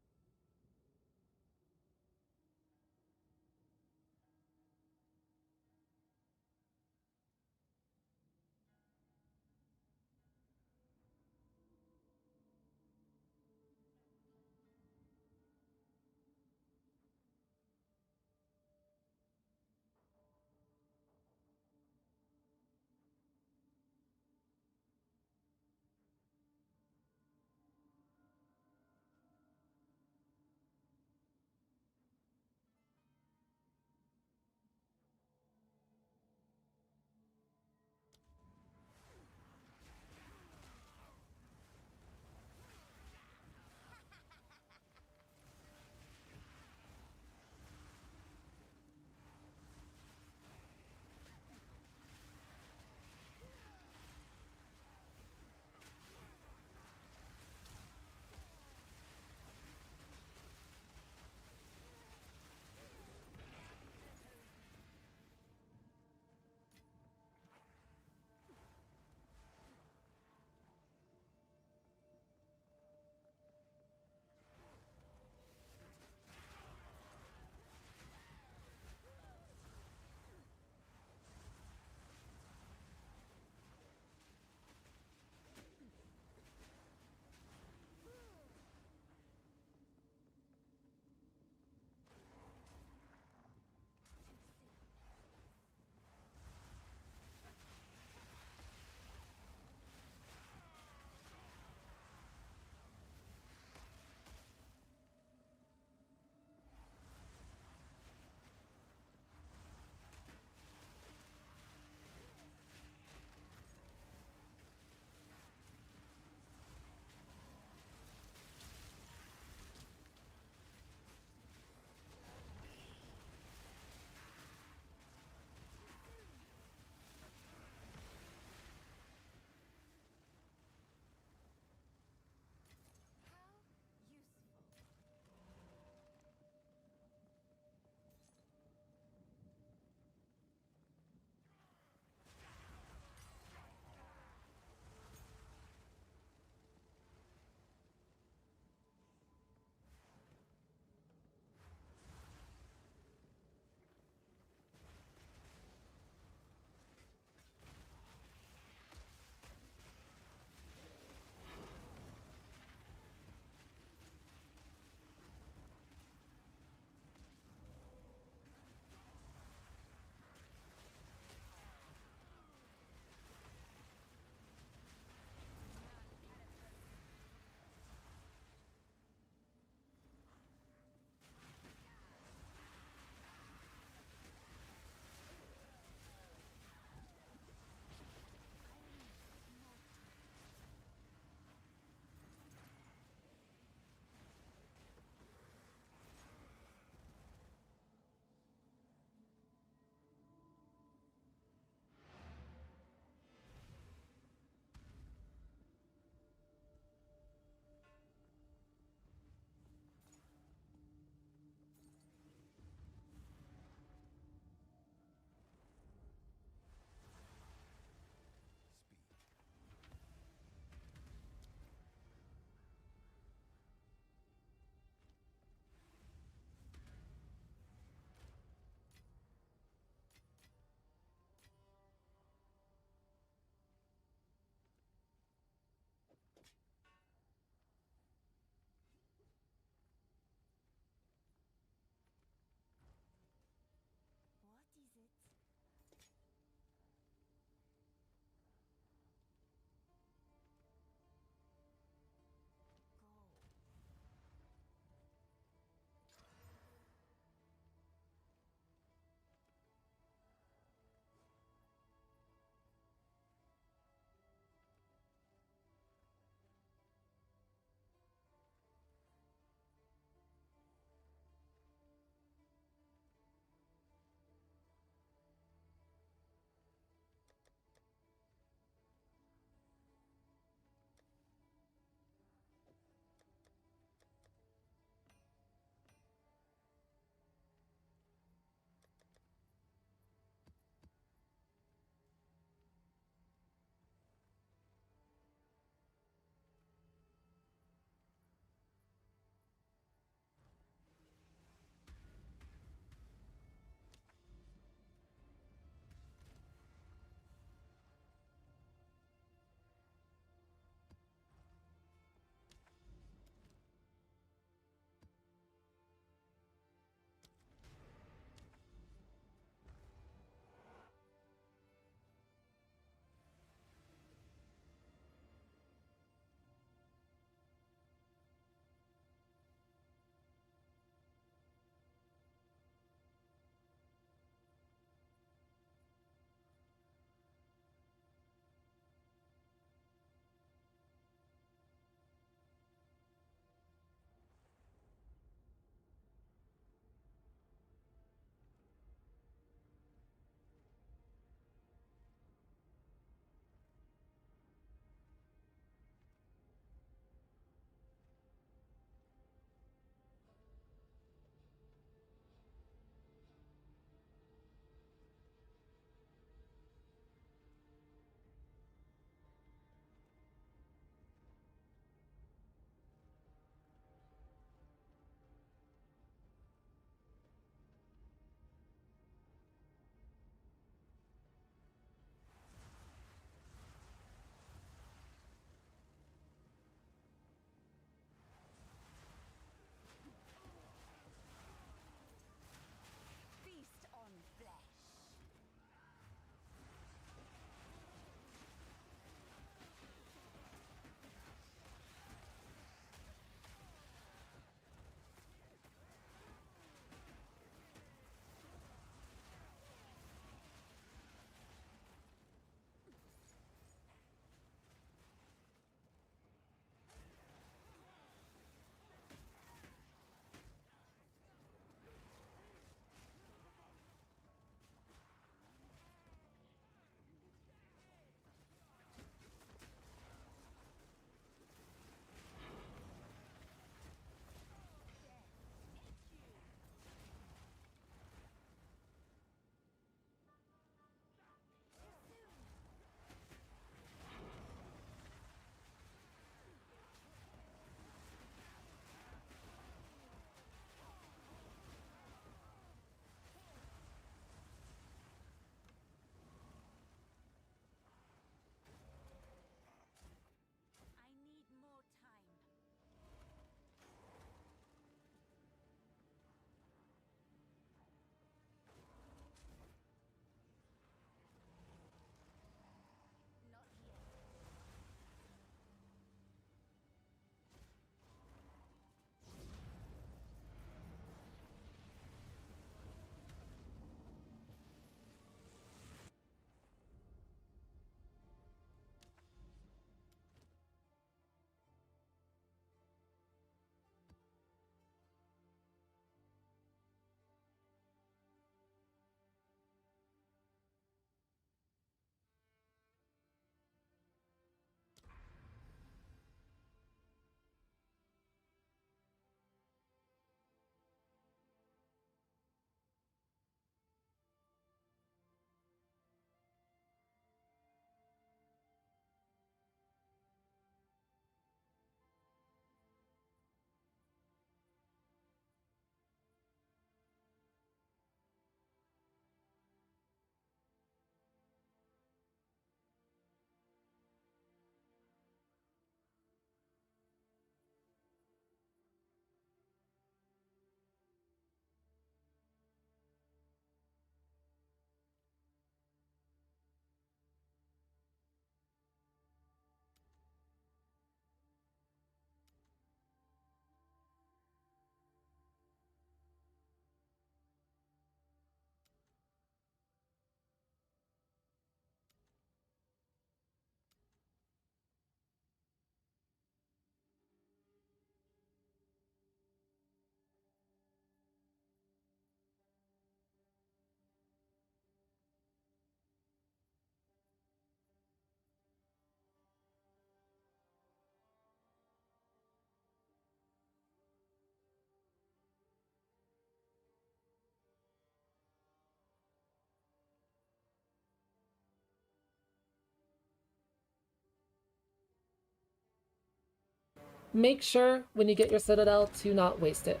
make sure when you get your Citadel to not waste it,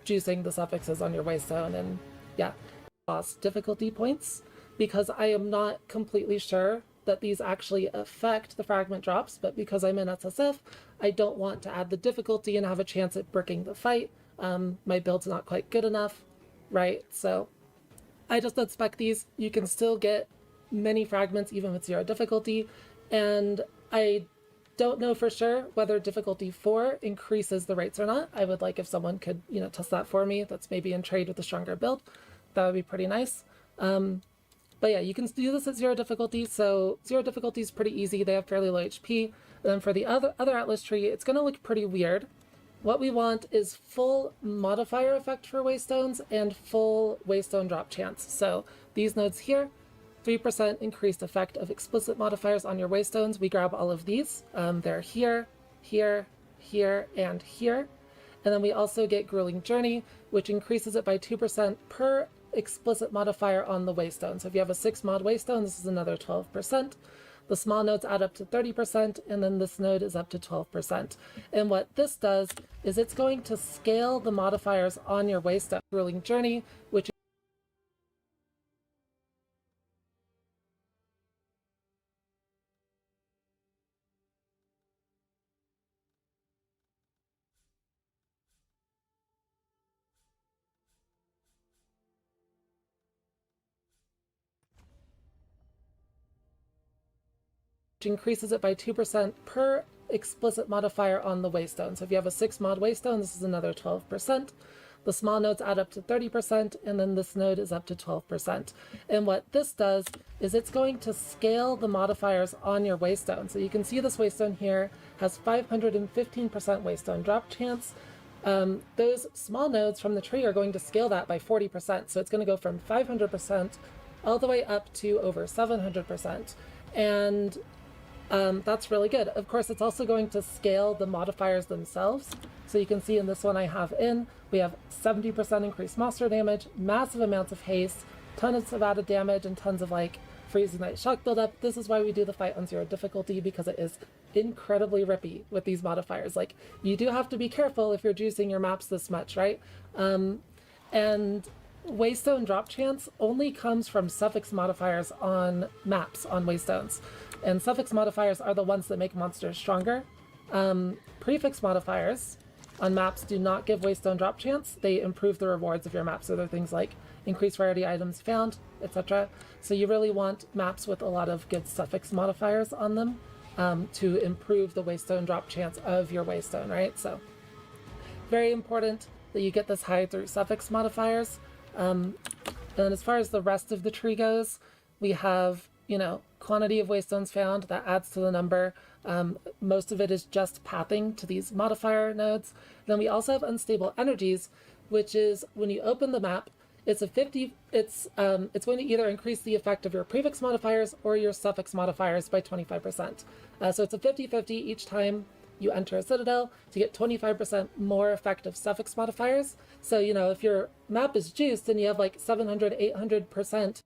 juicing the suffixes on your waystone and yeah, boss difficulty points, because I am not completely sure that these actually affect the fragment drops, but because I'm in SSF, I don't want to add the difficulty and have a chance at bricking the fight. My build's not quite good enough, right? So I just unspec these. You can still get many fragments even with 0 difficulty, and I don't know for sure whether difficulty 4 increases the rates or not. I would like if someone could, test that for me. That's maybe in trade with a stronger build. That would be pretty nice. But yeah, you can do this at 0 difficulty. So 0 difficulty is pretty easy. They have fairly low HP. And then for the other Atlas tree, it's going to look pretty weird. What we want is full modifier effect for waystones and full waystone drop chance. So these nodes here, 3% increased effect of explicit modifiers on your waystones. We grab all of these. They're here, here, here, and here. And then we also get Grueling Journey, which increases it by 2% per explicit modifier on the waystone. So if you have a 6 mod waystone, this is another 12%. The small nodes add up to 30%, and then this node is up to 12%. And what this does is it's going to scale the modifiers on your waystone. Grueling Journey, which increases it by 2% per explicit modifier on the waystone. So if you have a 6 mod waystone, this is another 12%. The small nodes add up to 30%, and then this node is up to 12%. And what this does is it's going to scale the modifiers on your waystone. So you can see this waystone here has 515% waystone drop chance. Those small nodes from the tree are going to scale that by 40%. So it's going to go from 500% all the way up to over 700%. And that's really good. Of course, it's also going to scale the modifiers themselves. So you can see in this one I have we have 70% increased monster damage, massive amounts of haste, tons of added damage, and tons of freezing night shock buildup. This is why we do the fight on 0 difficulty, because it is incredibly rippy with these modifiers. You do have to be careful if you're juicing your maps this much, right? And waystone drop chance only comes from suffix modifiers on maps on waystones. And suffix modifiers are the ones that make monsters stronger. Prefix modifiers on maps do not give waystone drop chance. They improve the rewards of your map. So they're things like increased rarity items found, etc. So you really want maps with a lot of good suffix modifiers on them to improve the waystone drop chance of your waystone, right? So very important that you get this high through suffix modifiers. And then as far as the rest of the tree goes, we have, quantity of waystones found, that adds to the number. Most of it is just pathing to these modifier nodes. Then we also have unstable energies, which is when you open the map, it's going to either increase the effect of your prefix modifiers or your suffix modifiers by 25%. So it's a 50-50 each time you enter a Citadel to get 25% more effective suffix modifiers. So, if your map is juiced and you have 700, 800%,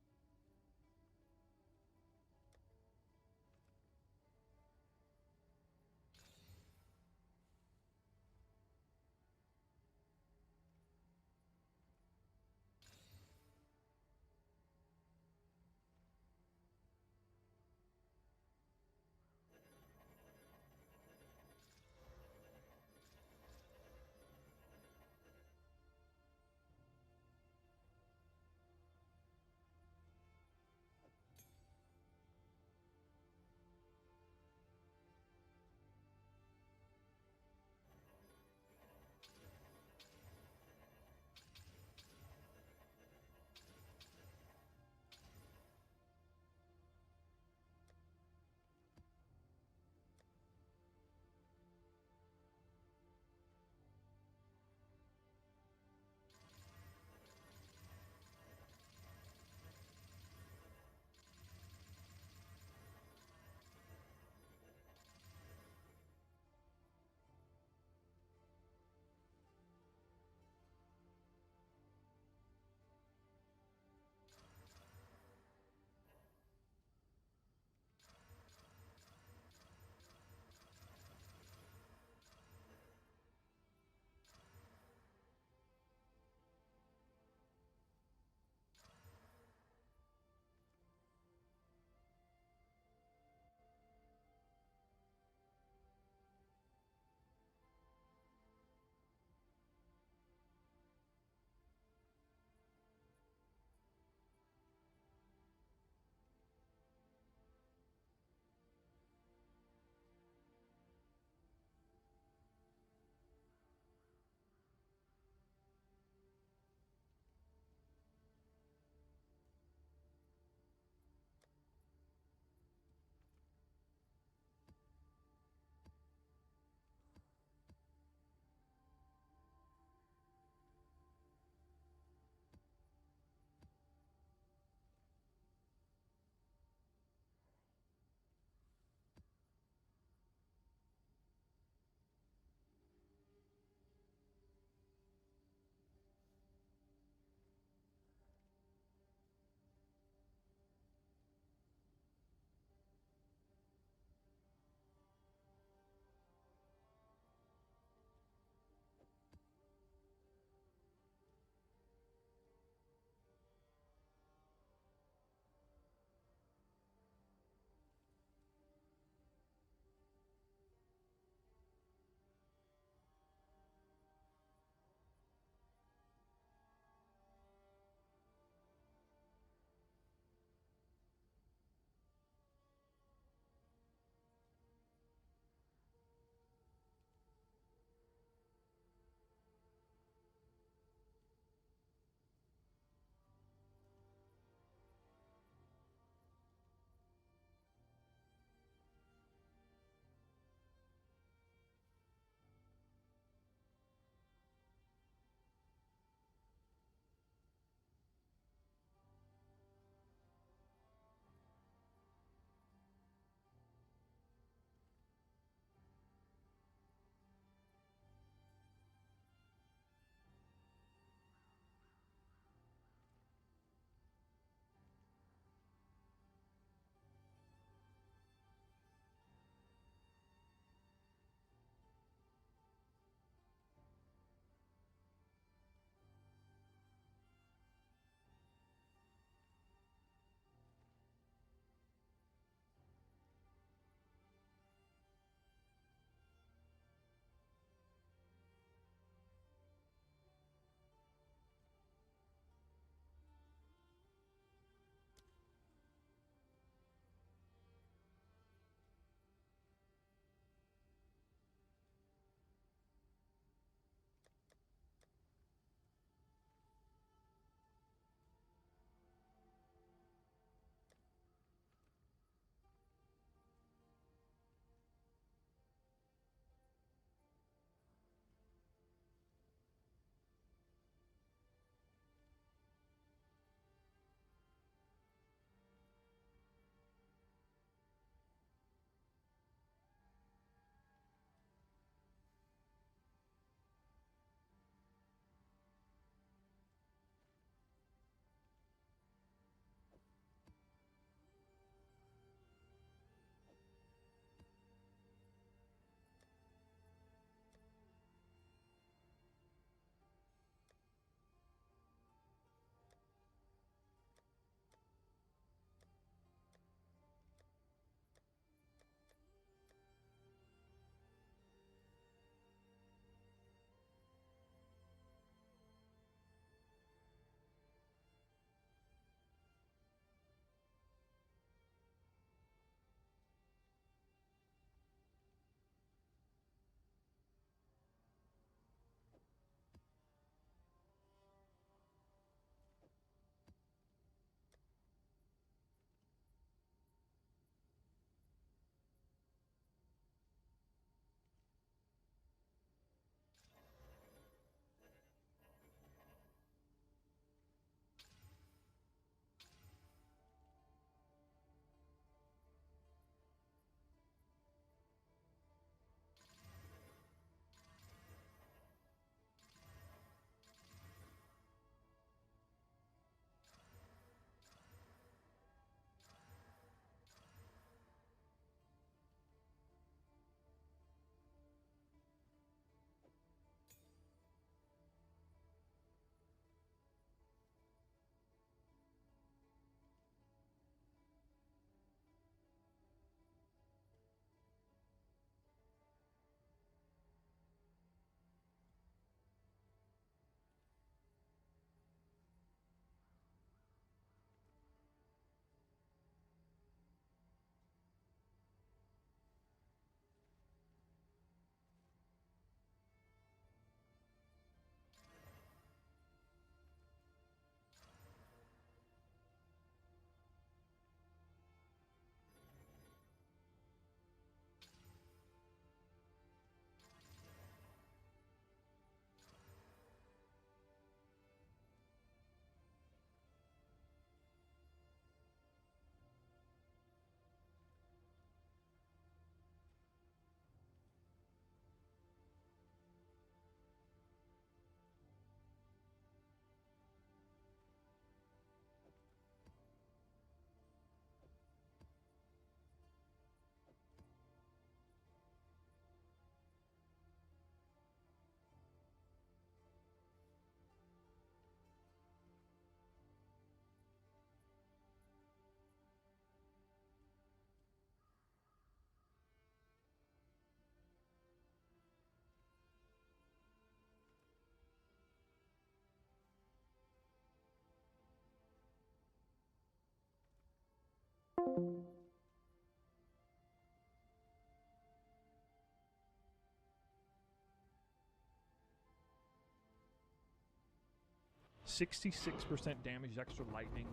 66% damage, extra lightning,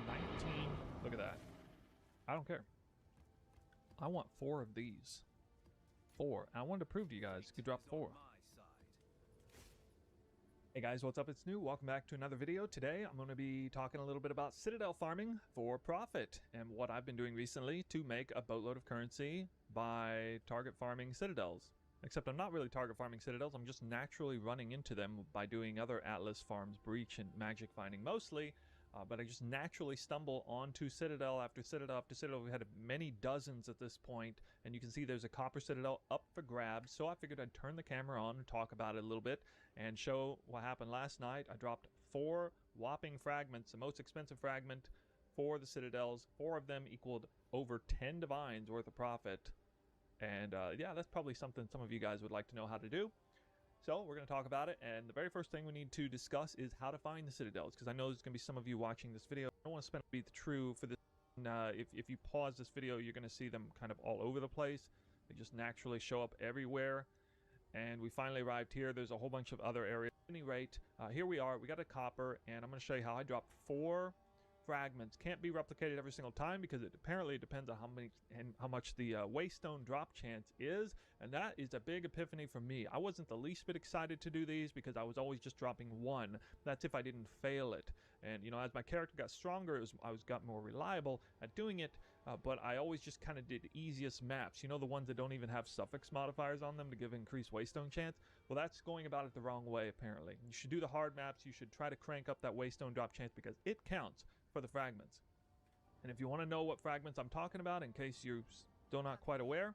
19. Look at that. I don't care. I want 4 of these. 4. I wanted to prove to you guys you could drop 4. Hey guys, what's up? It's New. Welcome back to another video. Today I'm going to be talking a little bit about Citadel farming for profit and what I've been doing recently to make a boatload of currency by target farming Citadels. Except I'm not really target farming Citadels, I'm just naturally running into them by doing other Atlas farms, Breach and Magic Finding mostly. But I just naturally stumble onto Citadel after Citadel after Citadel. We had many dozens at this point, and you can see there's a Copper Citadel up for grabs. So I figured I'd turn the camera on and talk about it a little bit and show what happened last night. I dropped 4 whopping fragments, the most expensive fragment for the Citadels. 4 of them equaled over 10 divines worth of profit. And yeah, that's probably something some of you guys would like to know how to do. So we're going to talk about it, and the very first thing we need to discuss is how to find the Citadels, because I know there's going to be some of you watching this video. I don't want to spend be true for this. If you pause this video, you're going to see them kind of all over the place. They just naturally show up everywhere, and we finally arrived here. There's a whole bunch of other areas. At any rate, here we are. We got a copper, and I'm going to show you how I dropped 4 fragments. Can't be replicated every single time because it apparently depends on how much the waystone drop chance is, and that is a big epiphany for me. I wasn't the least bit excited to do these because I was always just dropping 1. That's if I didn't fail it. And you know, as my character got stronger, I got more reliable at doing it. But I always just kind of did easiest maps. You know, the ones that don't even have suffix modifiers on them to give increased waystone chance. Well, that's going about it the wrong way apparently. You should do the hard maps. You should try to crank up that waystone drop chance because it counts for the fragments. And if you want to know what fragments I'm talking about, in case you're still not quite aware,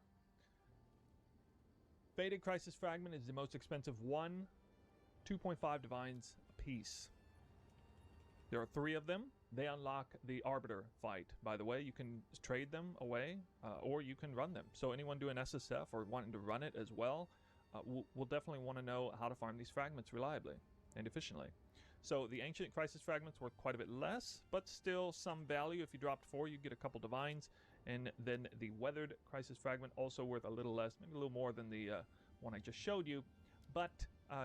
Fated Crisis Fragment is the most expensive one, 2.5 divines a piece. There are 3 of them. They unlock the Arbiter fight. By the way, you can trade them away, or you can run them. So anyone doing SSF or wanting to run it as well, will definitely want to know how to farm these fragments reliably and efficiently. So the Ancient Crisis Fragment's worth quite a bit less, but still some value. If you dropped 4, you get a couple divines. And then the Weathered Crisis Fragment, also worth a little less, maybe a little more than the one I just showed you. But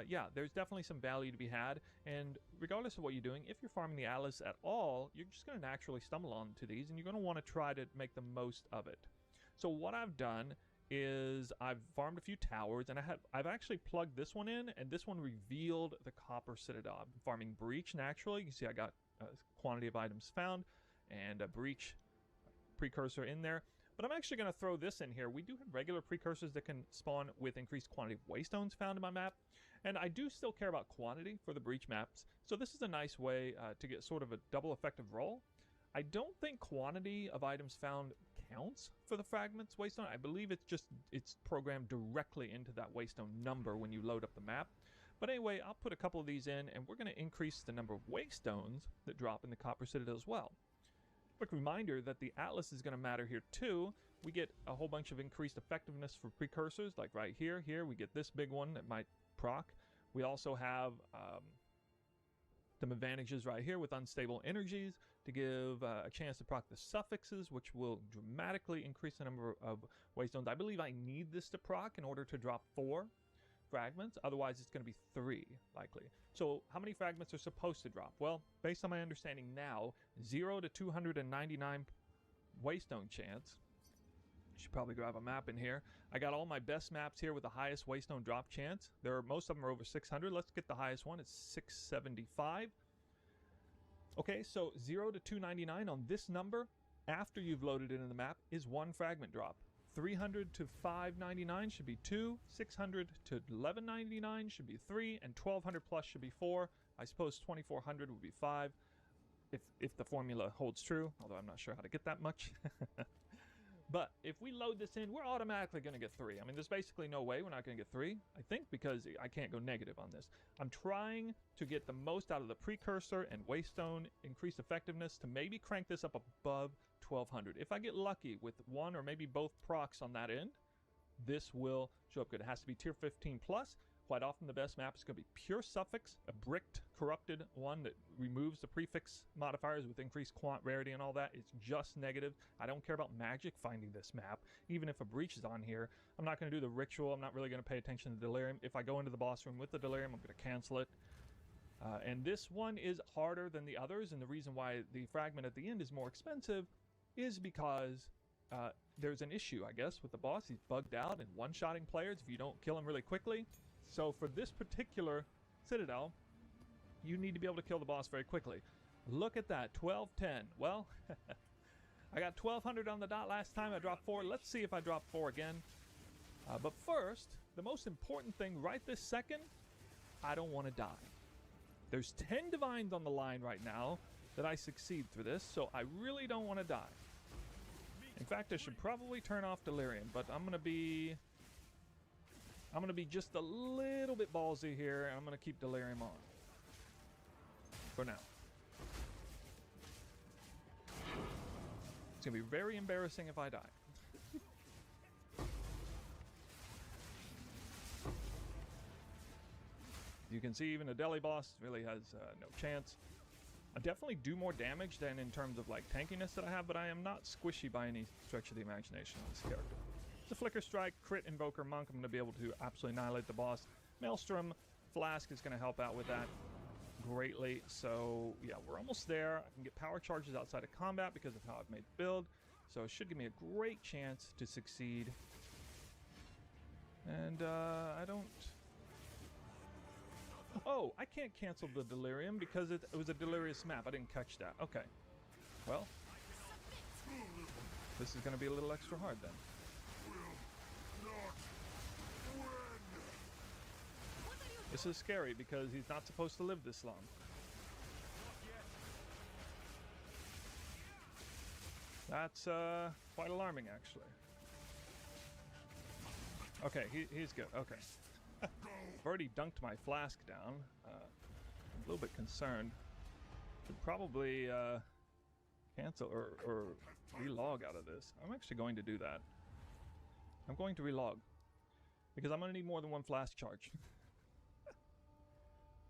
yeah, there's definitely some value to be had. And regardless of what you're doing, if you're farming the Atlas at all, you're just going to naturally stumble onto these, and you're going to want to try to make the most of it. So what I've done is I've farmed a few towers, and I've actually plugged this one in, and this one revealed the Copper Citadel. I'm farming Breach naturally. You can see I got a quantity of items found and a Breach precursor in there. But I'm actually going to throw this in here. We do have regular precursors that can spawn with increased quantity of waystones found in my map, and I do still care about quantity for the Breach maps. So this is a nice way to get sort of a double effective roll. I don't think quantity of items found counts for the fragments waystone. I believe it's programmed directly into that waystone number when you load up the map. But anyway, I'll put a couple of these in, and we're going to increase the number of waystones that drop in the Copper Citadel as well. Quick reminder that the Atlas is going to matter here too. We get a whole bunch of increased effectiveness for precursors, like right here. Here we get this big one that might proc. We also have some advantages right here with unstable energies to give a chance to proc the suffixes, which will dramatically increase the number of waystones. I believe I need this to proc in order to drop 4 fragments. Otherwise, it's going to be 3 likely. So how many fragments are supposed to drop? Well, based on my understanding now, 0 to 299 waystone chance. Should probably grab a map in here. I got all my best maps here with the highest waystone drop chance. Most of them are over 600. Let's get the highest one. It's 675. Okay, so 0 to 299 on this number, after you've loaded it in the map, is 1 fragment drop. 300 to 599 should be 2. 600 to 1199 should be 3. And 1200 plus should be 4. I suppose 2400 would be 5. If the formula holds true, although I'm not sure how to get that much. But if we load this in, we're automatically going to get 3. I mean, there's basically no way we're not going to get 3, I think, because I can't go negative on this. I'm trying to get the most out of the precursor and waystone increased effectiveness to maybe crank this up above 1200. If I get lucky with 1 or maybe both procs on that end, this will show up good. It has to be tier 15 plus. Quite often the best map is going to be pure suffix, a bricked corrupted one that removes the prefix modifiers with increased quant rarity and all that. It's just negative. I don't care about magic finding this map. Even if a breach is on here, I'm not going to do the ritual. I'm not really going to pay attention to delirium. If I go into the boss room with the delirium, I'm going to cancel it. And this one is harder than the others, and the reason why the fragment at the end is more expensive is because there's an issue, I guess, with the boss. He's bugged out and one-shotting players if you don't kill him really quickly. So for this particular Citadel, you need to be able to kill the boss very quickly. Look at that, 1210. Well, I got 1200 on the dot last time. I dropped 4. Let's see if I drop 4 again. But first, the most important thing right this second, I don't want to die. There's 10 divines on the line right now that I succeed through this, so I really don't want to die. In fact, I should probably turn off delirium, but I'm gonna be just a little bit ballsy here, and I'm gonna keep delirium on for now. It's gonna be very embarrassing if I die. You can see even a deli boss really has no chance. I definitely do more damage than in terms of like tankiness that I have, but I am not squishy by any stretch of the imagination on this character. It's a Flicker Strike, Crit Invoker Monk. I'm going to be able to absolutely annihilate the boss. Maelstrom Flask is going to help out with that greatly. So yeah, we're almost there. I can get power charges outside of combat because of how I've made the build. So it should give me a great chance to succeed. And I don't... Oh, I can't cancel the delirium because it was a delirious map. I didn't catch that. Okay. Well, this is going to be a little extra hard then. This is scary because he's not supposed to live this long. That's quite alarming, actually. Okay, he's good. Okay. I've already dunked my flask down. I'm a little bit concerned. Should probably cancel or relog out of this. I'm actually going to do that. I'm going to relog because I'm going to need more than one flask charge.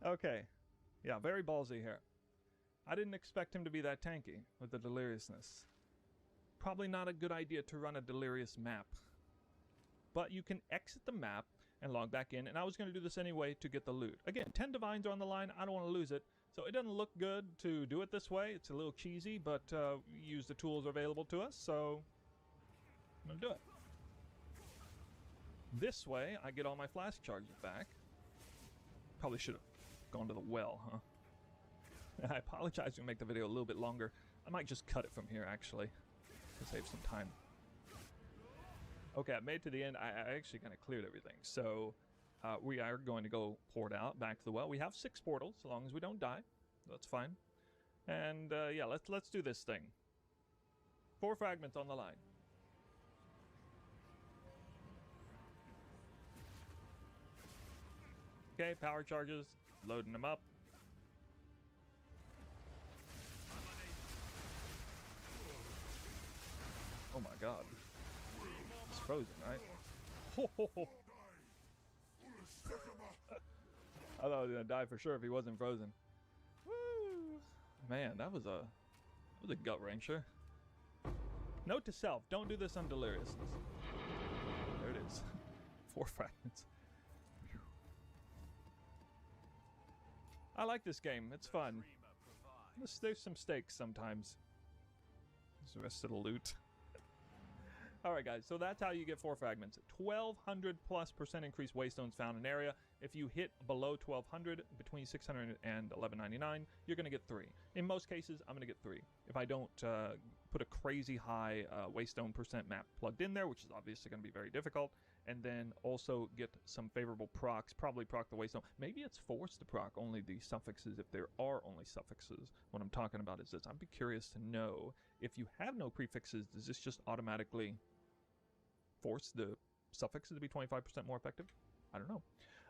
Okay. Yeah, very ballsy here. I didn't expect him to be that tanky with the deliriousness. Probably not a good idea to run a delirious map. But you can exit the map and log back in, and I was going to do this anyway to get the loot. Again, 10 divines are on the line. I don't want to lose it, so it doesn't look good to do it this way. It's a little cheesy, but use the tools available to us, so I'm going to do it. This way, I get all my flask charges back. Probably should have gone to the well, huh? I apologize to make the video a little bit longer. I might just cut it from here, actually, to save some time. Okay, I made it to the end. I actually kind of cleared everything. So we are going to go port out back to the well. We have 6 portals, as long as we don't die. That's fine. And yeah, let's do this thing. 4 fragments on the line. Okay, power charges. Loading them up. Oh my god. It's frozen, right? Ho, ho, ho. I thought I was gonna die for sure if he wasn't frozen. Woo! Man, that was a gut wrencher. Note to self: don't do this on deliriousness. There it is. 4 fragments. I like this game. It's fun. There's some stakes sometimes. There's the rest of the loot. Alright guys, so that's how you get 4 fragments. 1200+% increased waystones found in area. If you hit below 1200, between 600 and 1199, you're going to get 3. In most cases, I'm going to get 3. If I don't put a crazy high waystone percent map plugged in there, which is obviously going to be very difficult, and then also get some favorable procs, probably proc the waystone. Maybe it's forced to proc only the suffixes if there are only suffixes. What I'm talking about is this. I'd be curious to know, if you have no prefixes, does this just automatically force the suffixes to be 25% more effective? I don't know.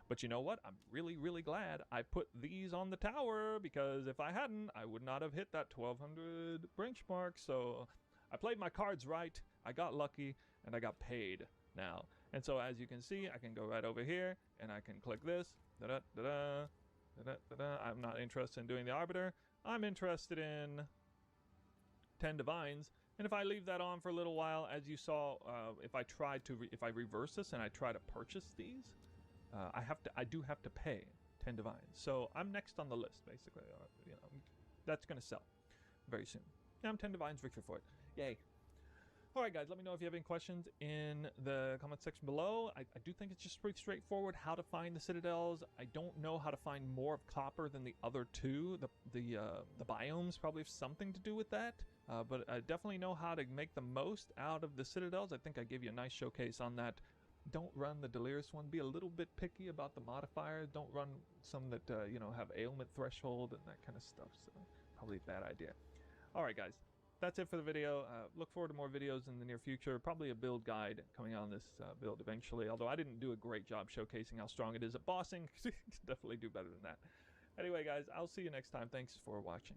But you know what? I'm really, really glad I put these on the tower, because if I hadn't, I would not have hit that 1200 benchmark. So I played my cards right, I got lucky, and I got paid now. And so as you can see, I can go right over here, and I can click this, da-da-da-da, I'm not interested in doing the Arbiter. I'm interested in 10 Divines. And if I leave that on for a little while, as you saw, if I reverse this and I try to purchase these, I do have to pay 10 Divines. So I'm next on the list, basically. That's going to sell very soon. Yeah, I'm 10 Divines victor for it. Yay. Alright guys, let me know if you have any questions in the comment section below. I do think it's just pretty straightforward how to find the Citadels. I don't know how to find more of copper than the other two. The biomes probably have something to do with that. But I definitely know how to make the most out of the Citadels. I think I gave you a nice showcase on that. Don't run the Delirious one. Be a little bit picky about the modifiers. Don't run some that, have ailment threshold and that kind of stuff. So probably a bad idea. Alright guys. That's it for the video. Look forward to more videos in the near future. Probably a build guide coming out on this build eventually. Although I didn't do a great job showcasing how strong it is at bossing. Definitely do better than that. Anyway, guys, I'll see you next time. Thanks for watching.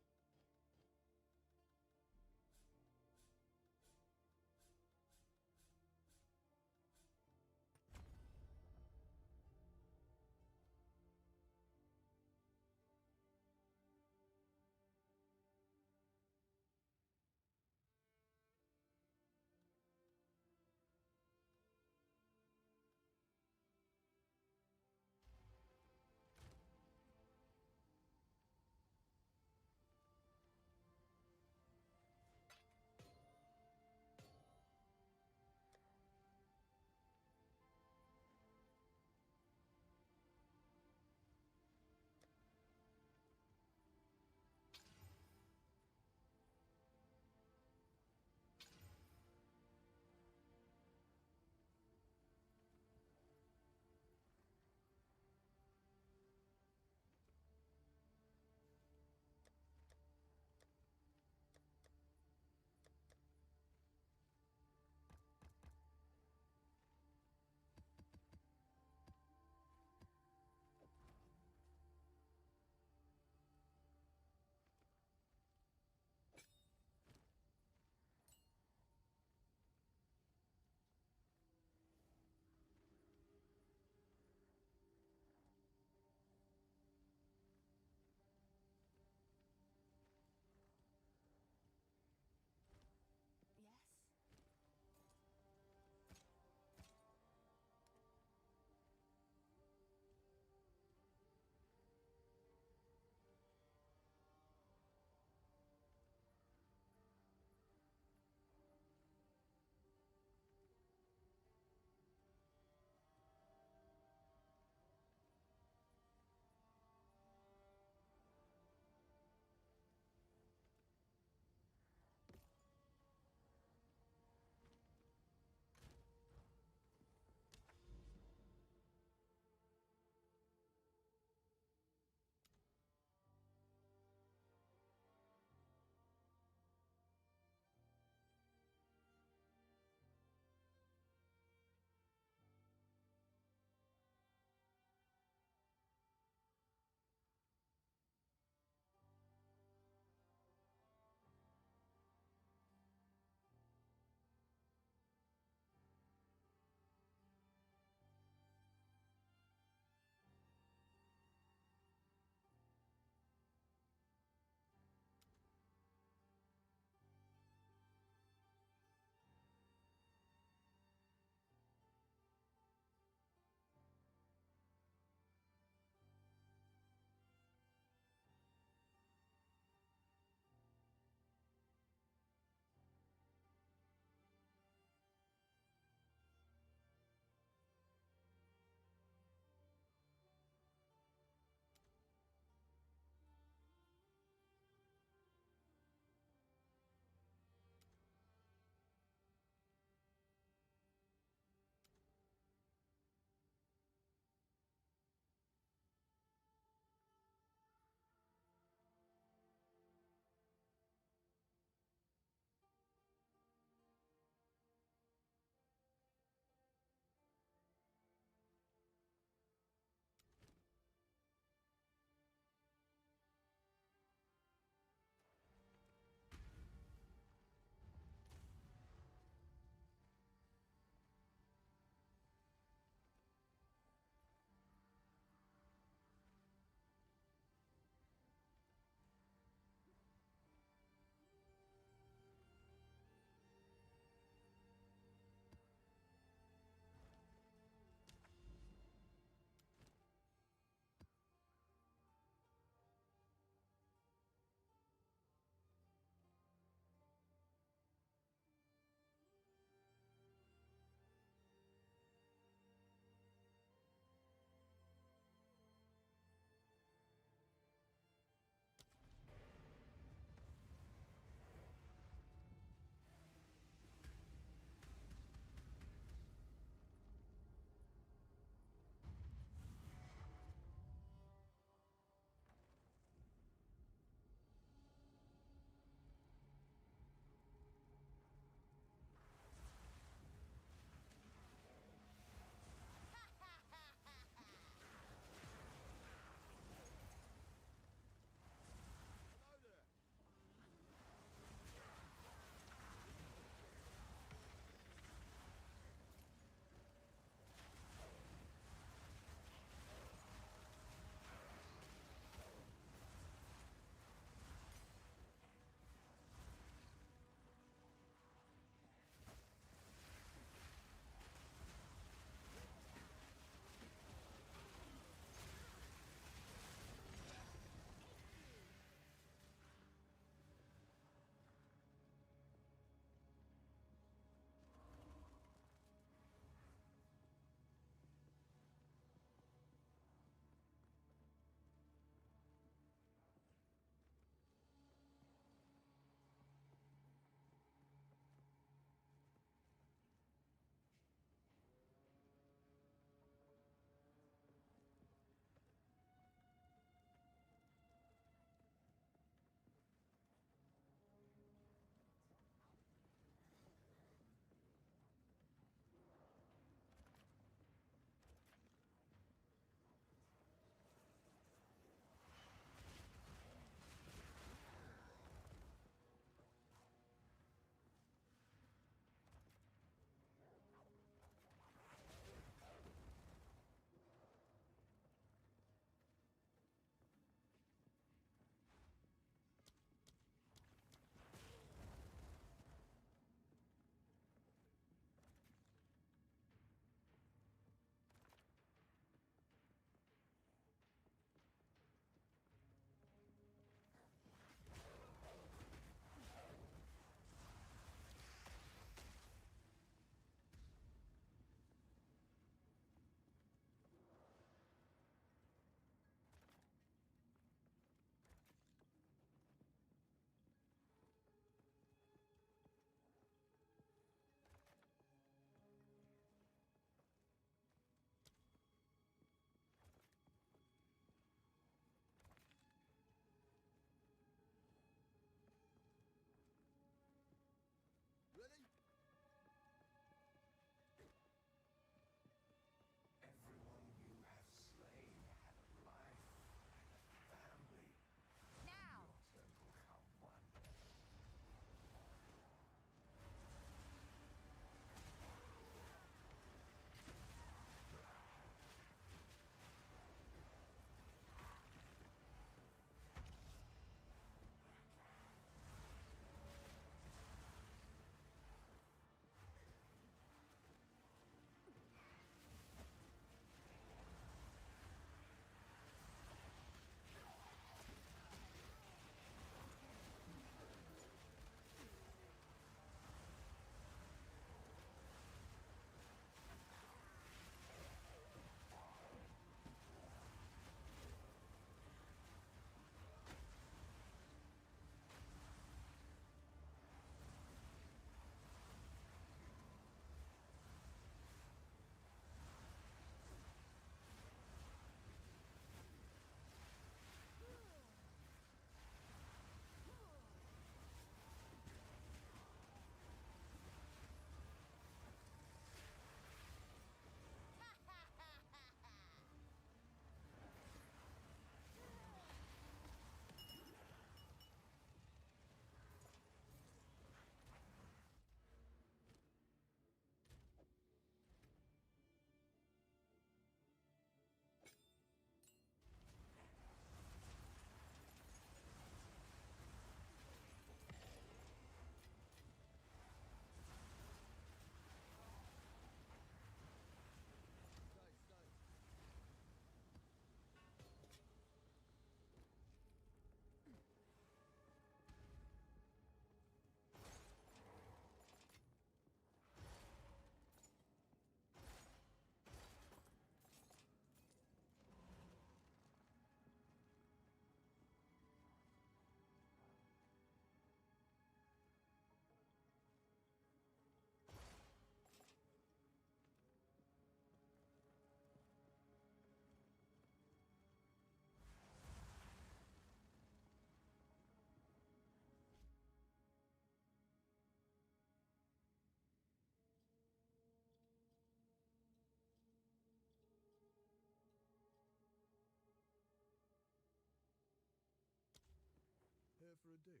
for a deal?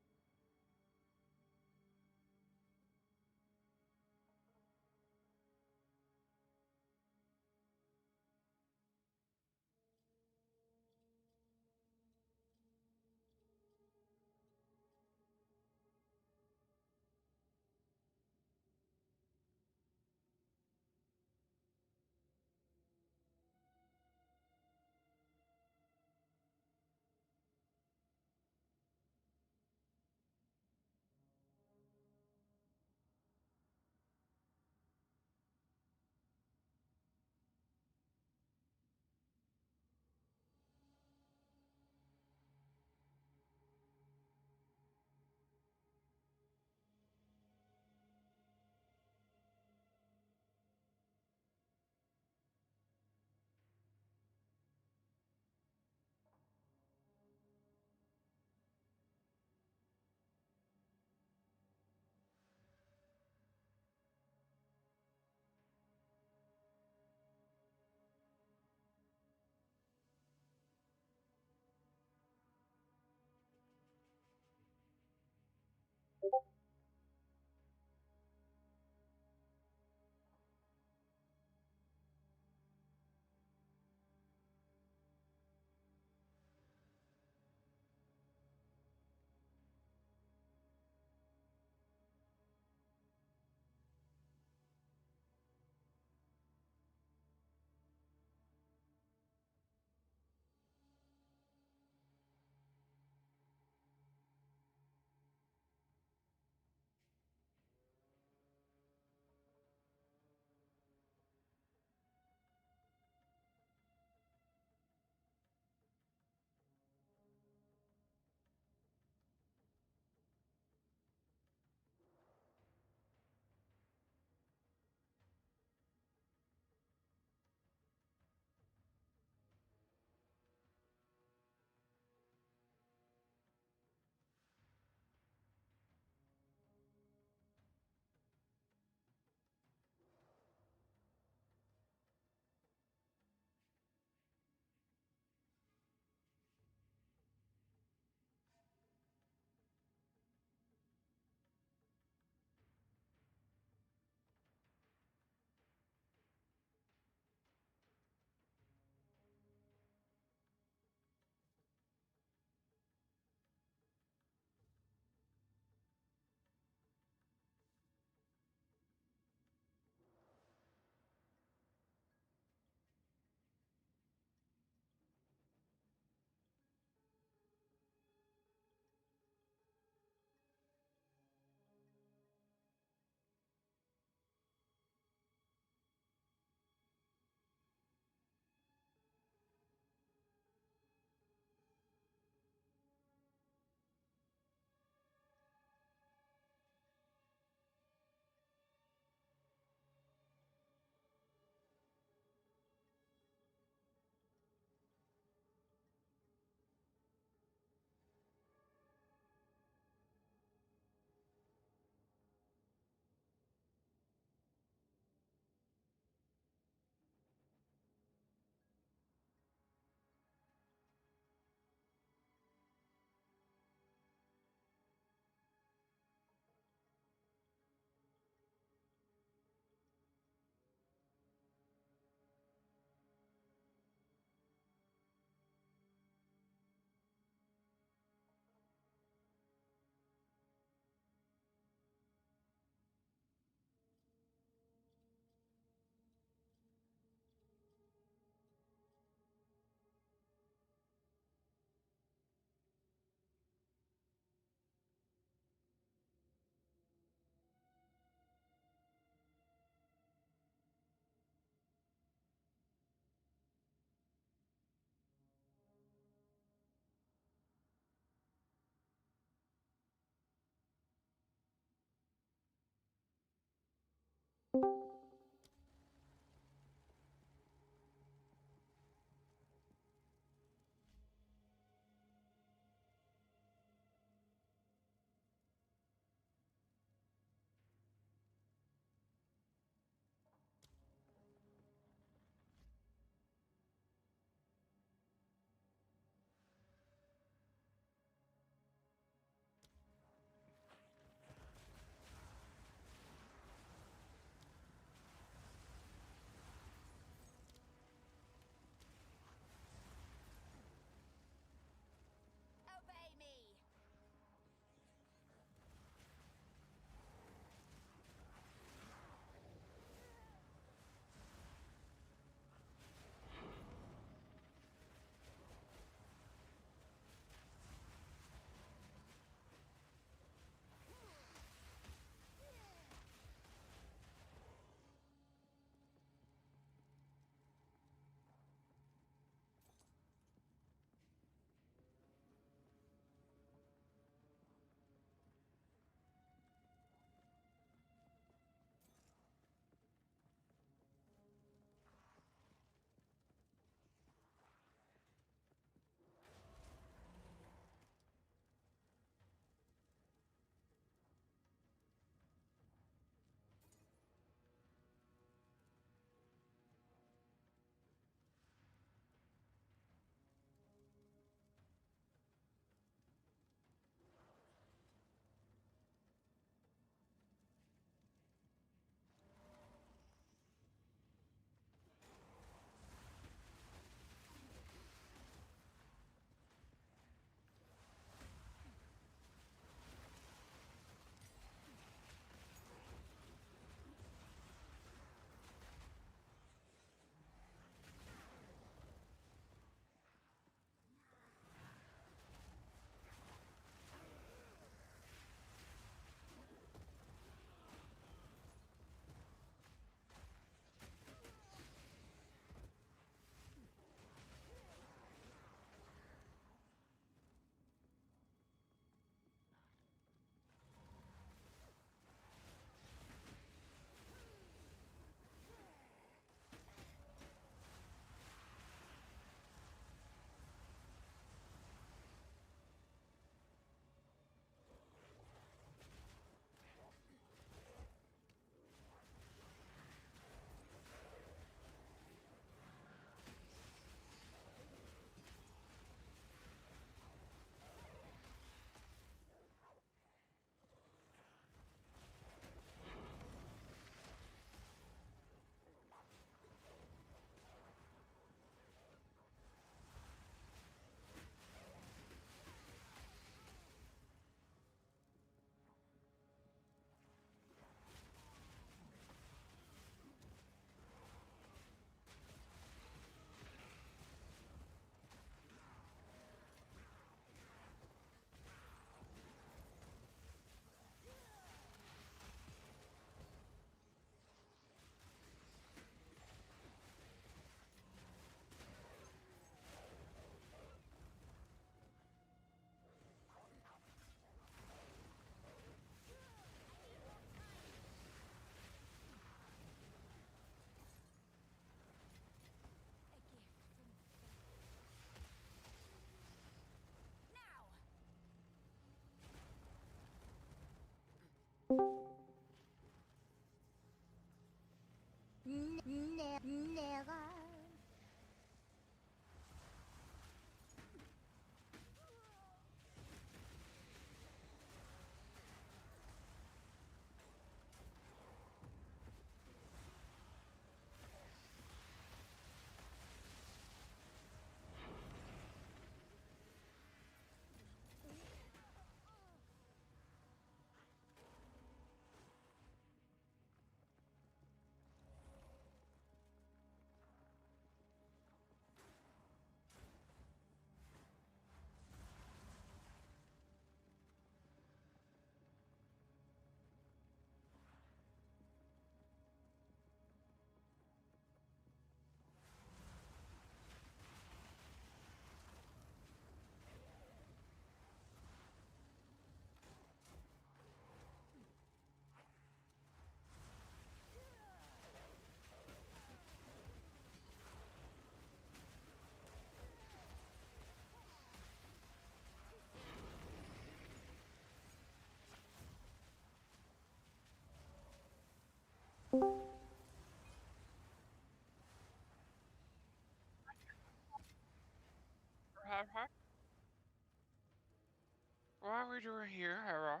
What are we doing here, Hera?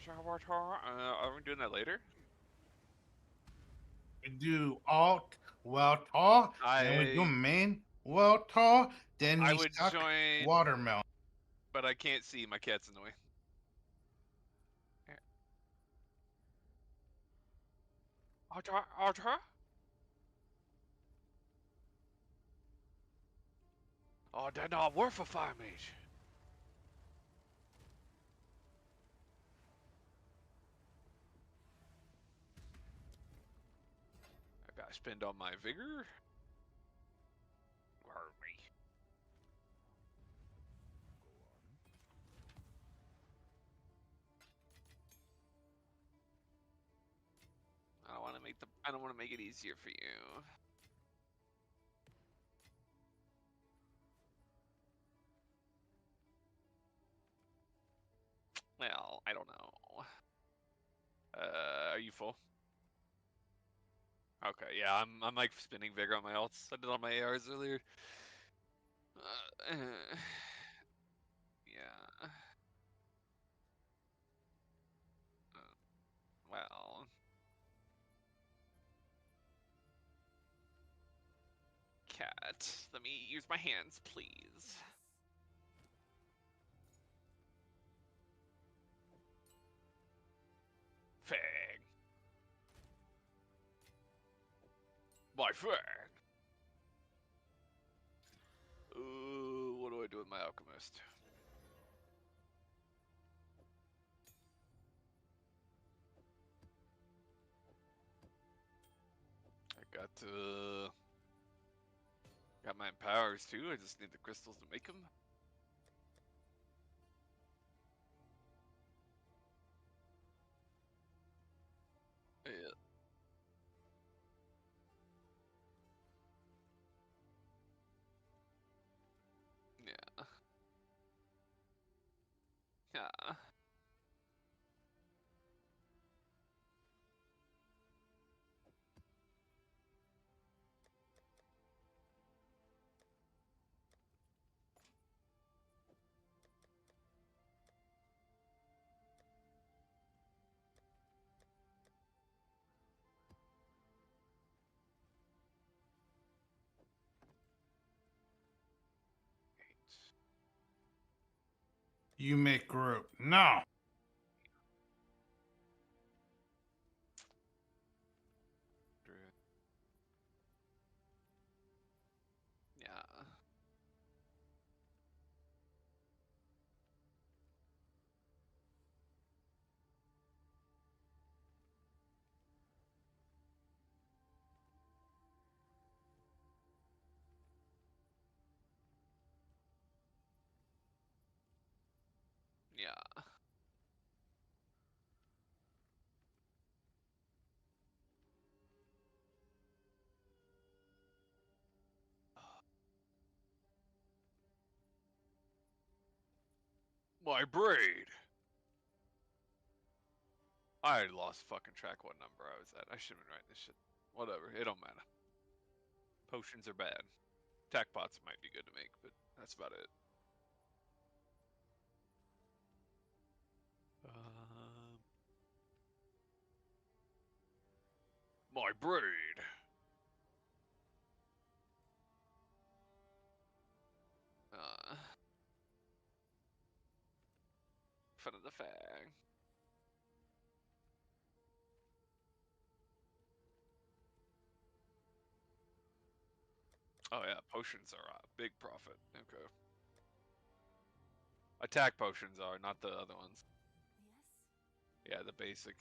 Are we doing that later? We do alt water, then we do main water, then I we would suck join watermelon. But I can't see. My cat's in the way. Arthur? Oh, they're not worth a fire mage. I gotta spend all my vigor. Hurt me. I don't want to make it easier for you. Well, I don't know. Are you full? Okay, yeah, I'm like spinning vigor on my ults. I did on my ARs earlier. Yeah. Well. Cat, let me use my hands, please. Fang. My fang. Ooh, what do I do with my alchemist? I got my empowers too. I just need the crystals to make them. Yeah. Yeah. Yeah. You make group. No. Yeah. Yeah. My braid. I lost fucking track what number I was at. I should have been writing this shit. Whatever, it don't matter. Potions are bad. Attack pots might be good to make, but that's about it. My braid. Front of the fag. Oh yeah, potions are a big profit. Okay. Attack potions are, not the other ones. Yes. Yeah, the basic.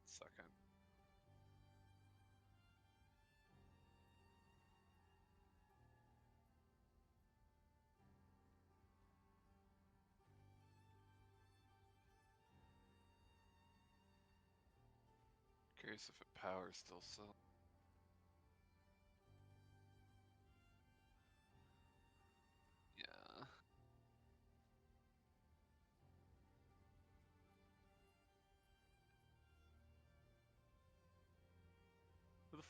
Second. Curious if it powers still so.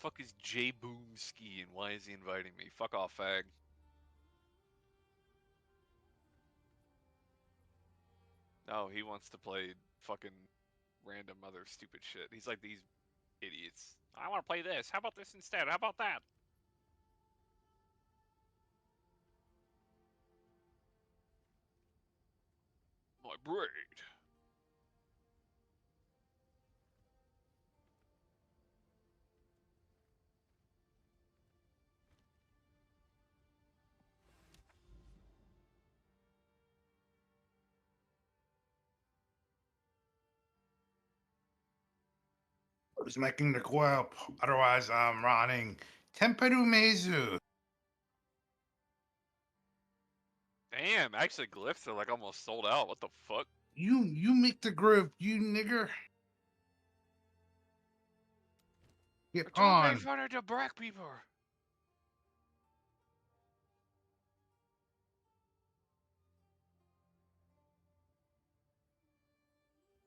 fuck is J Boomski and why is he inviting me? Fuck off, fag. No, he wants to play fucking random other stupid shit. He's like these idiots. I want to play this. How about this instead? How about that? My braid. I was making the co-op, otherwise I'm running Temperu Mezu. Damn, actually glyphs are like almost sold out. What the fuck? You make the group, you nigger. Get Don't on. make fun of the black people.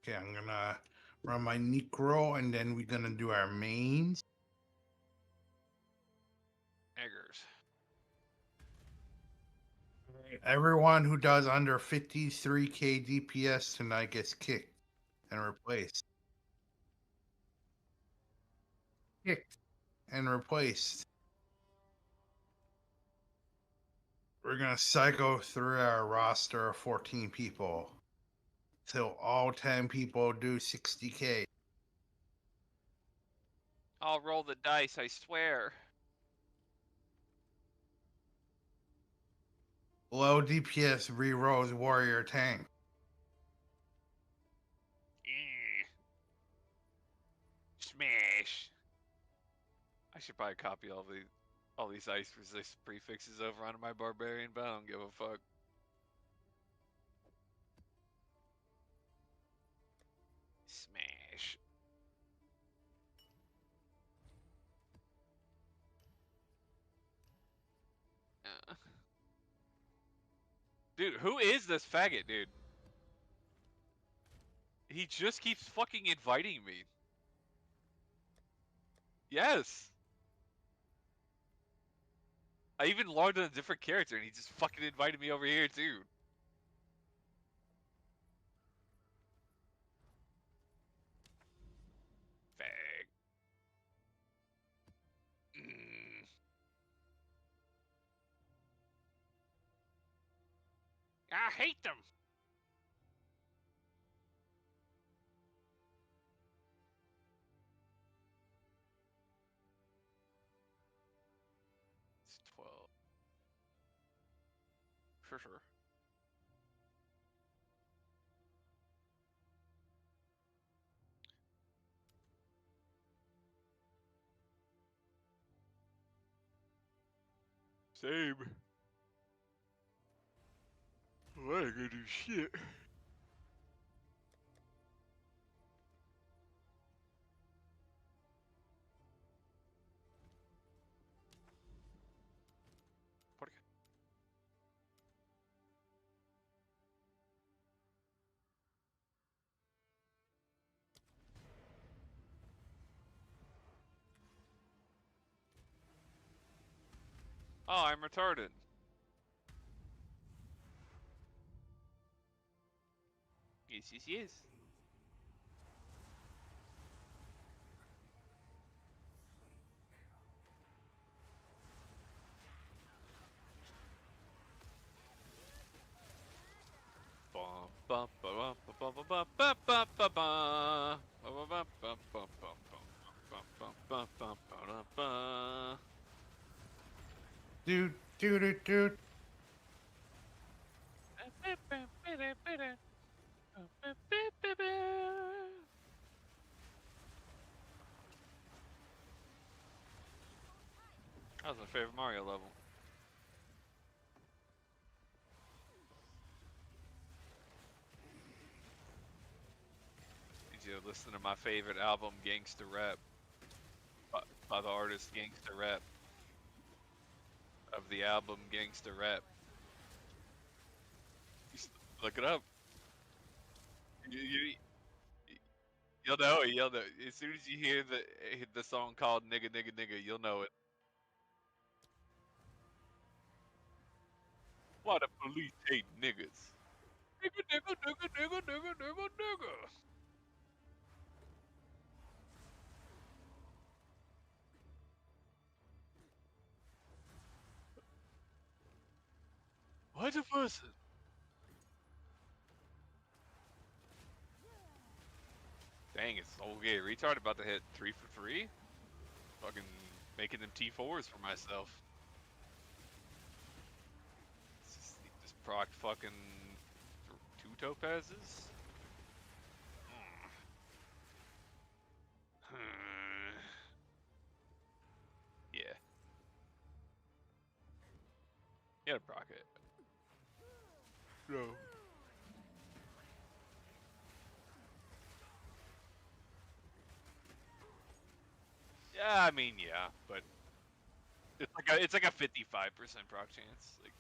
Okay, I'm gonna run my Necro and then we're gonna do our mains. Eggers. Everyone who does under 53k DPS tonight gets kicked and replaced. Kicked and replaced. We're gonna cycle through our roster of 14 people till all 10 people do 60k. I'll roll the dice, I swear. Low DPS rerolls warrior tank. Smash. I should probably copy all these ice resist prefixes over onto my barbarian, but I don't give a fuck. Smash. Dude, who is this faggot, dude? He just keeps fucking inviting me. Yes. I even logged on a different character and he just fucking invited me over here too. Fag. I hate them. It's 12. Sure. Same. I ain't gonna do shit. Oh, I'm retarded. Yes. Dude. That was my favorite Mario level. Need you to listen to my favorite album, Gangsta Rap, by the artist Gangsta Rap. Of the album Gangsta Rap. Look it up. You'll know it. You'll know. As soon as you hear the song called "Nigga Nigga Nigga," you'll know it. Why the police hate niggas? Nigga, nigga, nigga, nigga, nigga, nigga, nigga. What a person. Dang, it's okay. Retard about to hit 3 for 3. Fucking making them T4s for myself. Just proc fucking 2 topazes. Yeah. You gotta proc it. No. Yeah, I mean, yeah, but it's like a 55% proc chance. Like,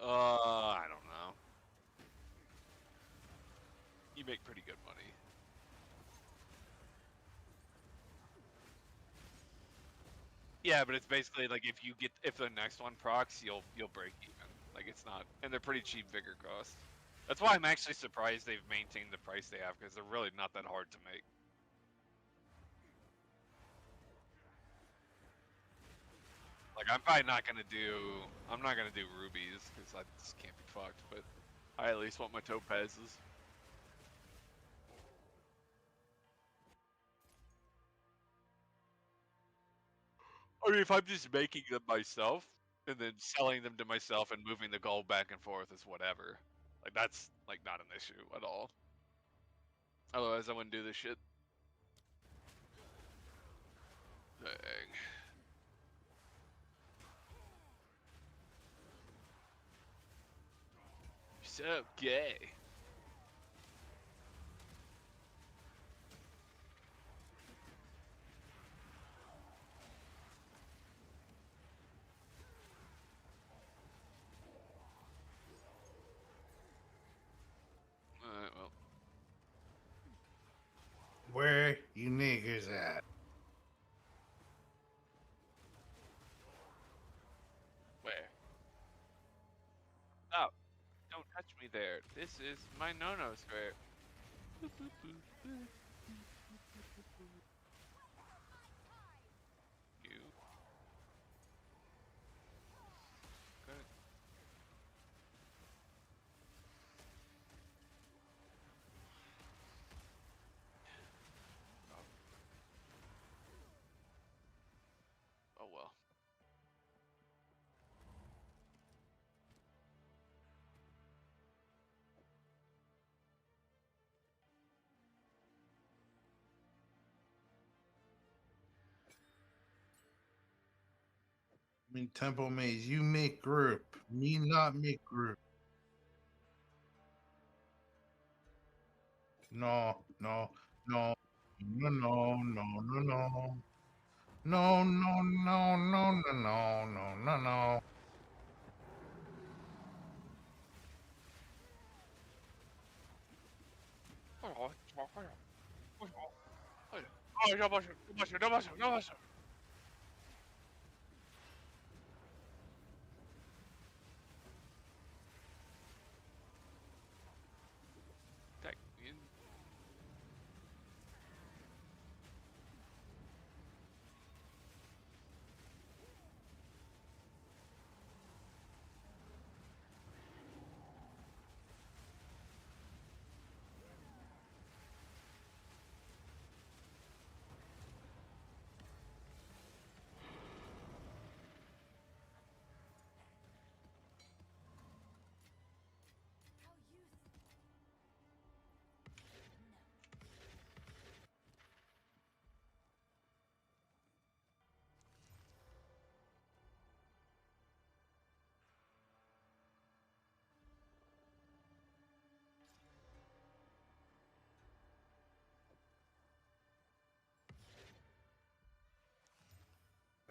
I don't know. You make pretty good money. Yeah, but it's basically like if the next one procs, you'll break even. Like it's not, and they're pretty cheap vigor costs. That's why I'm actually surprised they've maintained the price they have, because they're really not that hard to make. Like I'm probably not gonna do, I'm not gonna do rubies because I just can't be fucked. But I at least want my topazes. I mean, if I'm just making them myself and then selling them to myself and moving the gold back and forth is whatever. Like that's like not an issue at all. Otherwise, I wouldn't do this shit. Dang. So gay. Alright, well. Where you niggas at? Where? Oh, don't touch me there. This is my no-no square. You. Good. Oh well. I mean, Temple Maze, you make group. Me not make group. No, no, no, no, no, no, no, no. No, no, no, no, no, no, no, no, no. Oh, no paso, no paso, no paso, no paso. Tag me in.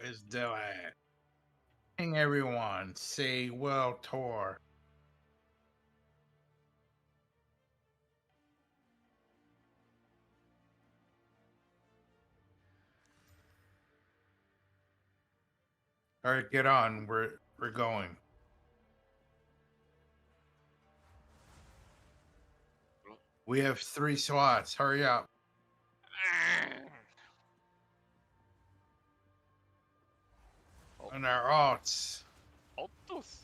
Let's do it. Hey everyone, say well Tor. All right, get on. We're going. We have 3 slots. Hurry up. On our alts. Altos.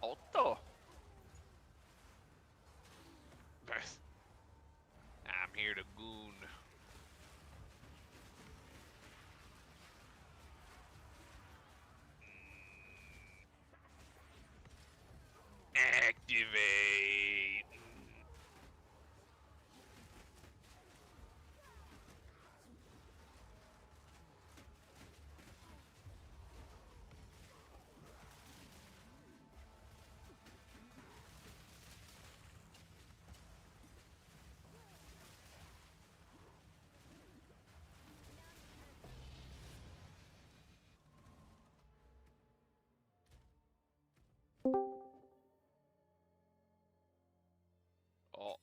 Alto. I'm here to goon. Activate. Oh,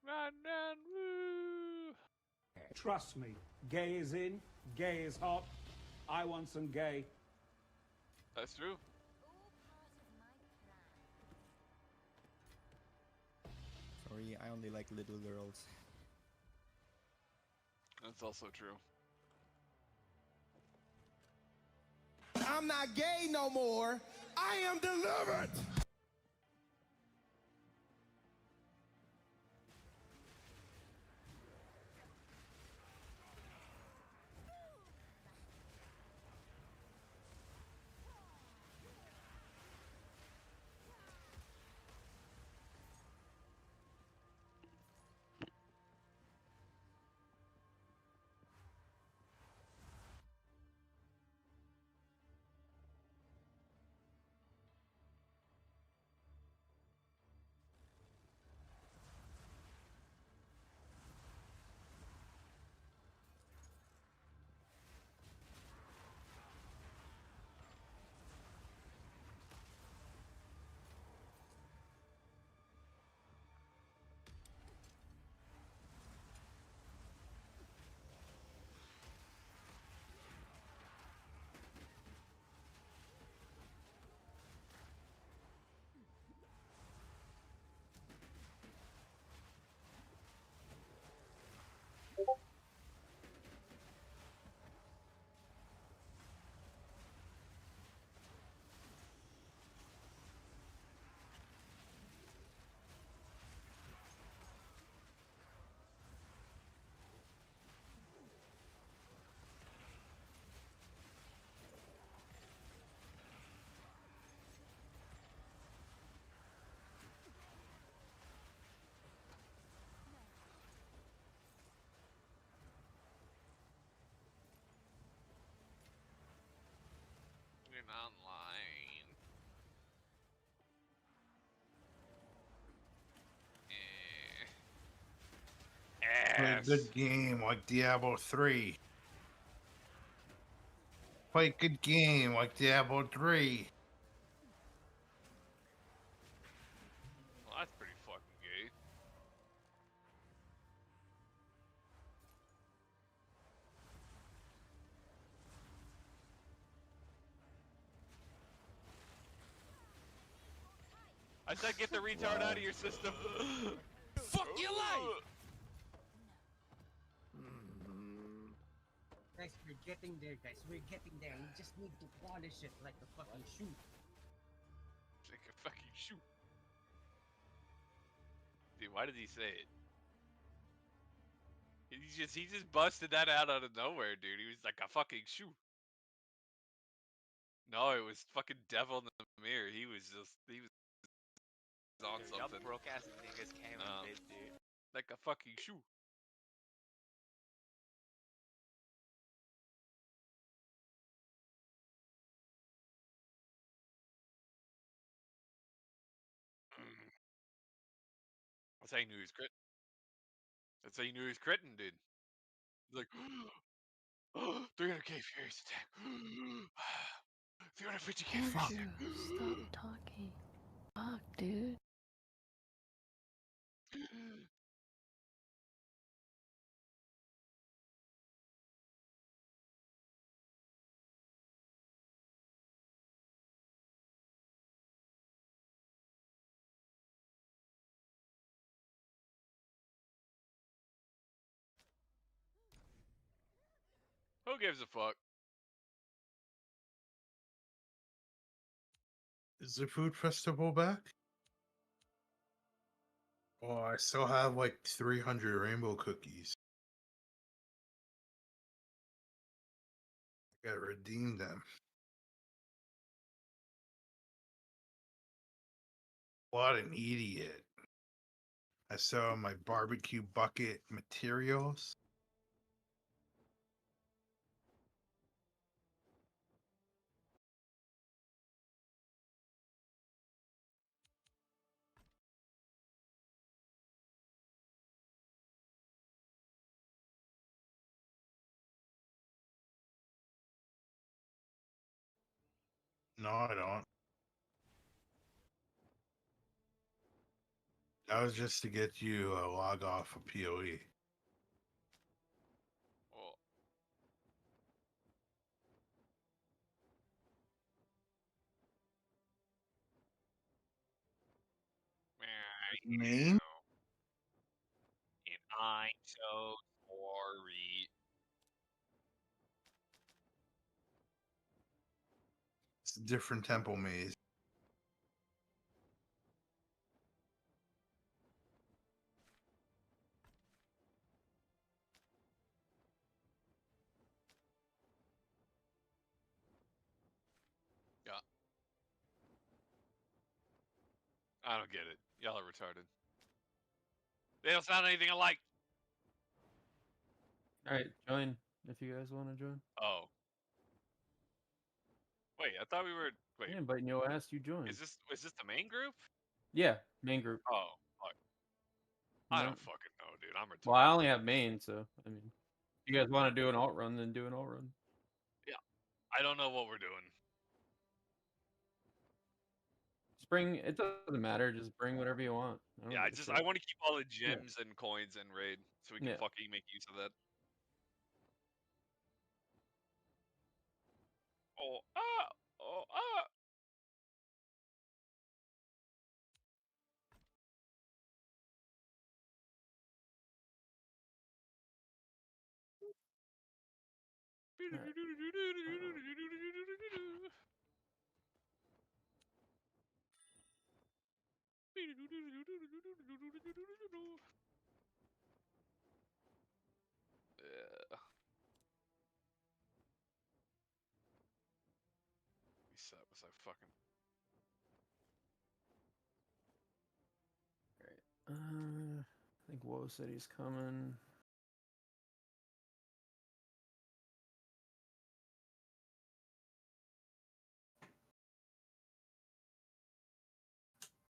run, run, woo. Trust me, gay is in, gay is hot. I want some gay. That's true. Sorry, I only like little girls. That's also true. I'm not gay no more. I am delivered. You're not lying. Play a good game like Diablo 3. Play a good game like Diablo 3. Well, that's pretty fucking gay. I said get the retard out of your system. Fuck your life! Guys, we're getting there, guys. We're getting there. We just need to polish it like a fucking shoe. Like a fucking shoe. Dude, why did he say it? He just busted that out of nowhere, dude. He was like a fucking shoe. No, it was fucking devil in the mirror. He was on Dude, something. y'all broke ass niggas came and did, dude. Like a fucking shoe. That's how you knew he was crit. That's how you knew he was critting, dude. He's like, 300k furious attack. 350k Andrew, furious attack. stop talking. Fuck, dude. Who gives a fuck? Is the food festival back? Oh, I still have like 300 rainbow cookies. I gotta redeem them. What an idiot. I saw my barbecue bucket materials. No, I don't. That was just to get you a log off of PoE. Oh. Name? And I'm so sorry. It's a different temple maze. Yeah. I don't get it. Y'all are retarded. They don't sound anything alike. All right, join if you guys want to join. Oh. Wait, I thought we were. Wait. Yeah, inviting your ass, you join. Is this the main group? Yeah, main group. Oh, fuck. I No. don't fucking know, dude. I'm retarded. Well, I only have main, so I mean, if you guys want to do an alt run, then do an alt run. Yeah. I don't know what we're doing. Just bring. It doesn't matter. Just bring whatever you want. Yeah, I want to keep all the gems and coins in raid so we can Yeah. fucking make use of that. Oh, oh, Yeah. Reset was I fucking. I think Woe City's coming.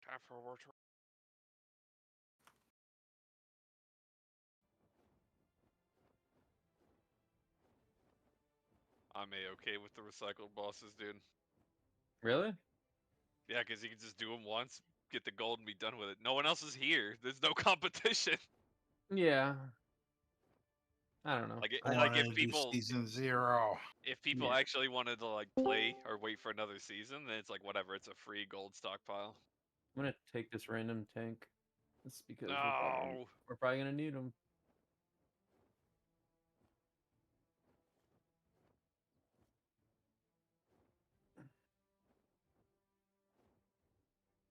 Time for a war. I'm a-okay with the recycled bosses, dude. Really? Yeah, because you can just do them once, get the gold, and be done with it. No one else is here. There's no competition. Yeah. I don't know. Like, I like wanna if do people season 0. if people actually wanted to like play or wait for another season, then it's like whatever. It's a free gold stockpile. I'm gonna take this random tank. That's because No. we're probably gonna need them.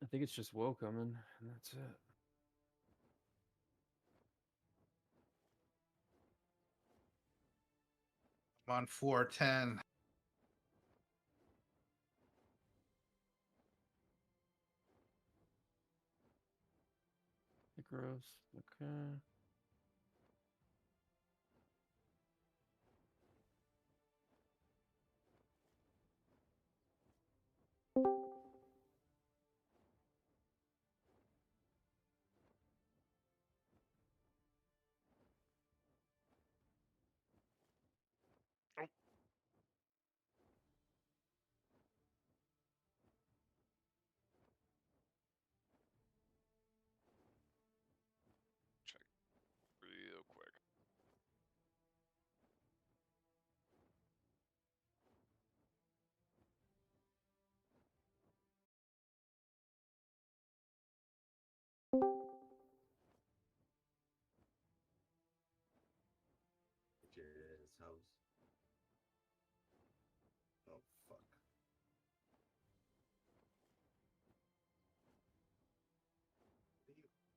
I think it's just Woe coming, and that's it. I'm on 410. Gross. Okay.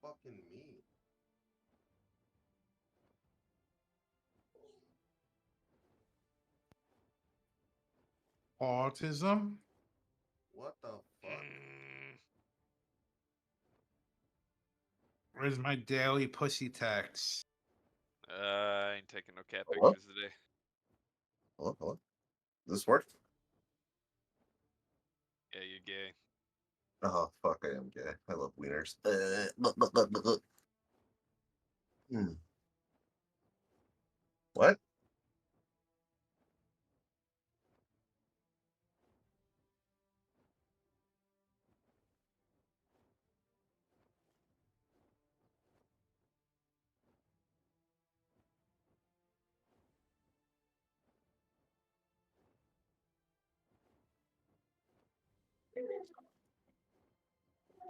fucking mean? Autism? What the fuck? Where's my daily pussy tax? I ain't taking no cat Hello? pictures today. Hello? Hello? Does this work? Yeah, you're gay. Oh, fuck, I am gay. I love wieners. Hmm. What?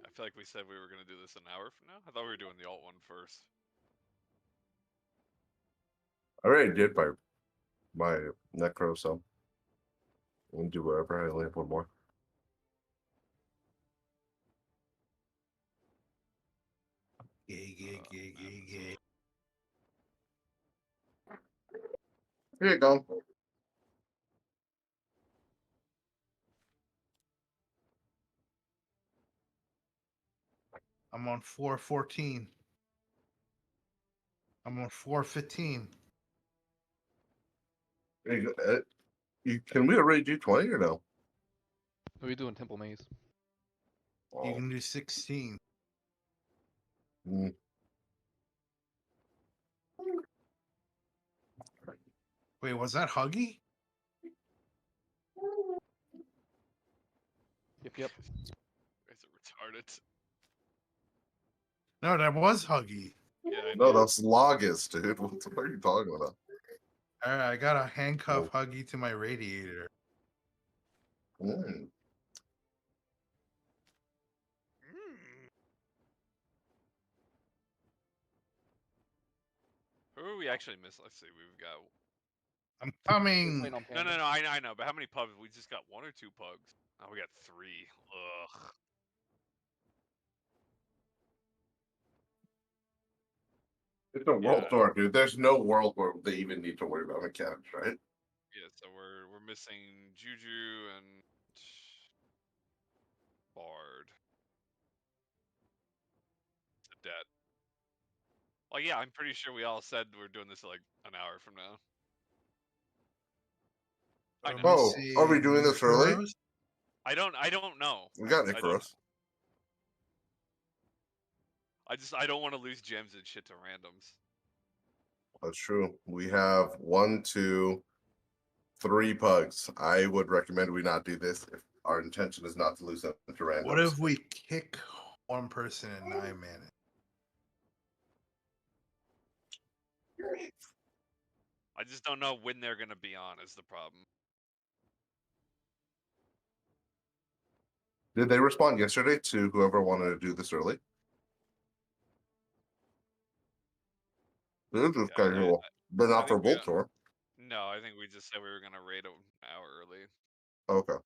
I feel like we said we were gonna do this an hour from now. I thought we were doing the alt one first. I already did my necro, so I'm gonna do whatever. I only have one more. Gay. Here you go. I'm on 414. I'm on 415. Hey, can we already do 20 or no? What are we doing, Temple Maze? You can do 16. Mm. Wait, was that Huggy? Yep. You guys are retarded. No, that was Huggy. Yeah, I No, know. that's Logis, dude. What are you talking about? All right, I got to handcuff Huggy to my radiator. Mm. Who are we actually missing? Let's see. We've got. I'm coming. No, I know. But how many pugs? We just got 1 or 2 pugs. Oh, we got 3. Ugh. It's a world tour, dude. There's no world where they even need to worry about mechanics, right? Yeah, so we're missing Juju and Bard. Cadet. Well, yeah, I'm pretty sure we all said we're doing this like an hour from now. I know. Oh, are we doing this early? I don't know. We got I don't know. Icarus. I don't want to lose gems and shit to randoms. That's true. We have 1, 2, 3 pugs. I would recommend we not do this if our intention is not to lose them to randoms. What if we kick one person in 9 minutes? I just don't know when they're gonna be on is the problem. Did they respond yesterday to whoever wanted to do this early? This is casual, but not for Bolt Tour. No, I think we just said we were gonna raid an hour early. Okay.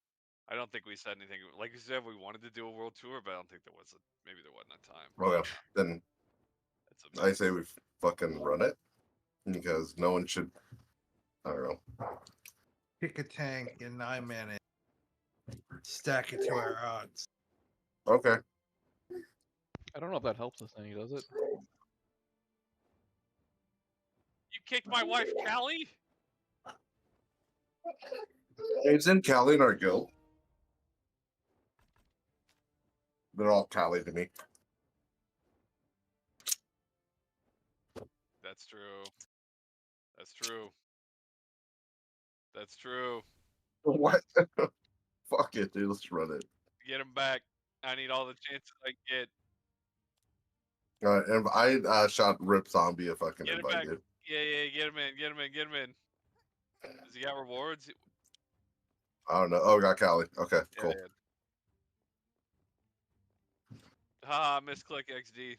I don't think we said anything. Like you said, we wanted to do a world tour, but I don't think there was maybe there wasn't a time. Okay. Then I say we fucking run it because no one should. I don't know. Kick a tank in 9 minutes. Stack it to our odds. Okay. I don't know if that helps us any, does it? You kicked my wife, Callie? It's in Cali in our guild. They're all Cali to me. That's true. That's true. That's true. What? Fuck it, dude. Let's run it. Get him back. I need all the chances I get. And I shot Rip Zombie a fucking Get him invite, back. dude. Yeah, get him in. Get him in. Get him in. Does he got rewards? I don't know. Oh, got Cali. Okay, cool. Haha, misclick XD.